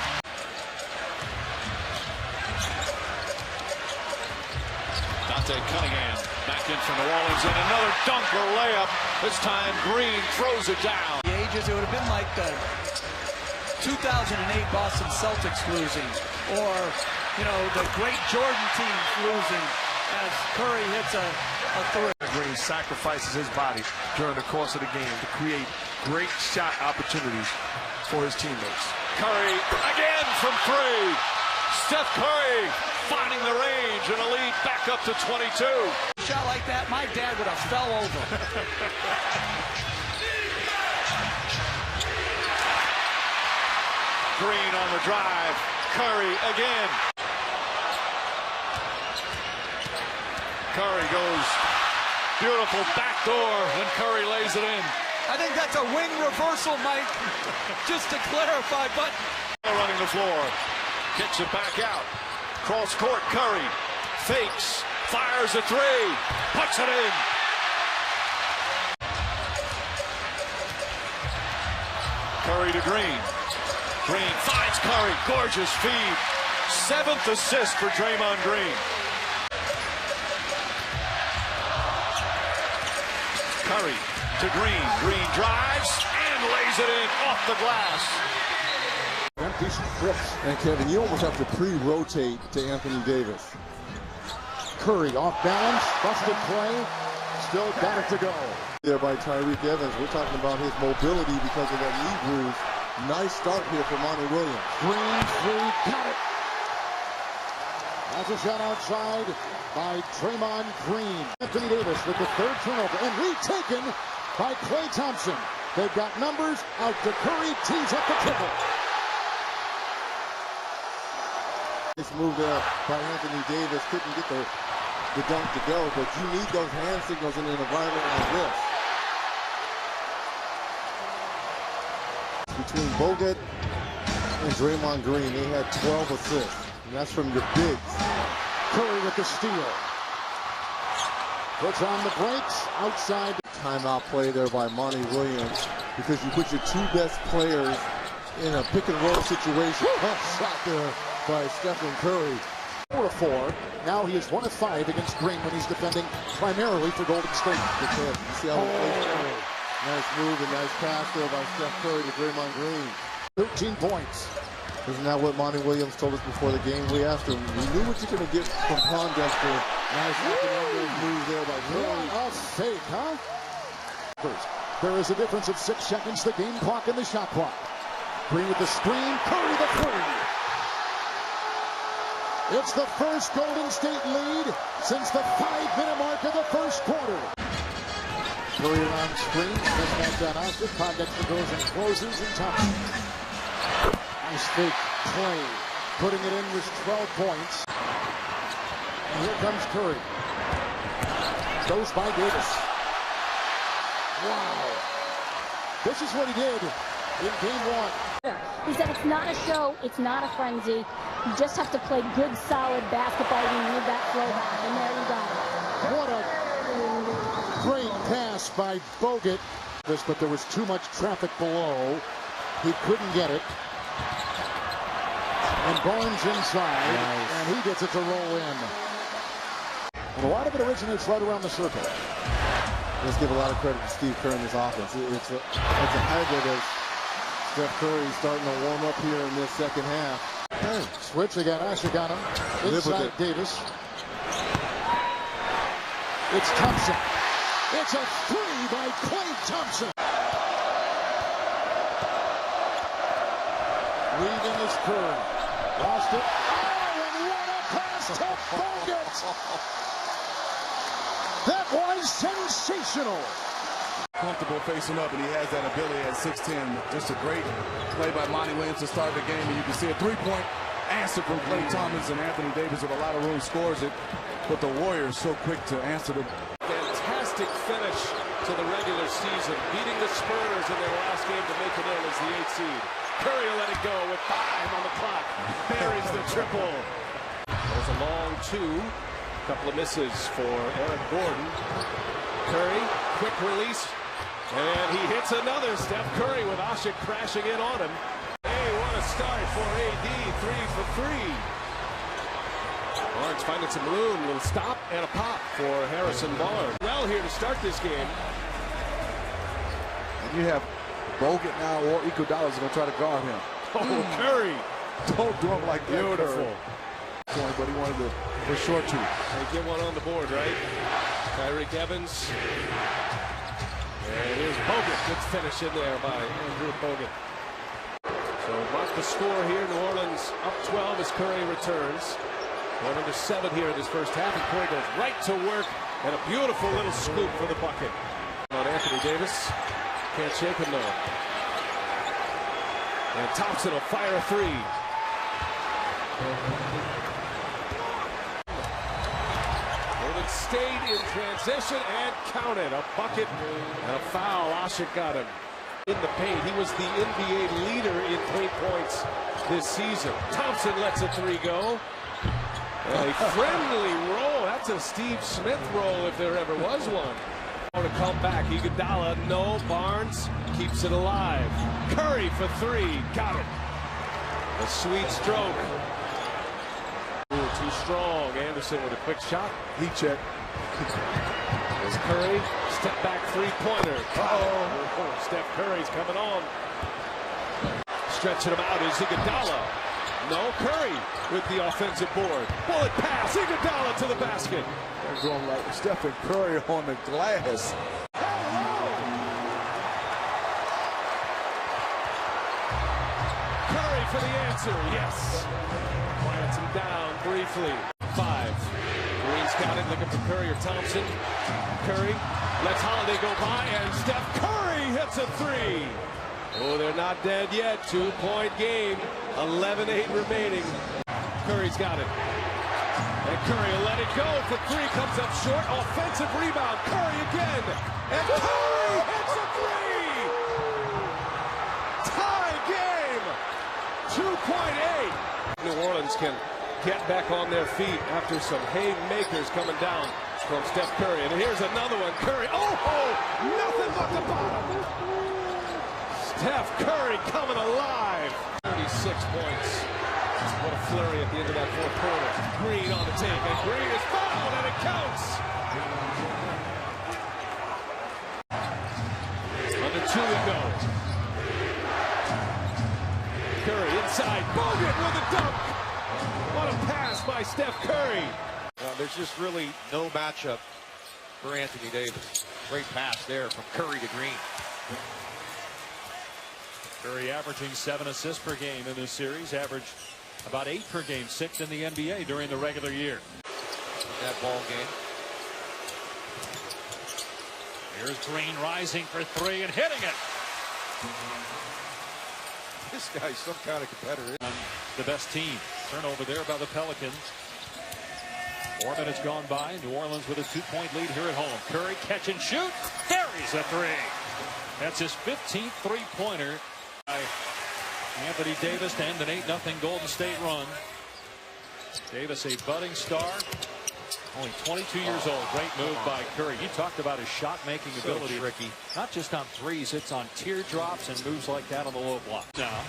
Dante Cunningham back in for New Orleans and another dunk or layup. This time Green throws it down. The ages, it would have been like the 2008 Boston Celtics losing, or the great Jordan team losing as Curry hits a three. Green sacrifices his body during the course of the game to create great shot opportunities for his teammates. Curry again from three. Steph Curry finding the range and a lead back up to 22. Shot like that, my dad would have fell over. Green on the drive. Curry again. Curry goes beautiful backdoor when Curry lays it in. I think that's a wing reversal, Mike, just to clarify, but... Running the floor, kicks it back out. Cross court, Curry fakes, fires a three, puts it in. Curry to Green. Green finds Curry, gorgeous feed. 7th assist for Draymond Green. Curry to Green. Green drives and lays it in off the glass. Empty strips. And Kevin, you almost have to pre-rotate to Anthony Davis. Curry off balance, busted play, still got it to go. There by Tyreke Evans. We're talking about his mobility because of that knee groove. Nice start here for Monty Williams. Green three, got it. That's a shot outside by Draymond Green. Anthony Davis with the third turnover and retaken by Klay Thompson. They've got numbers out to Curry, tees up the triple. Nice move there by Anthony Davis. Couldn't get the dunk to go, but you need those hand signals in an environment like this. Between Bogut and Draymond Green, they had 12 assists, and that's from your bigs. Curry with the steal. Puts on the brakes outside. Timeout play there by Monty Williams because you put your two best players in a pick and roll situation. Tough shot there by Stephen Curry. 4-4. Now he is 1 of 5 against Green when he's defending primarily for Golden State. You see how nice move and nice pass there by Steph Curry to Draymond Green. 13 points. Isn't that what Monty Williams told us before the game? We asked him, we knew what you're going to get from Pondexter. Nice move there by Curry. A fake, huh? There is a difference of 6 seconds, the game clock and the shot clock. Green with the screen, Curry the three. It's the first Golden State lead since the 5-minute mark of the first quarter. Curry around screen, mismatch on Oscar. Pondexter goes and closes and Thompson. Nice fake play, putting it in with 12 points. And here comes Curry. Goes by Davis. Wow. This is what he did in game 1. He said it's not a show, it's not a frenzy. You just have to play good, solid basketball when you need that flow back. And there you got it. What a great pass by Bogut. But there was too much traffic below. He couldn't get it. And Barnes inside, and he gets it to roll in. And a lot of it originates right around the circle. Let's give a lot of credit to Steve Kerr in this offense. It's a hybrid of Steph Curry starting to warm up here in this second half. Okay. Switch, they got Asher got him. Inside Davis. It's Thompson. It's a three by Klay Thompson. Leaving is Curry. Lost it. Oh, and what a pass to Bogut! That was sensational. Comfortable facing up, and he has that ability at 6'10". Just a great play by Monty Williams to start the game, and you can see a three-point answer from Klay Thompson. Anthony Davis with a lot of room scores it, but the Warriors so quick to answer the... Fantastic finish to the regular season, beating the Spurs in their last game to make it in as the 8th seed. Curry will let it go with 5 on the clock. Buries the triple. There's a long two. Couple of misses for Eric Gordon. Curry, quick release, and he hits another. Steph Curry with Asha crashing in on him. Hey, what a start for AD, 3 for 3. Barnes finding some room, little stop and a pop for Harrison Barnes. Well here to start this game. And you have Bogut now or Iguodala is going to try to guard him. Oh, Curry. Don't do him like that. Beautiful. But he wanted to for short two. They get one on the board, right? Tyreek Evans. And here's Bogut. Good finish in there by Andrew Bogut. So mark the score here. New Orleans up 12 as Curry returns. One under 7 here in this first half. And Curry goes right to work. And a beautiful little scoop for the bucket. On Anthony Davis. Can't shake him though. And Thompson will fire a 3. Stayed in transition and counted. A bucket and a foul. Asha got him in the paint. He was the NBA leader in paint points this season. Thompson lets a 3 go. A friendly roll. That's a Steve Smith roll if there ever was one. To come back. Iguodala, no. Barnes keeps it alive. Curry for 3. Got it. A sweet stroke. Too strong. Anderson with a quick shot. Heat check. There's Curry. Step back 3-pointer. Oh, Steph Curry's coming on. Stretching him out is Iguodala. No, Curry with the offensive board. Bullet pass. Iguodala to the basket. They're going like Steph and Curry on the glass. Curry for the answer. Yes. Quiets him down briefly. 5. Green's got it, looking for Curry or Thompson. Curry lets Holiday go by, and Steph Curry hits a 3. Oh, they're not dead yet. 2-point game. 11-8 remaining. Curry's got it. And Curry will let it go for 3. Comes up short. Offensive rebound. Curry again. And Curry hits a 3. Tie game. 2.8. New Orleans can get back on their feet after some haymakers coming down from Steph Curry. And here's another one. Curry. Oh, nothing but the bottom. Steph Curry coming alive. 36 points. What a flurry at the end of that fourth quarter. Green on the take, and Green is fouled, and it counts. Under 2 we go. Curry inside. Bogut with a dunk. What a pass by Steph Curry. There's just really no matchup for Anthony Davis. Great pass there from Curry to Green. Curry averaging 7 assists per game in this series. Averaged about 8 per game, 6 in the NBA during the regular year. That ball game. Here's Green rising for 3 and hitting it. This guy's some kind of competitor. The best team. Turnover there by the Pelicans. 4 minutes gone by. New Orleans with a 2-point lead here at home. Curry catch and shoot. Carries a 3. That's his 15th 3-pointer by Anthony Davis to end an 8-0 Golden State run. Davis, a budding star, only 22 years old. Great move by Curry. You talked about his shot-making ability. Tricky. Not just on threes, it's on teardrops and moves like that on the low block. Now,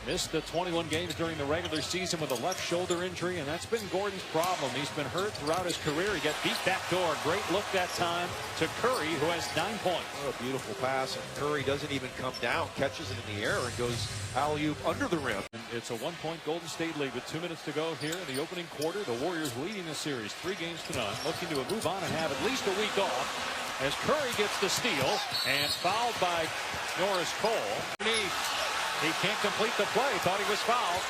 missed the 21 games during the regular season with a left shoulder injury, and that's been Gordon's problem. He's been hurt throughout his career. He got beat back door. Great look that time to Curry, who has 9 points. What a beautiful pass, and Curry doesn't even come down, catches it in the air, and goes alley-oop under the rim. And it's a 1-point Golden State lead with 2 minutes to go here in the opening quarter. The Warriors leading the series 3 games to none, looking to move on and have at least a week off as Curry gets the steal and fouled by Norris Cole. He can't complete the play. Thought he was fouled.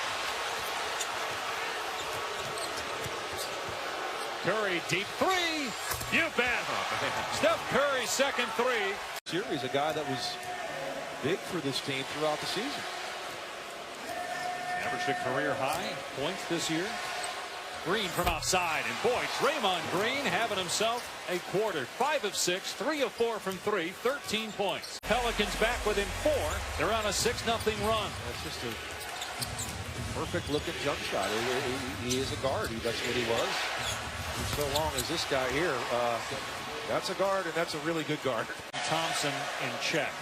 Curry, deep 3. You bet. Steph Curry's second 3. Series, a guy that was big for this team throughout the season. Averaged a career high points this year. Green from outside, and boy, Draymond Green having himself a quarter. 5 of 6, 3 of 4 from 3, 13 points. Pelicans back within 4. They're on a 6-0 run. That's just a perfect looking jump shot. He is a guard. That's what he was. So long as this guy here, that's a guard, and that's a really good guard. Thompson in check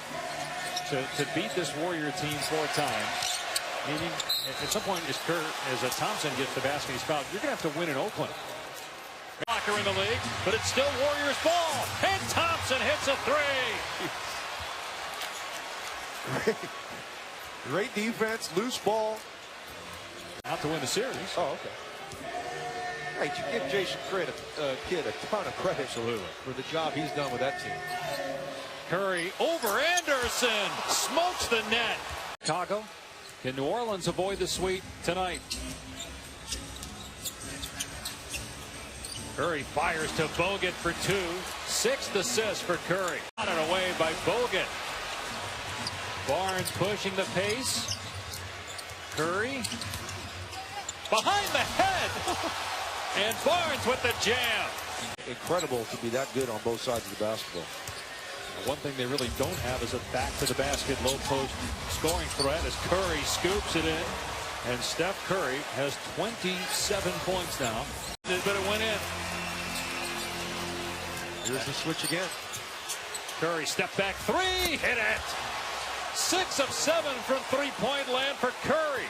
to beat this Warrior team 4 times. Meaning, at some point, as Thompson gets the basket, he's fouled. You're going to have to win in Oakland. Blocker in the league, but it's still Warriors ball. And Thompson hits a 3. Great defense, loose ball. Out to win the series. Oh, okay. Right, you give Jason Kidd a ton of credit. Absolutely. For the job he's done with that team. Curry over Anderson. Smokes the net. Chicago. Can New Orleans avoid the sweep tonight? Curry fires to Bogut for 2. 6th assist for Curry. Got it away by Bogut. Barnes pushing the pace. Curry. Behind the head. And Barnes with the jam. Incredible to be that good on both sides of the basketball. One thing they really don't have is a back-to-the-basket low-post scoring threat as Curry scoops it in. And Steph Curry has 27 points now. It better went in. Here's the switch again. Curry step back 3. Hit it. 6 of 7 from three-point land for Curry.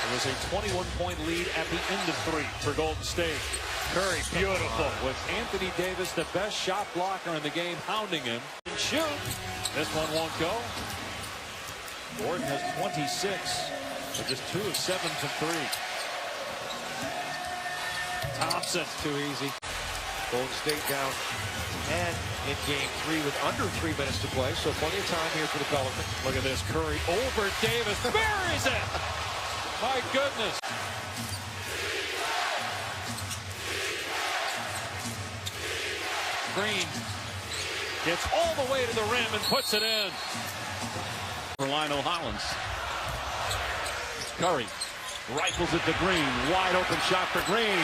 It was a 21-point lead at the end of 3 for Golden State. Curry, beautiful, with Anthony Davis, the best shot blocker in the game, hounding him. Shoot. This one won't go. Gordon has 26, but just 2 of 7 from 3. Thompson, too easy. Golden State down 10 in game 3 with under 3 minutes to play, so plenty of time here for the Pelicans. Look at this, Curry over Davis, buries it! My goodness. Green gets all the way to the rim and puts it in. For Lionel Hollins. Curry rifles it to Green. Wide open shot for Green.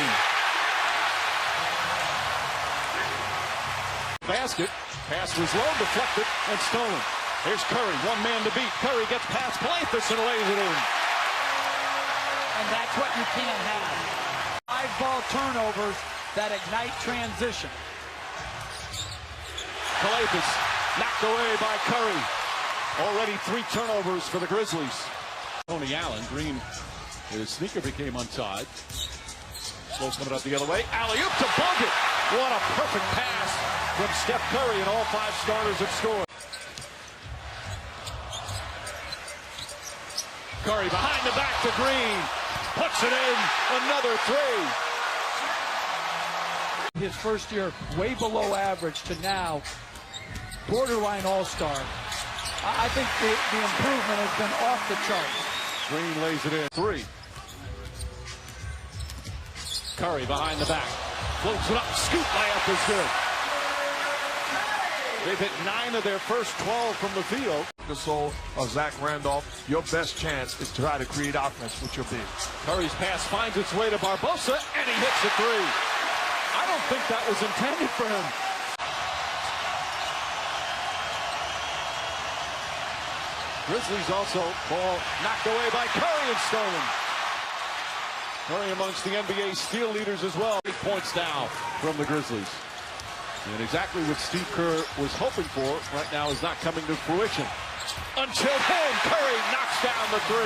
Basket. Pass was low, deflected, and stolen. Here's Curry. One man to beat. Curry gets past Claythus and lays it in. And that's what you can't have. 5 ball turnovers that ignite transition. Claythus knocked away by Curry. Already 3 turnovers for the Grizzlies. Tony Allen. Green, his sneaker became untied. Slows it up the other way. Alley-oop to Bogut. What a perfect pass from Steph Curry, and all 5 starters have scored. Curry behind the back to Green. Puts it in. Another 3. His first year way below average to now borderline all-star. I think the improvement has been off the charts. Green lays it in. 3. Curry behind the back. Floats it up. Scoop layup is good. They've hit 9 of their first 12 from the field. The soul of Zach Randolph, your best chance is to try to create offense with your big. Curry's pass finds its way to Barbosa, and he hits a 3. I don't think that was intended for him. Grizzlies also ball knocked away by Curry and stolen. Curry amongst the NBA steal leaders as well. 8 points now from the Grizzlies. And exactly what Steve Kerr was hoping for right now is not coming to fruition. Until then, Curry knocks down the 3.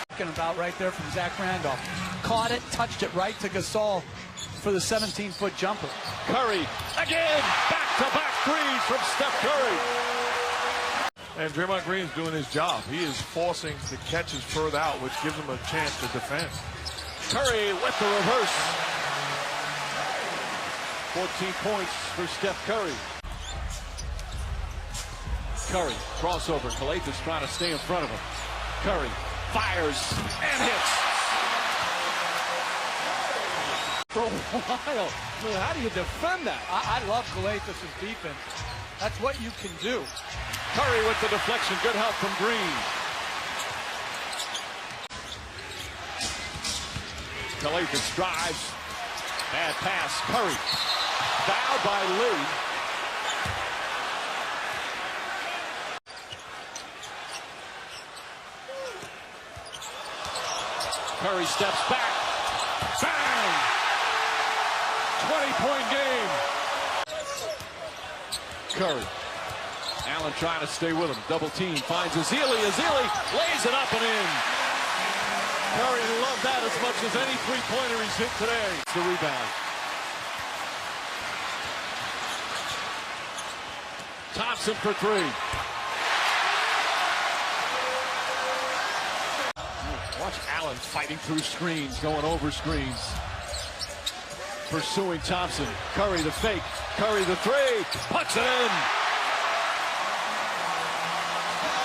Talking about right there from Zach Randolph. Caught it, touched it right to Gasol for the 17-foot jumper. Curry again, back-to-back threes from Steph Curry. And Draymond Green's doing his job. He is forcing the catches further out, which gives him a chance to defend. Curry with the reverse. 14 points for Steph Curry. Curry, crossover. Claythus trying to stay in front of him. Curry fires and hits. For a while. How do you defend that? I love Claythus' defense. That's what you can do. Curry with the deflection. Good help from Green. Claythus drives. Bad pass. Curry. Fouled by Lee. Curry steps back. Bang! 20-point game. Curry. Allen trying to stay with him. Double team. Finds Ezeli. Ezeli lays it up and in. Curry loved that as much as any three-pointer he's hit today. It's the rebound. Thompson for three. Watch Allen fighting through screens, going over screens. Pursuing Thompson. Curry the fake. Curry the three. Puts it in.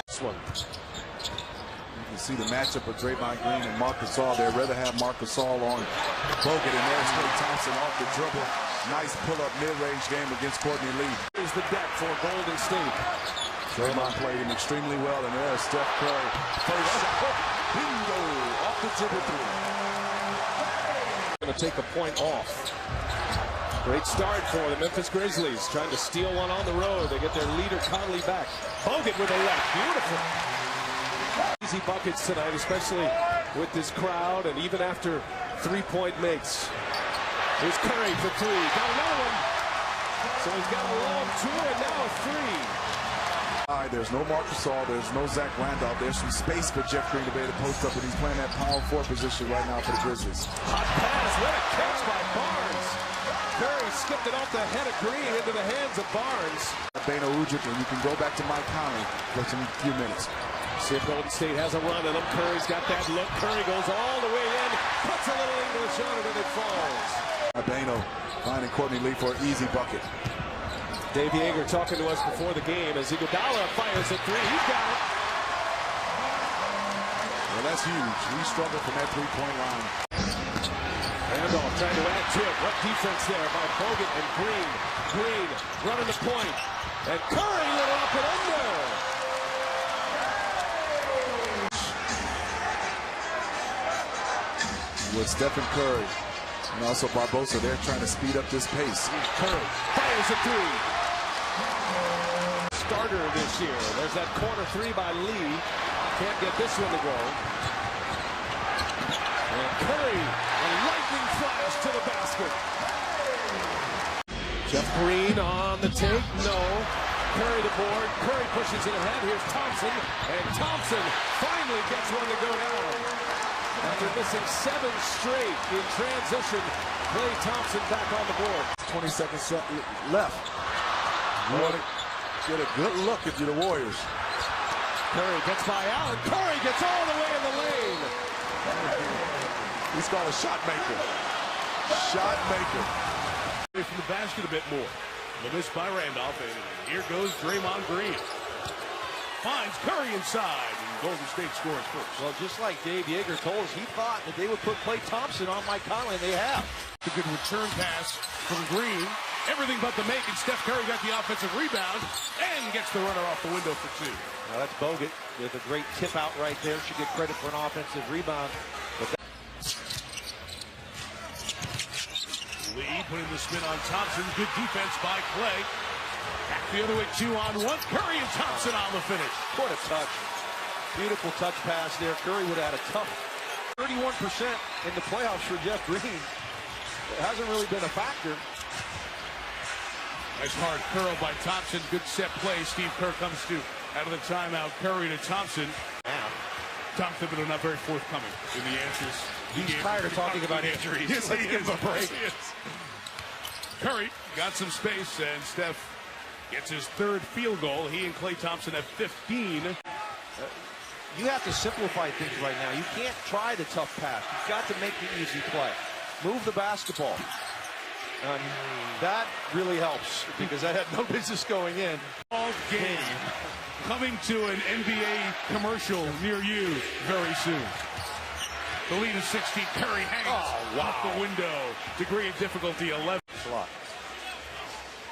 This one. You can see the matchup of Draymond Green and Marc Gasol. They'd rather have Marc Gasol on Bogut and there's Klay Thompson off the dribble. Nice pull-up mid-range game against Courtney Lee. Here's the deck for Golden State. Draymond played him extremely well, and there's Steph Curry. First shot. Bingo! Off the dribble three. Going to take a point off. Great start for the Memphis Grizzlies. Trying to steal one on the road. They get their leader Conley back. Bogut with a left. Beautiful. Easy buckets tonight, especially with this crowd and even after three-point makes. Here's Curry for three. Got another one. So he's got a long two and now a three. There's no Marc Gasol. There's no Zach Randolph. There's some space for Jeff Green to be able to post up, and he's playing that power forward position right now for the Grizzlies. Hot pass. What a catch by Barnes. Curry skipped it off the head of Green into the hands of Barnes. Beno Udrih, and you can go back to Mike Conley just in a few minutes. See if Golden State has a run in him. Curry's got that look. Curry goes all the way in. Puts a little English on it and it falls. Beno finding Courtney Lee for an easy bucket. Dave Yeager talking to us before the game as Iguodala fires a three. He's got it. Well, that's huge. We struggle from that three-point line. Randolph trying to add to it. What defense there by Bogut and Green. Green running the point. And Curry lit it up and under. With Stephen Curry and also Barbosa, they're trying to speed up this pace. Curry fires a three. Starter this year. There's that corner three by Lee. Can't get this one to go. And Curry, a lightning flash to the basket. Jeff Green on the take. No. Curry the board. Curry pushes it ahead. Here's Thompson. And Thompson finally gets one to go down. After missing 7 straight in transition, Klay Thompson back on the board. 20 seconds left. You want to get a good look if you're the Warriors. Curry gets by Allen. Curry gets all the way in the lane. He's called a shot maker. Shot maker. From the basket a bit more. The miss by Randolph, and here goes Draymond Green. Finds Curry inside, and Golden State scores first. Well, just like Dave Yeager told us, he thought that they would put Klay Thompson on Mike Conley, and they have. A good return pass from Green. Everything but the make, and Steph Curry got the offensive rebound and gets the runner off the window for two. Now that's Bogut with a great tip out right there. Should get credit for an offensive rebound. But Lee putting the spin on Thompson. Good defense by Klay. Back the other way, 2-on-1. Curry and Thompson on the finish. What a touch. Beautiful touch pass there. Curry would have had a tough 31% in the playoffs for Jeff Green. It hasn't really been a factor. Nice hard curl by Thompson. Good set play. Steve Kerr comes to out of the timeout. Curry to Thompson. Tom Thibodeau not very forthcoming in the answers. He's tired of talking about injuries. Yes, Let's give him a break. Curry got some space, and Steph gets his 3rd field goal. He and Klay Thompson have 15. You have to simplify things right now. You can't try the tough pass. You've got to make the easy play. Move the basketball. And that really helps because that had no business going in. All game coming to an NBA commercial near you very soon. The lead is 16. Curry hangs off the window. Degree of difficulty 11.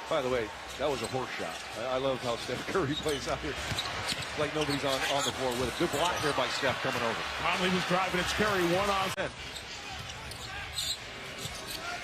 By the way, that was a horse shot. I love how Steph Curry plays out here. Like nobody's on the floor with it. Good block there by Steph coming over. Conley was driving. It's Curry 1-on-10.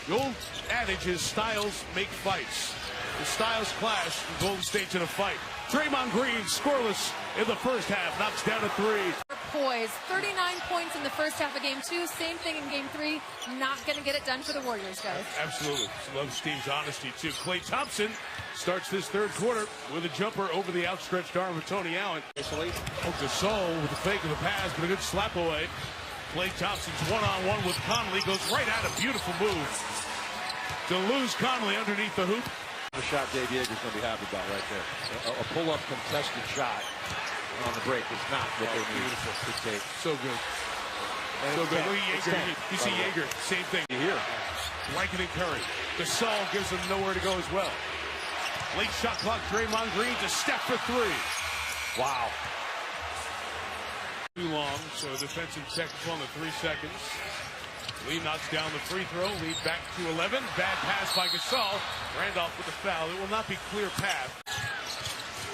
The old adage is styles make fights. The styles clash, and Golden State's in a fight. Draymond Green scoreless in the first half, knocks down a 3. poise. 39 points in the first half of game 2. Same thing in game 3. Not going to get it done for the Warriors, guys. Absolutely. Love Steve's honesty, too. Klay Thompson starts this third quarter with a jumper over the outstretched arm of Tony Allen. Gasol with the fake of the pass, but a good slap away. Klay Thompson's one-on-one with Conley. Goes right at a beautiful move to lose Conley underneath the hoop. The shot Dave Yeager's going to be happy about right there. A pull-up contested shot on the break is not what they need. Beautiful to take. So good. So good. Look at Yeager. You see Yeager, same thing. Here. Blanketing Curry. Gasol gives him nowhere to go as well. Late shot clock, Draymond Green to Steph for 3. Wow. Too long, so defensive technical on the 3 seconds. Lee knocks down the free throw, lead back to 11. Bad pass by Gasol. Randolph with the foul. It will not be clear path.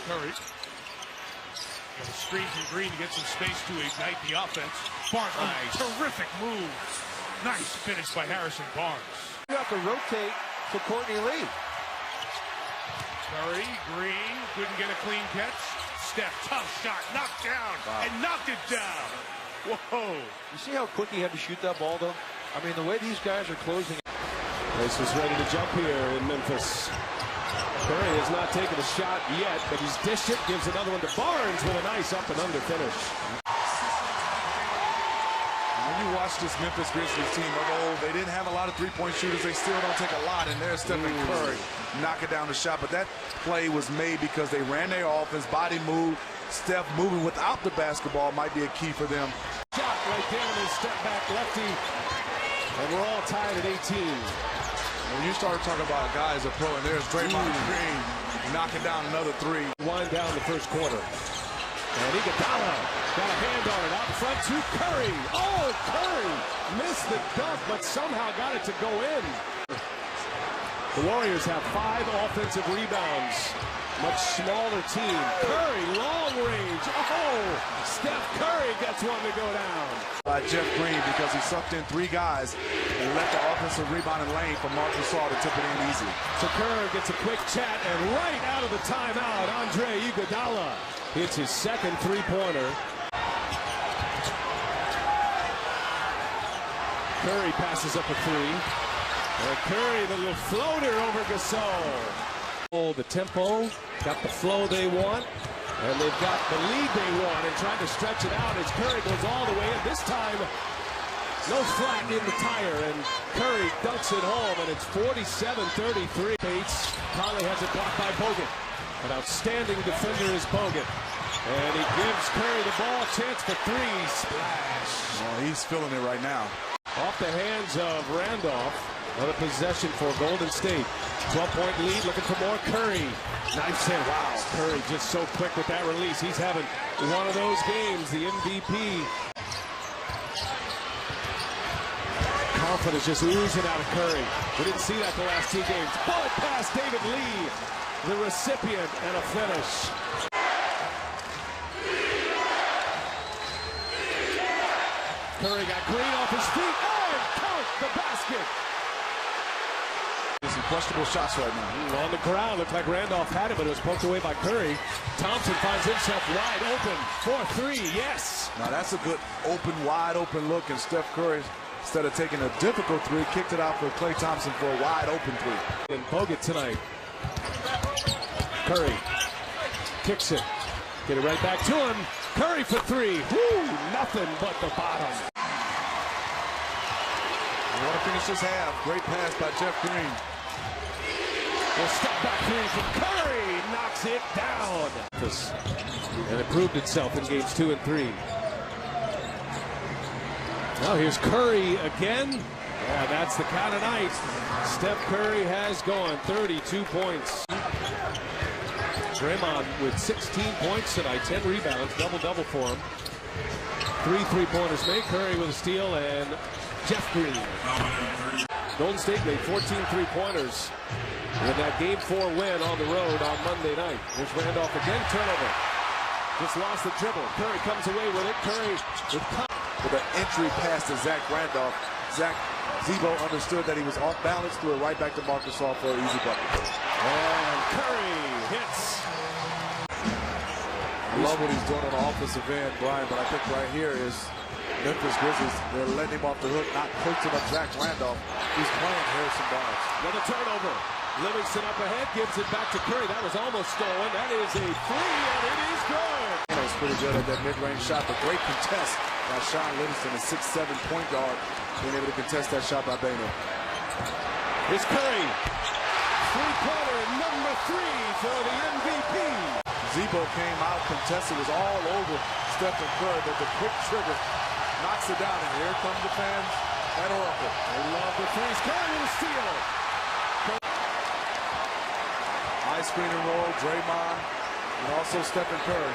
Curry. And the screen from Green to get some space to ignite the offense. Barnes, nice. Terrific move. Nice finish by Harrison Barnes. You have to rotate to Courtney Lee. Curry, Green, couldn't get a clean catch. Steph, tough shot, knocked down, and knocked it down. Whoa. You see how quick he had to shoot that ball, though? I mean, the way these guys are closing. This is ready to jump here in Memphis. Curry has not taken a shot yet, but he's dished it, gives another one to Barnes with a nice up and under finish. When you watch this Memphis Grizzlies team of old, they didn't have a lot of three-point shooters. They still don't take a lot, and there's Stephen Curry knocking down the shot. But that play was made because they ran their offense, body move. Steph moving without the basketball might be a key for them. Shot right there in his step back lefty, and we're all tied at 18. When you start talking about guys a pro, and there's Draymond Green knocking down another 3. Wind down the first quarter. And Iguodala got a hand on it out front to Curry. Oh, Curry missed the dunk, but somehow got it to go in. The Warriors have 5 offensive rebounds. Much smaller team. Curry, long range. Oh, Steph Curry gets one to go down. By Jeff Green because he sucked in 3 guys and let the offensive rebounding lane for Marc Gasol to tip it in easy. So Curry gets a quick chat, and right out of the timeout, Andre Iguodala hits his second three-pointer. Curry passes up a 3. And Curry, the little floater over Gasol. The tempo, got the flow they want, and they've got the lead they want, and trying to stretch it out as Curry goes all the way in. This time, no flat in the tire, and Curry dunks it home, and it's 47-33. Bates, Conley has it blocked by Bogut. An outstanding defender is Bogut. And he gives Curry the ball, chance for 3, splash. Oh, he's feeling it right now. Off the hands of Randolph. Another possession for Golden State. 12-point lead, looking for more. Curry. Nice hit. Wow. Curry just so quick with that release. He's having one of those games, the MVP. Confidence just oozing out of Curry. We didn't see that the last 2 games. Bullet pass, David Lee, the recipient, and a finish. Curry got Green off his feet, and count the basket. Some questionable shots right now. On the ground, looked like Randolph had it, but it was poked away by Curry. Thompson finds himself wide open for 3, yes. Now that's a good open, wide open look, and Steph Curry, instead of taking a difficult 3, kicked it out for Klay Thompson for a wide open 3. And Bogut tonight. Curry kicks it. Get it right back to him. Curry for 3. Woo, nothing but the bottom. We want to finish this half. Great pass by Jeff Green. A step back 3 from Curry. Knocks it down. And it proved itself in games 2 and 3. Now here's Curry again. Yeah, that's the kind of night Steph Curry has gone. 32 points. Draymond with 16 points tonight, 10 rebounds, double-double for him. 3 three-pointers made. Curry with a steal, and Jeff Green. Golden State made 14 three-pointers in that Game 4 win on the road on Monday night. Here's Randolph again, turnover. Just lost the dribble. Curry comes away with it. Curry with an entry pass to Zach Randolph. Zach Zebo understood that he was off balance, threw it right back to Marc Gasol for an easy bucket. And Curry hits. I love what he's doing on the offensive end, Brian, but I think right here is Memphis Grizzlies. They're letting him off the hook, not coaching up Zach Randolph. He's playing Harrison Barnes. Another turnover. Livingston up ahead, gives it back to Curry. That was almost stolen. That is a three, and it is good. He's pretty good at that mid-range shot, but great contest by Sean Livingston, a 6'7" point guard, being able to contest that shot by Bano. Here's Curry. Three-pointer, number 3 for the MVP. Zebo came out, contested, was all over Stephen Curry, but the quick trigger knocks it down, and here come the fans at Oracle. They love the threes. Curry with a steal. High screen and roll, Draymond, and also Stephen Curry.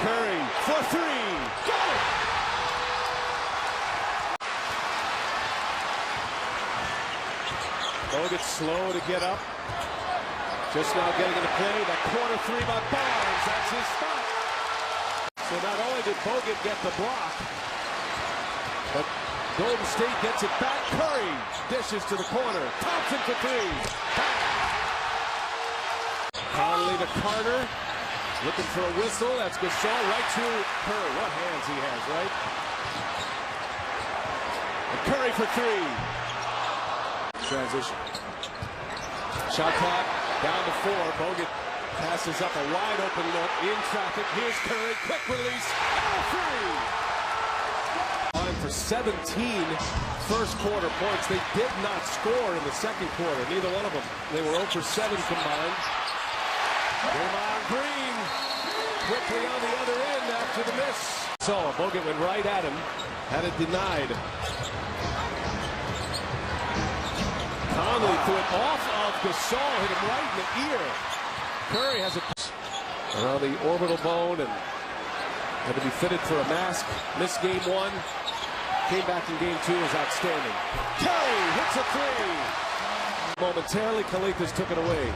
Curry for 3. Got it! Bogut slow to get up. Just now getting into play. That corner 3 by Barnes. That's his spot. So not only did Bogut get the block, but Golden State gets it back. Curry dishes to the corner. Thompson for 3. Conley to Carter. Looking for a whistle. That's Gasol right to Curry. What hands he has, right? And Curry for 3. Transition. Shot clock down to 4. Bogut passes up a wide open look in traffic. Here's Curry. Quick release. Oh, 3. On for 17 first quarter points. They did not score in the second quarter. Neither one of them. They were 0 for 7 combined. Draymond Green quickly on the other end after the miss. So Bogut went right at him. Had it denied. Conley threw it off of Gasol, hit him right in the ear. Curry has it around the orbital bone and had to be fitted for a mask. Missed game 1. Came back in game 2 is outstanding. Curry hits a 3. Momentarily, Kalikas took it away.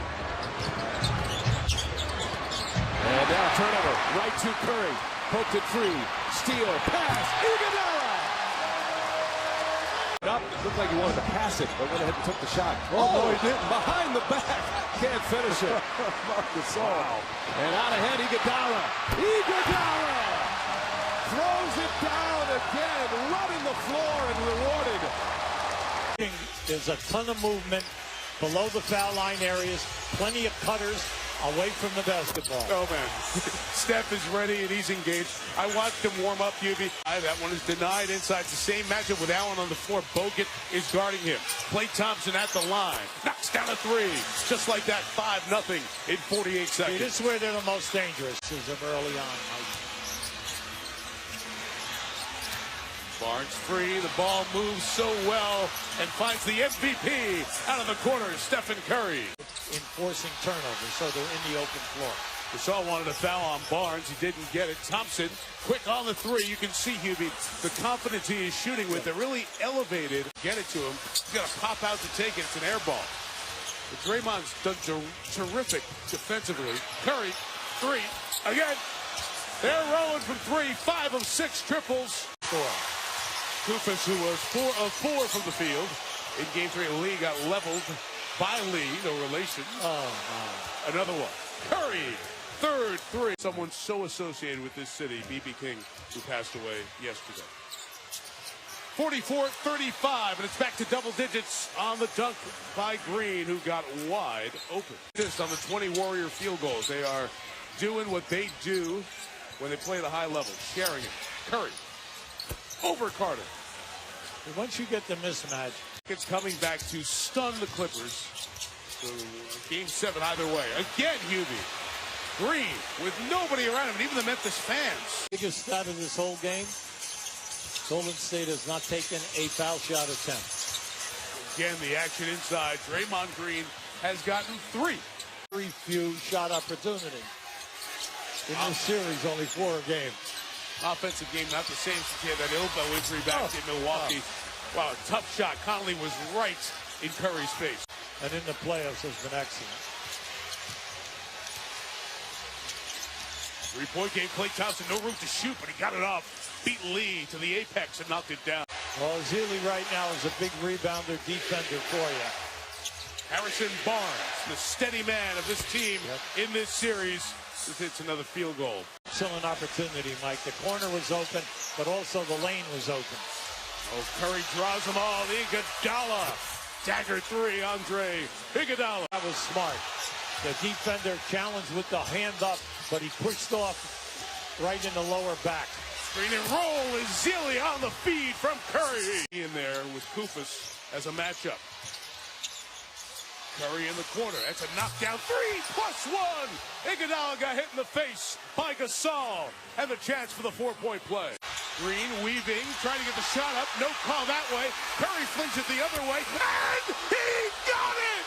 And now turnover, right to Curry. Poked it free. Steal, pass, Iguodala! Up, looked like he wanted to pass it, but went ahead and took the shot. Oh, no, he didn't. Behind the back, can't finish it. Wow. And out ahead, Iguodala. Iguodala throws it down again, running the floor and rewarded. There's a ton of movement below the foul line areas, plenty of cutters away from the basketball. Oh, man. Steph is ready and he's engaged. I watched him warm up, UV. That one is denied inside. The same matchup with Allen on the floor. Bogut is guarding him. Klay Thompson at the line. Knocks down a 3. Just like that, 5-0 in 48 seconds. See, this is where they're the most dangerous. This is them early on. Barnes free. The ball moves so well and finds the MVP out of the corner, Stephen Curry. Enforcing turnovers, so they're in the open floor. Gasol wanted a foul on Barnes. He didn't get it. Thompson, quick on the 3. You can see, Hubie, the confidence he is shooting with. They're really elevated. Get it to him. He's got to pop out to take it. It's an air ball. But Draymond's done terrific defensively. Curry, 3. Again, they're rolling from 3. 5 of 6 triples. Kufis, who was 4 of 4 from the field. In game 3, Lee got leveled by Lee. No relation. Oh, no. Another one. Curry, 3rd 3. Someone so associated with this city, B.B. King, who passed away yesterday. 44-35, and it's back to double digits on the dunk by Green, who got wide open. This on the 20 Warrior field goals. They are doing what they do when they play the high level. Sharing it. Curry. Over Carter. And once you get the mismatch. It's coming back to stun the Clippers. So game 7 either way. Again, Hubie. Green with nobody around him, and even the Memphis fans. Biggest stat of this whole game, Golden State has not taken a foul shot attempt. Again, the action inside. Draymond Green has gotten 3. Very few shot opportunity. In this series, only 4 a game. Offensive game, not the same since he had that elbow injury back in Milwaukee. Wow, tough shot. Conley was right in Curry's face. And in the playoffs has been excellent. 3-point game. Klay Thompson, no room to shoot, but he got it off. Beat Lee to the apex and knocked it down. Well, Zealy right now is a big rebounder, defender for you. Harrison Barnes, the steady man of this team in this series. This hits another field goal. Excellent opportunity, Mike. The corner was open, but also the lane was open. Oh, Curry draws them all. Iguodala. Dagger three, Andre Iguodala. That was smart. The defender challenged with the hand up, but he pushed off right in the lower back. Screen and roll is Zealy on the feed from Curry. In there with Kufus as a matchup. Curry in the corner. That's a knockdown three plus one. Iguodala got hit in the face by Gasol. And the chance for the 4-point play. Green weaving, trying to get the shot up. No call that way. Curry flings it the other way. And he got it!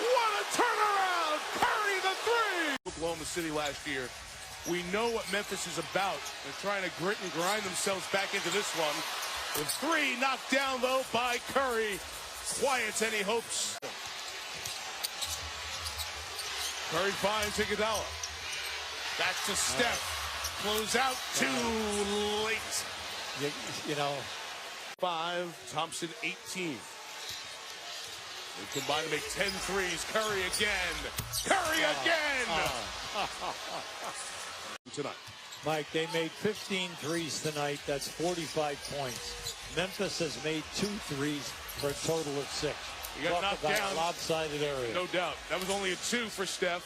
What a turnaround! Curry the three! Oklahoma City last year. We know what Memphis is about. They're trying to grit and grind themselves back into this one. The three knocked down, though, by Curry. Quiets any hopes. Curry finds Iguodala. Back to Steph. Close out too late. You know. 5, Thompson 18. They combine to make 10 threes. Curry again. Curry again. Tonight. Mike, they made 15 threes tonight. That's 45 points. Memphis has made 2 threes for a total of 6. You got knocked down. A lopsided area. No doubt. That was only a 2 for Steph.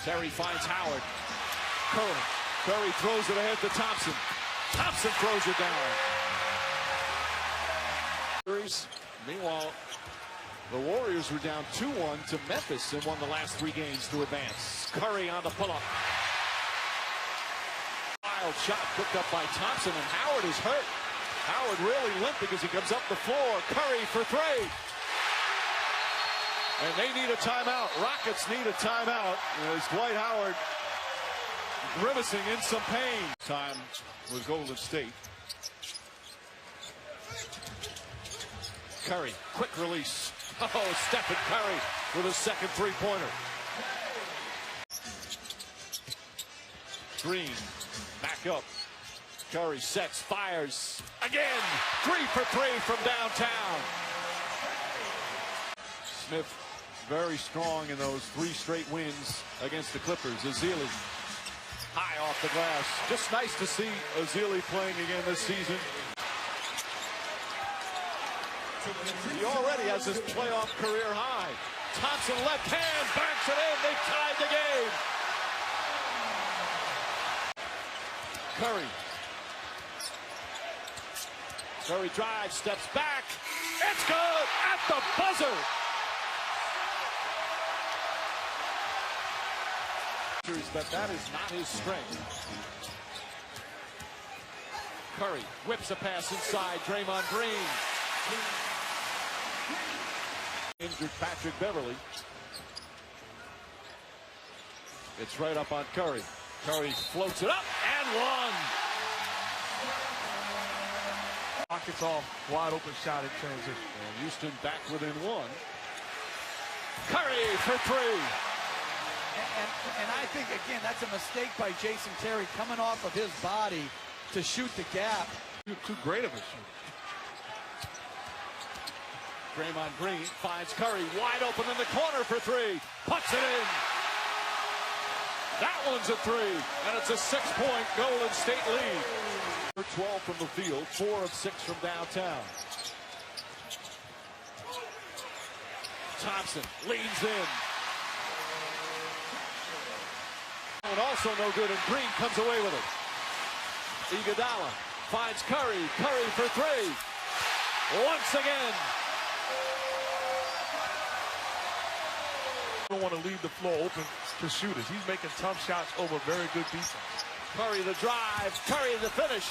Terry finds Howard. Curry throws it ahead to Thompson. Thompson throws it down. Meanwhile, the Warriors were down 2-1 to Memphis and won the last 3 games to advance. Curry on the pull-up. Wild shot picked up by Thompson, and Howard is hurt. Howard really limping as he comes up the floor. Curry for 3. And they need a timeout. Rockets need a timeout. As Dwight Howard grimacing in some pain. Time with Golden State. Curry, quick release. Oh, Stephen Curry with a second three-pointer. Green, back up. Curry sets, fires. Again, 3 for 3 from downtown. Smith very strong in those 3 straight wins against the Clippers. Ezeli high off the glass. Just nice to see Ezeli playing again this season. He already has his playoff career high. Thompson left hand, backs it in. They tied the game. Curry drives, steps back. It's good at the buzzer. But that is not his strength. Curry whips a pass inside. Draymond Green. Injured Patrick Beverly. It's right up on Curry. Curry floats it up and one. Rockets all wide open shot in transition. And Houston back within 1. Curry for 3. And I think, again, that's a mistake by Jason Terry coming off of his body to shoot the gap. Too great of a shoot. Draymond Green finds Curry wide open in the corner for 3. Puts it in. That one's a 3. And it's a 6-point Golden State lead. 12 from the field, 4 of 6 from downtown. Thompson leans in. And also no good, and Green comes away with it. Iguodala finds Curry. Curry for 3. Once again. Don't want to leave the floor open to shooters. He's making tough shots over very good defense. Curry the drive. Curry the finish.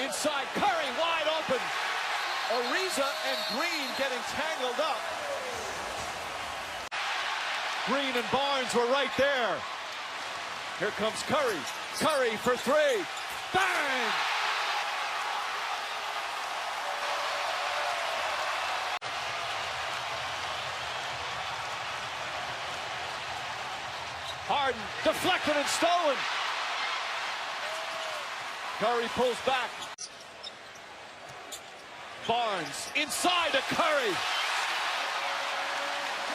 Inside, Curry wide open. Ariza and Green getting tangled up. Green and Barnes were right there. Here comes Curry. Curry for 3. Bang! Harden deflected and stolen. Curry pulls back. Barnes inside to Curry.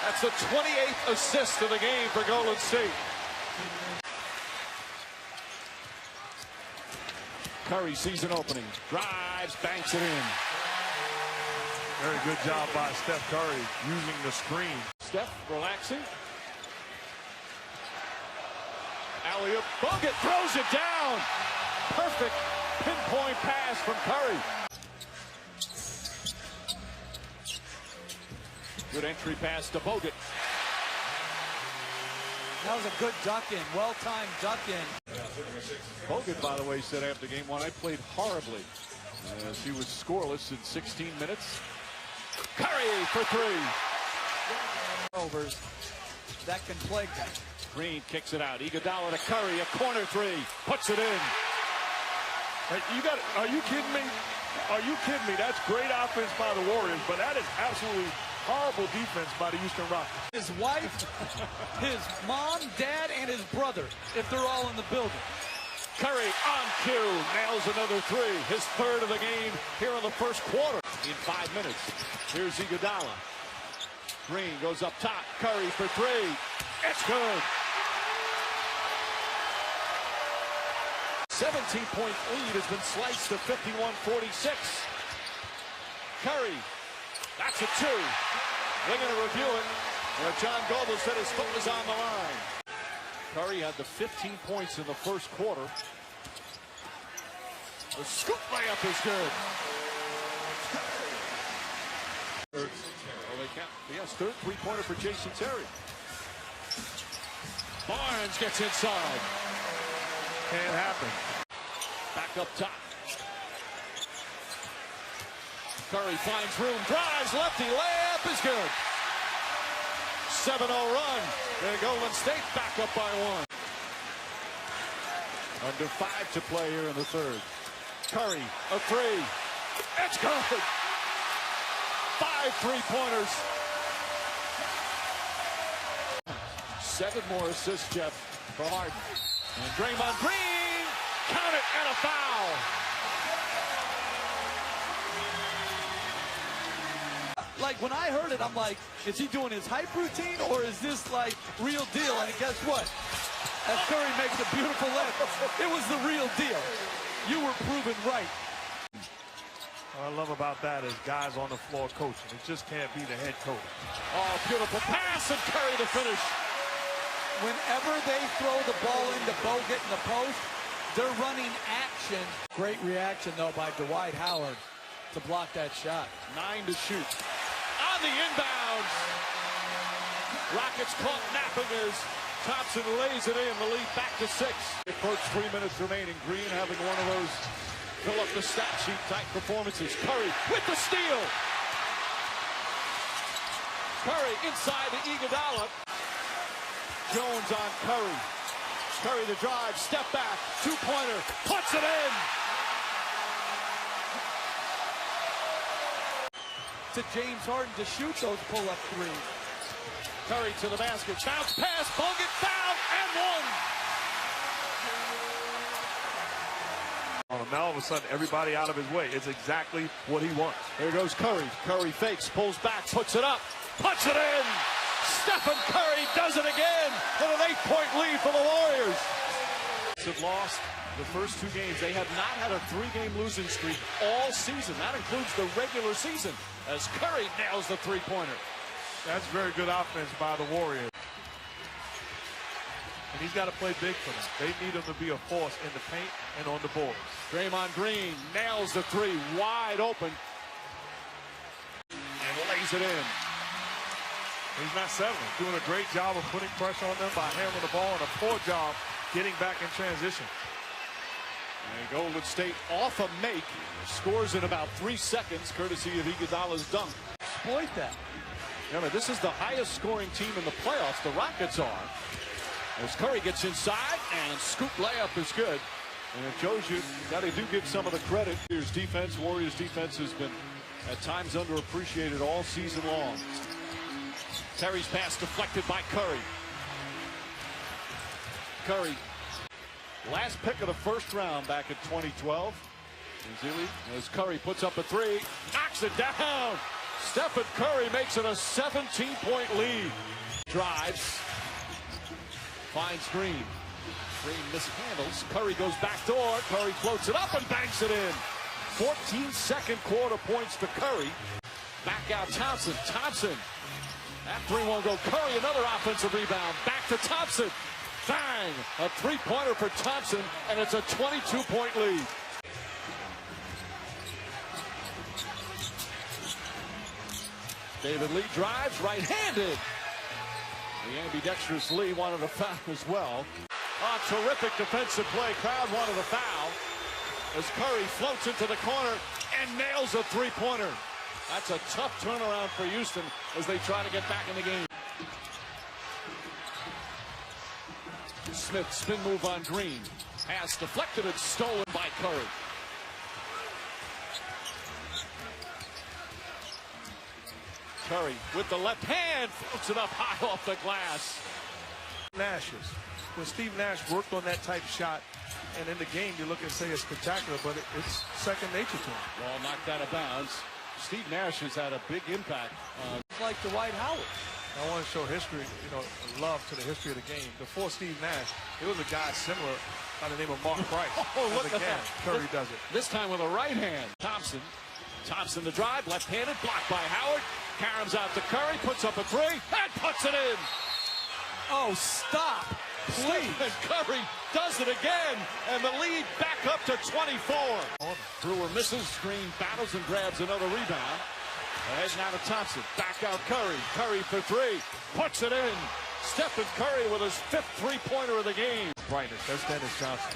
That's the 28th assist of the game for Golden State. Curry sees an opening, drives, banks it in. Very good job by Steph Curry using the screen. Steph relaxing. Alley-oop, Bogut throws it down. Perfect pinpoint pass from Curry. Good entry pass to Bogut. That was a good duck in, well-timed duck in. Bogut, by the way, said after game one, I played horribly as he was scoreless in 16 minutes. Curry for three. Overs that can plague them. Green kicks it out. Iguodala to Curry, a corner three, puts it in. Hey, are you kidding me? Are you kidding me? That's great offense by the Warriors, but that is absolutely horrible defense by the Houston Rockets. His wife, his mom, dad, and his brother, if they're all in the building. Curry on cue, nails another three. His third of the game here in the first quarter. In 5 minutes, here's Iguodala. Green goes up top. Curry for three. It's good. 17-point lead has been sliced to 51-46. Curry, that's a two. They're going to review it. John Goebel said his foot was on the line. Curry had the 15 points in the first quarter. The scoop layup is good. Oh, they count. Yes, third three-pointer for Jason Terry. Barnes gets inside. Can't happen. Back up top. Curry finds room, drives, lefty, layup is good. 7-0 run. There Golden State back up by one. Under 5 to play here in the third. Curry, a three. It's good. 5 3-pointers. 7 more assists, Jeff, for Harden. And Draymond Green, count it, and a foul. Like, when I heard it, I'm like, is he doing his hype routine, or is this, like, real deal? And guess what? As Curry makes a beautiful layup, it was the real deal. You were proven right. What I love about that is guys on the floor coaching. It just can't be the head coach. Oh, beautiful pass, and Curry to finish. Whenever they throw the ball into Bogut in the post, they're running action. Great reaction, though, by Dwight Howard to block that shot. 9 to shoot. On the inbounds. Rockets caught napping as Thompson lays it in. The lead back to 6. First 3 minutes remaining. Green having one of those fill up the stat sheet type performances. Curry with the steal. Curry inside to Iguodala. Jones on Curry. Curry the drive, step back, two-pointer, puts it in. To James Harden to shoot those pull-up threes. Curry to the basket, bounce pass, Bogut foul, and one. Now all of a sudden, everybody out of his way. It's exactly what he wants. Here goes Curry. Curry fakes, pulls back, puts it up, puts it in. Stephen Curry does it again, and an 8-point lead for the Warriors. Have lost the first 2 games. They have not had a 3-game losing streak all season. That includes the regular season, as Curry nails the three-pointer. That's very good offense by the Warriors. And he's got to play big for them. They need him to be a force in the paint and on the boards. Draymond Green nails the three, wide open, and lays it in. He's not settling. Doing a great job of putting pressure on them by handling the ball, and a poor job getting back in transition. And Golden State off a make, scores in about 3 seconds, courtesy of Iguodala's dunk. Exploit that. Remember, this is the highest scoring team in the playoffs. The Rockets are. As Curry gets inside, and scoop layup is good. And it shows you that they do give some of the credit. Here's defense. Warriors defense has been at times underappreciated all season long. Terry's pass deflected by Curry. Curry Last pick of the first round back in 2012. Ezeli, as Curry puts up a three, knocks it down. Stephen Curry makes it a 17-point lead. Drives, finds Green. Green mishandles. Curry goes back door. Curry floats it up and banks it in. 14 second quarter points to Curry. Back out Thompson. Thompson. That three won't go. Curry, another offensive rebound. Back to Thompson. Bang! A three-pointer for Thompson, and it's a 22-point lead. David Lee drives, right-handed. The ambidextrous Lee wanted a foul as well. Oh, terrific defensive play. Crowd wanted a foul as Curry floats into the corner and nails a three-pointer. That's a tough turnaround for Houston as they try to get back in the game. Smith, spin move on Green. Pass deflected and stolen by Curry. Curry with the left hand, floats it up high off the glass. Nash's. When Steve Nash worked on that type of shot, and in the game you look and say it's spectacular, but it's second nature to him. Ball knocked out of bounds. Steve Nash has had a big impact. Like Dwight Howard. I want to show history, love to the history of the game. Before Steve Nash, there was a guy similar by the name of Mark Price. Oh, look at that. Curry does it. This time with a right hand. Thompson. Thompson the drive, left-handed, blocked by Howard. Caroms out to Curry, puts up a three, and puts it in. Oh, stop. Please. And Curry does it again, and the lead back up to 24. Brewer misses, Green battles and grabs another rebound. Ahead now to Thompson, back out Curry. Curry for three, puts it in. Stephen Curry with his fifth three-pointer of the game. Brightness, that's Dennis Johnson.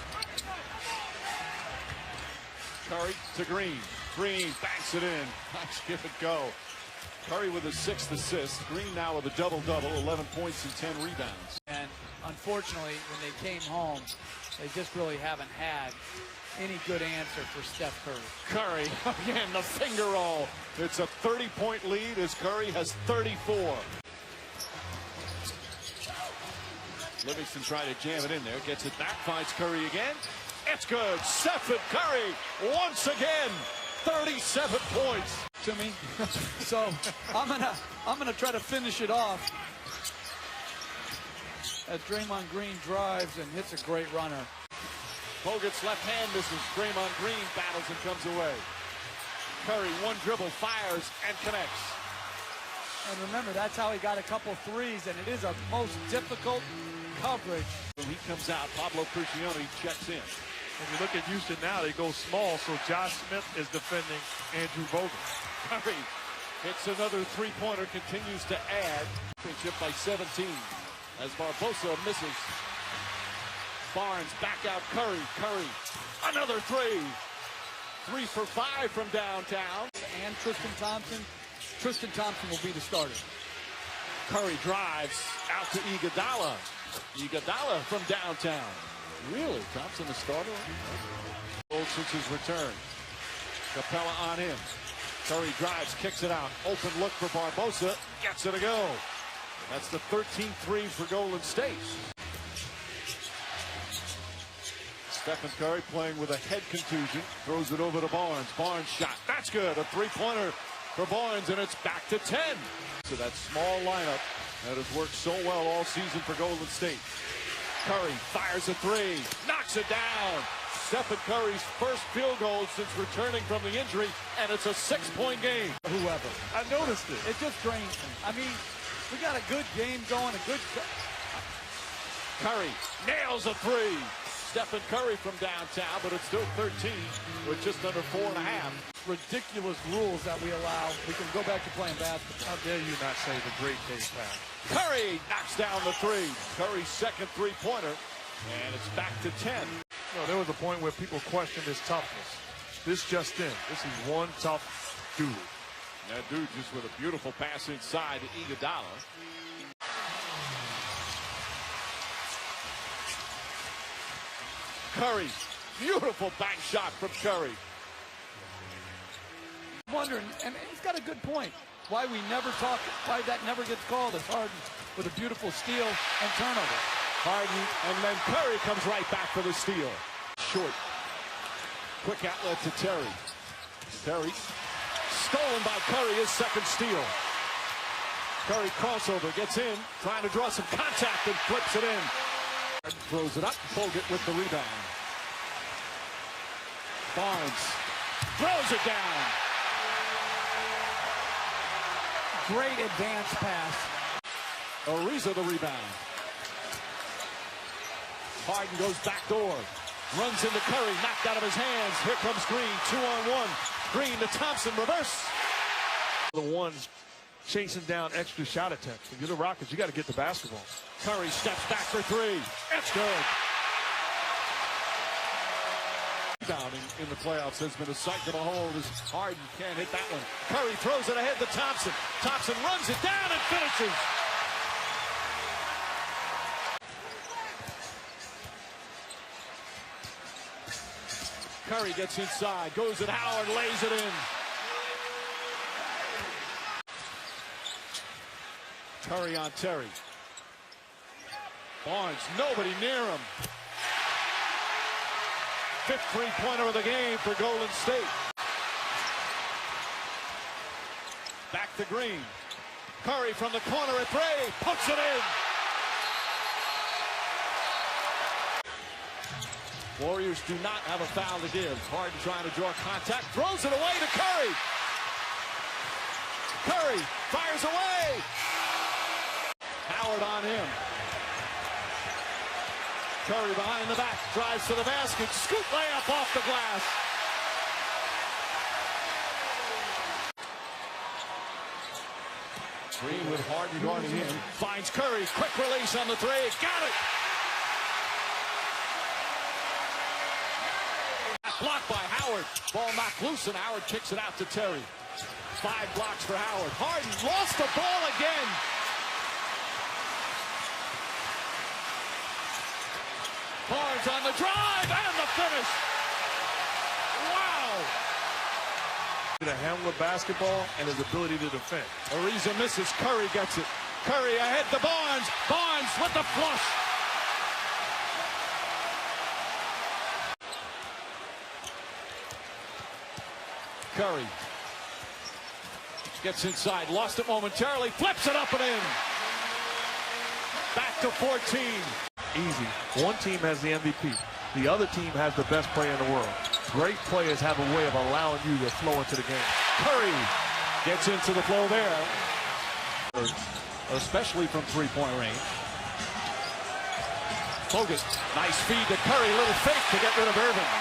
Curry to Green. Green banks it in. Nice give and go. Curry with his sixth assist. Green now with a double-double, 11 points and 10 rebounds. And unfortunately, when they came home, they just really haven't had any good answer for Steph Curry. Curry, again, the finger roll. It's a 30-point lead as Curry has 34. Livingston trying to jam it in there. Gets it back, finds Curry again. It's good. Stephen Curry once again. 37 points. To me. So I'm gonna try to finish it off as Draymond Green drives and hits a great runner. Bogut's left hand misses. Draymond Green battles and comes away. Curry, one dribble, fires and connects. And remember, that's how he got a couple threes, and it is a most difficult coverage. When he comes out, Pablo Prigioni checks in. When you look at Houston now, they go small, so Josh Smith is defending Andrew Bogut. Curry hits another three-pointer, continues to add. Championship by 17 as Barbosa misses. Barnes back out Curry. Curry, another three. 3 for 5 from downtown. And Tristan Thompson. Tristan Thompson will be the starter. Curry drives out to Iguodala. Iguodala from downtown. Really? Thompson the starter? Old since his return. Capella on him. Curry drives, kicks it out. Open look for Barbosa. Gets it to go. That's the 13th three for Golden State. Stephen Curry playing with a head contusion. Throws it over to Barnes. Barnes shot. That's good. A three-pointer for Barnes, and it's back to 10. So that small lineup that has worked so well all season for Golden State. Curry fires a three, knocks it down. Stephen Curry's first field goal since returning from the injury, and it's a 6-point game. Whoever. I noticed it. It just drains me. I mean, we got a good game going, a good... Curry nails a three. Stephen Curry from downtown, but it's still 13 with just under 4.5. Ridiculous rules that we allow. We can go back to playing basketball. How dare you not say the great Dave Powell. Curry knocks down the three. Curry's second three-pointer, and it's back to 10. There was a point where people questioned his toughness. This just in. This is one tough dude. That dude just with a beautiful pass inside to Iguodala. Curry, beautiful bank shot from Curry. I'm wondering, and he's got a good point, why we never talk, why that never gets called as Harden with a beautiful steal and turnover. Harden, and then Curry comes right back for the steal. Short. Quick outlet to Terry. Terry stolen by Curry, his second steal. Curry crossover, gets in, trying to draw some contact and flips it in. Throws it up, Bogut with the rebound. Barnes throws it down. Great advance pass. Ariza the rebound. Harden goes back door. Runs into Curry, knocked out of his hands. Here comes Green, 2-on-1. Green to Thompson, reverse. The ones chasing down extra shot attempts. If you're the Rockets, you got to get the basketball. Curry steps back for three. It's good. Down in the playoffs has been a sight to behold as Harden can't hit that one. Curry throws it ahead to Thompson. Thompson runs it down and finishes. Curry gets inside, goes at Howard, lays it in. Curry on Terry. Barnes, nobody near him. Fifth three-pointer of the game for Golden State. Back to Green. Curry from the corner at three, puts it in. Warriors do not have a foul to give. Harden trying to draw contact, throws it away to Curry. Curry fires away. Howard on him. Curry behind the back, drives to the basket, scoop layup off the glass. Green with Harden guarding him. Finds Curry, quick release on the three, got it. Blocked by Howard. Ball knocked loose and Howard kicks it out to Terry. 5 blocks for Howard. Harden lost the ball again. Barnes on the drive and the finish. Wow. To handle the basketball and his ability to defend. Ariza misses. Curry gets it. Curry ahead to Barnes. Barnes with the flush. Curry gets inside, lost it momentarily, flips it up and in. Back to 14. Easy. One team has the MVP. The other team has the best player in the world. Great players have a way of allowing you to flow into the game. Curry gets into the flow there, especially from three-point range. Bogut, nice feed to Curry, little fake to get rid of Irving.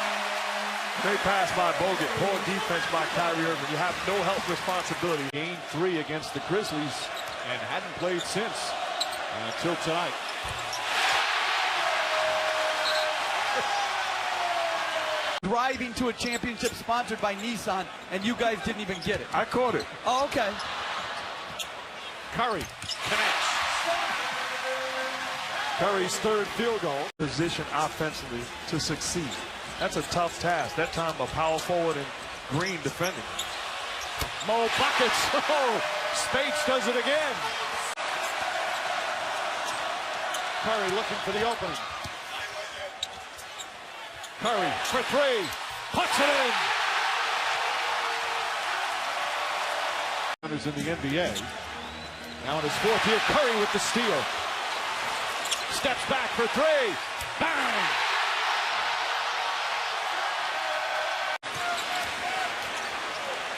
Great pass by Bogut, poor defense by Kyrie Irving. You have no help responsibility. Game 3 against the Grizzlies and hadn't played since until tonight. Driving to a championship sponsored by Nissan, and you guys didn't even get it. I caught it. Oh, okay. Curry connects. Curry's third field goal. Position offensively to succeed. That's a tough task. That time a power forward and Green defending. Mo buckets. Oh, Spates does it again. Curry looking for the opening. Curry for three. Puts it in. In the NBA. Now in his fourth year, Curry with the steal. Steps back for three. Bang!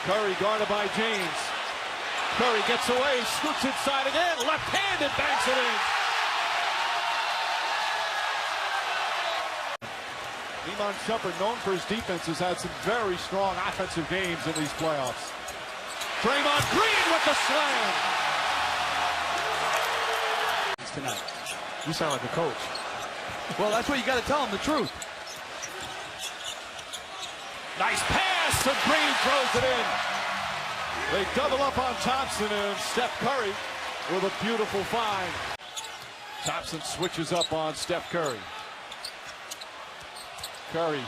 Curry guarded by James. Curry gets away, scoots inside again, left-handed, banks it in. Iman Shumpert, known for his defense, has had some very strong offensive games in these playoffs. Draymond Green with the slam. Tonight. You sound like a coach. Well, that's what you got to tell him, the truth. Nice pass, and Green throws it in. They double up on Thompson, and Steph Curry with a beautiful find. Thompson switches up on Steph Curry. Curry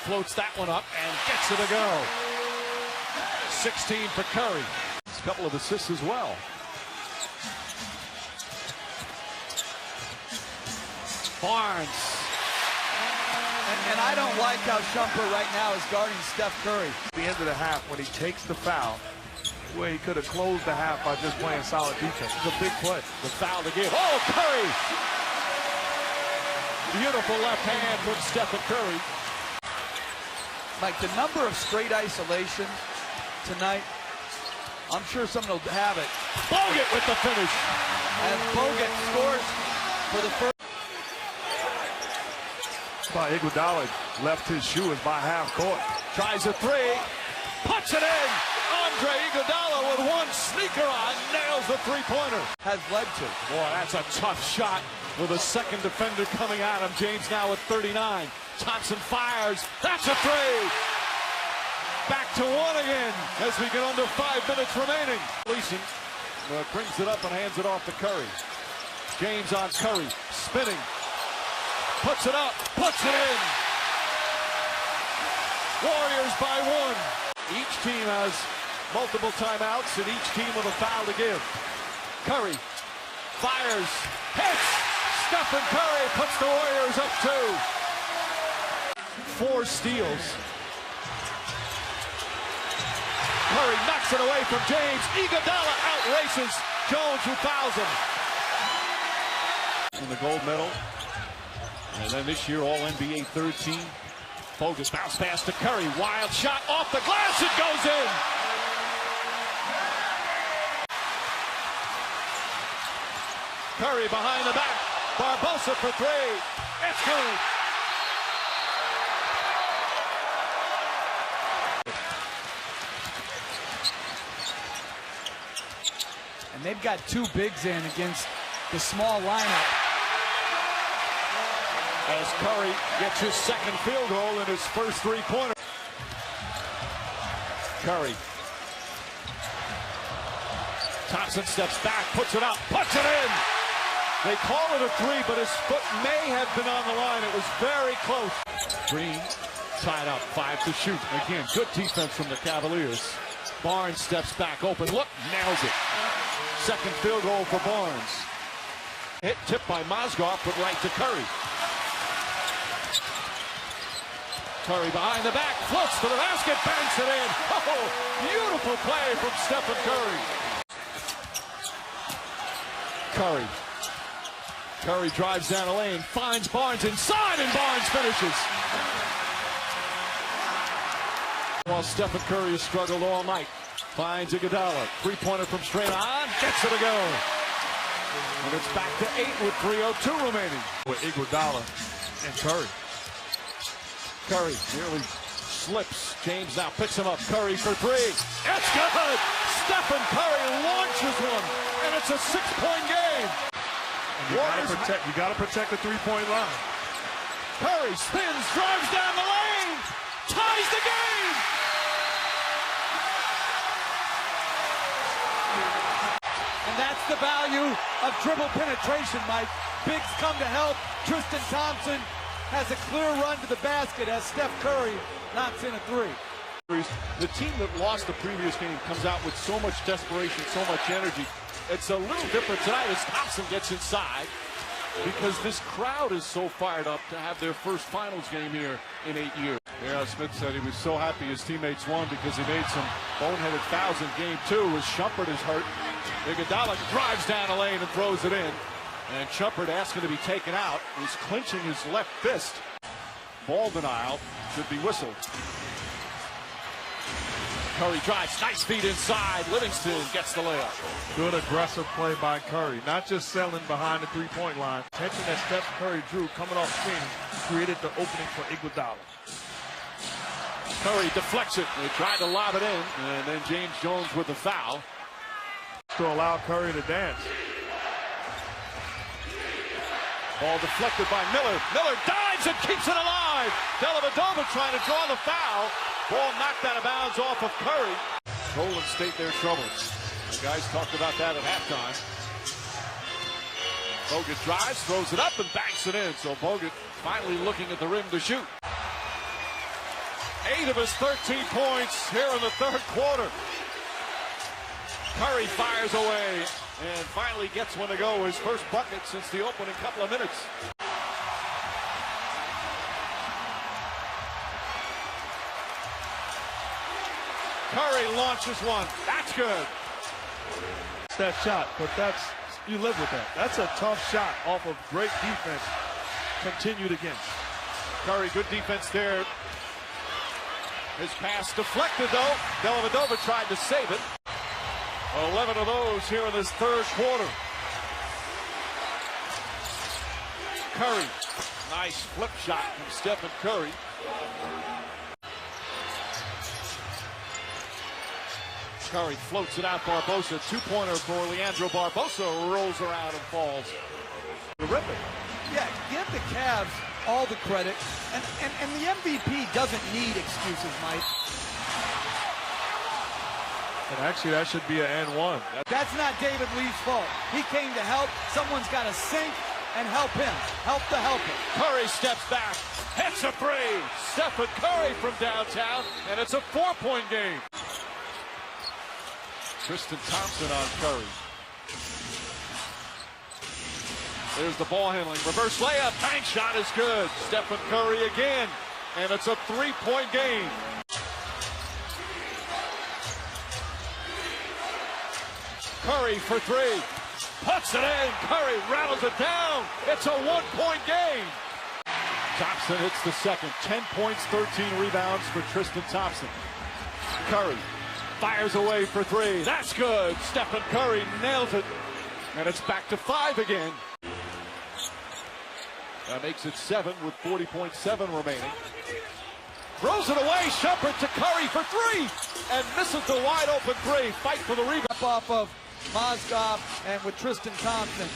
floats that one up and gets it to go. 16 for Curry. A couple of assists as well. Barnes. And I don't like how Shumpert right now is guarding Steph Curry. At the end of the half, when he takes the foul, where he could have closed the half by just playing solid defense. It's a big play. The foul to give. Oh, Curry! Beautiful left hand from Steph Curry. Like the number of straight isolation tonight, I'm sure someone will have it. Bogut with the finish. As Bogut scores for the first. Iguodala left his shoe by half court. Tries a three. Puts it in. Andre Iguodala with one sneaker on. Nails the three-pointer. Has led to. Boy, that's a tough shot with a second defender coming at him. James now at 39. Thompson fires. That's a three. Back to one again as we get under 5 minutes remaining. Leeson brings it up and hands it off to Curry. James on Curry, spinning. Puts it up, puts it in. Warriors by one. Each team has multiple timeouts and each team with a foul to give. Curry fires, hits. Stephen Curry puts the Warriors up 2. 4 steals. Curry knocks it away from James. Iguodala outraces Jones, who fouls him. In the gold medal. And then this year, All-NBA third team. Bogus bounce pass to Curry. Wild shot off the glass. It goes in. Curry behind the back. Barbosa for three. It's good. And they've got 2 bigs in against the small lineup. As Curry gets his second field goal in his first three-pointer. Curry. Thompson steps back, puts it up, puts it in. They call it a three, but his foot may have been on the line. It was very close. Green tied up, 5 to shoot. Again, good defense from the Cavaliers. Barnes steps back, open look, nails it. Second field goal for Barnes. Hit tipped by Mozgov, but right to Curry. Curry behind the back, floats to the basket, banks it in. Oh, beautiful play from Stephen Curry. Curry drives down the lane, finds Barnes inside, and Barnes finishes. While Stephen Curry has struggled all night, finds Iguodala. Three-pointer from straight on, gets it to go. And it's back to 8 with 3:02 remaining. With Iguodala and Curry. Curry nearly slips. James now picks him up. Curry for three. It's good! Stephen Curry launches one, and it's a 6-point game. You gotta protect the three-point line. Curry spins, drives down the lane, ties the game. And that's the value of dribble penetration, Mike. Bigs come to help. Tristan Thompson has a clear run to the basket as Steph Curry knocks in a three. The team that lost the previous game comes out with so much desperation, so much energy. It's a little different tonight as Thompson gets inside because this crowd is so fired up to have their first finals game here in 8 years. Yeah, Smith said he was so happy his teammates won because he made some boneheaded fouls in game 2 as Shumpert is hurt. Iguodala drives down the lane and throws it in. And Shumpert asking to be taken out. He's clinching his left fist. Ball denial should be whistled. Curry drives, nice feed inside. Livingston gets the layup. Good aggressive play by Curry. Not just selling behind the three-point line. Attention that Steph Curry drew coming off screen created the opening for Iguodala. Curry deflects it. They tried to lob it in. And then James Jones with the foul. To allow Curry to dance. Ball deflected by Miller. Miller dives and keeps it alive. Dellavedova trying to draw the foul. Ball knocked out of bounds off of Curry. Golden State their troubles. The guys talked about that at halftime. Bogut drives, throws it up, and banks it in. So Bogut finally looking at the rim to shoot. 8 of his 13 points here in the third quarter. Curry fires away and finally gets one to go. His first bucket since the opening couple of minutes. Curry launches one. That's good. That shot, but you live with that. That's a tough shot off of great defense. Continued again. Curry, good defense there. His pass deflected though. Dellavedova tried to save it. 11 of those here in this third quarter. Curry, nice flip shot from Stephen Curry. Curry floats it out. Barbosa, two-pointer for Leandro Barbosa, rolls around and falls. Terrific. Yeah, give the Cavs all the credit, and the MVP doesn't need excuses, Mike. And actually, that should be an and one. That's not David Lee's fault. He came to help. Someone's got to sink and help him. Help the helper. Curry steps back, hits a three. Stephen Curry from downtown, and it's a 4-point game. Tristan Thompson on Curry. There's the ball handling. Reverse layup. Bank shot is good. Stephen Curry again. And it's a 3-point game. Curry for three. Puts it in. Curry rattles it down. It's a 1-point game. Thompson hits the second. 10 points, 13 rebounds for Tristan Thompson. Curry fires away for three. That's good. Stephen Curry nails it. And it's back to 5 again. That makes it 7 with 40.7 remaining. Throws it away. Shumpert to Curry for three. And misses the wide open three. Fight for the rebound. Off of Mozgov and with Tristan Thompson.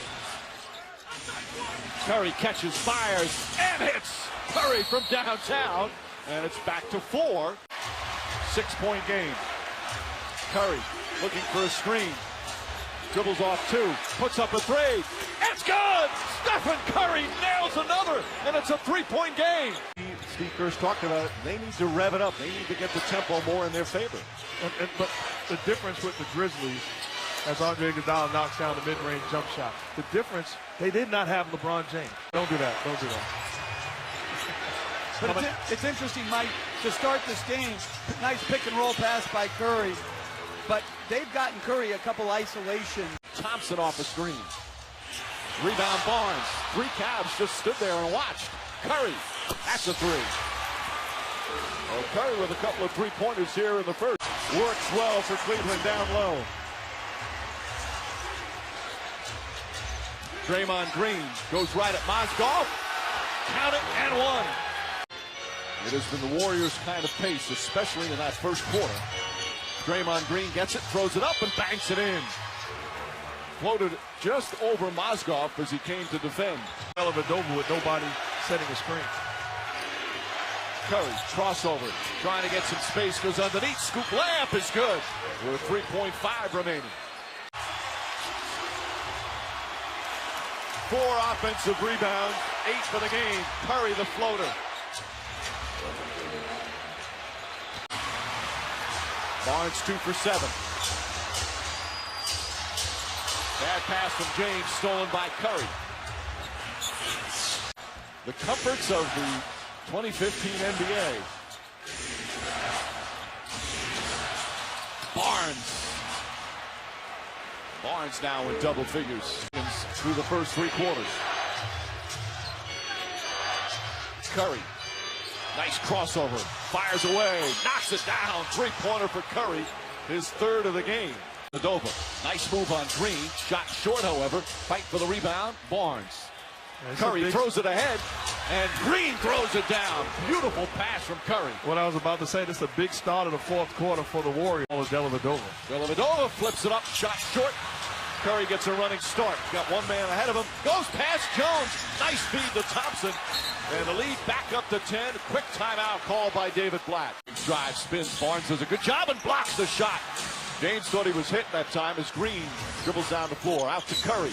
Curry catches, fires, and hits. Curry from downtown. And it's back to 4. 6-point game. Curry looking for a screen. Dribbles off 2. Puts up a three. It's good! Stephen Curry nails another, and it's a 3-point game. Steve Kerr's talked about it. They need to rev it up. They need to get the tempo more in their favor. But the difference with the Grizzlies, as Andre Iguodala knocks down the mid-range jump shot, the difference, they did not have LeBron James. Don't do that. Don't do that. But it's interesting, Mike, to start this game, nice pick-and-roll pass by Curry. But they've gotten Curry a couple isolation. Thompson off a screen. Rebound Barnes. 3 Cavs just stood there and watched. Curry, that's a 3. Well, Curry with a couple of 3-pointers here in the first. Works well for Cleveland down low. Draymond Green goes right at Mozgov. Count it and 1. It has been the Warriors' kind of pace, especially in that first quarter. Draymond Green gets it, throws it up, and banks it in. Floated just over Mozgov as he came to defend. Dellavedova with nobody setting a screen. Curry, crossover, trying to get some space, goes underneath. Scoop layup is good. With 3.5 remaining. 4 offensive rebounds, 8 for the game. Curry the floater. Barnes 2 for 7. Bad pass from James, stolen by Curry. The comforts of the 2015 NBA. Barnes now in double figures through the first 3 quarters. Curry. Nice crossover. Fires away. Knocks it down. 3-pointer for Curry. His 3rd of the game. Dellavedova. Nice move on Green. Shot short, however. Fight for the rebound. Barnes. Curry throws it ahead. And Green throws it down. Beautiful pass from Curry. What I was about to say, this is a big start of the 4th quarter for the Warriors. Dellavedova. Dellavedova flips it up. Shot short. Curry gets a running start. Got one man ahead of him. Goes past Jones. Nice feed to Thompson. And the lead back up to 10. Quick timeout called by David Blatt. Drive, spins. Barnes does a good job and blocks the shot. James thought he was hit that time as Green dribbles down the floor. Out to Curry.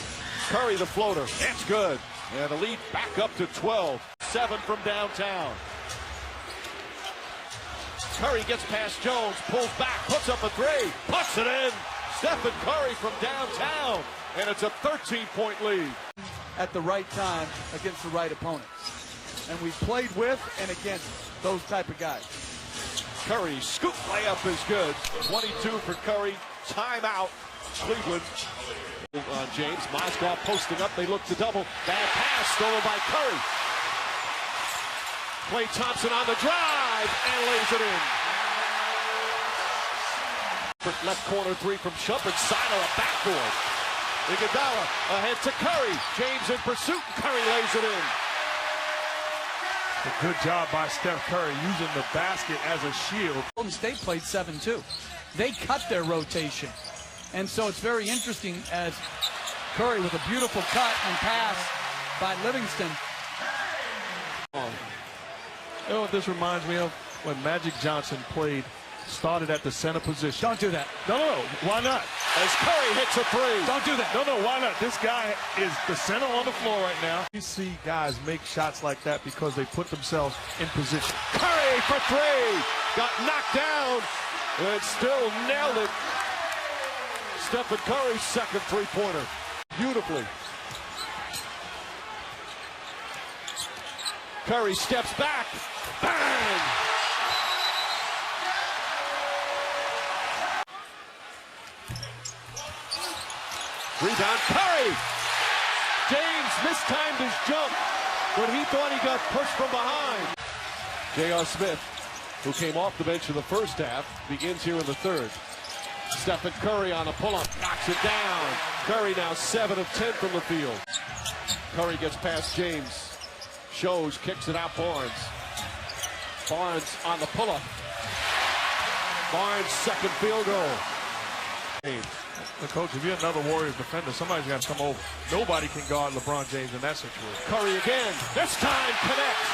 Curry the floater. It's good. And the lead back up to 12. 7 from downtown. Curry gets past Jones. Pulls back. Puts up a three. Puts it in. Stephen Curry from downtown. And it's a 13-point lead. At the right time against the right opponents. And we've played with and against those type of guys. Curry, scoop layup is good. 22 for Curry. Timeout, Cleveland. On James, Mozgov posting up, they look to double. Bad pass, stolen by Curry. Klay Thompson on the drive, and lays it in. Left corner three from Shumpert, side of the backboard. Iguodala ahead to Curry. James in pursuit, Curry lays it in. A good job by Steph Curry using the basket as a shield. Golden State played 7-2. They cut their rotation. And so it's very interesting as Curry with a beautiful cut and pass by Livingston. You know what this reminds me of? When Magic Johnson started at the center position. Don't do that. No, why not? As Curry hits a three. Don't do that. No, why not? This guy is the center on the floor right now. You see guys make shots like that because they put themselves in position. Curry for three. Got knocked down and still nailed it. Stephen Curry's second three-pointer. Beautifully. Curry steps back. Bang! Rebound, Curry! James mistimed his jump when he thought he got pushed from behind. J.R. Smith, who came off the bench in the first half, begins here in the third. Stephen Curry on a pull-up, knocks it down. Curry now 7 of 10 from the field. Curry gets past James. Shows, kicks it out Barnes. Barnes on the pull-up. Barnes' second field goal. James. Coach, if you're another Warriors defender, somebody's got to come over. Nobody can guard LeBron James in that situation. Curry again. This time connects.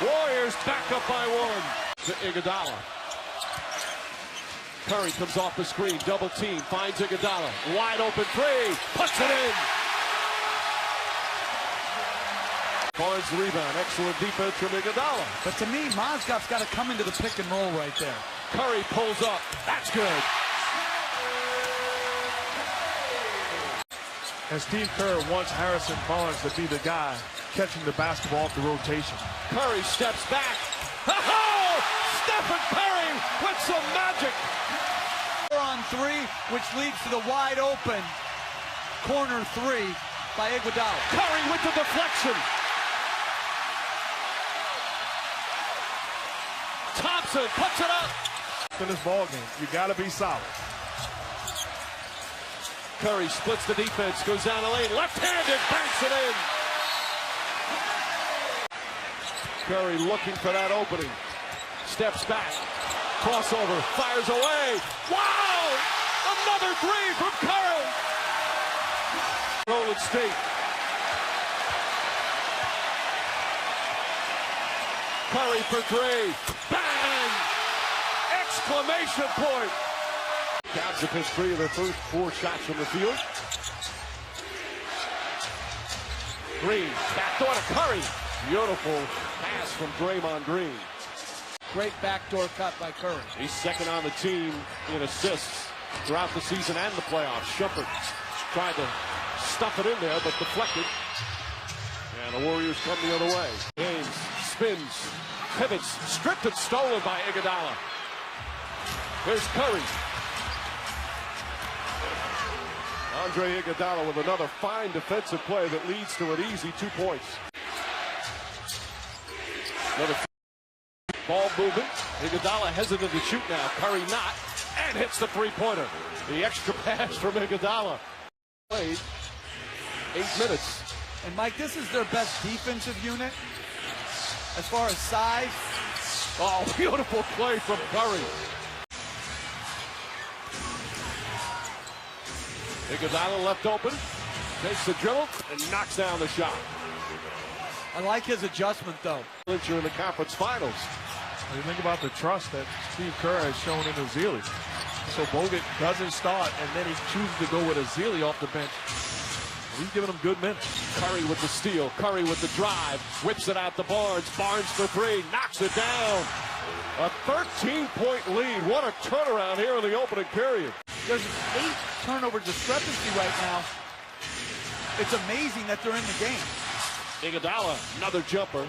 Warriors back up by one. To Iguodala. Curry comes off the screen. Double team. Finds Iguodala. Wide open three. Puts it in. Barnes the rebound. Excellent defense from Iguodala. But to me, Mozgov's got to come into the pick and roll right there. Curry pulls up. That's good. And Steve Kerr wants Harrison Barnes to be the guy catching the basketball off the rotation. Curry steps back. Oh! Stephen Curry with some magic. 4-on-3, which leads to the wide open corner three by Iguodala. Curry with the deflection. Thompson puts it up. In this ball game, you got to be solid. Curry splits the defense, goes down the lane, left-handed, banks it in. Curry looking for that opening. Steps back, crossover, fires away. Wow! Another three from Curry. Golden State. Curry for three. Bang! Exclamation point. Cavs have pitched 3 of their first 4 shots from the field. Green, backdoor to Curry. Beautiful pass from Draymond Green. Great backdoor cut by Curry. He's second on the team in assists throughout the season and the playoffs. Shumpert tried to stuff it in there, but deflected. And the Warriors come the other way. James spins, pivots, stripped and stolen by Iguodala. Here's Curry. Andre Iguodala with another fine defensive play that leads to an easy 2 points. Another ball movement. Iguodala hesitant to shoot now. Curry not. And hits the three-pointer. The extra pass from Iguodala. Played 8 minutes. And Mike, this is their best defensive unit as far as size. Oh, beautiful play from Curry. Iguodala left open, takes the dribble, and knocks down the shot. I like his adjustment, though. You're in the conference finals. You think about the trust that Steve Kerr has shown in Ezeli. So Bogut doesn't start, and then he chooses to go with Ezeli off the bench. He's giving him good minutes. Curry with the steal, Curry with the drive, whips it out to Barnes. Barnes for three, knocks it down. A 13-point lead. What a turnaround here in the opening period. There's an 8 turnover discrepancy right now. It's amazing that they're in the game. Iguodala, another jumper.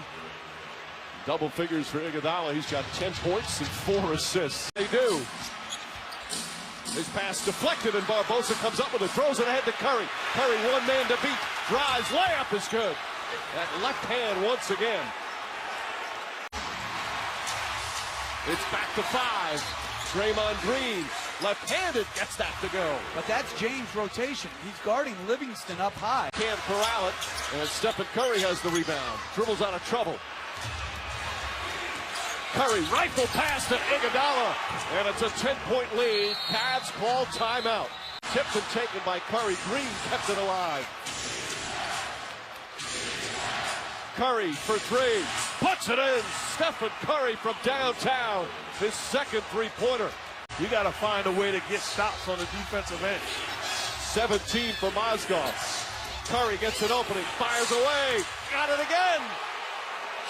Double figures for Iguodala. He's got 10 points and 4 assists. They do. His pass deflected, and Barbosa comes up with it, throws it ahead to Curry. Curry, one man to beat, drives, layup is good. That left hand once again. It's back to 5. Draymond Green, left-handed, gets that to go. But that's James' rotation. He's guarding Livingston up high. Can't corral it, and Stephen Curry has the rebound. Dribbles out of trouble. Curry, rifle pass to Iguodala, and it's a 10-point lead. Cavs call timeout. Tipped and taken by Curry. Green kept it alive. Curry for 3, puts it in. Stephen Curry from downtown, his second three-pointer. You got to find a way to get stops on the defensive end. 17 for Mozgov. Curry gets an opening, fires away, got it again.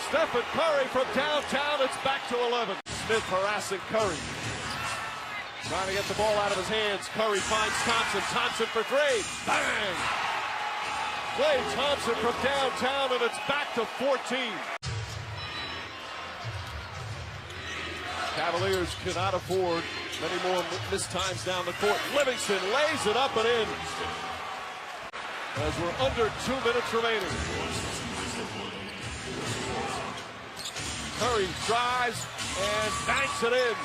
Stephen Curry from downtown, it's back to 11. Smith harassing Curry. Trying to get the ball out of his hands. Curry finds Thompson. Thompson for 3. Bang! Klay Thompson from downtown, and it's back to 14. Cavaliers cannot afford many more missed times down the court. Livingston lays it up and in. As we're under 2 minutes remaining. Curry drives and banks it in.